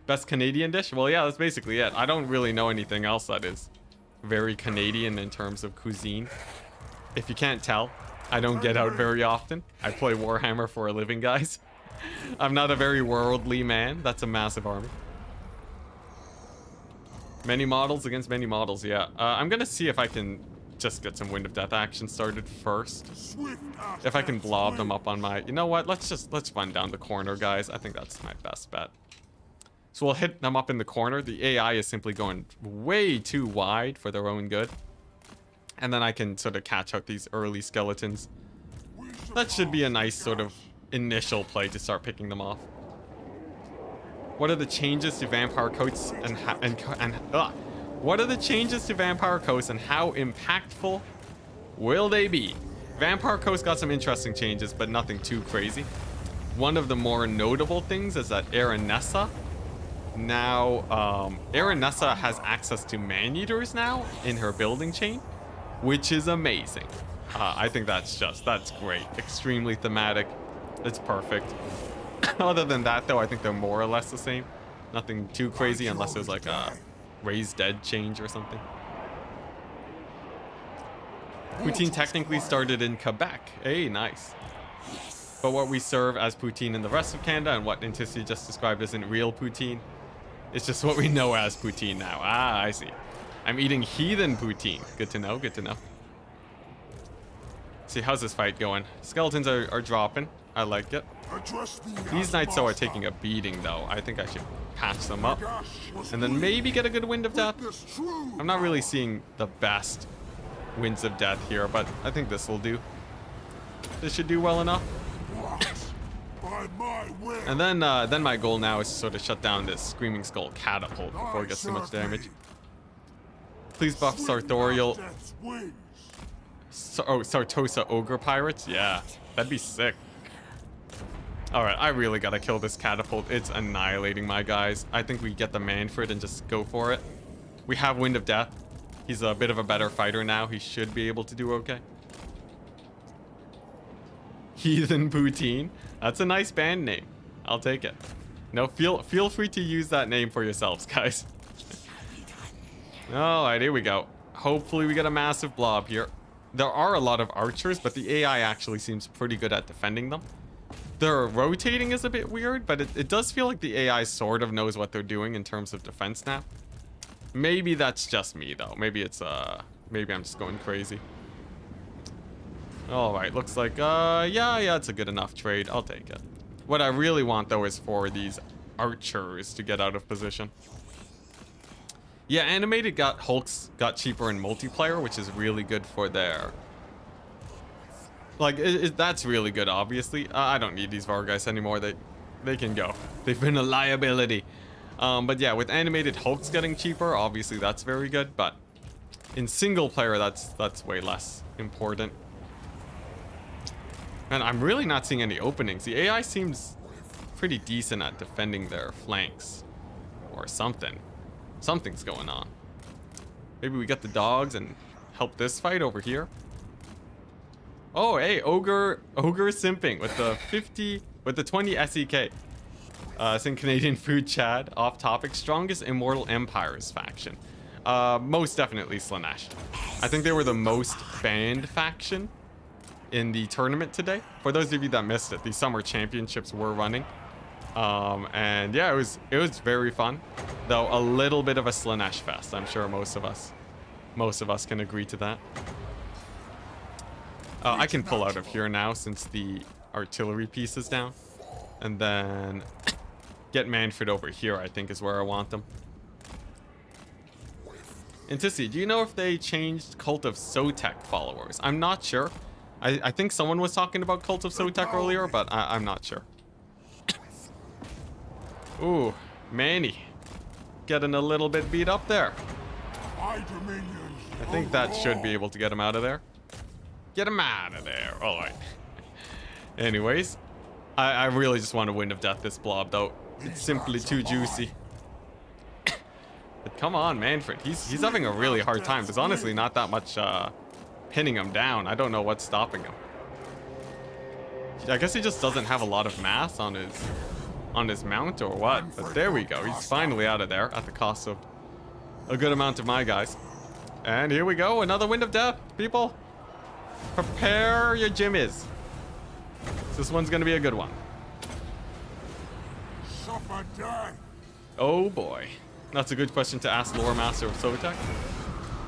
A: Best Canadian dish? Well, yeah, that's basically it. I don't really know anything else that is very Canadian in terms of cuisine. If you can't tell, I don't get out very often. I play Warhammer for a living, guys. I'm not a very worldly man. That's a massive army. Many models against many models, yeah. I'm gonna see if I can just get some Wind of Death action started first. If I can blob them up on my... You know what? Let's run down the corner, guys. I think that's my best bet. So we'll hit them up in the corner. The AI is simply going way too wide for their own good. And then I can sort of catch out these early skeletons. That should be a nice sort of initial play to start picking them off. What are the changes to vampire coats what are the changes to vampire coats and how impactful will they be? Vampire coats got some interesting changes, but nothing too crazy. One of the more notable things is that Aranessa now, Aranessa has access to man-eaters now in her building chain, which is amazing. I think that's great. Extremely thematic. It's perfect. Other than that, though, I think they're more or less the same. Nothing too crazy unless there's like a raised dead change or something. Poutine technically started in Quebec. Hey, nice. But what we serve as poutine in the rest of Canada and what Enticity just described isn't real poutine. It's just what we know as poutine now. Ah, I see. I'm eating heathen poutine. Good to know, good to know. See, how's this fight going? Skeletons are dropping. I like it. These knights, though, are taking a beating, though. I think I should patch them up. And then maybe get a good Wind of Death. I'm not really seeing the best Winds of Death here, but I think this will do. This should do well enough. And then my goal now is to sort of shut down this Screaming Skull catapult before it gets too much damage. Please buff Sartorial. Sartosa Ogre Pirates? Yeah, that'd be sick. Alright, I really gotta kill this catapult. It's annihilating my guys. I think we get the Mannfred and just go for it. We have Wind of Death. He's a bit of a better fighter now. He should be able to do okay. Heathen Poutine. That's a nice band name. I'll take it. No, feel free to use that name for yourselves, guys. Alright, here we go. Hopefully we get a massive blob here. There are a lot of archers, but the AI actually seems pretty good at defending them. Their rotating is a bit weird, but it does feel like the AI sort of knows what they're doing in terms of defense now. Maybe that's just me, though. Maybe it's, maybe I'm just going crazy. Alright, looks like, yeah, it's a good enough trade. I'll take it. What I really want, though, is for these archers to get out of position. Yeah, animated Hulks got cheaper in multiplayer, which is really good for their... Like, that's really good, obviously. I don't need these Vargas anymore. They can go. They've been a liability. But yeah, with animated Hulks getting cheaper, obviously that's very good. But in single player, that's way less important. And I'm really not seeing any openings. The AI seems pretty decent at defending their flanks. Or something. Something's going on. Maybe we get the dogs and help this fight over here. Oh, hey, Ogre simping with the 20 SEK. It's in Canadian Food Chat. Off topic. Strongest Immortal Empires faction. Most definitely Slanesh. I think they were the most banned faction in the tournament today. For those of you that missed it, the summer championships were running. And yeah, it was very fun. Though a little bit of a Slanesh fest. I'm sure most of us can agree to that. I can pull out of here now since the artillery piece is down. And then get Mannfred over here, I think, is where I want them. Enticity, do you know if they changed Cult of Sotek followers? I'm not sure. I think someone was talking about Cult of Sotek earlier, but I'm not sure. Ooh, Manny. Getting a little bit beat up there.
B: My dominions
A: I think that should be able to get him out of there. Get him out of there. All right. Anyways, I really just want a Wind of Death this blob, though. It's simply too juicy. But come on, Mannfred. He's having a really hard time. There's honestly not that much pinning him down. I don't know what's stopping him. I guess he just doesn't have a lot of mass on his mount or what. But there we go. He's finally out of there at the cost of a good amount of my guys. And here we go. Another Wind of Death, people. Prepare your jimmies. This one's going to be a good one.
B: Suffer death.
A: Oh boy. That's a good question to ask Lore Master of Sotek.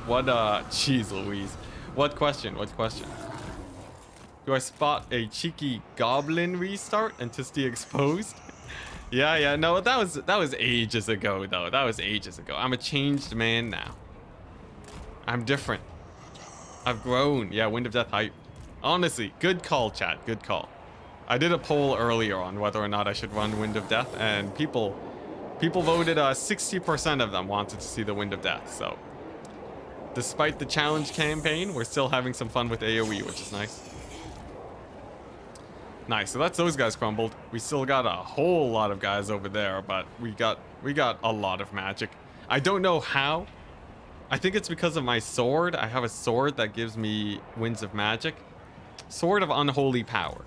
A: What, jeez Louise. What question? What question? Do I spot a cheeky goblin restart? Enticity exposed? Yeah, no, that was ages ago, though. That was ages ago. I'm a changed man now. I'm different. I've grown. Yeah, Wind of Death hype. Honestly, good call, chat. Good call. I did a poll earlier on whether or not I should run Wind of Death, and people voted 60% of them wanted to see the Wind of Death, so despite the challenge campaign, we're still having some fun with AoE, which is nice. Nice, so that's those guys crumbled. We still got a whole lot of guys over there, but we got a lot of magic. I don't know how. I think it's because of my sword. I have a sword that gives me winds of magic. Sword of Unholy Power.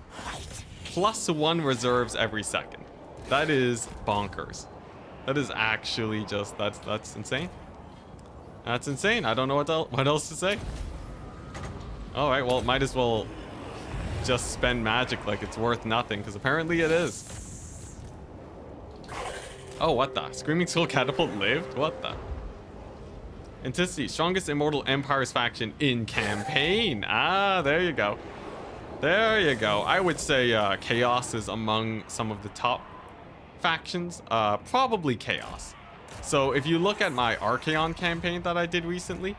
A: +1 reserves every second. That is bonkers. That is actually just, that's insane. That's insane. I don't know what else to say. All right, well, might as well just spend magic like it's worth nothing, because apparently it is. Oh, what the? Screaming Skull Catapult lived? What the? Enticity, strongest Immortal Empires faction in campaign. Ah, there you go. There you go. I would say Chaos is among some of the top factions. Probably Chaos. So if you look at my Archaon campaign that I did recently,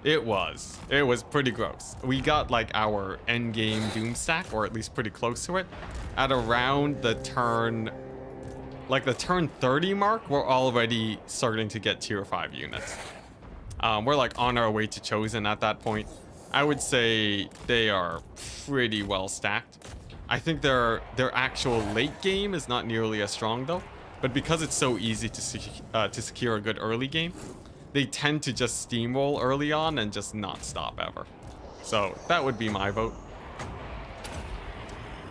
A: it was pretty gross. We got like our endgame Doom stack, or at least pretty close to it, at around the turn, like the turn 30 mark. We're already starting to get tier 5 units. We're like on our way to Chosen at that point. I would say they are pretty well stacked. I think their actual late game is not nearly as strong though, but because it's so easy to secure a good early game, they tend to just steamroll early on and just not stop ever. So that would be my vote.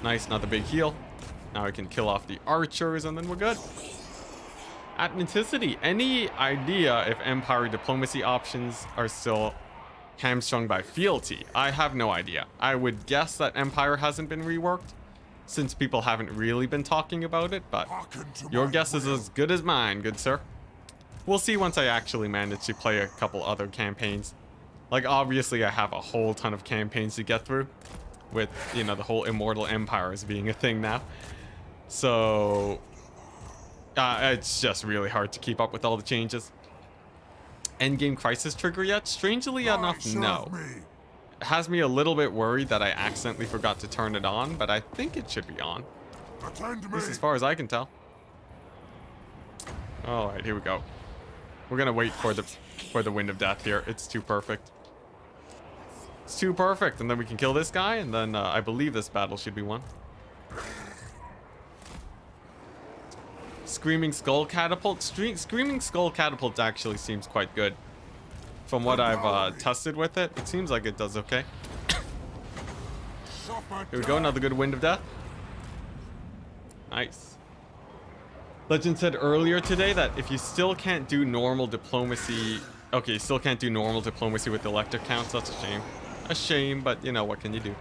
A: Nice, not the big heal. Now I can kill off the archers and then we're good. At Enticity, any idea if Empire diplomacy options are still hamstrung by fealty? I have no idea. I would guess that Empire hasn't been reworked since people haven't really been talking about it, but your guess is as good as mine, good sir. We'll see once I actually manage to play a couple other campaigns. Like, obviously I have a whole ton of campaigns to get through with, you know, the whole Immortal Empires being a thing now. So it's just really hard to keep up with all the changes. Endgame Crisis trigger yet? Strangely enough, no. It has me a little bit worried that I accidentally forgot to turn it on, but I think it should be on. At least as far as I can tell. Alright, here we go. We're gonna wait for the Wind of Death here. It's too perfect. It's too perfect, and then we can kill this guy, and then I believe this battle should be won. Screaming Skull Catapult. Screaming Skull Catapult actually seems quite good. From what I've tested with it, it seems like it does okay. Here we go, another good Wind of Death. Nice. Legend said earlier today that if you still can't do normal diplomacy... Okay, you still can't do normal diplomacy with electric counts. That's a shame. A shame, but you know, what can you do?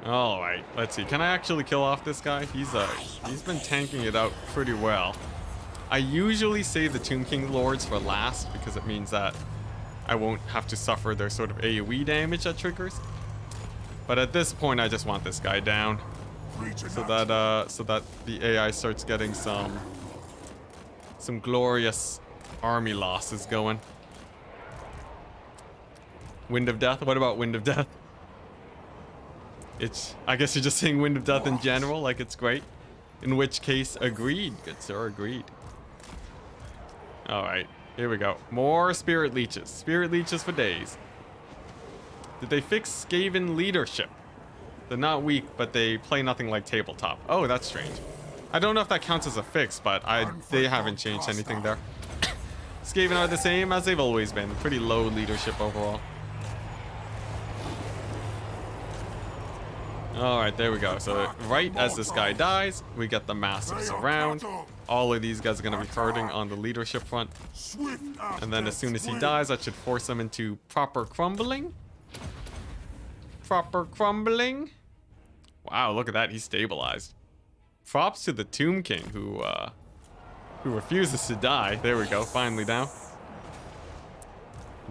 A: Alright, let's see. Can I actually kill off this guy? He's been tanking it out pretty well. I usually save the Tomb King Lords for last because it means that I won't have to suffer their sort of AoE damage that triggers. But at this point, I just want this guy down. So that the AI starts getting some glorious army losses going. Wind of Death? What about Wind of Death? I guess you're just saying Wind of Death in general, like it's great. In which case, agreed, good sir, agreed. Alright. Here we go. More spirit leeches. Spirit leeches for days. Did they fix Skaven leadership? They're not weak, but they play nothing like tabletop. Oh, that's strange. I don't know if that counts as a fix, but they haven't changed anything there. Skaven are the same as they've always been. Pretty low leadership overall. Alright, there we go. So right as this guy dies, we get the massive surround. All of these guys are going to be hurting on the leadership front. And then as soon as he dies, that should force him into proper crumbling. Proper crumbling. Wow, look at that. He's stabilized. Props to the Tomb King who refuses to die. There we go. Finally down.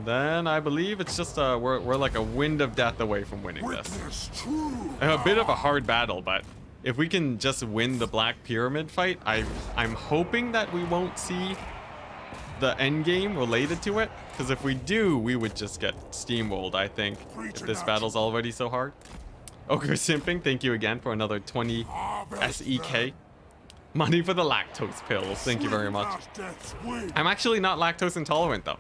A: Then I believe it's just we're like a wind of death away from winning this. A bit of a hard battle, but if we can just win the Black Pyramid fight, I'm hoping that we won't see the end game related to it, because if we do, we would just get steamrolled, I think, if this battle's already so hard. Ogre Simping, thank you again for another 20 SEK. Money for the lactose pills, thank you very much. I'm actually not lactose intolerant though,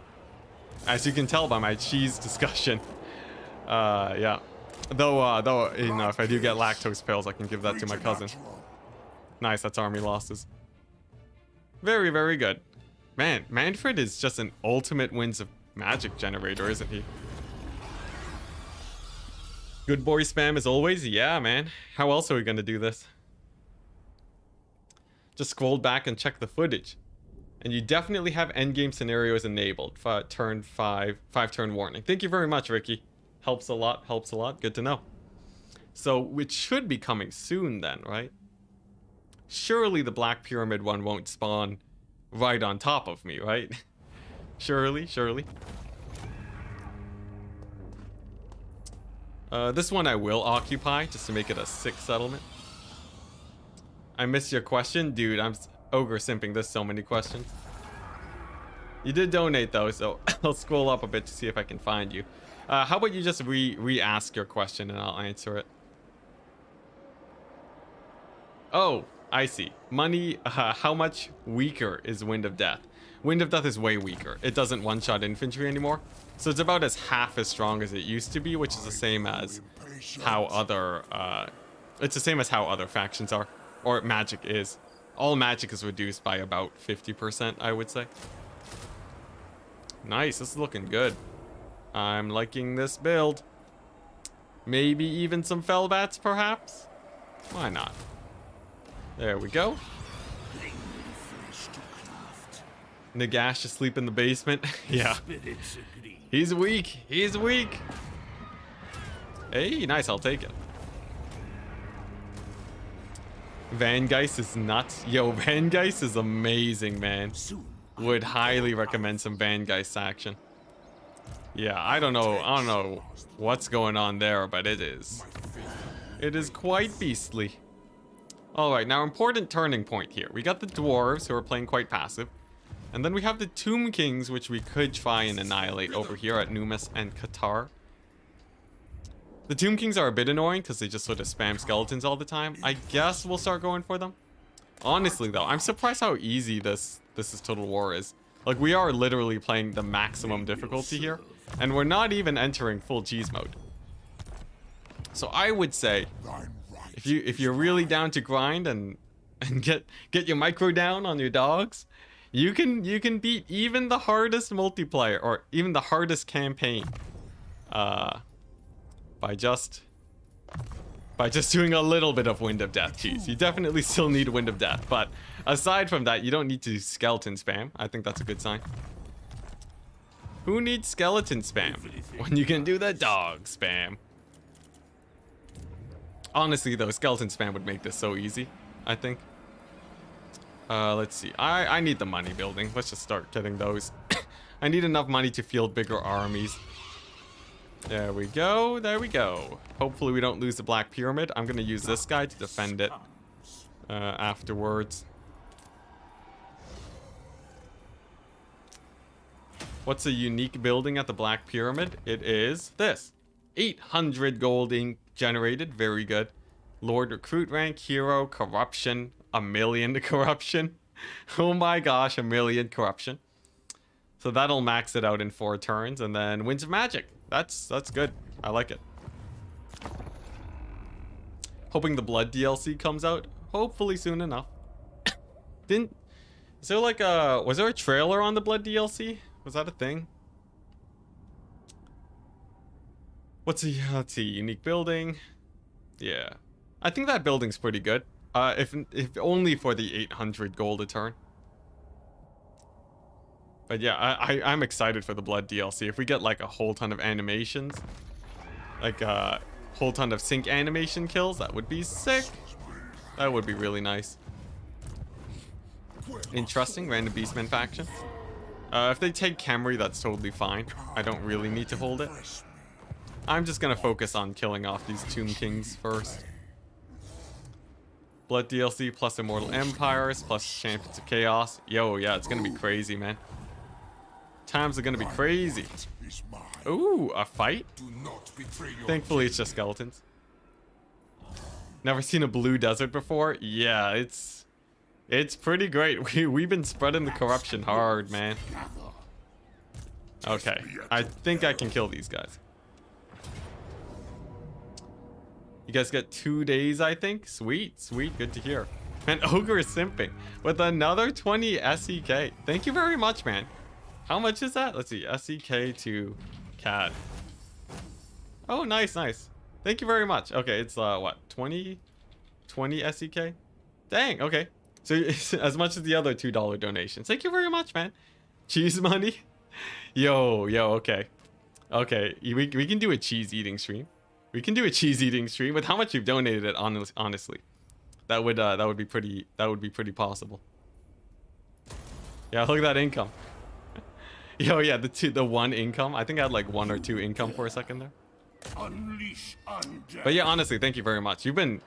A: as you can tell by my cheese discussion. Yeah. Though, you know, if I do get lactose pills, I can give that to my cousin. Nice, that's army losses. Very, very good. Man, Mannfred is just an ultimate winds of magic generator, isn't he? Good boy spam as always? Yeah, man. How else are we gonna do this? Just scroll back and check the footage. And you definitely have endgame scenarios enabled. Turn 5 turn warning. Thank you very much, Ricky. Helps a lot, helps a lot. Good to know. So, it should be coming soon then, right? Surely the Black Pyramid one won't spawn right on top of me, right? Surely. This one I will occupy, just to make it a 6 settlement. I missed your question? Dude, I'm ogre simping. There's so many questions. You did donate though, so I'll scroll up a bit to see if I can find you. How about you just re-ask your question and I'll answer it. Oh, I see. Money, how much weaker is Wind of Death? Wind of Death is way weaker. It doesn't one-shot infantry anymore. So it's about half as strong as it used to be, which is the same as how other, it's the same as how other factions are. Or magic is. All magic is reduced by about 50%, I would say. Nice, this is looking good. I'm liking this build. Maybe even some Fellbats, perhaps? Why not? There we go. Nagash asleep in the basement. Yeah. He's weak. He's weak. Hey, nice. I'll take it. Van Geist is nuts. Yo, Van Geist is amazing, man. Would highly recommend some Van Geist action. Yeah, I don't know what's going on there, but it is quite beastly. Alright, now important turning point here. We got the dwarves who are playing quite passive. And then we have the Tomb Kings, which we could try and annihilate over here at Numis and Qatar. The Tomb Kings are a bit annoying because they just sort of spam skeletons all the time. I guess we'll start going for them. Honestly though, I'm surprised how easy this is Total War is. Like, we are literally playing the maximum difficulty here. And we're not even entering full cheese mode. So I would say, if you're really down to grind and get your micro down on your dogs, you can beat even the hardest multiplayer or even the hardest campaign by just doing a little bit of Wind of Death cheese. You definitely still need Wind of Death, but aside from that, you don't need to skeleton spam. I think that's a good sign. Who needs skeleton spam when you can do the dog spam? Honestly though, skeleton spam would make this so easy, I think. Let's see. I need the money building. Let's just start getting those. I need enough money to field bigger armies. There we go. There we go. Hopefully we don't lose the Black Pyramid. I'm going to use this guy to defend it afterwards. What's a unique building at the Black Pyramid? It is this. 800 gold ink generated. Very good. Lord recruit rank, hero, corruption. 1 million corruption. Oh my gosh, 1 million corruption. So that'll max it out in 4 turns, and then Winds of Magic. That's good. I like it. Hoping the Blood DLC comes out hopefully soon enough. Is there like was there a trailer on the Blood DLC? Was that a thing? Let's see, unique building. Yeah. I think that building's pretty good. If only for the 800 gold a turn. But yeah, I'm excited for the Blood DLC. If we get like a whole ton of animations, like a whole ton of sync animation kills, that would be sick. That would be really nice. Interesting, random Beastman faction. If they take Camry, that's totally fine. I don't really need to hold it. I'm just gonna focus on killing off these Tomb Kings first. Blood DLC plus Immortal Empires plus Champions of Chaos. Yo, yeah, it's gonna be crazy, man. Times are gonna be crazy. Ooh, a fight? Thankfully, it's just skeletons. Never seen a blue desert before? Yeah, it's pretty great. We've been spreading the corruption hard, man. Okay, I think I can kill these guys. You guys get 2 days, I think. Sweet, sweet, good to hear. Man, Ogre is simping with another 20 SEK. Thank you very much, man. How much is that? Let's see, SEK to CAD. Oh, nice, nice. Thank you very much. Okay, it's what, 20 SEK? Dang, okay. So it's as much as the other $2 donations. Thank you very much, man. Cheese money? Yo, okay. Okay, we can do a cheese eating stream. We can do a cheese eating stream with how much you've donated it, honestly. That would be pretty possible. Yeah, look at that income. Yo, yeah, the 1 income. I think I had like 1 or 2 income for a second there. But yeah, honestly, thank you very much. You've been,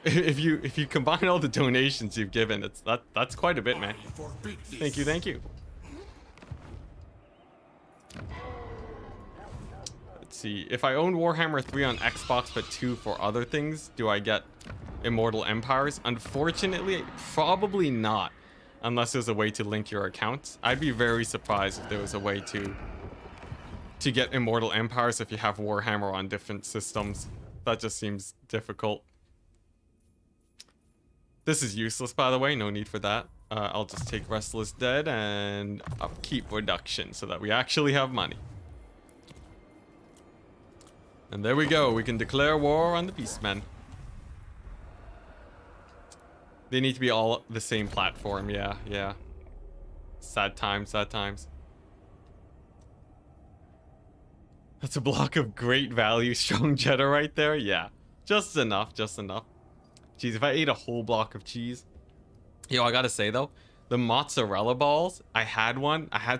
A: if you combine all the donations you've given, that's quite a bit, man. Thank you. Let's see. If I own Warhammer 3 on Xbox but 2 for other things, do I get Immortal Empires? Unfortunately, probably not. Unless there's a way to link your accounts. I'd be very surprised if there was a way to get Immortal Empires if you have Warhammer on different systems. That just seems difficult. This is useless, by the way. No need for that. I'll just take Restless Dead and upkeep reduction so that we actually have money. And there we go. We can declare war on the Beastmen. They need to be all the same platform. Yeah. Sad times. That's a block of great value strong cheddar right there. Yeah. Just enough. Jeez, if I ate a whole block of cheese. Yo, I gotta say though, the mozzarella balls, I had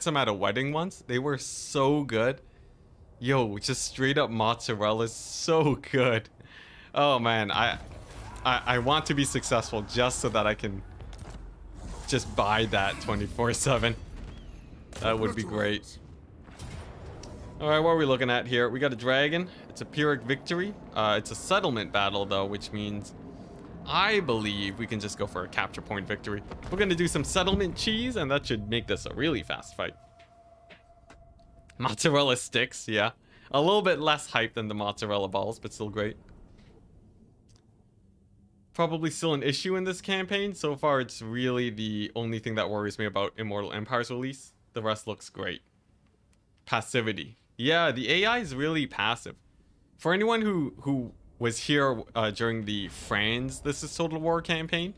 A: some at a wedding once. They were so good. Yo, just straight up mozzarella is so good. Oh man, I want to be successful just so that I can just buy that 24/7. That would be great. Alright, what are we looking at here? We got a dragon. It's a Pyrrhic victory. It's a settlement battle though, which means I believe we can just go for a capture point victory. We're gonna do some settlement cheese and that should make this a really fast fight. Mozzarella sticks, yeah. A little bit less hype than the mozzarella balls, but still great. Probably still an issue in this campaign. So far, it's really the only thing that worries me about Immortal Empire's release. The rest looks great. Passivity. Yeah, the AI is really passive. For anyone who was here during the Franz This Is Total War campaign,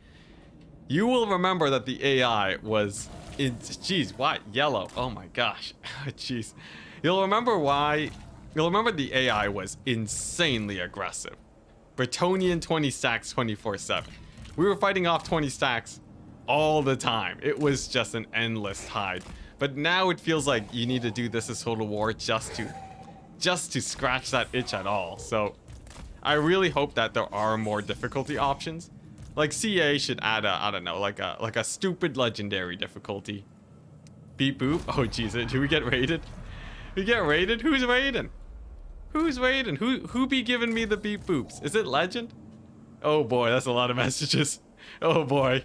A: you will remember that the AI was... Jeez, what? Yellow. Oh my gosh. Jeez. You'll remember the AI was insanely aggressive. Bretonnian 20 stacks 24/7. We were fighting off 20 stacks all the time. It was just an endless tide. But now it feels like you need to do This Is Total War just to scratch that itch at all. So I really hope that there are more difficulty options. Like CA should add a, I don't know, like a stupid legendary difficulty. Beep boop. Oh jeez, do we get raided? We get raided? Who's raiding? Who's raiding? Who be giving me the beep boops? Is it legend? Oh boy, that's a lot of messages. Oh boy.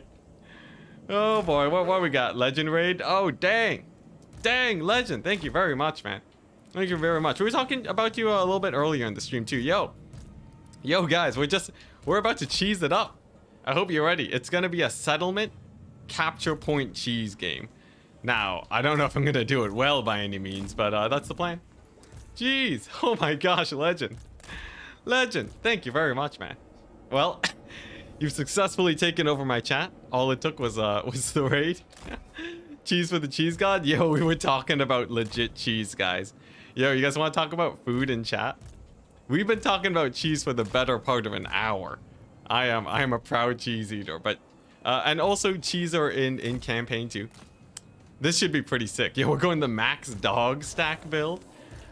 A: Oh boy, what we got? Legend raid? Oh dang. Dang, legend. Thank you very much, man. Thank you very much. We were talking about you a little bit earlier in the stream too. Yo guys, we're about to cheese it up. I hope you're ready. It's gonna be a settlement capture point cheese game. Now, I don't know if I'm gonna do it well by any means, but that's the plan. Jeez, oh my gosh, legend. Legend, thank you very much, man. Well, you've successfully taken over my chat. All it took was the raid. Cheese for the cheese god? Yo, we were talking about legit cheese, guys. Yo, you guys want to talk about food in chat? We've been talking about cheese for the better part of an hour. I am a proud cheese eater, but and also cheeser in campaign too. This should be pretty sick. Yo, we're going the max dog stack build.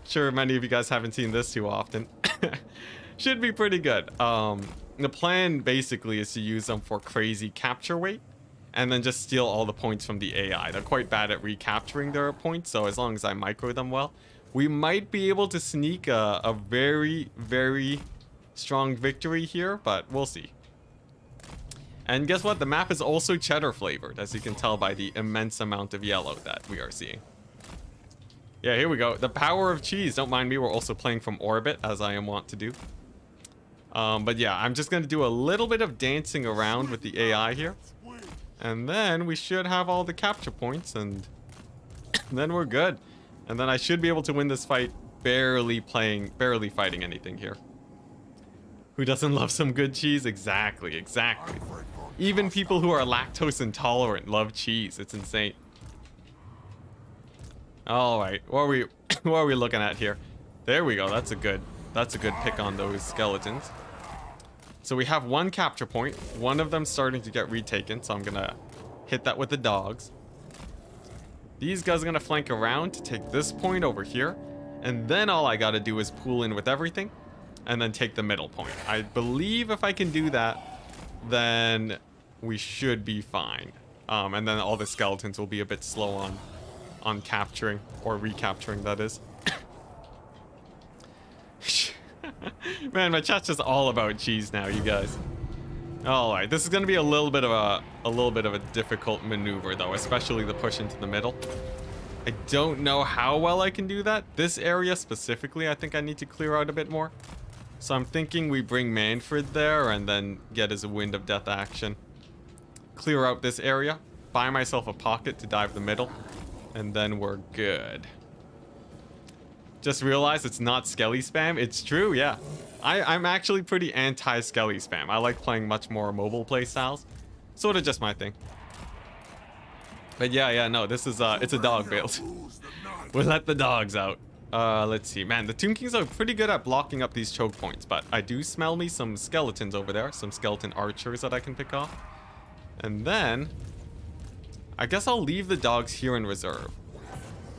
A: Sure, many of you guys haven't seen this too often. Should be pretty good. The plan basically is to use them for crazy capture weight and then just steal all the points from the AI. They're quite bad at recapturing their points, so as long as I micro them well, we might be able to sneak a very, very strong victory here, but we'll see. And guess what? The map is also cheddar flavored, as you can tell by the immense amount of yellow that we are seeing. Yeah, here we go. The power of cheese. Don't mind me, we're also playing from orbit, as I am wont to do. But yeah, I'm just going to do a little bit of dancing around with the AI here. And then we should have all the capture points, and then we're good. And then I should be able to win this fight barely fighting anything here. Who doesn't love some good cheese? Exactly, exactly. Even people who are lactose intolerant love cheese. It's insane. All right, what are we looking at here? There we go. That's a good pick on those skeletons. So we have one capture point. One of them starting to get retaken, so I'm gonna hit that with the dogs. These guys are gonna flank around to take this point over here, and then all I gotta do is pool in with everything, and then take the middle point. I believe if I can do that, then we should be fine. And then all the skeletons will be a bit slow on capturing, or recapturing, that is. Man, my chat's just all about cheese now, you guys. All right, this is gonna be a little bit of a difficult maneuver though, especially the push into the middle. I don't know how well I can do that. This area specifically, I think I need to clear out a bit more. So I'm thinking we bring Mannfred there and then get his Wind of Death action. Clear out this area, buy myself a pocket to dive the middle, and then we're good. Just realized it's not Skelly spam. It's true, yeah. I'm actually pretty anti-Skelly spam. I like playing much more mobile playstyles. Sort of just my thing. But yeah, no, this is, it's a dog build. We'll let the dogs out. Let's see. Man, the Tomb Kings are pretty good at blocking up these choke points, but I do smell me some skeletons over there. Some skeleton archers that I can pick off. And then, I guess I'll leave the dogs here in reserve.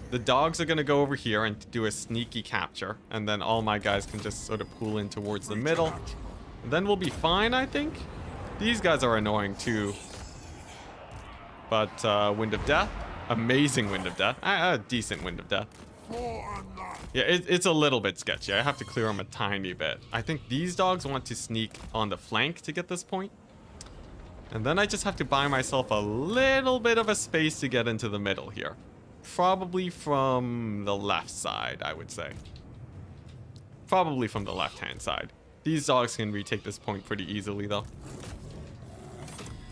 A: The dogs are going to go over here and do a sneaky capture. And then all my guys can just sort of pull in towards the middle. And then we'll be fine, I think. These guys are annoying too. But Wind of Death. Amazing Wind of Death. A decent Wind of Death. Yeah, it's a little bit sketchy. I have to clear them a tiny bit. I think these dogs want to sneak on the flank to get this point. And then I just have to buy myself a little bit of a space to get into the middle here. Probably from the left side, I would say. Probably from the left-hand side. These dogs can retake this point pretty easily, though.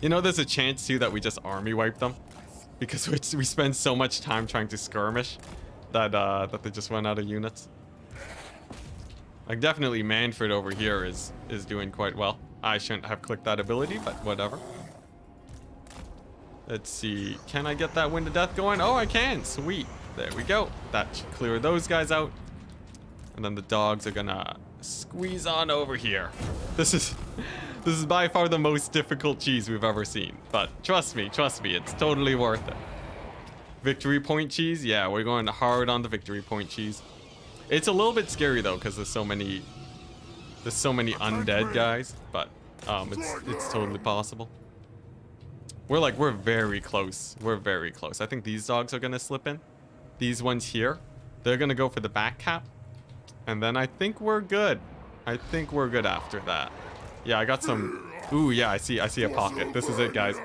A: You know, there's a chance, too, that we just army wipe them. Because we spend so much time trying to skirmish that they just run out of units. Like, definitely Mannfred over here is doing quite well. I shouldn't have clicked that ability, but whatever. Let's see. Can I get that Wind of Death going? Oh, I can. Sweet. There we go. That should clear those guys out. And then the dogs are gonna squeeze on over here. This is by far the most difficult cheese we've ever seen. But trust me, it's totally worth it. Victory point cheese? Yeah, we're going hard on the victory point cheese. It's a little bit scary though, because there's so many undead guys, but it's totally possible. We're very close. We're very close. I think these dogs are gonna slip in. These ones here, they're gonna go for the back cap. And then I think we're good. I think we're good after that. Yeah, I got some. Ooh, yeah, I see a pocket. This is it, guys.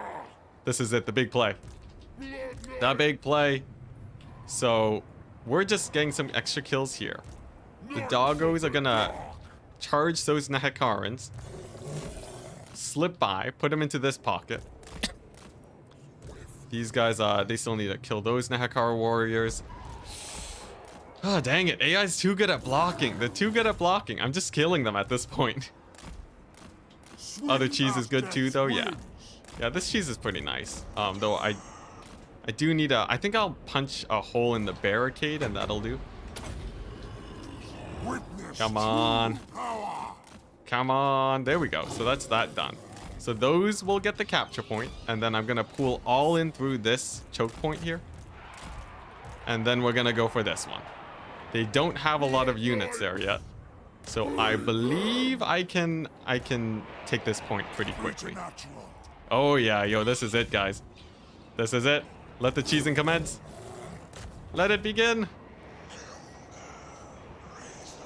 A: This is it, the big play. The big play. So we're just getting some extra kills here. The doggos are gonna charge those Nehakarans, slip by, put them into this pocket. These guys, they still need to kill those Nehakara warriors. Oh, dang it. AI's too good at blocking. They're too good at blocking. I'm just killing them at this point. Other cheese is good too, though. Yeah. Yeah, this cheese is pretty nice. Though I do need a... I think I'll punch a hole in the barricade and that'll do. Come on. Come on. There we go. So that's that done. So those will get the capture point. And then I'm going to pull all in through this choke point here. And then we're going to go for this one. They don't have a lot of units there yet. So I believe I can take this point pretty quickly. Oh yeah, yo, this is it, guys. This is it. Let the cheesing commence. Let it begin.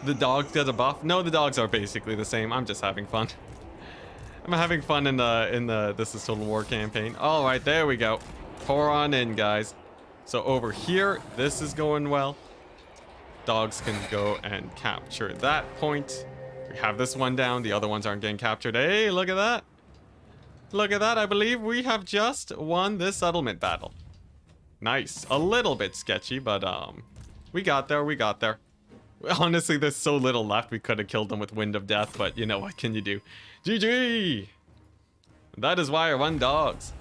A: The dogs get a buff. No, the dogs are basically the same. I'm just having fun. I'm having fun in the This is Total War campaign. All right, there we go. Pour on in, guys. So over here, this is going well. Dogs can go and capture that point. We have this one down. The other ones aren't getting captured. Hey, look at that. Look at that. I believe we have just won this settlement battle. Nice. A little bit sketchy, but we got there. We got there. Honestly, there's so little left. We could have killed them with Wind of Death, but you know, what can you do? GG! That is why I run dogs.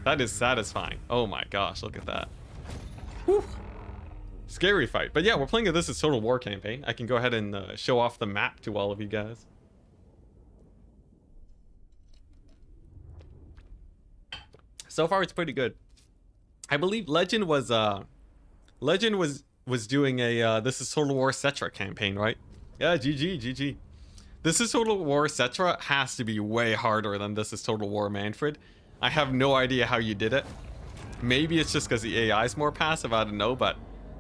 A: That is satisfying. Oh my gosh, look at that. Whew. Scary fight. But yeah, we're playing a This is Total War campaign. I can go ahead and show off the map to all of you guys. So far, it's pretty good. I believe Legend was doing a This is Total War Cetra campaign, right? Yeah, GG. This is Total War Cetra has to be way harder than This is Total War Mannfred. I have no idea how you did it. Maybe it's just because the AI is more passive, I don't know, but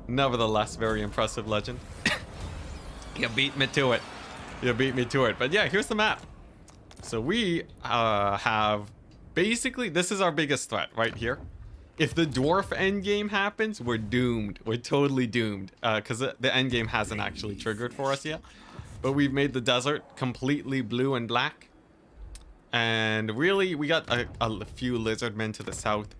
A: nevertheless, very impressive, Legend. You beat me to it. You beat me to it. But yeah, here's the map. So we have... Basically, this is our biggest threat right here. If the dwarf endgame happens, we're doomed. We're totally doomed. Because the endgame hasn't actually triggered for us yet. But we've made the desert completely blue and black. And really, we got a few lizardmen to the south.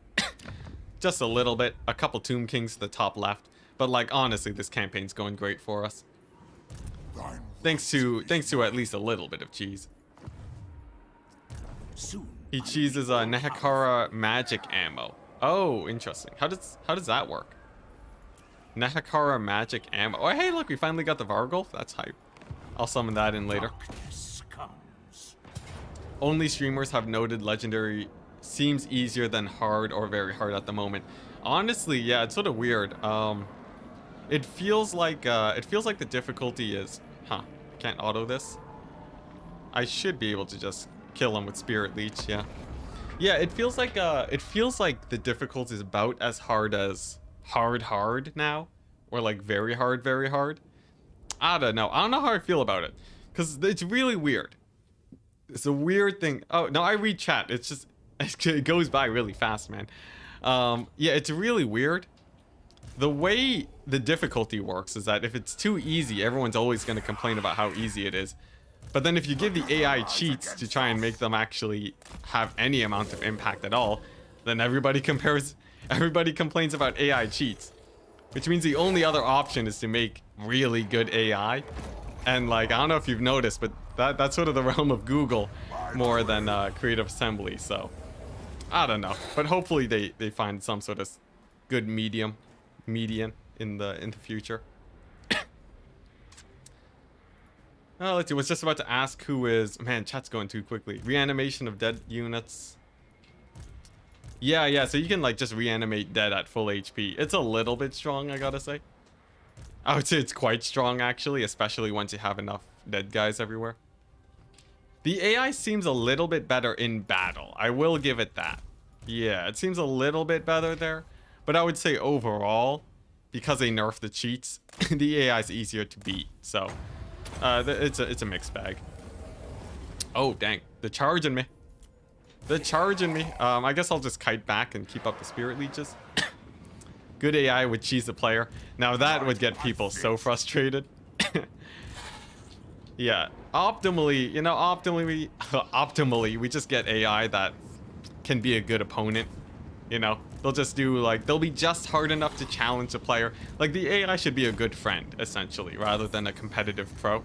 A: Just a little bit. A couple Tomb Kings to the top left. But like, honestly, this campaign's going great for us. Thanks to at least a little bit of cheese. He cheeses Nehakara magic ammo. Oh, interesting. How does that work? Nehakara magic ammo. Oh, hey, look, we finally got the Vargulf. That's hype. I'll summon that in later. Only streamers have noted legendary seems easier than hard or very hard at the moment. Honestly, yeah, it's sort of weird. It feels like the difficulty is, can't auto this. I should be able to just kill him with Spirit Leech, yeah. Yeah, it feels like the difficulty is about as hard as hard now, or like very hard. I don't know how I feel about it, because it's really weird. It's a weird thing. Oh no, I read chat. It's just it goes by really fast, man. Yeah, it's really weird. The way the difficulty works is that if it's too easy, everyone's always going to complain about how easy it is. But then if you give the AI cheats to try and make them actually have any amount of impact at all, then everybody complains about AI cheats. Which means the only other option is to make really good AI. And like, I don't know if you've noticed, but that's sort of the realm of Google more than Creative Assembly, so I don't know. But hopefully they find some sort of good median in the future. Let's see, I was just about to ask who is... Man, chat's going too quickly. Reanimation of dead units. Yeah, so you can like just reanimate dead at full HP. It's a little bit strong, I gotta say. I would say it's quite strong, actually, especially once you have enough dead guys everywhere. The AI seems a little bit better in battle. I will give it that. Yeah, it seems a little bit better there. But I would say overall, because they nerfed the cheats, the AI is easier to beat. So... it's a mixed bag. Oh, dang. They're charging me. I guess I'll just kite back and keep up the Spirit Leeches. Good AI would cheese the player. Now that would get people so frustrated. Yeah, optimally, you know, optimally, we just get AI that can be a good opponent. You know, they'll just do like, they'll be just hard enough to challenge the player. Like the AI should be a good friend, essentially, rather than a competitive pro.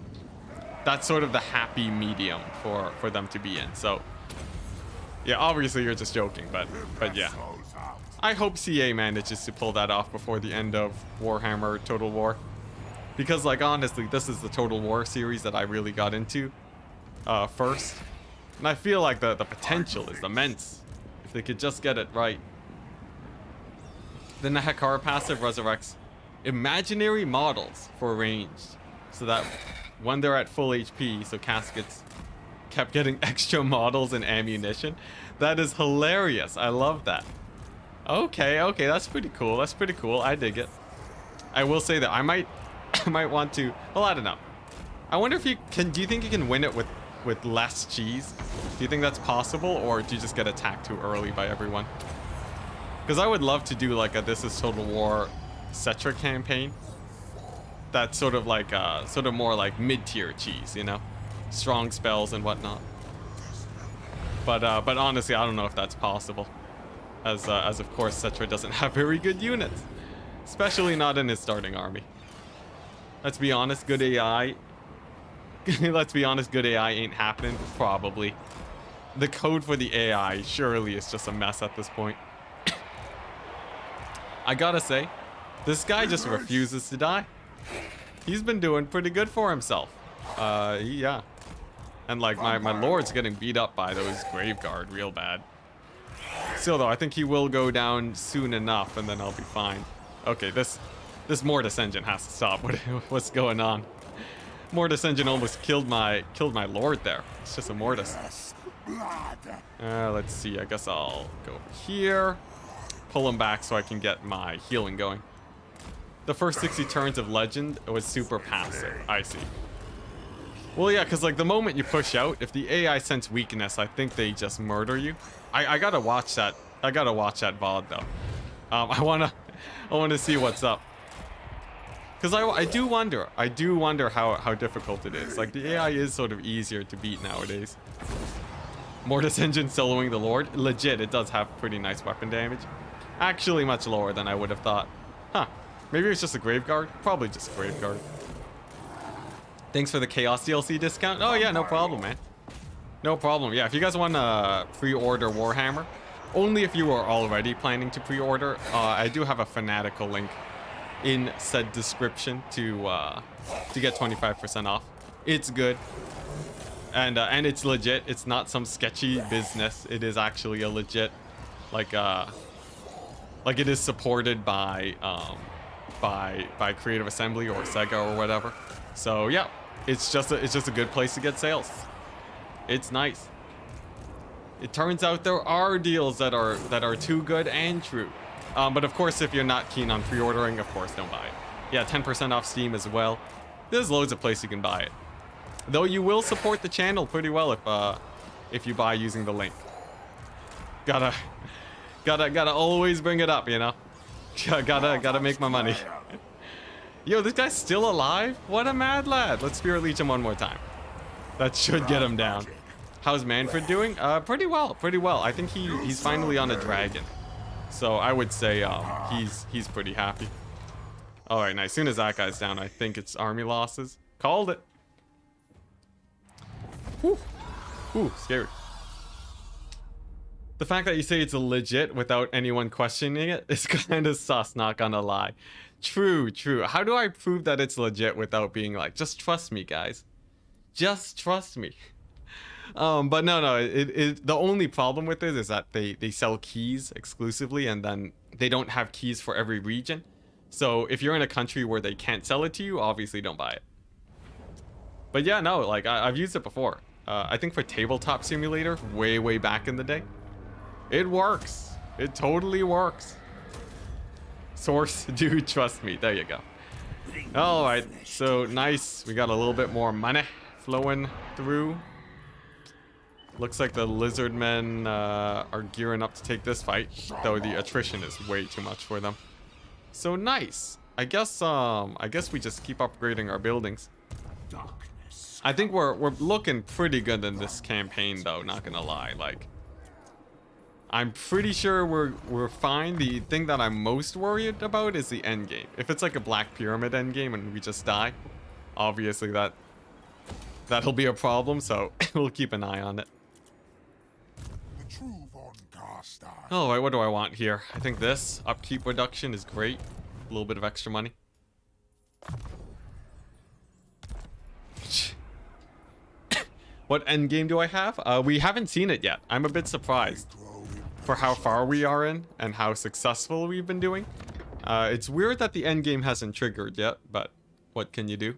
A: That's sort of the happy medium for them to be in. So, yeah, obviously you're just joking, but yeah. I hope CA manages to pull that off before the end of Warhammer Total War. Because, like, honestly, this is the Total War series that I really got into first. And I feel like the potential is immense if they could just get it right. Then the Hekara passive resurrects imaginary models for ranged. So that when they're at full HP, so caskets kept getting extra models and ammunition. That is hilarious. I love that. Okay, that's pretty cool. That's pretty cool. I dig it. I will say that I might want to, well, I don't know. I wonder if you can, do you think you can win it with less cheese? Do you think that's possible, or do you just get attacked too early by everyone? Because I would love to do like a This is Total War Cetra campaign. That's sort of like sort of more like mid-tier cheese, you know? Strong spells and whatnot. But honestly, I don't know if that's possible. As of course Cetra doesn't have very good units. Especially not in his starting army. Let's be honest, good AI. Let's be honest, good AI ain't happening. Probably. The code for the AI surely is just a mess at this point. I gotta say, this guy just refuses to die. He's been doing pretty good for himself. Yeah. And like my lord's getting beat up by those Graveguard real bad. Still though, I think he will go down soon enough and then I'll be fine. Okay, this Mortis engine has to stop. What's going on? Mortis engine almost killed my lord there. It's just a Mortis. Let's see. I guess I'll go over here. Pull him back so I can get my healing going. The first 60 turns of Legend was super passive. I see. Well, yeah, because like the moment you push out, if the AI sense weakness, I think they just murder you. I gotta watch that. I gotta watch that VOD though. I wanna see what's up. Because I do wonder how difficult it is. Like the AI is sort of easier to beat nowadays. Mortis engine soloing the Lord. Legit, it does have pretty nice weapon damage. Actually much lower than I would have thought. Huh. Maybe it's just a Graveguard? Probably just a Graveguard. Thanks for the Chaos DLC discount. Oh yeah, no problem, man. No problem. Yeah, if you guys want to pre-order Warhammer, only if you are already planning to pre-order, I do have a Fanatical link in said description to get 25% off. It's good. And it's legit. It's not some sketchy business. It is actually a legit, like it is supported by Creative Assembly or Sega or whatever. So yeah, it's just a good place to get sales. It's nice. It turns out there are deals that are too good and true. But of course, if you're not keen on pre-ordering, of course, don't buy it. Yeah, 10% off Steam as well. There's loads of places you can buy it. Though you will support the channel pretty well if you buy using the link. Gotta always bring it up, you know. gotta make my money. Yo, this guy's still alive? What a mad lad. Let's Spirit Leech him one more time. That should get him down. How's Mannfred doing? Pretty well. I think he's finally on a dragon. So I would say he's pretty happy. All right, now as soon as that guy's down, I think it's army losses. Called it. Whew. Ooh, scary. The fact that you say it's a legit without anyone questioning it is kind of sus, not gonna lie. True. How do I prove that it's legit without being like, just trust me, guys? Just trust me. But no, the only problem with it is that they sell keys exclusively, and then they don't have keys for every region. So if you're in a country where they can't sell it to you, obviously don't buy it. But yeah, no, like I've used it before. I think for Tabletop Simulator, way back in the day. It works. It totally works. Source, dude, trust me. There you go. All right, so nice. We got a little bit more money flowing through. Looks like the lizardmen are gearing up to take this fight, though the attrition is way too much for them. So nice. I guess we just keep upgrading our buildings.
B: Darkness.
A: I think we're looking pretty good in this campaign though, not gonna lie. Like, I'm pretty sure we're fine. The thing that I'm most worried about is the end game. If it's like a Black Pyramid end game and we just die, obviously that'll be a problem, so we'll keep an eye on it.
B: The true Von Carstar.
A: All right, what do I want here? I think this upkeep reduction is great. A little bit of extra money. What end game do I have? We haven't seen it yet. I'm a bit surprised for how far we are in and how successful we've been doing. It's weird that the end game hasn't triggered yet, but what can you do?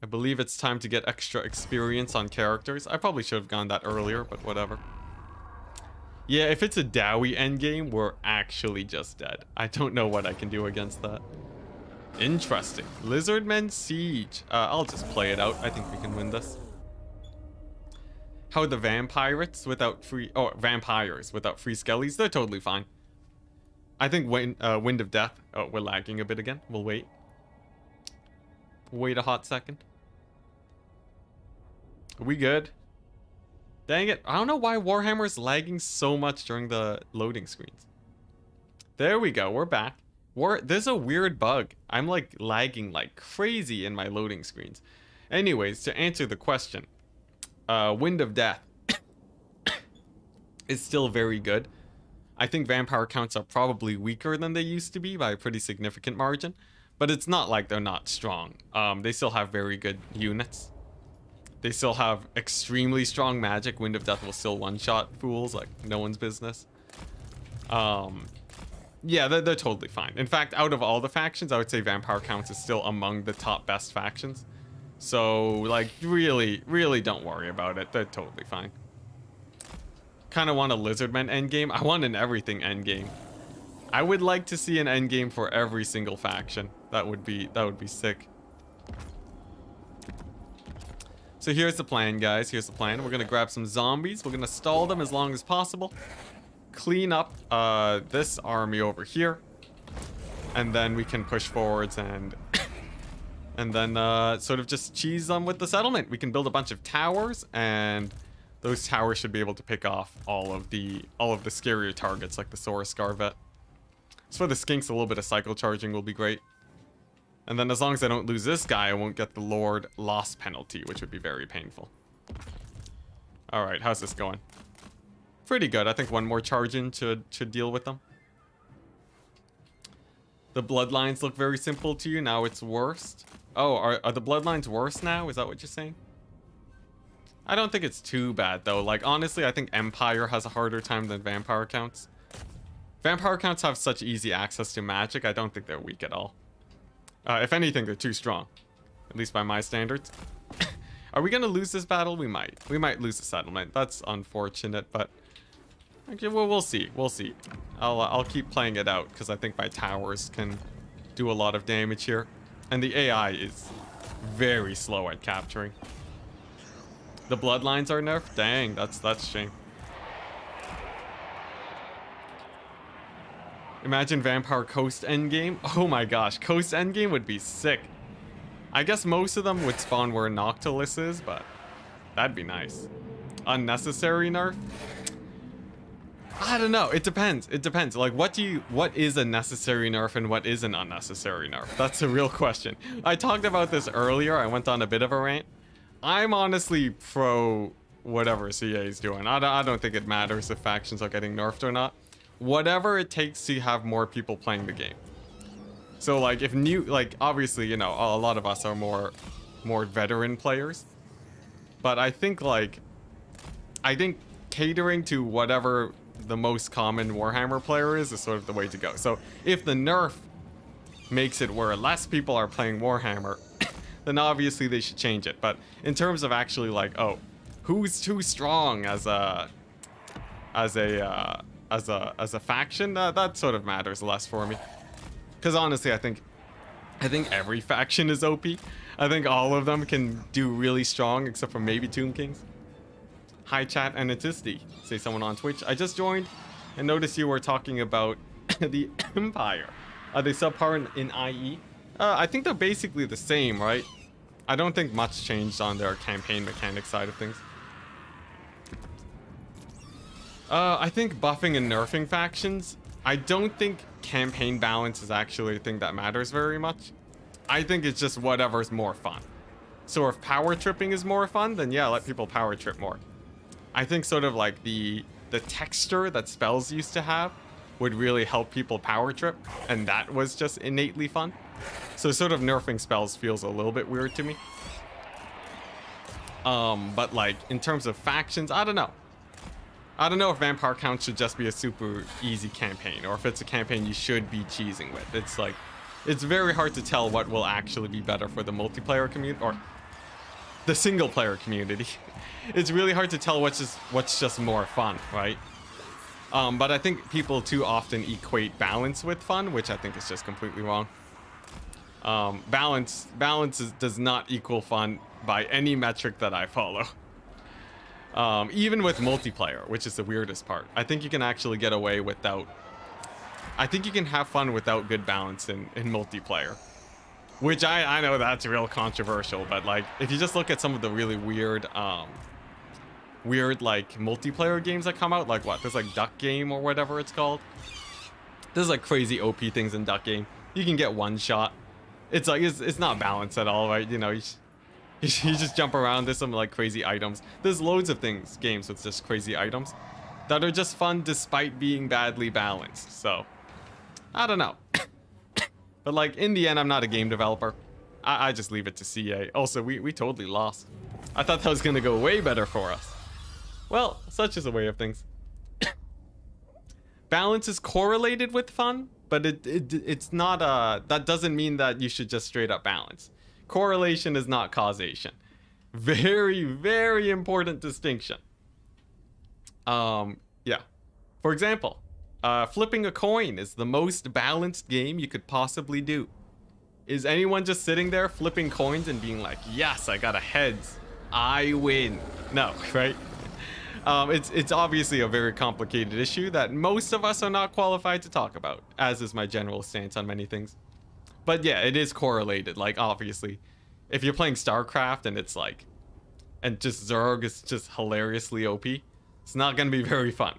A: I believe it's time to get extra experience on characters. I probably should have gone that earlier, but whatever. Yeah, if it's a Dowie endgame, we're actually just dead. I don't know what I can do against that. Interesting. Lizardmen Siege. I'll just play it out. I think we can win this. How are the vampires without free... Oh, vampires without free skellies? They're totally fine. I think Wind of Death... Oh, we're lagging a bit again. We'll wait. Wait a hot second. Are we good? Dang it. I don't know why Warhammer's lagging so much during the loading screens. There we go. We're back. There's a weird bug. I'm like lagging like crazy in my loading screens. Anyways, to answer the question, Wind of Death is still very good. I think vampire counts are probably weaker than they used to be by a pretty significant margin, but it's not like they're not strong. They still have very good units. They still have extremely strong magic. Wind of Death will still one-shot fools like no one's business. Yeah, they're totally fine. In fact, out of all the factions, I would say Vampire Counts is still among the top best factions. So, like, really, really don't worry about it. They're totally fine. Kind of want a Lizardmen endgame. I want an everything endgame. I would like to see an endgame for every single faction. That would be sick. So here's the plan, guys. Here's the plan. We're gonna grab some zombies. We're gonna stall them as long as possible. Clean up this army over here, and then we can push forwards and then sort of just cheese them with the settlement. We can build a bunch of towers, and those towers should be able to pick off all of the scarier targets like the Saurus Scarvet. So for the skinks, a little bit of cycle charging will be great. And then as long as I don't lose this guy, I won't get the Lord loss penalty, which would be very painful. All right, how's this going? Pretty good. I think one more charge in should deal with them. The bloodlines look very simple to you. Now it's worst. Oh, are the bloodlines worse now? Is that what you're saying? I don't think it's too bad, though. Like, honestly, I think Empire has a harder time than Vampire Counts. Vampire Counts have such easy access to magic. I don't think they're weak at all. If anything, they're too strong. At least by my standards. Are we going to lose this battle? We might. We might lose the settlement. That's unfortunate, but... Okay, well, we'll see. We'll see. I'll keep playing it out, because I think my towers can do a lot of damage here. And the AI is very slow at capturing. The bloodlines are nerfed? Dang, that's a shame. Imagine Vampire Coast endgame. Oh my gosh, Coast endgame would be sick. I guess most of them would spawn where Noctilus is, but that'd be nice. Unnecessary nerf? I don't know. It depends. It depends. Like, what is a necessary nerf and what is an unnecessary nerf? That's a real question. I talked about this earlier. I went on a bit of a rant. I'm honestly pro whatever CA is doing. I don't think it matters if factions are getting nerfed or not. Whatever it takes to have more people playing the game. So, like, if obviously, you know, a lot of us are more veteran players. But I think catering to whatever the most common Warhammer player is sort of the way to go. So if the nerf makes it where less people are playing Warhammer, then obviously they should change it. But in terms of actually like, oh, who's too strong as a faction, that sort of matters less for me. Because honestly, I think every faction is OP. I think all of them can do really strong, except for maybe Tomb Kings. Hi chat and Enticity, say someone on Twitch. I just joined and noticed you were talking about the Empire. Are they subpar in IE? I think they're basically the same, right? I don't think much changed on their campaign mechanic side of things. I think buffing and nerfing factions. I don't think campaign balance is actually a thing that matters very much. I think it's just whatever's more fun. So if power tripping is more fun, then yeah, let people power trip more. I think sort of like the texture that spells used to have would really help people power trip, and that was just innately fun. So sort of nerfing spells feels a little bit weird to me. But like in terms of factions, I don't know. I don't know if Vampire Count should just be a super easy campaign, or if it's a campaign you should be cheesing with. It's like, it's very hard to tell what will actually be better for the multiplayer community, or the single player community. It's really hard to tell what's just more fun, right? But I think people too often equate balance with fun, which I think is just completely wrong. Balance does not equal fun by any metric that I follow. Even with multiplayer, which is the weirdest part. I think you can actually get away without... I think you can have fun without good balance in multiplayer. Which I know that's real controversial, but like, if you just look at some of the really weird like multiplayer games that come out, like what? There's like Duck Game or whatever it's called. There's like crazy OP things in Duck Game. You can get one shot. It's like, it's not balanced at all, right? You know, you just jump around. There's some like crazy items. There's loads of games with just crazy items that are just fun despite being badly balanced. So, I don't know. But like, in the end, I'm not a game developer. I just leave it to CA. Also, we totally lost. I thought that was gonna go way better for us. Well, such is the way of things. Balance is correlated with fun, but it's not, that doesn't mean that you should just straight up balance. Correlation is not causation. Very, very important distinction. Yeah. For example, flipping a coin is the most balanced game you could possibly do. Is anyone just sitting there flipping coins and being like, yes, I got a heads, I win? No, right? It's obviously a very complicated issue that most of us are not qualified to talk about, as is my general stance on many things. But yeah, it is correlated. Like, obviously, if you're playing StarCraft and it's like, and just Zerg is just hilariously OP, it's not gonna be very fun.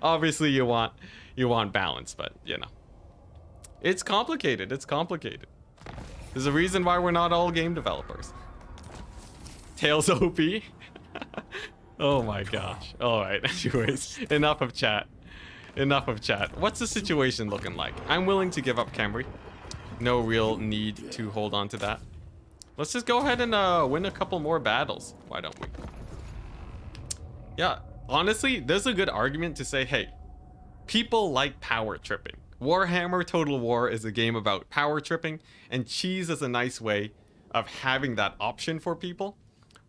A: Obviously, you want balance, but you know, it's complicated. It's complicated. There's a reason why we're not all game developers. Tails OP. Oh my gosh. All right. Anyways, enough of chat. Enough of chat. What's the situation looking like? I'm willing to give up Camry. No real need to hold on to that. Let's just go ahead and win a couple more battles. Why don't we? Yeah, honestly, there's a good argument to say, hey, people like power tripping. Warhammer Total War is a game about power tripping, and cheese is a nice way of having that option for people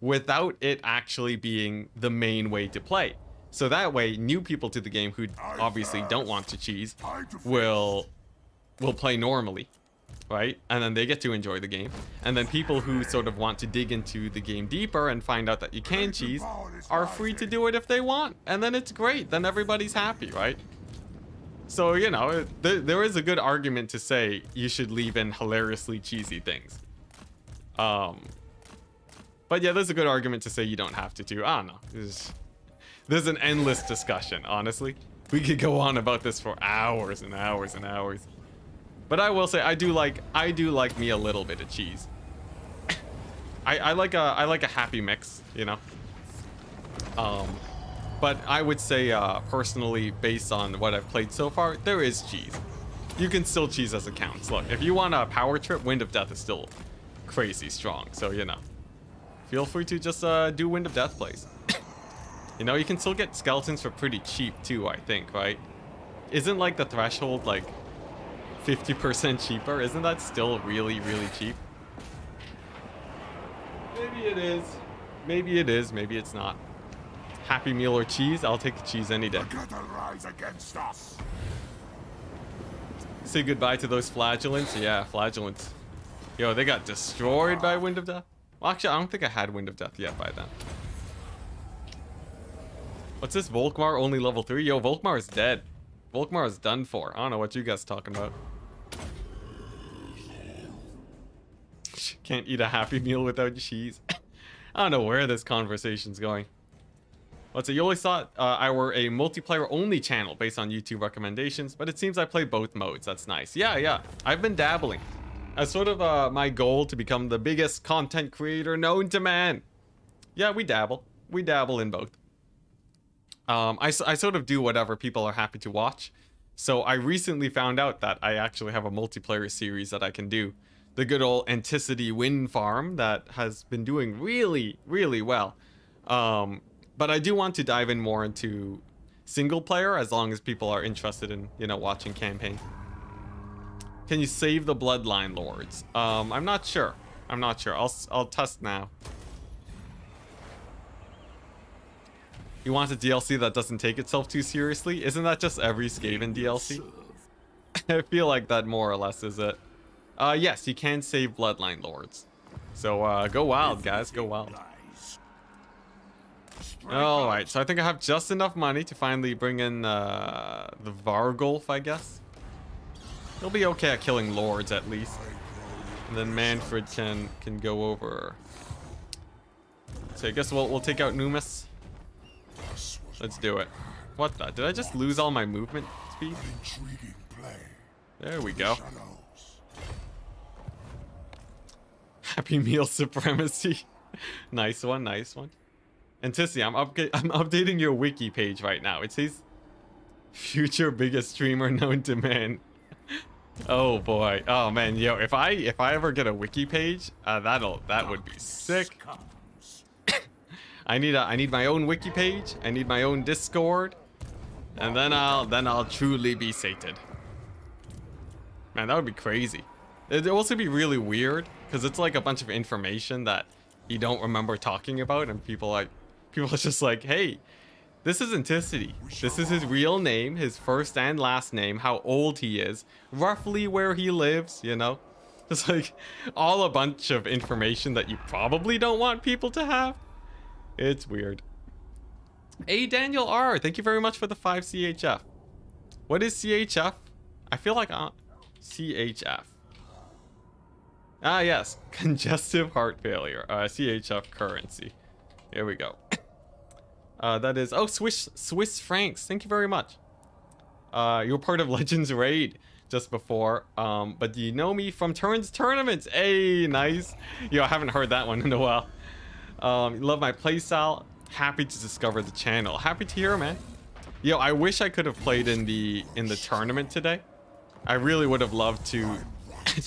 A: without it actually being the main way to play. So that way, new people to the game who obviously don't want to cheese will play normally, right? And then they get to enjoy the game. And then people who sort of want to dig into the game deeper and find out that you can cheese are free to do it if they want. And then it's great. Then everybody's happy, right? So, you know, there is a good argument to say you should leave in hilariously cheesy things. But yeah, there's a good argument to say you don't have to too. I don't know. There's an endless discussion, honestly. We could go on about this for hours and hours and hours. But I will say I do like me a little bit of cheese. I like a happy mix, you know. But I would say personally, based on what I've played so far, there is cheese. You can still cheese as it counts. Look, if you want a power trip, Wind of Death is still crazy strong. So, you know, feel free to just do Wind of Death plays. You know, you can still get skeletons for pretty cheap too, I think, right? Isn't like the threshold like 50% cheaper? Isn't that still really, really cheap? Maybe it is. Maybe it is. Maybe it's not. Happy Meal or cheese? I'll take the cheese any day.
B: Rise against us.
A: Say goodbye to those flagellants. Yeah, flagellants. Yo, they got destroyed by Wind of Death. Well, actually, I don't think I had Wind of Death yet by then. What's this? Volkmar only level 3? Yo, Volkmar is dead. Volkmar is done for. I don't know what you guys talking about. Can't eat a Happy Meal without cheese. I don't know where this conversation's going. What's it? You always thought I were a multiplayer only channel based on YouTube recommendations, but it seems I play both modes. That's nice. Yeah. I've been dabbling. As sort of my goal to become the biggest content creator known to man. Yeah, we dabble. We dabble in both. I sort of do whatever people are happy to watch. So I recently found out that I actually have a multiplayer series that I can do. The good old Enticity wind farm that has been doing really, really well. But I do want to dive in more into single player as long as people are interested in, you know, watching campaign. Can you save the bloodline lords? I'm not sure. I'm not sure. I'll test now. You want a DLC that doesn't take itself too seriously? Isn't that just every Skaven DLC? I feel like that more or less is it. Yes, you can save bloodline lords. So go wild, guys. Go wild. Alright, so I think I have just enough money to finally bring in the Vargulf, I guess. He'll be okay at killing lords at least. And then Mannfred can go over. So I guess we'll take out Numis. Let's do it. What the? Did I just lose all my movement speed? There we go. Happy Meal supremacy. Nice one, nice one. Enticity, I'm updating your wiki page right now. It says future biggest streamer known to man. Oh boy. Oh man, yo, if I ever get a wiki page, that would be sick. I need my own wiki page. I need my own Discord, and then I'll truly be sated. Man, that would be crazy. It'd also be really weird because it's like a bunch of information that you don't remember talking about, and people are just like, hey, this is Enticity. This is his real name, his first and last name, how old he is, roughly where he lives, you know? It's like all a bunch of information that you probably don't want people to have. It's weird. Hey, Daniel R, thank you very much for the 5 CHF. What is CHF? I feel like CHF. Ah, yes. Congestive heart failure. CHF currency. Here we go. That is... Oh, Swiss francs. Thank you very much. You were part of Legends Raid just before. But do you know me from Turns Tournaments? Hey, nice. Yo, I haven't heard that one in a while. Love my playstyle. Happy to discover the channel. Happy to hear, man. Yo, I wish I could have played in the tournament today. I really would have loved to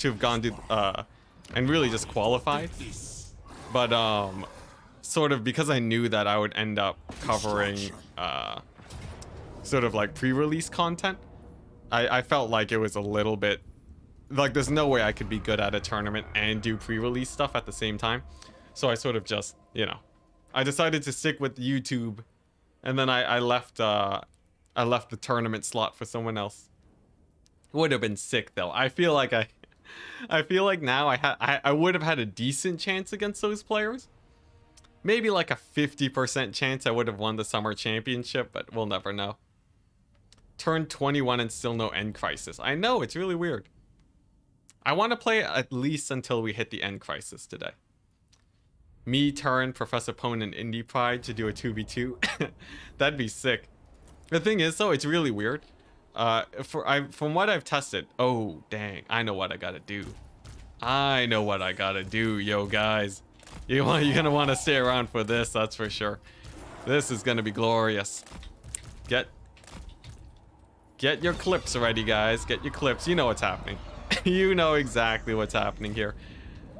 A: have gone to and really just qualified. But sort of because I knew that I would end up covering sort of like pre-release content, I felt like it was a little bit like there's no way I could be good at a tournament and do pre-release stuff at the same time. So I sort of just, you know, I decided to stick with YouTube, and then I left the tournament slot for someone else. Would have been sick though. I feel like now I would have had a decent chance against those players. Maybe like a 50% chance I would have won the summer championship, but we'll never know. Turned 21 and still no end crisis. I know, it's really weird. I want to play at least until we hit the end crisis today. Me, Turn, Professor Pone, and Indie Pride to do a 2v2. That'd be sick. The thing is though, it's really weird. From what I've tested, oh dang, I know what I gotta do. I know what I gotta do, yo guys. You're gonna want to stay around for this, that's for sure. This is gonna be glorious. Get your clips ready, guys. Get your clips. You know what's happening. You know exactly what's happening here.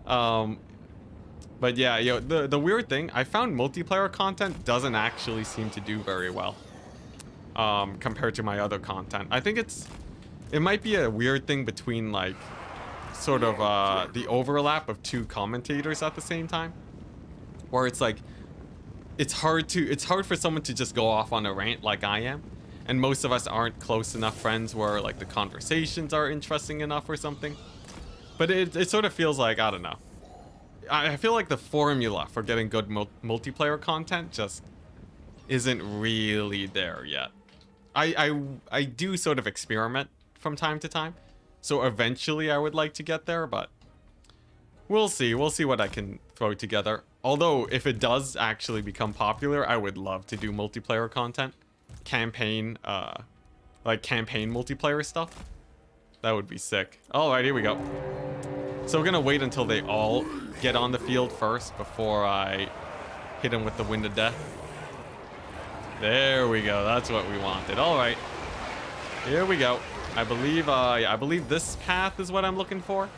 A: But yeah, yo, the weird thing, I found multiplayer content doesn't actually seem to do very well. Compared to my other content. I think it might be a weird thing between like sort of the overlap of two commentators at the same time, where it's like it's hard for someone to just go off on a rant like I am, and most of us aren't close enough friends where like the conversations are interesting enough or something. But it sort of feels like, I don't know, I feel like the formula for getting good multiplayer content just isn't really there yet. I do sort of experiment from time to time. So eventually I would like to get there, but we'll see. We'll see what I can throw together. Although if it does actually become popular, I would love to do multiplayer content. Campaign, like campaign multiplayer stuff. That would be sick. All right, here we go. So we're gonna wait until they all get on the field first before I hit them with the Wind of Death. There we go. That's what we wanted. All right, here we go. I believe this path is what I'm looking for.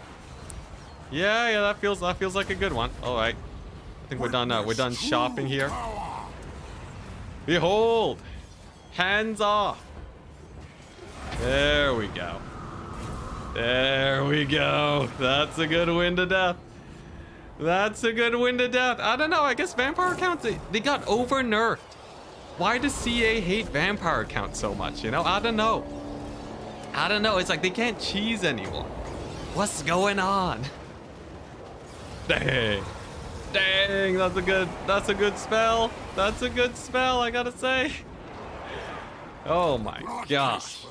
A: Yeah, that feels like a good one. All right, I think we're done shopping here. Behold, hands off. There we go. There we go. That's a good Wind of Death. That's a good Wind of Death. I don't know. I guess vampire counts, they got over nerfed. Why does CA hate vampire count so much? You know, I don't know. It's like they can't cheese anymore. What's going on? Dang. That's a good spell. That's a good spell, I gotta say. Oh my gosh.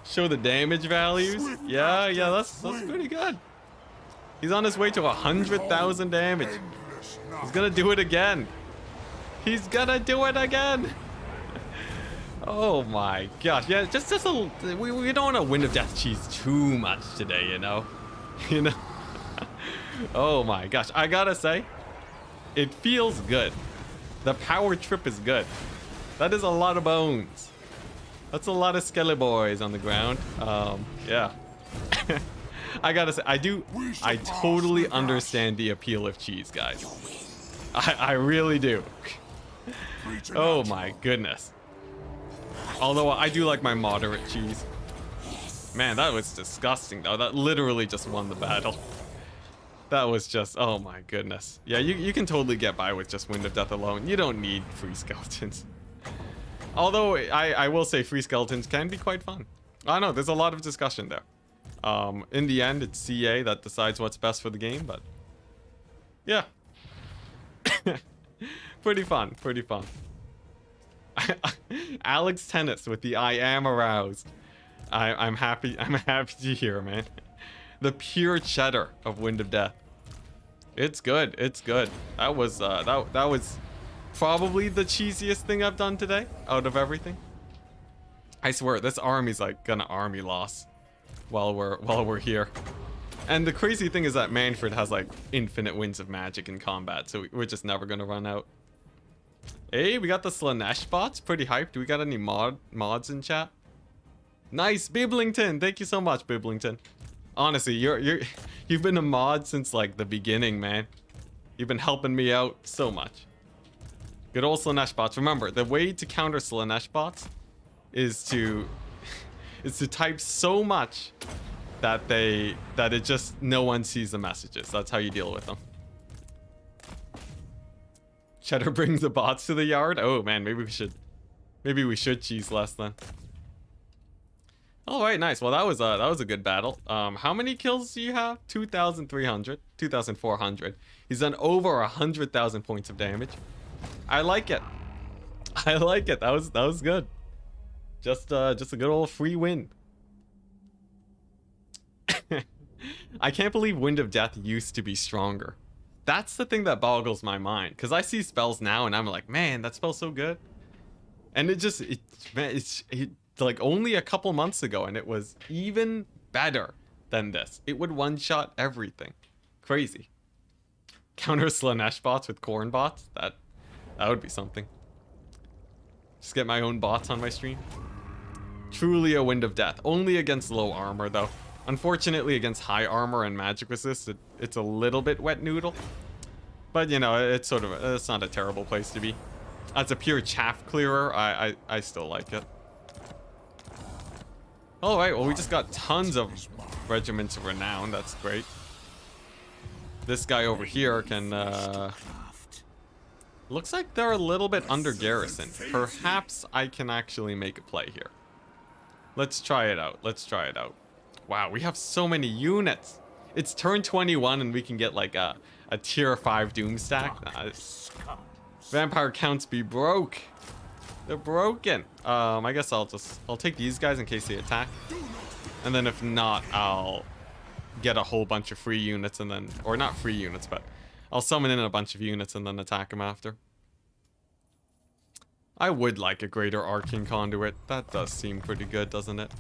A: Show the damage values. Yeah, that's pretty good. He's on his way to 100,000 damage. He's gonna do it again. He's gonna do it again. Oh my gosh. Yeah, just a we don't want to Wind of Death cheese too much today, you know. You know. Oh my gosh. I gotta say, it feels good. The power trip is good. That is a lot of bones. That's a lot of skelly boys on the ground. Yeah. I gotta say, I totally understand the appeal of cheese, guys. I really do. Oh my goodness. Although I do like my moderate cheese. Man, that was disgusting though. That literally just won the battle. That was just, oh my goodness. Yeah, you can totally get by with just Wind of Death alone. You don't need free skeletons. Although I will say free skeletons can be quite fun. I know, there's a lot of discussion there. In the end, it's CA that decides what's best for the game, but yeah. Pretty fun. Alex Tennis with the I am aroused. I'm happy to hear, man. The pure cheddar of Wind of Death. It's good. That was probably the cheesiest thing I've done today out of everything. I swear this army's like gonna army loss while we're here. And the crazy thing is that Mannfred has like infinite winds of magic in combat, so we're just never gonna run out. Hey, we got the Slanesh bots, pretty hyped. Do we got any mods in chat? Nice, Biblington. Thank you so much, Biblington. Honestly, you've been a mod since like the beginning, man. You've been helping me out so much. Good old Slanesh bots. Remember, the way to counter Slanesh bots is to type so much that it just no one sees the messages. That's how you deal with them. Cheddar brings the bots to the yard. Oh man, maybe we should cheese less then. All right, nice. Well, that was a good battle. How many kills do you have? 2,300, 2,400. He's done over 100,000 points of damage. I like it. That was good. Just a good old free win. I can't believe Wind of Death used to be stronger. That's the thing that boggles my mind, because I see spells now and I'm like, man, that spell's so good. And it's like only a couple months ago and it was even better than this. It would one-shot everything. Crazy. Counter Slanesh bots with corn bots? That would be something. Just get my own bots on my stream. Truly a Wind of Death. Only against low armor though. Unfortunately, against high armor and magic resist, it's a little bit wet noodle. But you know, it's not a terrible place to be. As a pure chaff clearer, I still like it. All right, well we just got tons of regiments of renown. That's great. This guy over here can. Looks like they're a little bit under garrisoned. Perhaps I can actually make a play here. Let's try it out. Wow, we have so many units. It's turn 21 and we can get like a tier 5 doom stack. Vampire counts be broke. They're broken. I guess I'll take these guys in case they attack. And then if not, I'll get a whole bunch of free units and then, or not free units, but I'll summon in a bunch of units and then attack them after. I would like a greater arcane conduit. That does seem pretty good, doesn't it?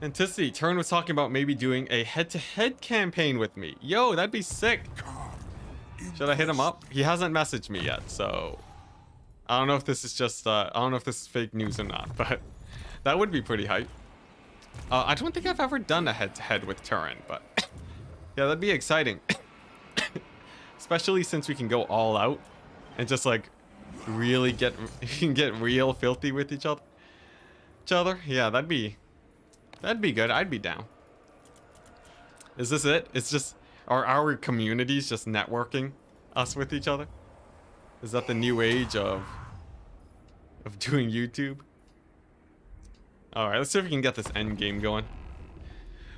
A: Enticity, Turin was talking about maybe doing a head-to-head campaign with me. Yo, that'd be sick. Should I hit him up? He hasn't messaged me yet, so I don't know if this is just I don't know if this is fake news or not, but that would be pretty hype. I don't think I've ever done a head-to-head with Turin, but yeah, that'd be exciting. Especially since we can go all out and just like really get real filthy with each other. Yeah, that'd be good. I'd be down. Is this it? It's just are our communities just networking us with each other? Is that the new age of doing YouTube? Alright, let's see if we can get this end game going.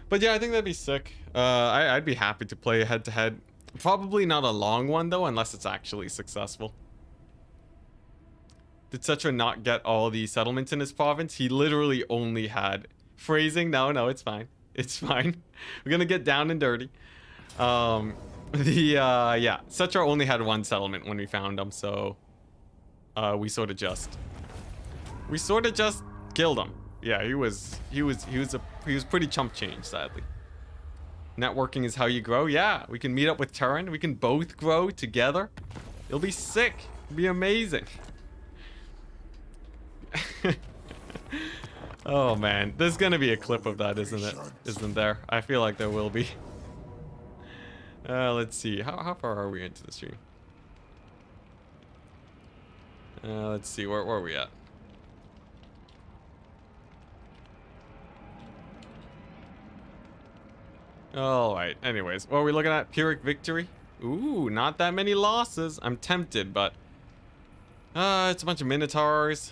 A: But yeah, I think that'd be sick. I'd be happy to play head-to-head. Probably not a long one, though, unless it's actually successful. Did Cetra not get all the settlements in his province? He literally only had... Phrasing? No, it's fine. It's fine. We're gonna get down and dirty. Yeah, Cetra only had one settlement when we found him, so... we sort of just killed him. Yeah, he was pretty chump change, sadly. Networking is how you grow. Yeah, we can meet up with Turin. We can both grow together. It'll be sick. It'll be amazing. Oh man, there's gonna be a clip of that, isn't it? Isn't there? I feel like there will be. Let's see. How far are we into the stream? Let's see. Where are we at? Alright, anyways. What are we looking at? Pyrrhic victory? Ooh, not that many losses. I'm tempted, but... it's a bunch of minotaurs.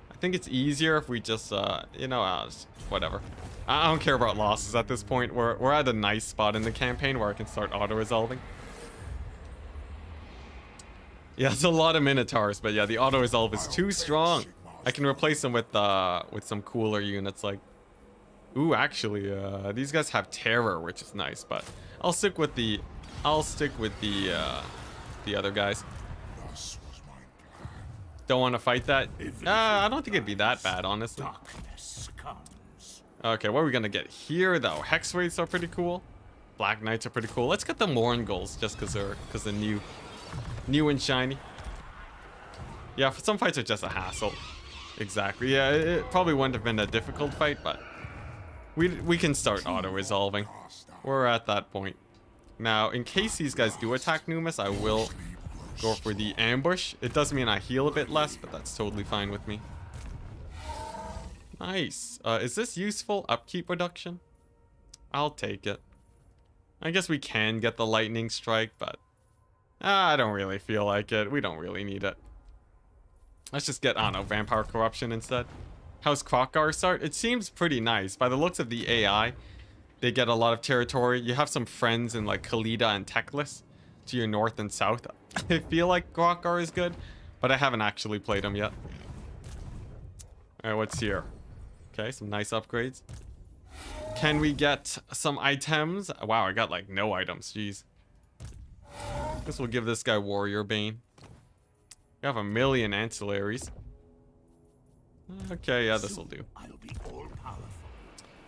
A: I think it's easier if we just, whatever. I don't care about losses at this point. We're at a nice spot in the campaign where I can start auto-resolving. Yeah, it's a lot of minotaurs, but yeah, the auto-resolve is too strong. I can replace them with some cooler units like... Ooh, actually, these guys have terror, which is nice, but I'll stick with the other guys. Don't want to fight that. I don't think it'd be that bad, honestly. Okay, what are we gonna get here, though? Hex Wraiths are pretty cool. Black Knights are pretty cool. Let's get the Mourngulls just because they're new and shiny. Yeah, some fights are just a hassle. Exactly. Yeah, it probably wouldn't have been a difficult fight, but we can start auto-resolving. We're at that point. Now, in case these guys do attack Numis, I will go for the ambush. It does mean I heal a bit less, but that's totally fine with me. Nice. Is this useful? Upkeep reduction? I'll take it. I guess we can get the lightning strike, but I don't really feel like it. We don't really need it. Let's just get, I don't know, vampire corruption instead. How's Krokgar start? It seems pretty nice. By the looks of the AI, they get a lot of territory. You have some friends in like Khalida and Teclis to your north and south. I feel like Krokgar is good, but I haven't actually played him yet. Alright, what's here? Okay, some nice upgrades. Can we get some items? Wow, I got like no items. Jeez. Guess we'll give this guy Warrior Bane. We have 1 million ancillaries. Okay, yeah, this'll do.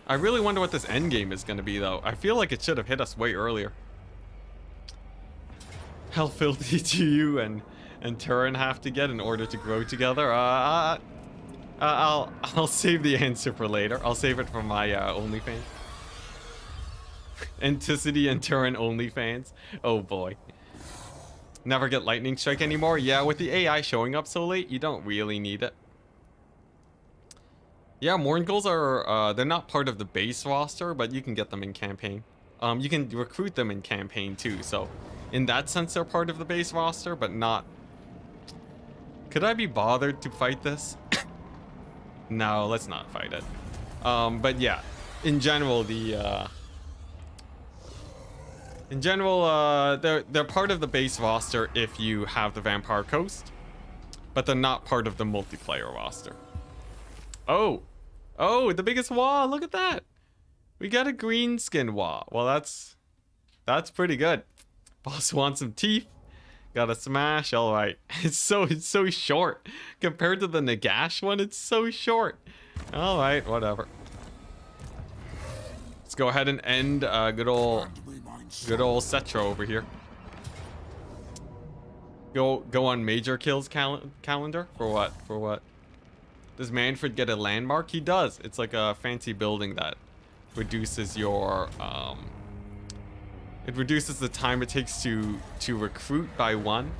A: I really wonder what this endgame is gonna be, though. I feel like it should have hit us way earlier. How filthy do you and Turin have to get in order to grow together? I'll save the answer for later. I'll save it for my OnlyFans. Enticity and Turin OnlyFans. Oh boy. Never get lightning strike anymore? Yeah, with the AI showing up so late, you don't really need it. Yeah, Mourngulls are, they're not part of the base roster, but you can get them in campaign. You can recruit them in campaign too, so in that sense they're part of the base roster, but not... Could I be bothered to fight this? No, let's not fight it. But yeah, in general, the In general, they're part of the base roster if you have the Vampire Coast, but they're not part of the multiplayer roster. Oh, oh, the biggest wall! Look at that. We got a green skin wall. Well, that's pretty good. Boss wants some teeth. Got a smash. All right. It's so short compared to the Nagash one. It's so short. All right, whatever. Let's go ahead and end good old Cetra over here. Go on major kills calendar for what? For what? Does Mannfred get a landmark? He does. It's like a fancy building that reduces your it reduces the time it takes to recruit by 1.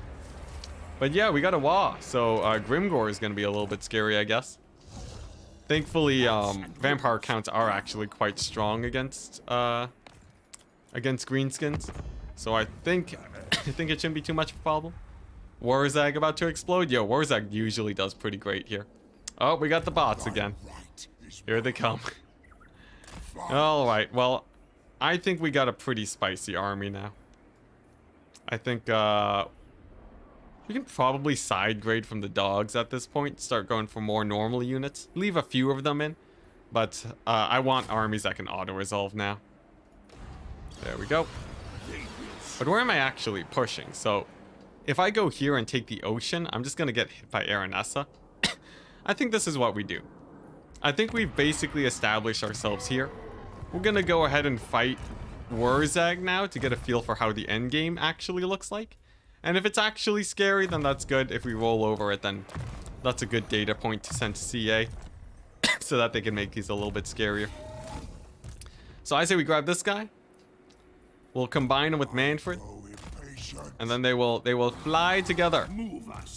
A: But yeah, we got a Wa, so Grimgore is gonna be a little bit scary, I guess. Thankfully, vampire counts are actually quite strong against greenskins, so I think I think it shouldn't be too much of a problem. Warzag about to explode. Yo, Warzag usually does pretty great here. Oh, we got the bots again. Here they come. All right, well, I think we got a pretty spicy army now. I think we can probably side grade from the dogs at this point. Start going for more normal units. Leave a few of them in, but I want armies that can auto-resolve now. There we go. But where am I actually pushing? So if I go here and take the ocean, I'm just gonna get hit by Aranessa. I think this is what we do. I think we've basically established ourselves here. We're gonna go ahead and fight Warzag now to get a feel for how the end game actually looks like. And if it's actually scary, then that's good. If we roll over it, then that's a good data point to send to CA so that they can make these a little bit scarier. So I say we grab this guy. We'll combine him with Mannfred, and then they will fly together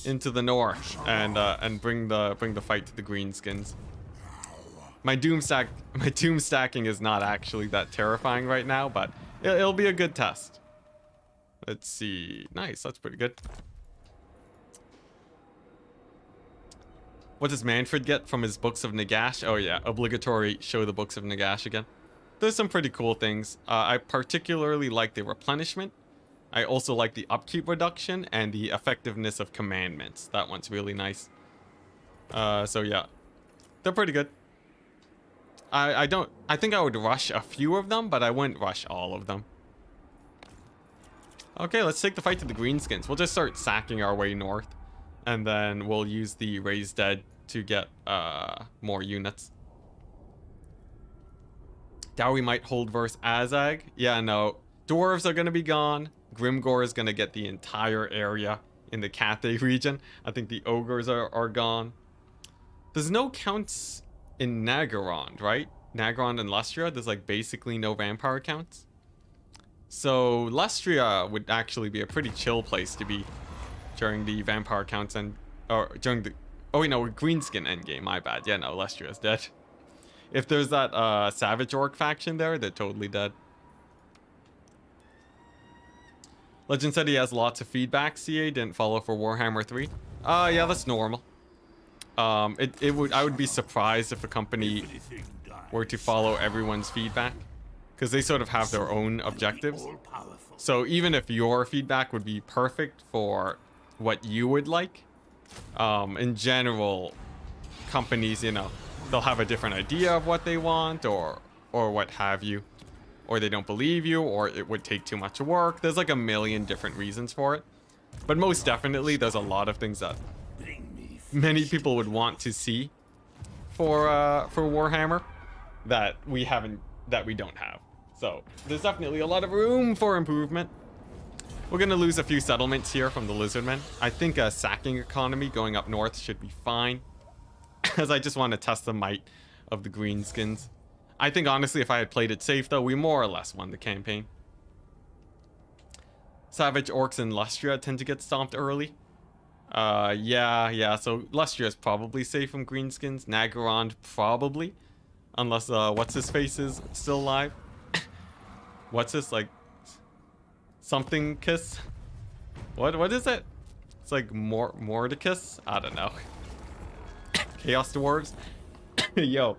A: into the north and bring the fight to the greenskins. My doom stacking is not actually that terrifying right now, but it'll be a good test. Let's see. Nice, that's pretty good. What does Mannfred get from his books of Nagash? Oh yeah, obligatory show the books of Nagash again. There's some pretty cool things. I particularly like the replenishment. I also like the upkeep reduction and the effectiveness of commandments. That one's really nice. So yeah, they're pretty good. I think I would rush a few of them, but I wouldn't rush all of them. Okay, let's take the fight to the greenskins. We'll just start sacking our way north, and then we'll use the Raised Dead to get more units. Dowie might hold versus Azag. Yeah, no. Dwarves are going to be gone. Grimgore is going to get the entire area in the Cathay region. I think the ogres are gone. There's no counts in Nagorond, right? Nagorond and Lustria, there's like basically no vampire counts. So Lustria would actually be a pretty chill place to be during the vampire counts and during the wait, no, greenskin endgame, my bad. Yeah, no, Lustria's dead. If there's that Savage Orc faction there, they're totally dead. Legend said he has lots of feedback. CA didn't follow for Warhammer 3. Yeah, that's normal. I would be surprised if a company were to follow everyone's feedback, because they sort of have their own objectives. So even if your feedback would be perfect for what you would like, in general, companies, you know, they'll have a different idea of what they want, or what have you, or they don't believe you, or it would take too much work. There's like a million different reasons for it, but most definitely there's a lot of things that many people would want to see for Warhammer that we don't have. So there's definitely a lot of room for improvement. We're gonna lose a few settlements here from the Lizardmen. I think a sacking economy going up north should be fine, as I just want to test the might of the greenskins. I think honestly, if I had played it safe though, we more or less won the campaign. Savage Orcs and Lustria tend to get stomped early. Yeah, so Lustria is probably safe from greenskins. Nagorond probably, unless what's his face is still alive. What's this, like something kiss? What is it? It's like Mordicus? I don't know. Chaos Dwarves. Yo,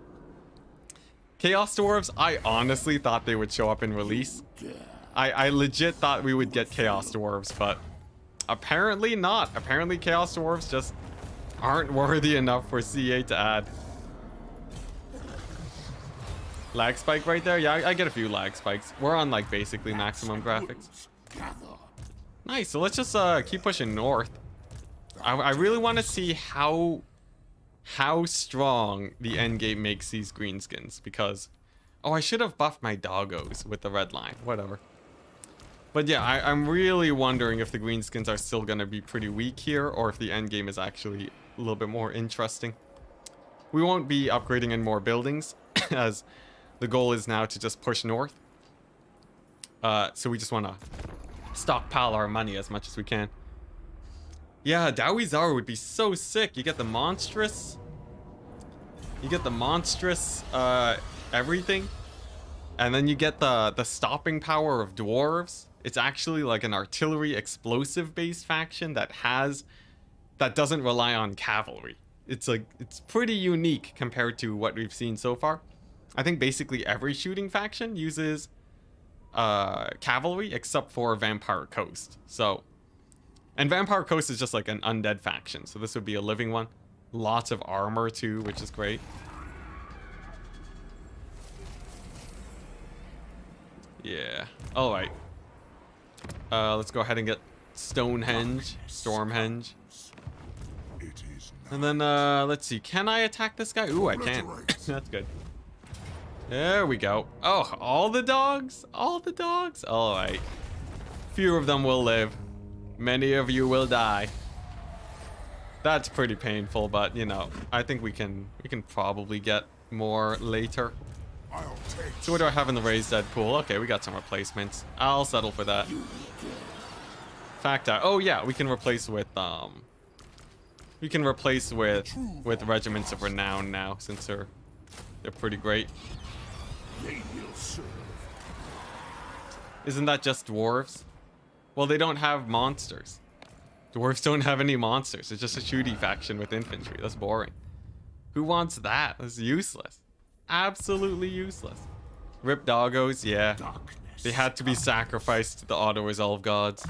A: Chaos Dwarves, I honestly thought they would show up in release. I legit thought we would get Chaos Dwarves, but apparently not. Apparently Chaos Dwarves just aren't worthy enough for CA to add. Lag spike right there? Yeah, I get a few lag spikes. We're on like basically maximum graphics. Nice, so let's just keep pushing north. I really want to see how strong the end game makes these greenskins, because oh, I should have buffed my doggos with the red line. Whatever. But yeah, I'm really wondering if the greenskins are still going to be pretty weak here, or if the end game is actually a little bit more interesting. We won't be upgrading any more buildings, as the goal is now to just push north. So we just want to stockpile our money as much as we can. Yeah, Dawizar would be so sick. You get the monstrous. You get the monstrous everything. And then you get the stopping power of dwarves. It's actually like an artillery explosive based faction that doesn't rely on cavalry. It's pretty unique compared to what we've seen so far. I think basically every shooting faction uses cavalry except for Vampire Coast. So, and Vampire Coast is just like an undead faction, so this would be a living one. Lots of armor too, which is great. Yeah. All right. Let's go ahead and get Stonehenge, Stormhenge. And then let's see. Can I attack this guy? Ooh, I can. That's good. There we go. Oh, all the dogs? All the dogs? All right. Few of them will live. Many of you will die. That's pretty painful, but you know, I think we can probably get more later. So what do I have in the raised dead pool? Okay, we got some replacements. I'll settle for that. Fact, oh yeah, we can replace with regiments of renown now, since they're pretty great. Isn't that just dwarves? Well, they don't have monsters. Dwarves don't have any monsters. It's just a shooty faction with infantry. That's boring. Who wants that? That's useless. Absolutely useless. Rip doggos, yeah. They had to be sacrificed to the auto-resolve gods.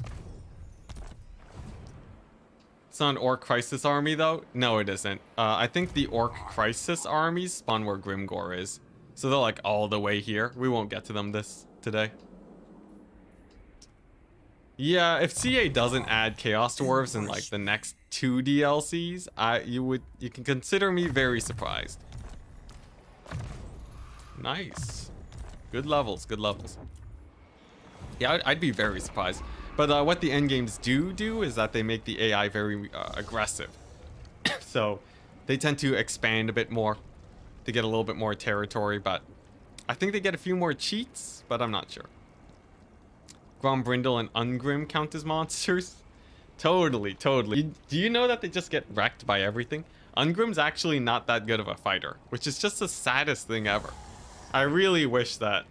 A: It's not an Orc Crisis army, though. No, it isn't. I think the Orc Crisis armies spawn where Grimgor is. So they're like all the way here. We won't get to them today. Yeah, if CA doesn't add Chaos Dwarves in like the next 2 DLCs, you can consider me very surprised. Nice. Good levels, good levels. Yeah, I'd be very surprised. But what the endgames do is that they make the AI very aggressive. So they tend to expand a bit more. They get a little bit more territory, but I think they get a few more cheats, but I'm not sure. Grombrindle and Ungrim count as monsters? Totally. Do you know that they just get wrecked by everything? Ungrim's actually not that good of a fighter, which is just the saddest thing ever. I really wish Ungrim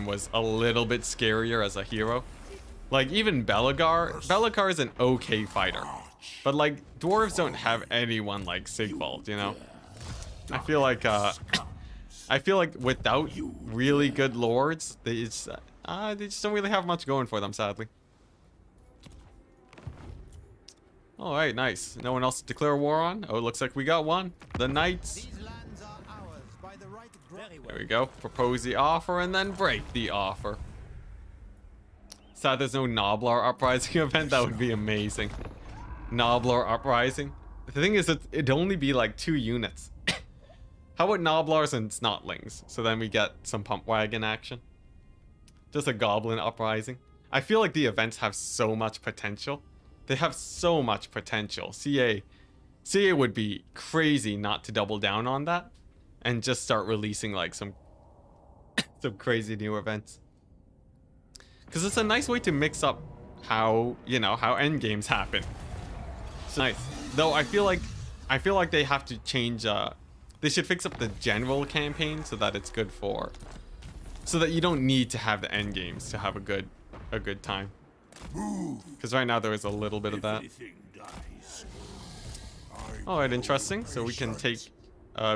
A: was a little bit scarier as a hero. Like, even Belagar is an okay fighter. But, like, dwarves don't have anyone like Sigvald, you know? I feel like without really good lords, they just don't really have much going for them, sadly. Alright, nice. No one else to declare war on? Oh, it looks like we got one. The Knights. There we go. Propose the offer and then break the offer. Sad there's no Noblar Uprising event. That would be amazing. Noblar Uprising. The thing is, it'd only be like 2 units. How about Noblars and Snotlings? So then we get some pump wagon action. Just a Goblin Uprising. I feel like the events have so much potential. They have so much potential. CA would be crazy not to double down on that and just start releasing like some crazy new events. Because it's a nice way to mix up how end games happen. It's nice. Though I feel like they have to change they should fix up the general campaign so that it's good so that you don't need to have the end games to have a good time. Because right now there is a little bit of that. Alright, interesting. So we can take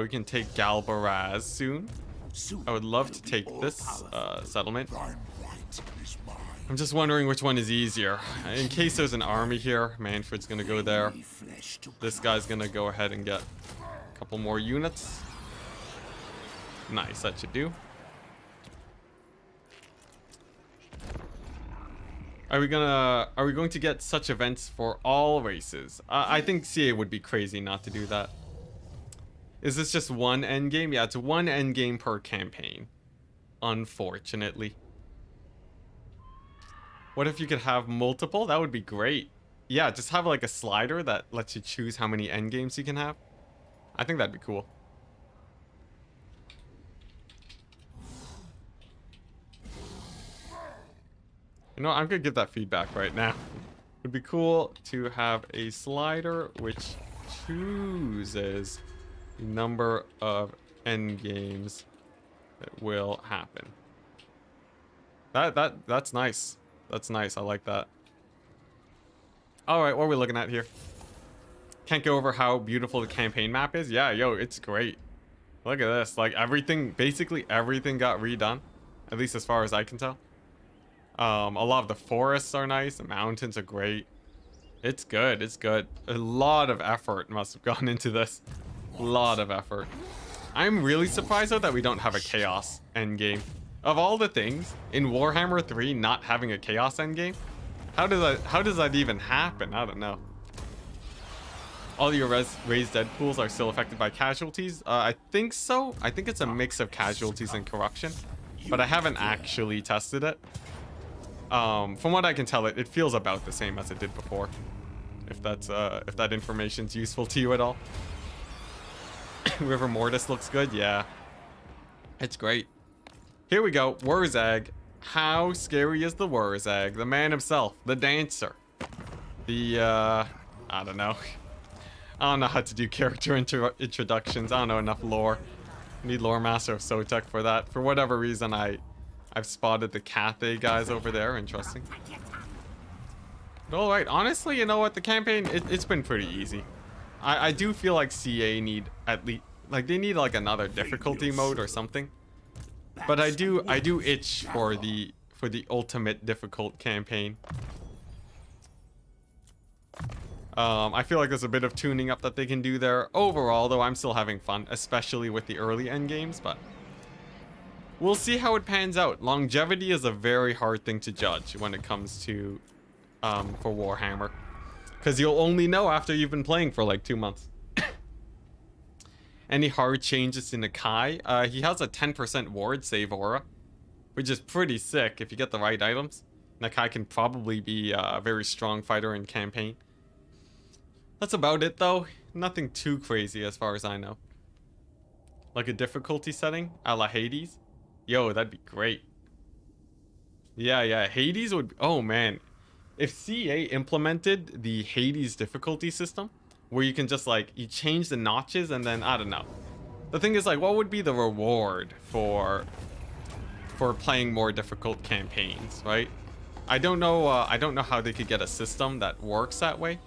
A: We can take Galbaraz soon.
B: Soon
A: I would love to
B: you'll be
A: take this
B: all-powerful.
A: settlement.
B: Thine right is mine.
A: I'm just wondering which one is easier. In case there's an army here, Mannfred's gonna go there.
B: Any flesh to
A: This
B: cut.
A: guy's gonna go ahead and get a couple more units. Nice, that should do. Are we going to get such events for all races? I think CA would be crazy not to do that. Is this just one endgame? Yeah, it's one endgame per campaign. Unfortunately. What if you could have multiple? That would be great. Yeah, just have like a slider that lets you choose how many endgames you can have. I think that'd be cool. You know, I'm gonna give that feedback right now. It'd be cool to have a slider which chooses the number of endgames that will happen. That's nice. That's nice. I like that. All right, what are we looking at here? Can't go over how beautiful the campaign map is. Yeah, yo, it's great. Look at this. Like everything, basically everything got redone, at least as far as I can tell. A lot of the forests are nice. The mountains are great. It's good. It's good. A lot of effort must have gone into this. A lot of effort. I'm really surprised though that we don't have a chaos endgame. Of all the things in Warhammer 3 not having a chaos endgame, how does that even happen? I don't know. All your raised dead pools are still affected by casualties. I think so. I think it's a mix of casualties and corruption, but I haven't actually tested it. From what I can tell, it feels about the same as it did before. If that information's useful to you at all. River Mortis looks good, yeah. It's great. Here we go, Wurzag. How scary is the Wurzag? The man himself, the dancer. The, I don't know. I don't know how to do character introductions. I don't know enough lore. I need Lore Master of Sotek for that. For whatever reason, I've spotted the Cathay guys over there. Interesting. But all right, honestly, you know what? The campaign, it's been pretty easy. I do feel like CA need at least, like they need like another difficulty mode or something. But I do itch for the ultimate difficult campaign. I feel like there's a bit of tuning up that they can do there. Overall, though, I'm still having fun, especially with the early end games, but we'll see how it pans out. Longevity is a very hard thing to judge when it comes to for Warhammer, because you'll only know after you've been playing for like 2 months. Any hard changes in Nakai? He has a 10% ward save aura, which is pretty sick if you get the right items. Nakai can probably be a very strong fighter in campaign. That's about it though. Nothing too crazy as far as I know. Like a difficulty setting a la Hades. Yo, that'd be great. Yeah, Hades would... Oh man. If CA implemented the Hades difficulty system, where you can just like, you change the notches and then, I don't know. The thing is like, what would be the reward for playing more difficult campaigns, right? I don't know how they could get a system that works that way.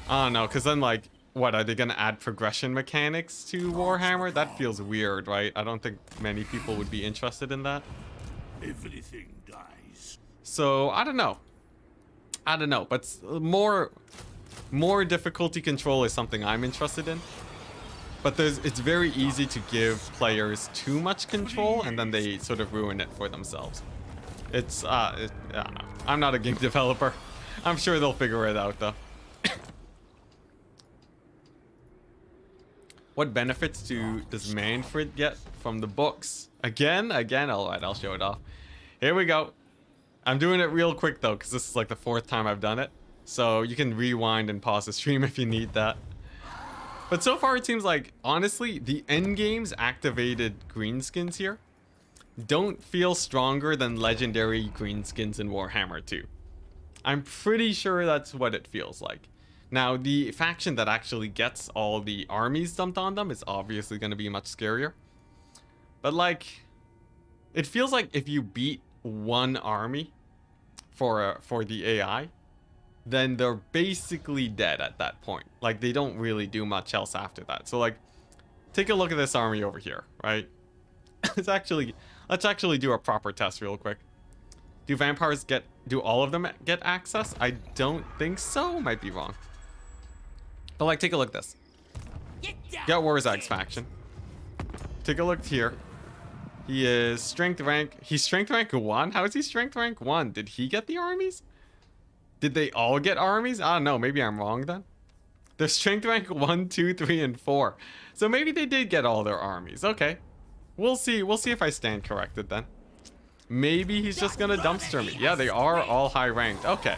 A: I don't know, because then like, what, are they going to add progression mechanics to Warhammer? That feels weird, right? I don't think many people would be interested in that.
B: Everything dies.
A: So, I don't know. But more difficulty control is something I'm interested in. But it's very easy to give players too much control and then they sort of ruin it for themselves. I don't know. I'm not a game developer. I'm sure they'll figure it out though. What benefits does Mannfred get from the books? Again? Alright, I'll show it off. Here we go. I'm doing it real quick though, because this is like the 4th time I've done it. So you can rewind and pause the stream if you need that. But so far it seems like, honestly, the endgame's activated greenskins here don't feel stronger than legendary greenskins in Warhammer 2. I'm pretty sure that's what it feels like. Now, the faction that actually gets all the armies dumped on them is obviously going to be much scarier. But like, it feels like if you beat one army for the AI, then they're basically dead at that point. Like, they don't really do much else after that. So, like, take a look at this army over here, right? let's actually do a proper test real quick. Do vampires do all of them get access? I don't think so. Might be wrong. But, like, take a look at this. Got Warzag's faction. Take a look here. He is strength rank. He's strength rank 1? How is he strength rank 1? Did he get the armies? Did they all get armies? I don't know. Maybe I'm wrong then. They're strength rank 1, 2, 3, and 4. So maybe they did get all their armies. Okay. We'll see. We'll see if I stand corrected then. Maybe he's just gonna dumpster me. Yeah, they are all high ranked. Okay.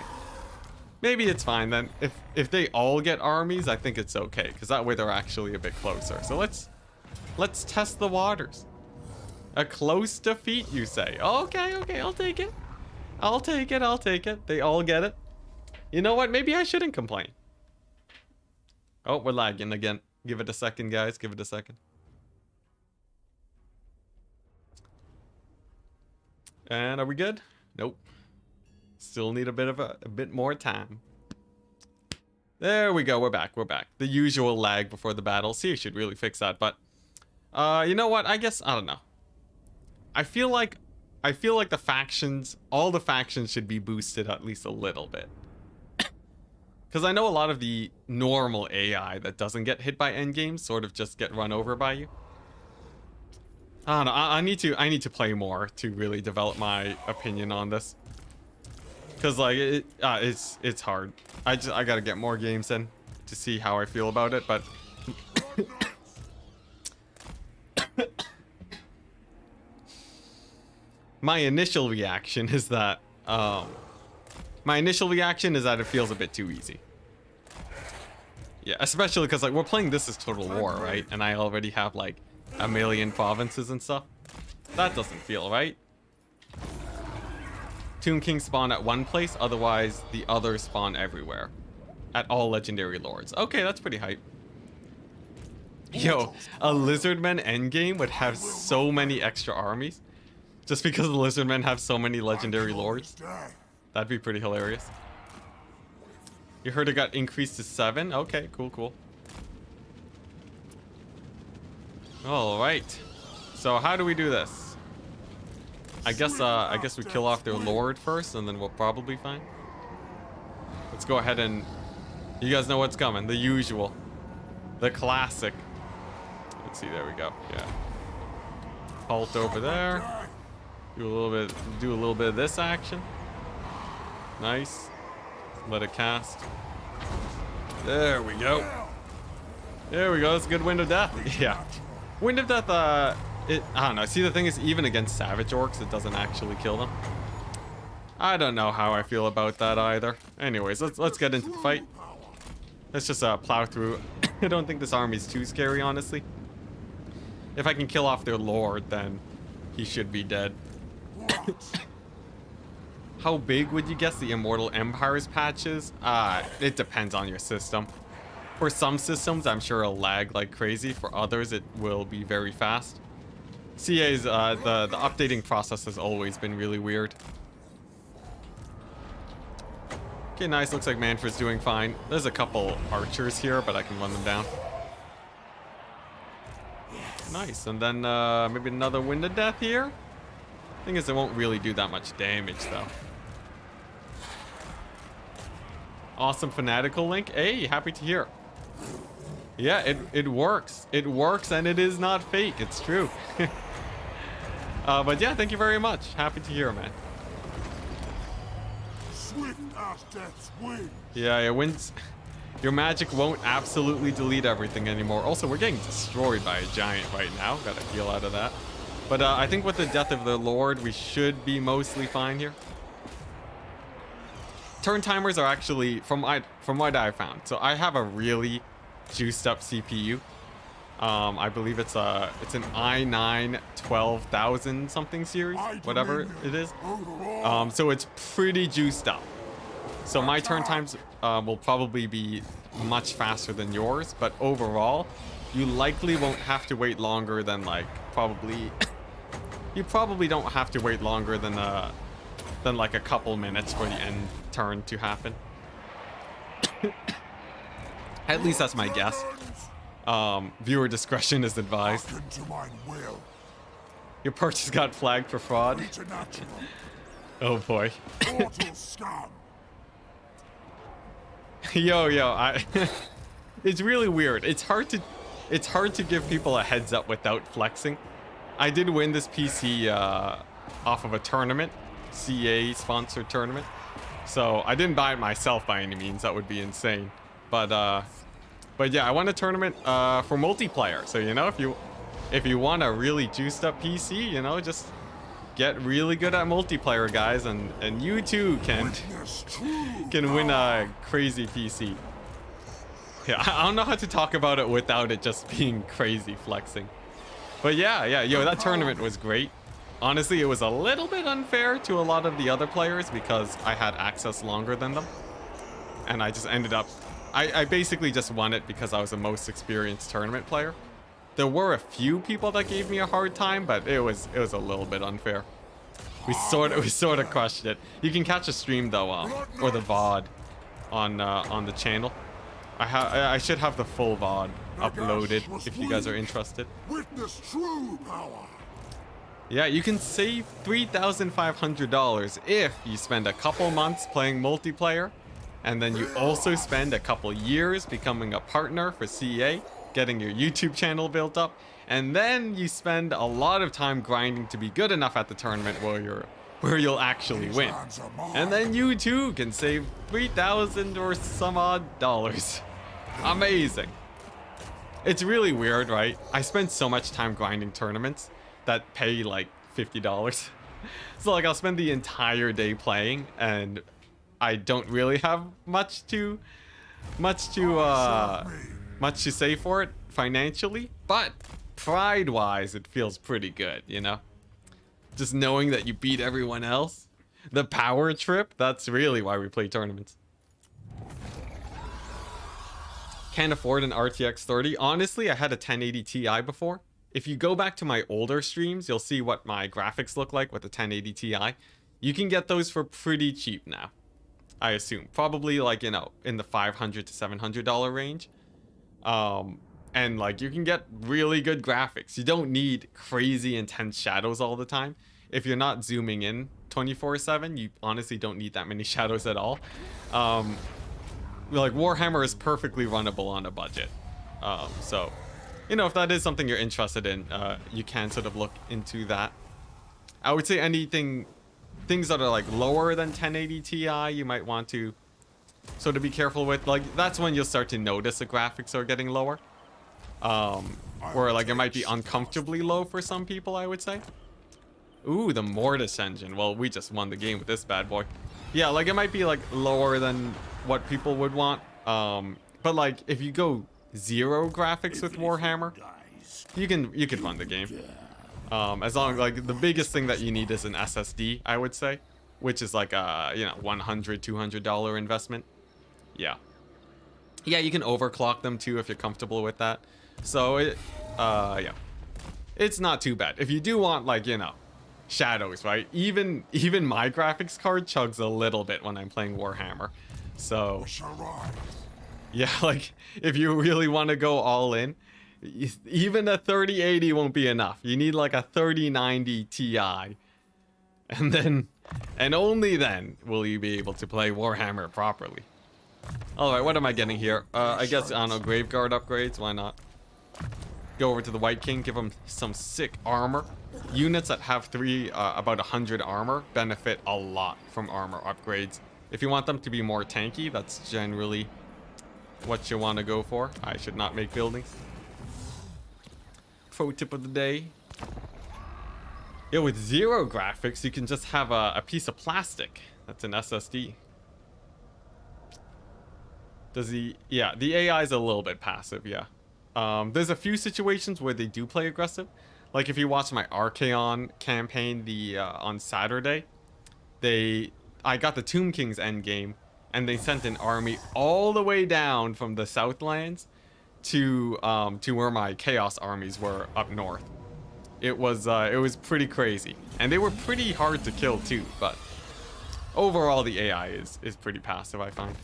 A: Maybe it's fine then. If they all get armies, I think it's okay. Because that way they're actually a bit closer. So let's test the waters. A close defeat, you say? Okay, okay, I'll take it. I'll take it, I'll take it. They all get it. You know what? Maybe I shouldn't complain. Oh, we're lagging again. Give it a second, guys. Give it a second. And are we good? Nope. Still need a bit more time. There we go. We're back. We're back. The usual lag before the battle. See, you should really fix that. But you know what? I guess I don't know. I feel like the factions, all the factions should be boosted at least a little bit. Because I know a lot of the normal AI that doesn't get hit by endgames sort of just get run over by you. I don't know. I need to play more to really develop my opinion on this. Because like it's hard. I gotta get more games in to see how I feel about it. But my initial reaction is that it feels a bit too easy. Yeah, especially because like we're playing this as Total War, right? And I already have like a million provinces and stuff. That doesn't feel right. Tomb Kings spawn at one place, otherwise the others spawn everywhere. At all legendary lords. Okay, that's pretty hype. Yo, a Lizardmen endgame would have so many extra armies. Just because the Lizardmen have so many legendary lords. That'd be pretty hilarious. You heard it got increased to 7? Okay, cool, cool. Alright. So how do we do this? I guess we kill off their lord first and then we'll probably fine. Let's go ahead and you guys know what's coming. The usual. The classic. Let's see, there we go. Yeah. Halt over there. Do a little bit of this action. Nice. Let it cast. There we go. There we go. That's a good Wind of Death. Yeah. Wind of Death, I don't know. See, the thing is, even against Savage Orcs, it doesn't actually kill them. I don't know how I feel about that either. Anyways, let's get into the fight. Let's just plow through. I don't think this army's too scary, honestly. If I can kill off their lord, then he should be dead. How big would you guess the Immortal Empires patch is? It depends on your system. For some systems, I'm sure it'll lag like crazy. For others, it will be very fast. CA's, the updating process has always been really weird. Okay, nice. Looks like Mannfred's doing fine. There's a couple archers here, but I can run them down. Nice. And then maybe another Wind of Death here. Thing is, it won't really do that much damage, though. Awesome Fanatical Link. Hey, happy to hear. Yeah, it works. It works, and it is not fake. It's true. But yeah, thank you very much. Happy to hear, man.
B: Swift as death's wing.
A: Yeah, it wins. Your magic won't absolutely delete everything anymore. Also, we're getting destroyed by a giant right now. Got a heal out of that. But I think with the death of the Lord, we should be mostly fine here. Turn timers are actually, from what I found. So I have a really juiced up CPU. I believe it's an i9 12000 something series, whatever it is. So it's pretty juiced up. So my turn times will probably be much faster than yours, but overall, you likely won't have to wait longer than like probably. You probably don't have to wait longer than like a couple minutes for the end turn to happen. At least that's my guess. Viewer discretion is advised.
B: Hearken to mine will.
A: Your purchase got flagged for fraud.
B: Preternatural.
A: Oh boy.
B: Mortal scum.
A: Yo, it's really weird. It's hard to give people a heads up without flexing. I did win this PC off of a tournament, CA sponsored tournament. So I didn't buy it myself by any means. That would be insane. But yeah, I won a tournament for multiplayer. So if you want a really juiced up PC, just get really good at multiplayer, guys, and you too can win a crazy PC. Yeah, I don't know how to talk about it without it just being crazy flexing. But yeah, that tournament was great. Honestly, it was a little bit unfair to a lot of the other players because I had access longer than them. And I just ended up... I basically just won it because I was the most experienced tournament player. There were a few people that gave me a hard time, but it was a little bit unfair. We sort of crushed it. You can catch a stream though, or the VOD on the channel. I should have the full VOD uploaded if you guys are interested.
B: Witness true power.
A: Yeah, you can save $3,500 if you spend a couple months playing multiplayer, and then you also spend a couple years becoming a partner for CA, getting your YouTube channel built up, and then you spend a lot of time grinding to be good enough at the tournament where you'll actually win. And then you too can save 3,000 or some odd dollars. Amazing. It's really weird, right? I spend so much time grinding tournaments that pay like $50. So like I'll spend the entire day playing and I don't really have much to say for it financially, but pride-wise it feels pretty good, just knowing that you beat everyone else. The power trip, that's really why we play tournaments. Can't afford an RTX 30. Honestly, I had a 1080 Ti before. If you go back to my older streams, you'll see what my graphics look like with the 1080 Ti. You can get those for pretty cheap now, I assume. Probably like, in the $500 to $700 range. And like you can get really good graphics. You don't need crazy intense shadows all the time. If you're not zooming in 24/7, you honestly don't need that many shadows at all. Like Warhammer is perfectly runnable on a budget. So, if that is something you're interested in, you can sort of look into that. I would say things that are like lower than 1080 Ti, you might want to sort of be careful with. Like that's when you'll start to notice the graphics are getting lower. Where like it might be uncomfortably low for some people, I would say. Ooh, the Mortis engine. Well, we just won the game with this bad boy. Yeah, like it might be like lower than what people would want. But like if you go 0 graphics with Warhammer, you can run the game. As long as like the biggest thing that you need is an SSD, I would say, which is like a $100, $200 investment. Yeah, you can overclock them too if you're comfortable with that. So yeah, it's not too bad. If you do want like shadows, right? Even my graphics card chugs a little bit when I'm playing Warhammer. So yeah, like if you really want to go all in, even a 3080 won't be enough. You need like a 3090 Ti, and only then will you be able to play Warhammer properly. All right, what am I getting here? I guess I don't know, Graveguard upgrades. Why not? Go over to the White King, give him some sick armor. Units that have about 100 armor benefit a lot from armor upgrades. If you want them to be more tanky, that's generally what you want to go for. I should not make buildings. Pro tip of the day. Yeah, with 0 graphics, you can just have a piece of plastic. That's an SSD. The AI is a little bit passive, yeah. There's a few situations where they do play aggressive. Like if you watch my Archaon campaign on Saturday, I got the Tomb King's endgame, and they sent an army all the way down from the Southlands to where my Chaos armies were up north. It was pretty crazy, and they were pretty hard to kill too. But overall, the AI is pretty passive, I find.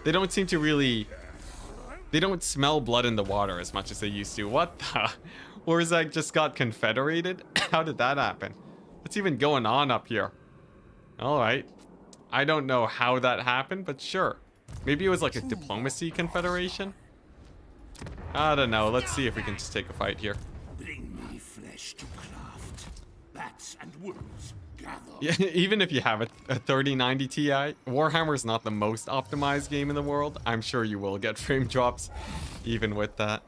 A: They don't seem to really... They don't smell blood in the water as much as they used to. What the... Warzag just got confederated? How did that happen? What's even going on up here? Alright. I don't know how that happened, but sure. Maybe it was like a diplomacy confederation? I don't know. Let's see if we can just take a fight here.
C: Bring me flesh to craft. Bats and wolves gather.
A: Yeah, even if you have a 3090 Ti, Warhammer's not the most optimized game in the world. I'm sure you will get frame drops even with that.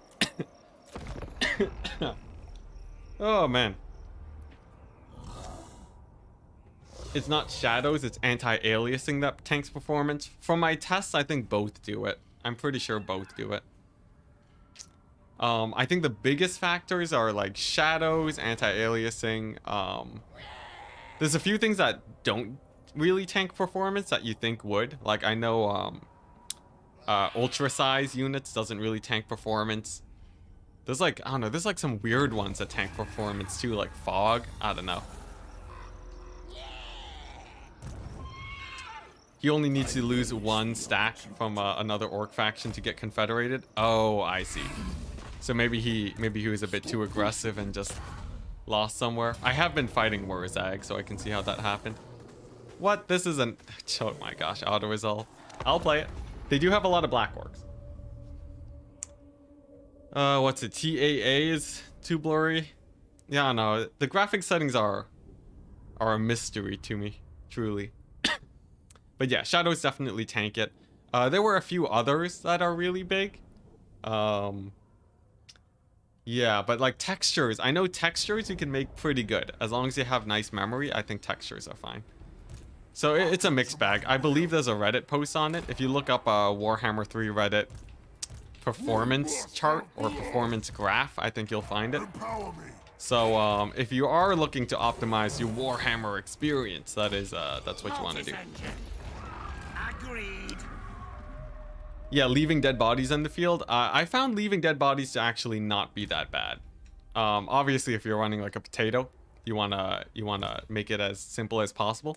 A: Oh man. It's not shadows, it's anti-aliasing that tanks performance. From my tests, I think both do it. I'm pretty sure both do it. I think the biggest factors are like shadows, anti-aliasing. There's a few things that don't really tank performance that you think would. Like I know ultra size units doesn't really tank performance. There's like, I don't know, there's like some weird ones that tank performance too, like fog. I don't know. He only needs to lose one stack from another orc faction to get confederated. Oh, I see. So maybe he was a bit too aggressive and just lost somewhere. I have been fighting Warzag, so I can see how that happened. What? This isn't... Oh my gosh, auto-resolve. I'll play it. They do have a lot of black orcs. What's it? TAA is too blurry. Yeah, no. The graphic settings are a mystery to me, truly. But yeah, shadows definitely tank it. There were a few others that are really big. Yeah, but like textures, I know textures you can make pretty good. As long as you have nice memory, I think textures are fine. So it's a mixed bag. I believe there's a Reddit post on it. If you look up a Warhammer 3 Reddit performance chart or performance graph, I think you'll find it. So if you are looking to optimize your Warhammer experience, that's what you want to do.
C: Agreed.
A: Yeah, leaving dead bodies in the field. I found leaving dead bodies to actually not be that bad. Obviously, if you're running like a potato, you wanna make it as simple as possible.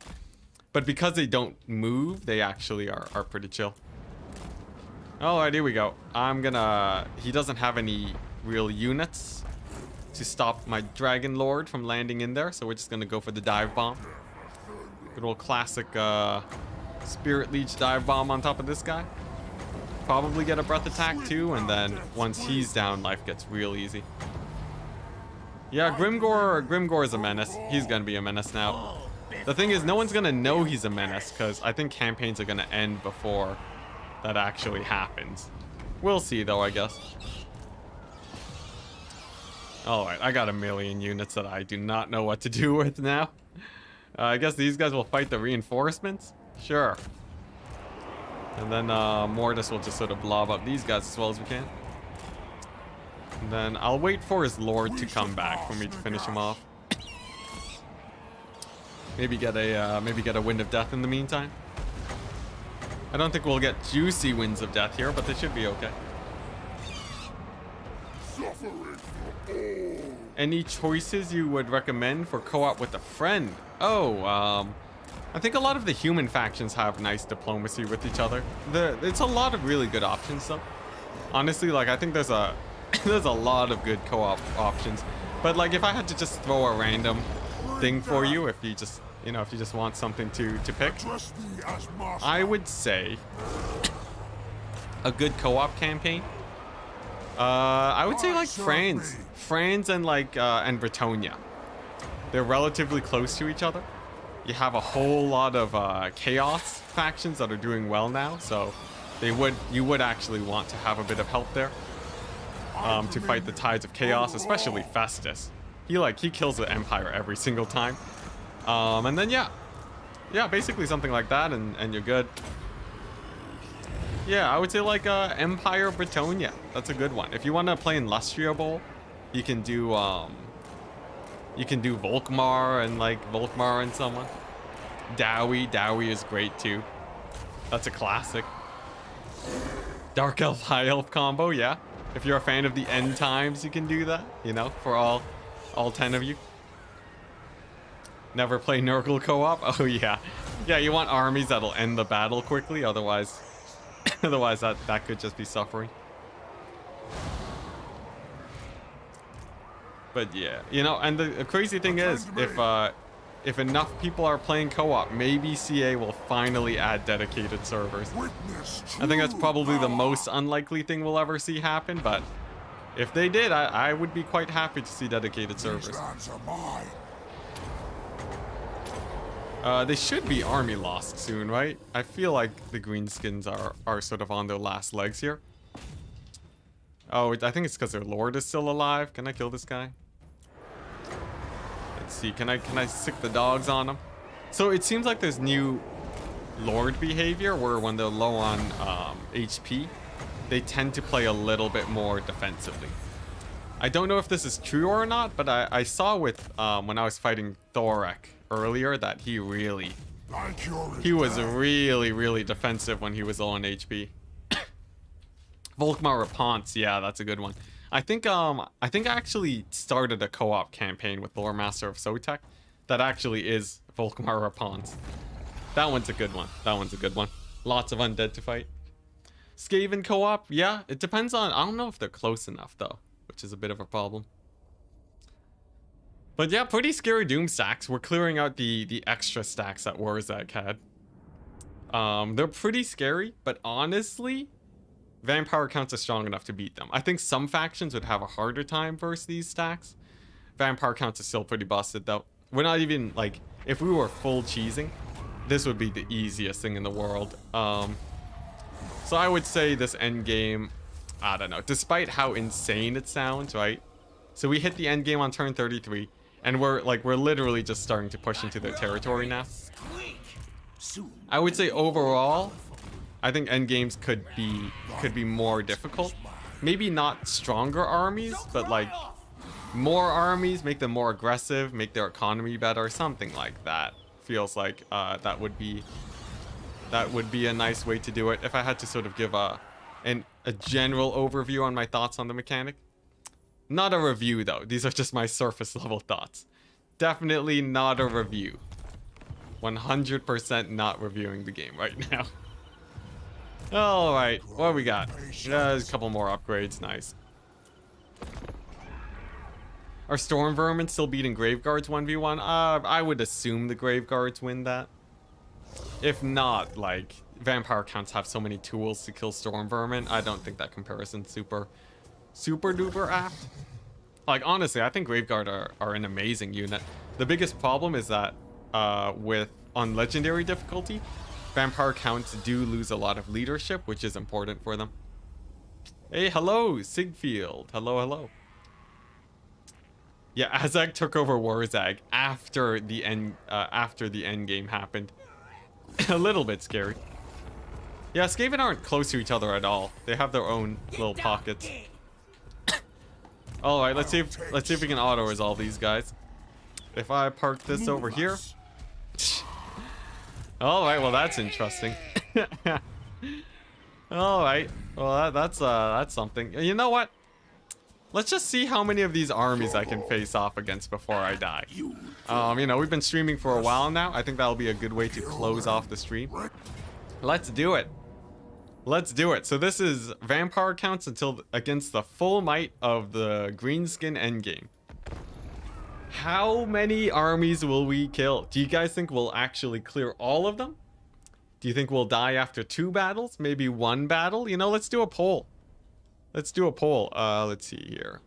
A: But because they don't move, they actually are pretty chill. Alright, here we go. He doesn't have any real units to stop my Dragon Lord from landing in there, so we're just gonna go for the dive bomb. Good old classic Spirit Leech dive bomb on top of this guy. Probably get a breath attack too, and then once he's down, life gets real easy. Yeah, Grimgor is a menace. He's gonna be a menace now. The thing is, no one's gonna know he's a menace, because I think campaigns are gonna end before that actually happens. We'll see though, I guess. Alright, I got a million units that I do not know what to do with now. I guess these guys will fight the reinforcements? Sure. And then Mortis will just sort of blob up these guys as well as we can. And then I'll wait for his lord to come back for me to finish him off. Maybe get a wind of death in the meantime. I don't think we'll get juicy winds of death here, but they should be okay. Any choices you would recommend for co-op with a friend? Oh, I think a lot of the human factions have nice diplomacy with each other. It's a lot of really good options though. Honestly, like I think there's a lot of good co-op options. But like if I had to just throw a random thing for you, if you just want something to pick, I would say a good co-op campaign. I would say like France and like and Bretonia. They're relatively close to each other. You have a whole lot of chaos factions that are doing well now, so you would actually want to have a bit of help there to fight the tides of chaos, especially Festus. He kills the Empire every single time. And then yeah, basically something like that, and you're good. Yeah, I would say like Empire Bretonia. That's a good one. If you want to play in Lustria Bowl, you can do Volkmar and someone. Dowie is great too. That's a classic. Dark Elf High Elf combo, yeah. If you're a fan of the end times, you can do that, for all 10 of you. Never play Nurgle co-op? Oh yeah. Yeah, you want armies that'll end the battle quickly, otherwise Otherwise, that could just be suffering. But yeah, you know, and the crazy thing is, if enough people are playing co-op, maybe CA will finally add dedicated servers.
B: Witness
A: I think that's
B: true
A: probably the
B: power.
A: most unlikely thing we'll ever see happen, but if they did, I would be quite happy to see dedicated servers.
B: These lands are mine.
A: They should be army lost soon, right? I feel like the greenskins are sort of on their last legs here. Oh, I think it's because their lord is still alive. Can I kill this guy? Let's see. Can I sick the dogs on him? So it seems like there's new lord behavior where when they're low on HP, they tend to play a little bit more defensively. I don't know if this is true or not, but I saw with when I was fighting Thorek earlier that he was really defensive when he was low on HP. Volkmar Raponce, yeah, that's a good one. I think I actually started a co-op campaign with Lore Master of Sotek that actually is Volkmar Raponce. That one's a good one. That one's a good one. Lots of undead to fight. Skaven co-op, yeah, it depends on. I don't know if they're close enough though, which is a bit of a problem. But yeah, pretty scary doom stacks. We're clearing out the extra stacks that Warzag had. They're pretty scary, but honestly, Vampire counts are strong enough to beat them. I think some factions would have a harder time versus these stacks. Vampire counts are still pretty busted though. We're not even like, if we were full cheesing, this would be the easiest thing in the world. So I would say this end game, I don't know, despite how insane it sounds, right? So we hit the end game on turn 33, and we're literally just starting to push into their territory now. I would say overall, I think end games could be more difficult. Maybe not stronger armies, but like more armies, make them more aggressive, make their economy better, something like that. Feels like that would be a nice way to do it. If I had to sort of give a general overview on my thoughts on the mechanic. Not a review though. These are just my surface level thoughts. Definitely not a review. 100% not reviewing the game right now. Alright, what do we got? There's a couple more upgrades, nice. Are Storm Vermin still beating Graveguards 1v1? I would assume the Graveguards win that. If not, like, Vampire counts have so many tools to kill Storm Vermin, I don't think that comparison's super duper apt. Like, honestly, I think Graveguard are an amazing unit. The biggest problem is that on Legendary difficulty, Vampire counts do lose a lot of leadership, which is important for them. Hey, hello, Sigfield. Hello. Yeah, Azag took over Warzag after the end game happened. A little bit scary. Yeah, Skaven aren't close to each other at all. They have their own little pockets. All right, let's see if we can auto resolve these guys. If I park this over here. All right, well that's interesting. All right, well that's something. You know what? Let's just see how many of these armies I can face off against before I die. You know, we've been streaming for a while now. I think that'll be a good way to close off the stream. Let's do it. Let's do it. So this is Vampire counts against the full might of the Greenskin endgame. How many armies will we kill? Do you guys think we'll actually clear all of them? Do you think we'll die after 2 battles? Maybe 1 battle? You know, let's do a poll. Let's do a poll. Let's see here.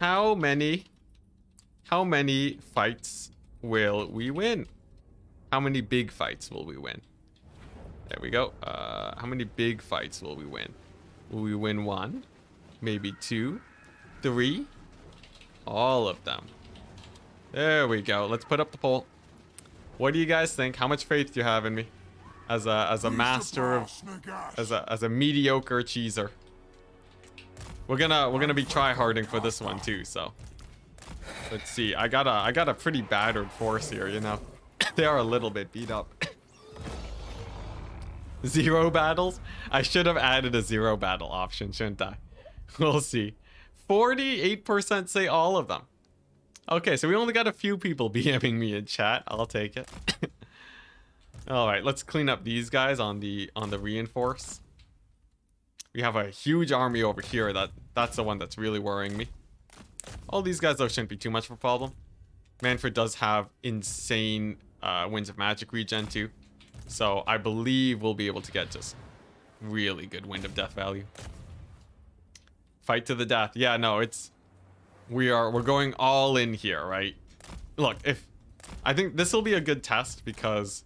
A: How many fights will we win? How many big fights will we win? There we go. How many big fights will we win? Will we win 1? Maybe 2? 3? All of them. There we go. Let's put up the poll. What do you guys think? How much faith do you have in me? As a master of as a mediocre cheeser. We're gonna be tryharding for this one too, so let's see. I got a pretty battered force here, you know. They are a little bit beat up. 0 battles? I should have added a 0 battle option, shouldn't I? We'll see. 48% say all of them. Okay, so we only got a few people BMing me in chat. I'll take it. All right, let's clean up these guys on the reinforce. We have a huge army over here. That's the one that's really worrying me. All these guys though shouldn't be too much of a problem. Mannfred does have insane Winds of Magic regen too, so I believe we'll be able to get just really good Wind of Death value. Fight to the death. Yeah, no, we're going all in here, right? Look, I think this will be a good test because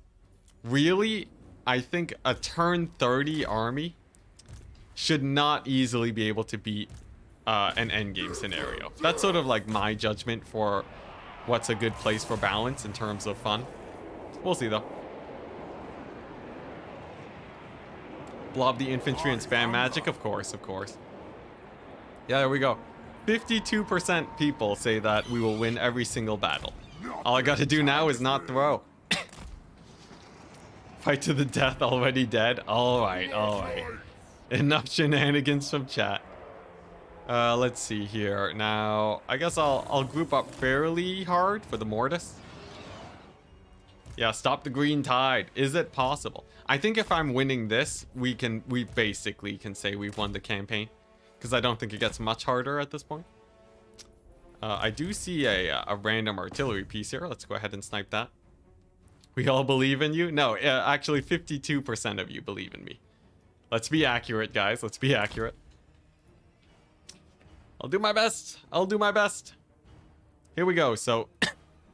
A: really, I think a turn 30 army should not easily be able to beat an endgame scenario. That's sort of like my judgment for what's a good place for balance in terms of fun. We'll see though. Blob the infantry and spam magic, of course, of course. Yeah, there we go. 52% people say that we will win every single battle. All I gotta do now is not throw. Fight to the death, already dead. Alright, alright. Enough shenanigans from chat. Let's see here. Now, I guess I'll group up fairly hard for the Mortis. Yeah, stop the green tide. Is it possible? I think if I'm winning this, we basically can say we've won the campaign. Because I don't think it gets much harder at this point. I do see a random artillery piece here. Let's go ahead and snipe that. We all believe in you? No, actually 52% of you believe in me. Let's be accurate, guys. Let's be accurate. I'll do my best. I'll do my best. Here we go. So,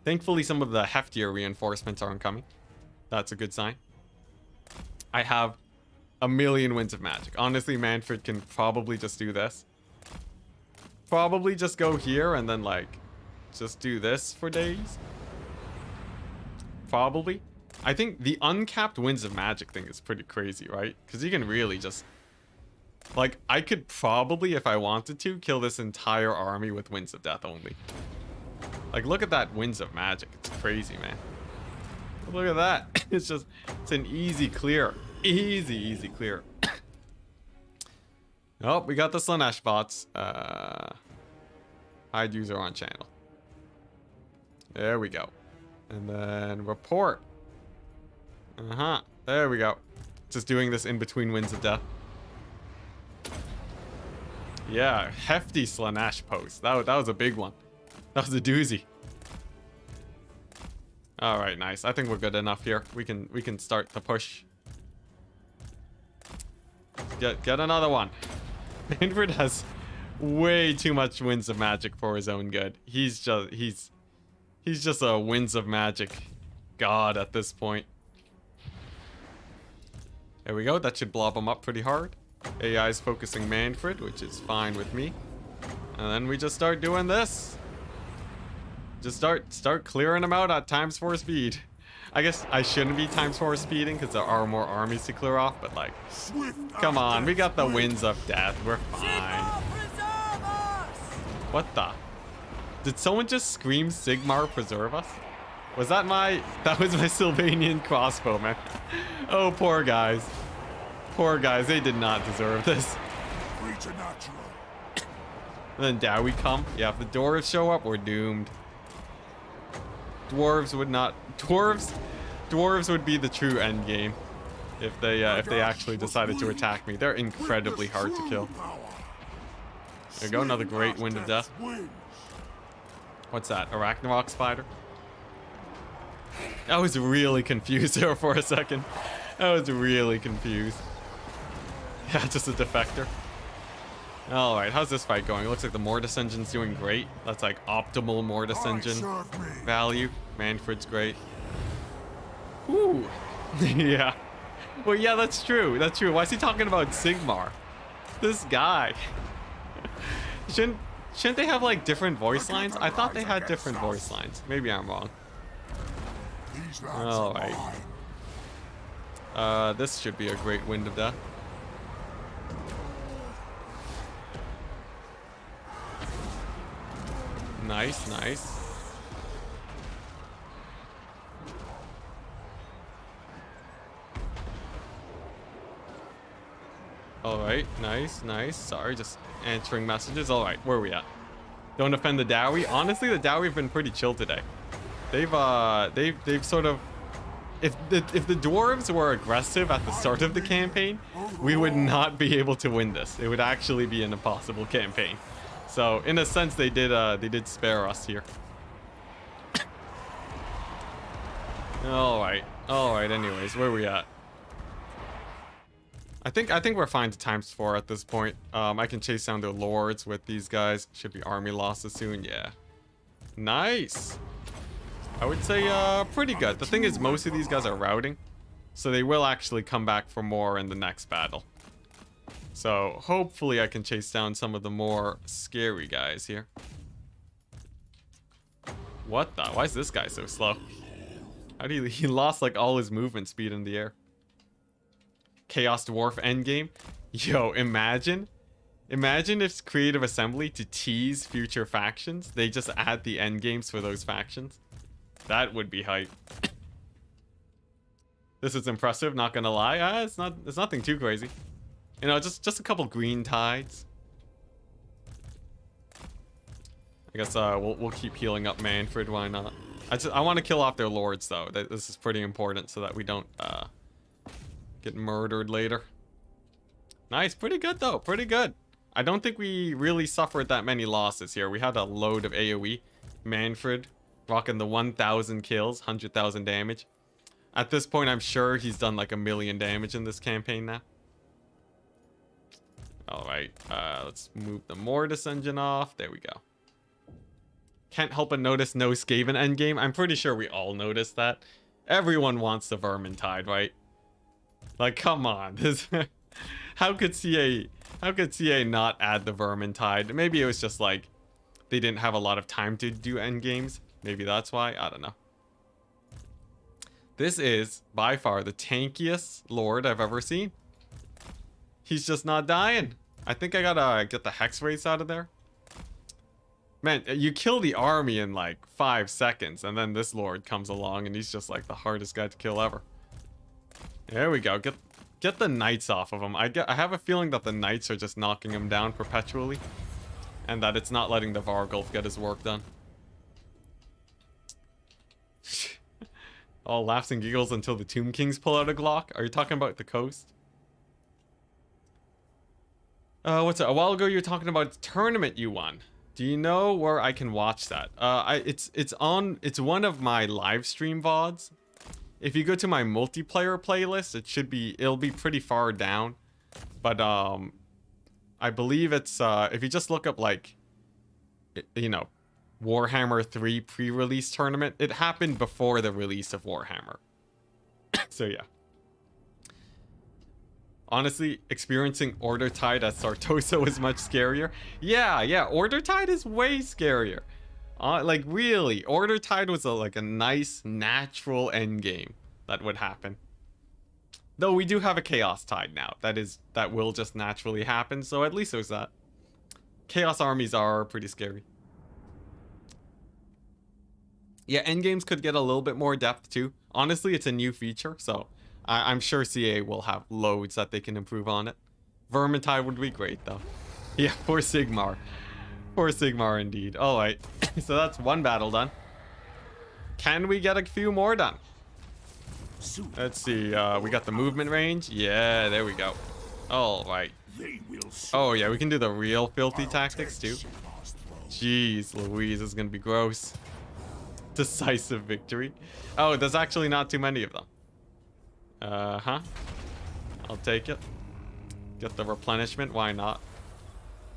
A: thankfully, some of the heftier reinforcements aren't coming. That's a good sign. I have a million Winds of Magic. Honestly, Mannfred can probably just do this. Probably just go here and then, like, just do this for days. Probably. I think the uncapped Winds of Magic thing is pretty crazy, right? Because you can really just... Like, I could probably, if I wanted to, kill this entire army with Winds of Death only. Like, look at that Winds of Magic. It's crazy, man. Look at that. It's just... It's an easy clear. Easy, easy clear. Oh, we got the Slanesh bots. Hide user on channel. There we go. And then report. There we go. Just doing this in between Winds of Death. Yeah, hefty Slanesh post. That was a big one. That was a doozy. All right, nice. I think we're good enough here. We can start the push. Get another one. Mannfred has way too much Winds of Magic for his own good. He's just a Winds of Magic god at this point. There we go. That should blob him up pretty hard. AI is focusing Mannfred, which is fine with me. And then we just start doing this. Just start clearing them out at ×4 speed. I guess I shouldn't be ×4 speeding because there are more armies to clear off, but like, come on, we got the Winds of Death. We're fine. What the? Did someone just scream Sigmar preserve us? Was that that was my Sylvanian crossbow, man. Oh, poor guys. Poor guys, they did not deserve this. And then Dowie come. Yeah, if the dwarves show up, we're doomed. Dwarves would not... Dwarves would be the true end game if they actually decided to attack me. They're incredibly hard to kill. There you go, another great Wind of Death. What's that? Arachnarok spider? I was really confused there for a second. I was really confused. Yeah, just a defector. Alright, how's this fight going? It looks like the Mortis engine's doing great. That's like optimal Mortis engine value. Mannfred's great. Ooh. Yeah. Well, yeah, that's true. That's true. Why is he talking about Sigmar? This guy. Shouldn't they have like different voice lines? I thought they had different voice lines. Maybe I'm wrong. Alright. This should be a great Wind of Death. Nice, nice. Alright, nice, nice. Sorry, just answering messages. Alright, where are we at? Don't offend the Dowie. Honestly, the Dowie have been pretty chill today. They've sort of... if the dwarves were aggressive at the start of the campaign, we would not be able to win this. It would actually be an impossible campaign. So in a sense, they did spare us here. All right. Anyways, where are we at? I think we're fine to ×4 at this point. I can chase down the lords with these guys. Should be army losses soon. Yeah. Nice. I would say pretty good. The thing is, most of these guys are routing, so they will actually come back for more in the next battle. So hopefully I can chase down some of the more scary guys here. What the? Why is this guy so slow? How do he lost like all his movement speed in the air? Chaos Dwarf endgame? Yo, imagine if Creative Assembly, to tease future factions, they just add the endgames for those factions. That would be hype. This is impressive, not gonna lie. It's nothing too crazy. You know, just a couple green tides. I guess we'll keep healing up Mannfred, why not? I want to kill off their lords though. This is pretty important so that we don't get murdered later. Nice, pretty good though, pretty good. I don't think we really suffered that many losses here. We had a load of AoE. Mannfred rocking the 1,000 kills, 100,000 damage. At this point, I'm sure he's done like 1,000,000 damage in this campaign now. All right, let's move the Mortis engine off. There we go. Can't help but notice no Skaven endgame. I'm pretty sure we all noticed that. Everyone wants the Vermintide, right? Like, come on. How could CA not add the Vermintide? Maybe it was just like they didn't have a lot of time to do endgames. Maybe that's why. I don't know. This is by far the tankiest Lord I've ever seen. He's just not dying. I think I gotta get the Hex Race out of there. Man, you kill the army in like 5 seconds, and then this Lord comes along, and he's just like the hardest guy to kill ever. There we go. Get the Knights off of him. I have a feeling that the Knights are just knocking him down perpetually, and that it's not letting the Vargulf get his work done. All laughs and giggles until the Tomb Kings pull out a Glock. Are you talking about the coast? What's it? A while ago you were talking about the tournament you won. Do you know where I can watch that? It's one of my live stream VODs. If you go to my multiplayer playlist, it'll be pretty far down. But I believe it's if you just look up like, you know, Warhammer 3 pre-release tournament, it happened before the release of Warhammer. So yeah. Honestly, experiencing Order Tide at Sartosa was much scarier. Yeah, Order Tide is way scarier. Like really, Order Tide was like a nice natural end game that would happen. Though we do have a Chaos Tide now. That will just naturally happen, so at least there's that. Chaos armies are pretty scary. Yeah, endgames could get a little bit more depth too. Honestly, it's a new feature, so I'm sure CA will have loads that they can improve on it. Vermintide would be great though. Yeah, poor Sigmar. Poor Sigmar indeed. Alright, so that's one battle done. Can we get a few more done? Let's see, we got the movement range. Yeah, there we go. Alright. Oh yeah, we can do the real filthy tactics too. Jeez Louise, this is gonna be gross. Decisive victory. Oh, there's actually not too many of them. I'll take it. Get the replenishment, why not?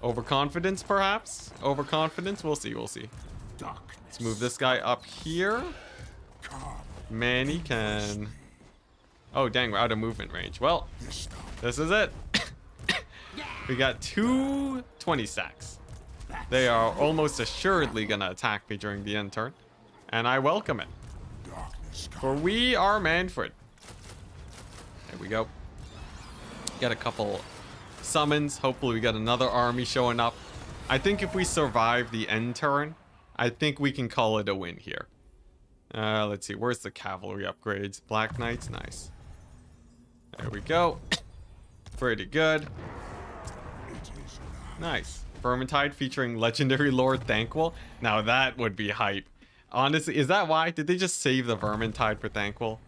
A: Overconfidence, perhaps? Overconfidence? We'll see. Let's move this guy up here. Manny can... Oh, dang, we're out of movement range. Well, this is it. We got 2 20 stacks. They are almost assuredly gonna attack me during the end turn. And I welcome it. For we are Mannfred. There we go. Get a couple summons. Hopefully we get another army showing up. I think if we survive the end turn, I think we can call it a win here. Let's see. Where's the cavalry upgrades? Black Knights. Nice. There we go. Pretty good. Nice. Vermintide featuring legendary Lord Thanquol. Now that would be hype. Honestly, is that why? Did they just save the Vermintide for Thanquol?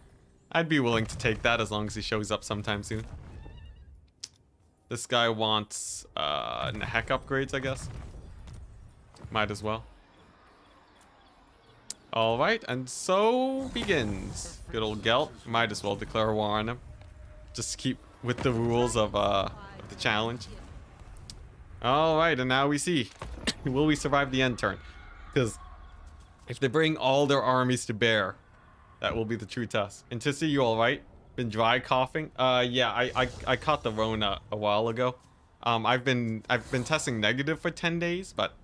A: I'd be willing to take that as long as he shows up sometime soon. This guy wants heck upgrades, I guess. Might as well. Alright, and so begins. Good old Gelt. Might as well declare war on him. Just keep with the rules of the challenge. Alright, and now we see. Will we survive the end turn? Because if they bring all their armies to bear, that will be the true test. Enticity, you alright? Been dry coughing? Yeah, I caught the Rona a while ago. I've been testing negative for 10 days, but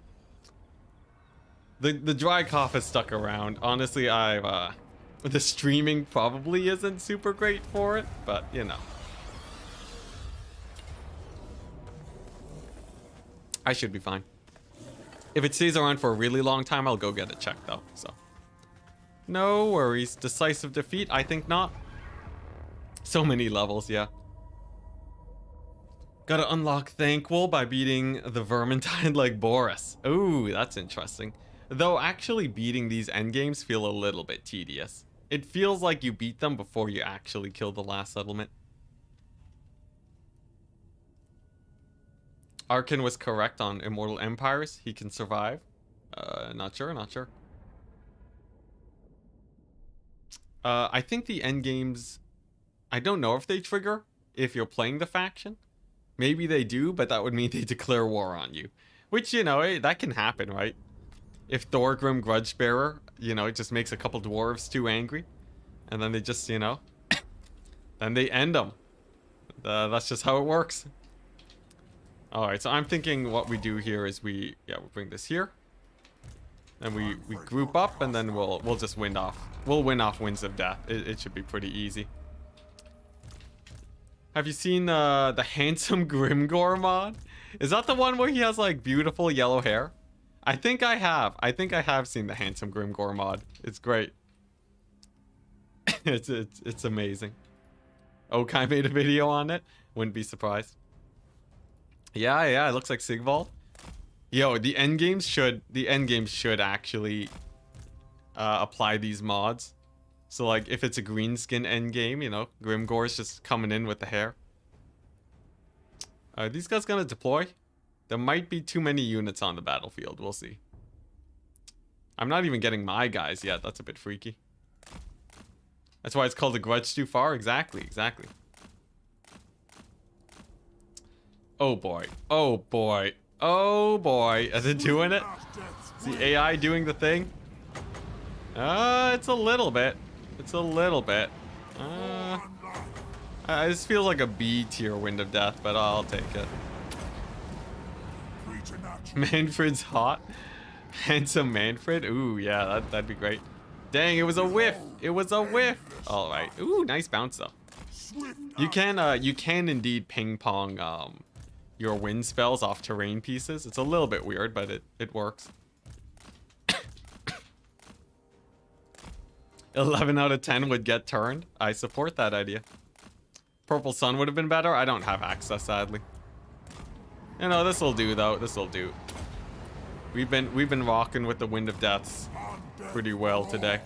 A: the dry cough has stuck around. Honestly, the streaming probably isn't super great for it, but you know. I should be fine. If it stays around for a really long time, I'll go get it checked though, so. No worries. Decisive defeat? I think not. So many levels, yeah. Gotta unlock Thankful by beating the Vermintide like Boris. Ooh, that's interesting. Though actually beating these endgames feel a little bit tedious. It feels like you beat them before you actually kill the last settlement. Arkin was correct on Immortal Empires. He can survive. Not sure, not sure. I think the endgames, I don't know if they trigger if you're playing the faction. Maybe they do, but that would mean they declare war on you. Which, you know, that can happen, right? If Thorgrim Grudgebearer, you know, it just makes a couple dwarves too angry. And then they just, you know, then they end them. That's just how it works. Alright, so I'm thinking what we do here is we'll bring this here. And we group up and then we'll just win off. We'll win off Winds of Death. It should be pretty easy. Have you seen the Handsome Grimgore mod? Is that the one where he has like beautiful yellow hair? I think I have. I think I have seen the Handsome Grimgore mod. It's great. it's amazing. Okai made a video on it. Wouldn't be surprised. Yeah, it looks like Sigvald. Yo, the endgames should actually apply these mods. So like if it's a green skin endgame, you know, Grimgore's just coming in with the hair. Are these guys gonna deploy? There might be too many units on the battlefield. We'll see. I'm not even getting my guys yet. That's a bit freaky. That's why it's called a grudge too far. Exactly. Oh boy. Oh boy. Oh boy. Is it doing it? Is the AI doing the thing? It's a little bit. It's a little bit. This feels like a B tier Wind of Death, but I'll take it. Mannfred's hot. Handsome Mannfred. Ooh, yeah, that'd be great. Dang, it was a whiff. It was a whiff. All right. Ooh, nice bounce though. You can indeed ping pong your wind spells off terrain pieces. It's a little bit weird, but it works. 11 out of 10 would get turned. I support that idea. Purple Sun would have been better. I don't have access, sadly. You know, this'll do though. This'll do. We've been rocking with the Wind of Deaths pretty well today.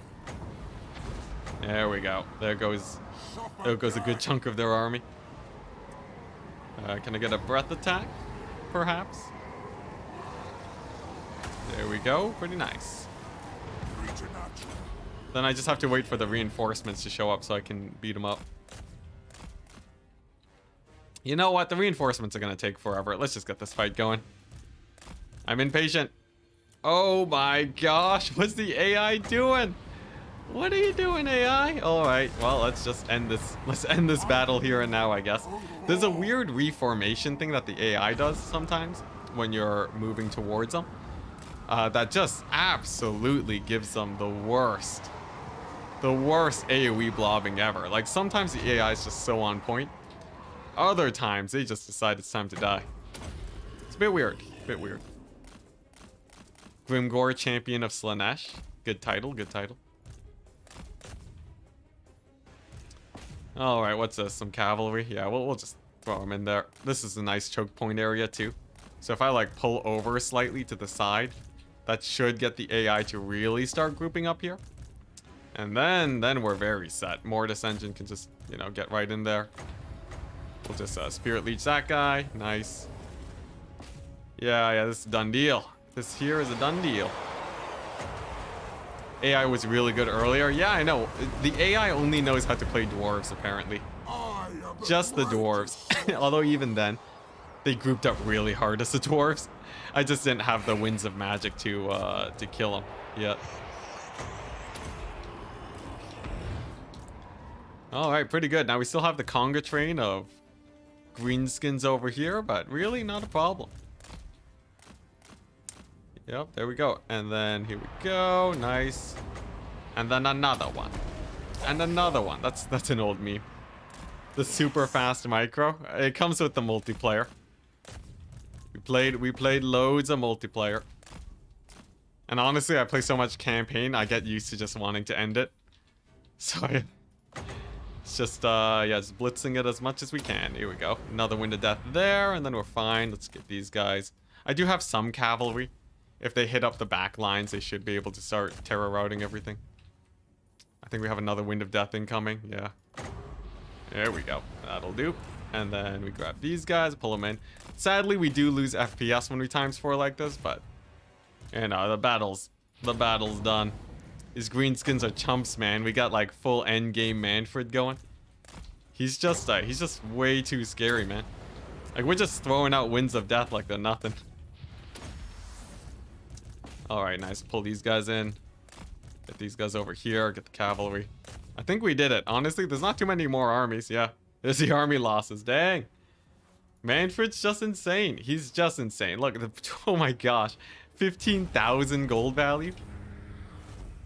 A: There we go. There goes a good chunk of their army. Can I get a breath attack, perhaps? There we go. Pretty nice. Then I just have to wait for the reinforcements to show up so I can beat them up. You know what? The reinforcements are going to take forever. Let's just get this fight going. I'm impatient. Oh my gosh. What's the AI doing? What are you doing, AI? All right. Well, let's just end this. Let's end this battle here and now, I guess. There's a weird reformation thing that the AI does sometimes when you're moving towards them. That just absolutely gives them the worst AoE blobbing ever. Like sometimes the AI is just so on point. Other times they just decide it's time to die. It's a bit weird. Grimgore, Champion of Slaanesh. Good title. All right, what's this? Some cavalry? Yeah, we'll just throw them in there. This is a nice choke point area too. So if I like pull over slightly to the side, that should get the AI to really start grouping up here. And then we're very set. Mortis Engine can just, you know, get right in there. We'll just Spirit Leech that guy. Nice. Yeah, this is a done deal. This here is a done deal. AI was really good earlier. Yeah, I know. The AI only knows how to play dwarves, apparently.
B: I am
A: Just the dwarves. Although even then, they grouped up really hard as the dwarves. I just didn't have the winds of magic to kill them yet. All right, pretty good. Now we still have the conga train of greenskins over here, but really not a problem. Yep, there we go. And then here we go. Nice. And then another one. And another one. That's an old meme. The super fast micro. It comes with the multiplayer. We played loads of multiplayer. And honestly, I play so much campaign, I get used to just wanting to end it. So it's just just blitzing it as much as we can. Here we go. Another Wind of Death there, and then we're fine. Let's get these guys. I do have some cavalry. If they hit up the back lines, they should be able to start terror routing everything. I think we have another Wind of Death incoming. Yeah. There we go. That'll do. And then we grab these guys, pull them in. Sadly, we do lose FPS when we ×4 like this, but you know, the battle's done. These greenskins are chumps, man. We got like full end game Mannfred going. He's just way too scary, man. Like we're just throwing out Winds of Death like they're nothing. All right, nice. Pull these guys in. Get these guys over here. Get the cavalry. I think we did it. Honestly, there's not too many more armies. Yeah, there's the army losses. Dang. Mannfred's just insane. He's just insane. Look, oh my gosh. 15,000 gold value.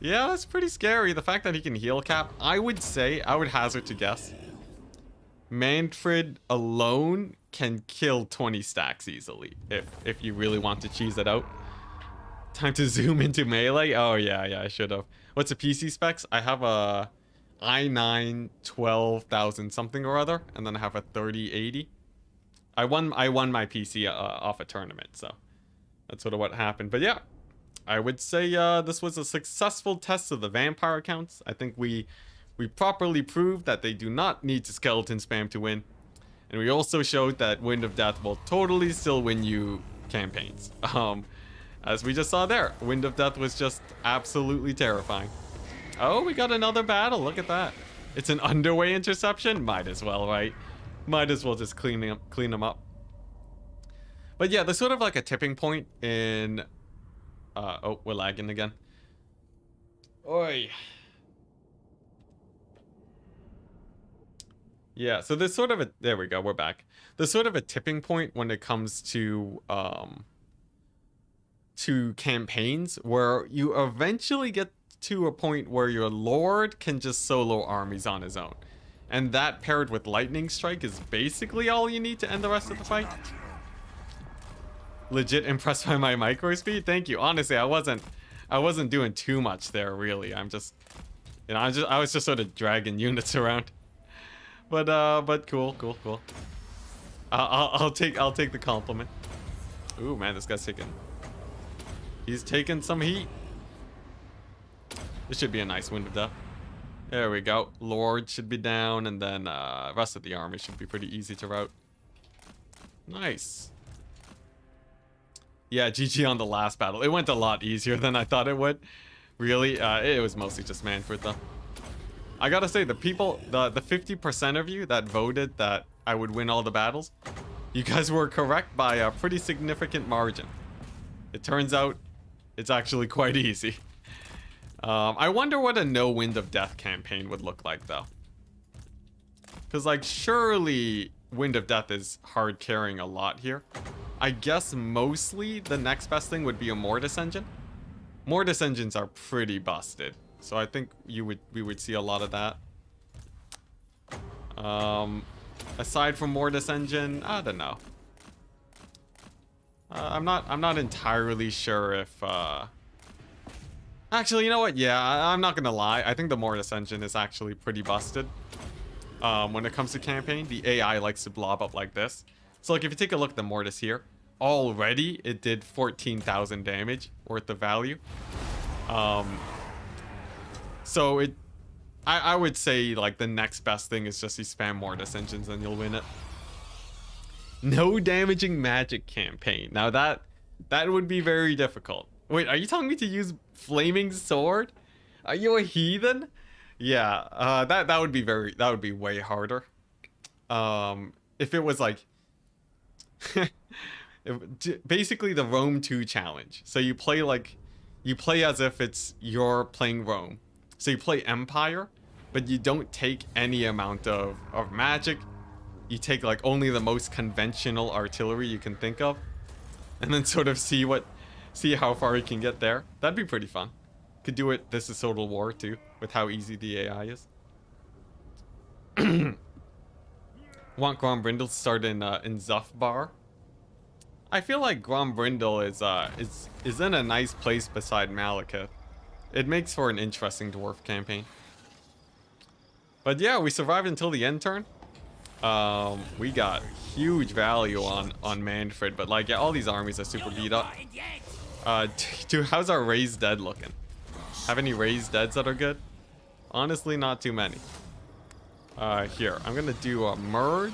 A: Yeah, that's pretty scary. The fact that he can heal cap. I would hazard to guess. Mannfred alone can kill 20 stacks easily. If you really want to cheese it out. Time to zoom into melee. Oh yeah, I should have. What's the PC specs? I have a i9 12,000 something or other, and then I have a 3080. I won my PC off a tournament, so that's sort of what happened. But yeah, I would say this was a successful test of the vampire accounts. I think we properly proved that they do not need to skeleton spam to win, and we also showed that Wind of Death will totally still win you campaigns. As we just saw there, Wind of Death was just absolutely terrifying. Oh, we got another battle. Look at that. It's an underway interception. Might as well, right? Might as well just clean them up. But yeah, there's sort of like a tipping point in... oh, we're lagging again. Oi. Yeah, so there's sort of a... There we go, we're back. There's sort of a tipping point when it comes to campaigns where you eventually get to a point where your lord can just solo armies on his own. And that paired with lightning strike is basically all you need to end the rest of the fight. Legit impressed by my micro speed. Thank you. Honestly, I wasn't doing too much there really. I'm just, you know, I was just sort of dragging units around. But cool. I'll take the compliment. Ooh man, this guy's he's taking some heat. This should be a nice Wind of Death. There we go. Lord should be down, and then rest of the army should be pretty easy to route. Nice. Yeah, GG on the last battle. It went a lot easier than I thought it would. Really, it was mostly just Mannfred though. I gotta say, the people, the 50% of you that voted that I would win all the battles, you guys were correct by a pretty significant margin. It turns out it's actually quite easy. I wonder what a no Wind of Death campaign would look like though. Because like surely Wind of Death is hard carrying a lot here. I guess mostly the next best thing would be a Mortis engine. Mortis engines are pretty busted. So I think we would see a lot of that. Aside from Mortis engine, I don't know. I'm not entirely sure if actually, you know what? Yeah, I'm not gonna lie. I think the Mortis engine is actually pretty busted. When it comes to campaign, the AI likes to blob up like this. So like if you take a look at the Mortis here, already it did 14,000 damage worth of value. So I would say like the next best thing is just you spam Mortis engines and you'll win it. No damaging magic campaign. Now that would be very difficult. Wait, are you telling me to use flaming sword? Are you a heathen? Yeah, that would be way harder. If it was like basically the Rome 2 challenge. So you play as if you're playing Rome. So you play Empire, but you don't take any amount of magic. You take like only the most conventional artillery you can think of, and then sort of see how far you can get there. That'd be pretty fun. Could do it. This is Total War too, with how easy the AI is. Want Grombrindle to start in Zufbar? I feel like Grombrindle is in a nice place beside Malekith. It makes for an interesting dwarf campaign. But yeah, we survived until the end turn. We got huge value on Mannfred, but like, yeah, all these armies are super beat up. Dude, how's our raised dead looking? Have any raised deads that are good? Honestly, not too many. Here, I'm gonna do a merge.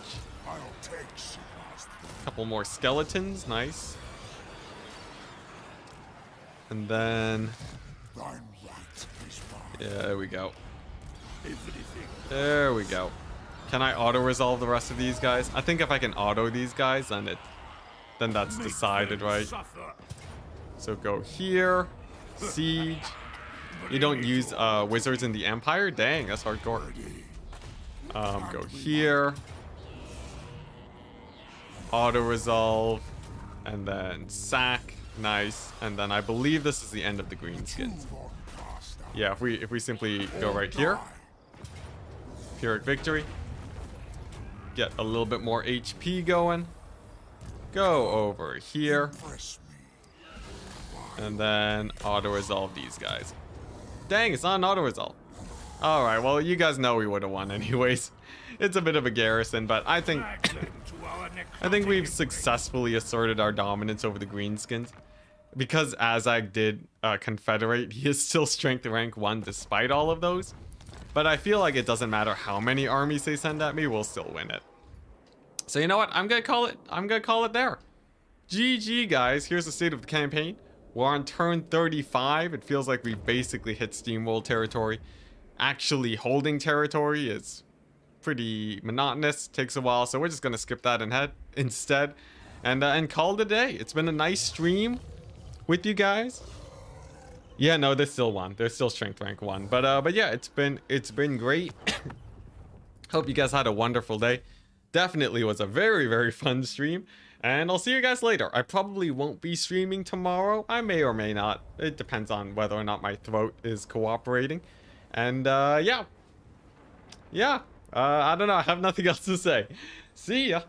A: Couple more skeletons, nice. And then, yeah, there we go. There we go. Can I auto-resolve the rest of these guys? I think if I can auto these guys, then that's decided, right? So go here, siege. You don't use wizards in the Empire? Dang, that's hardcore. Go here. Auto-resolve. And then sack. Nice. And then I believe this is the end of the greenskins. Yeah, if we simply go right here. Pyrrhic victory. Get a little bit more HP going. Go over here. And then auto-resolve these guys. Dang, it's not an auto-resolve. Alright, well, you guys know we would have won anyways. It's a bit of a garrison, but I think we've successfully asserted our dominance over the greenskins. Because Azag did confederate, he is still strength rank 1 despite all of those. But I feel like it doesn't matter how many armies they send at me, we'll still win it. So you know what? I'm gonna call it there. GG, guys. Here's the state of the campaign. We're on turn 35. It feels like we've basically hit Steamworld territory. Actually holding territory is pretty monotonous. Takes a while, so we're just gonna skip that instead, and call it a day. It's been a nice stream with you guys. Yeah, no, they still won. They're still strength rank 1. But yeah, it's been great. Hope you guys had a wonderful day. Definitely was a very, very fun stream. And I'll see you guys later. I probably won't be streaming tomorrow. I may or may not. It depends on whether or not my throat is cooperating. And yeah. I don't know. I have nothing else to say. See ya.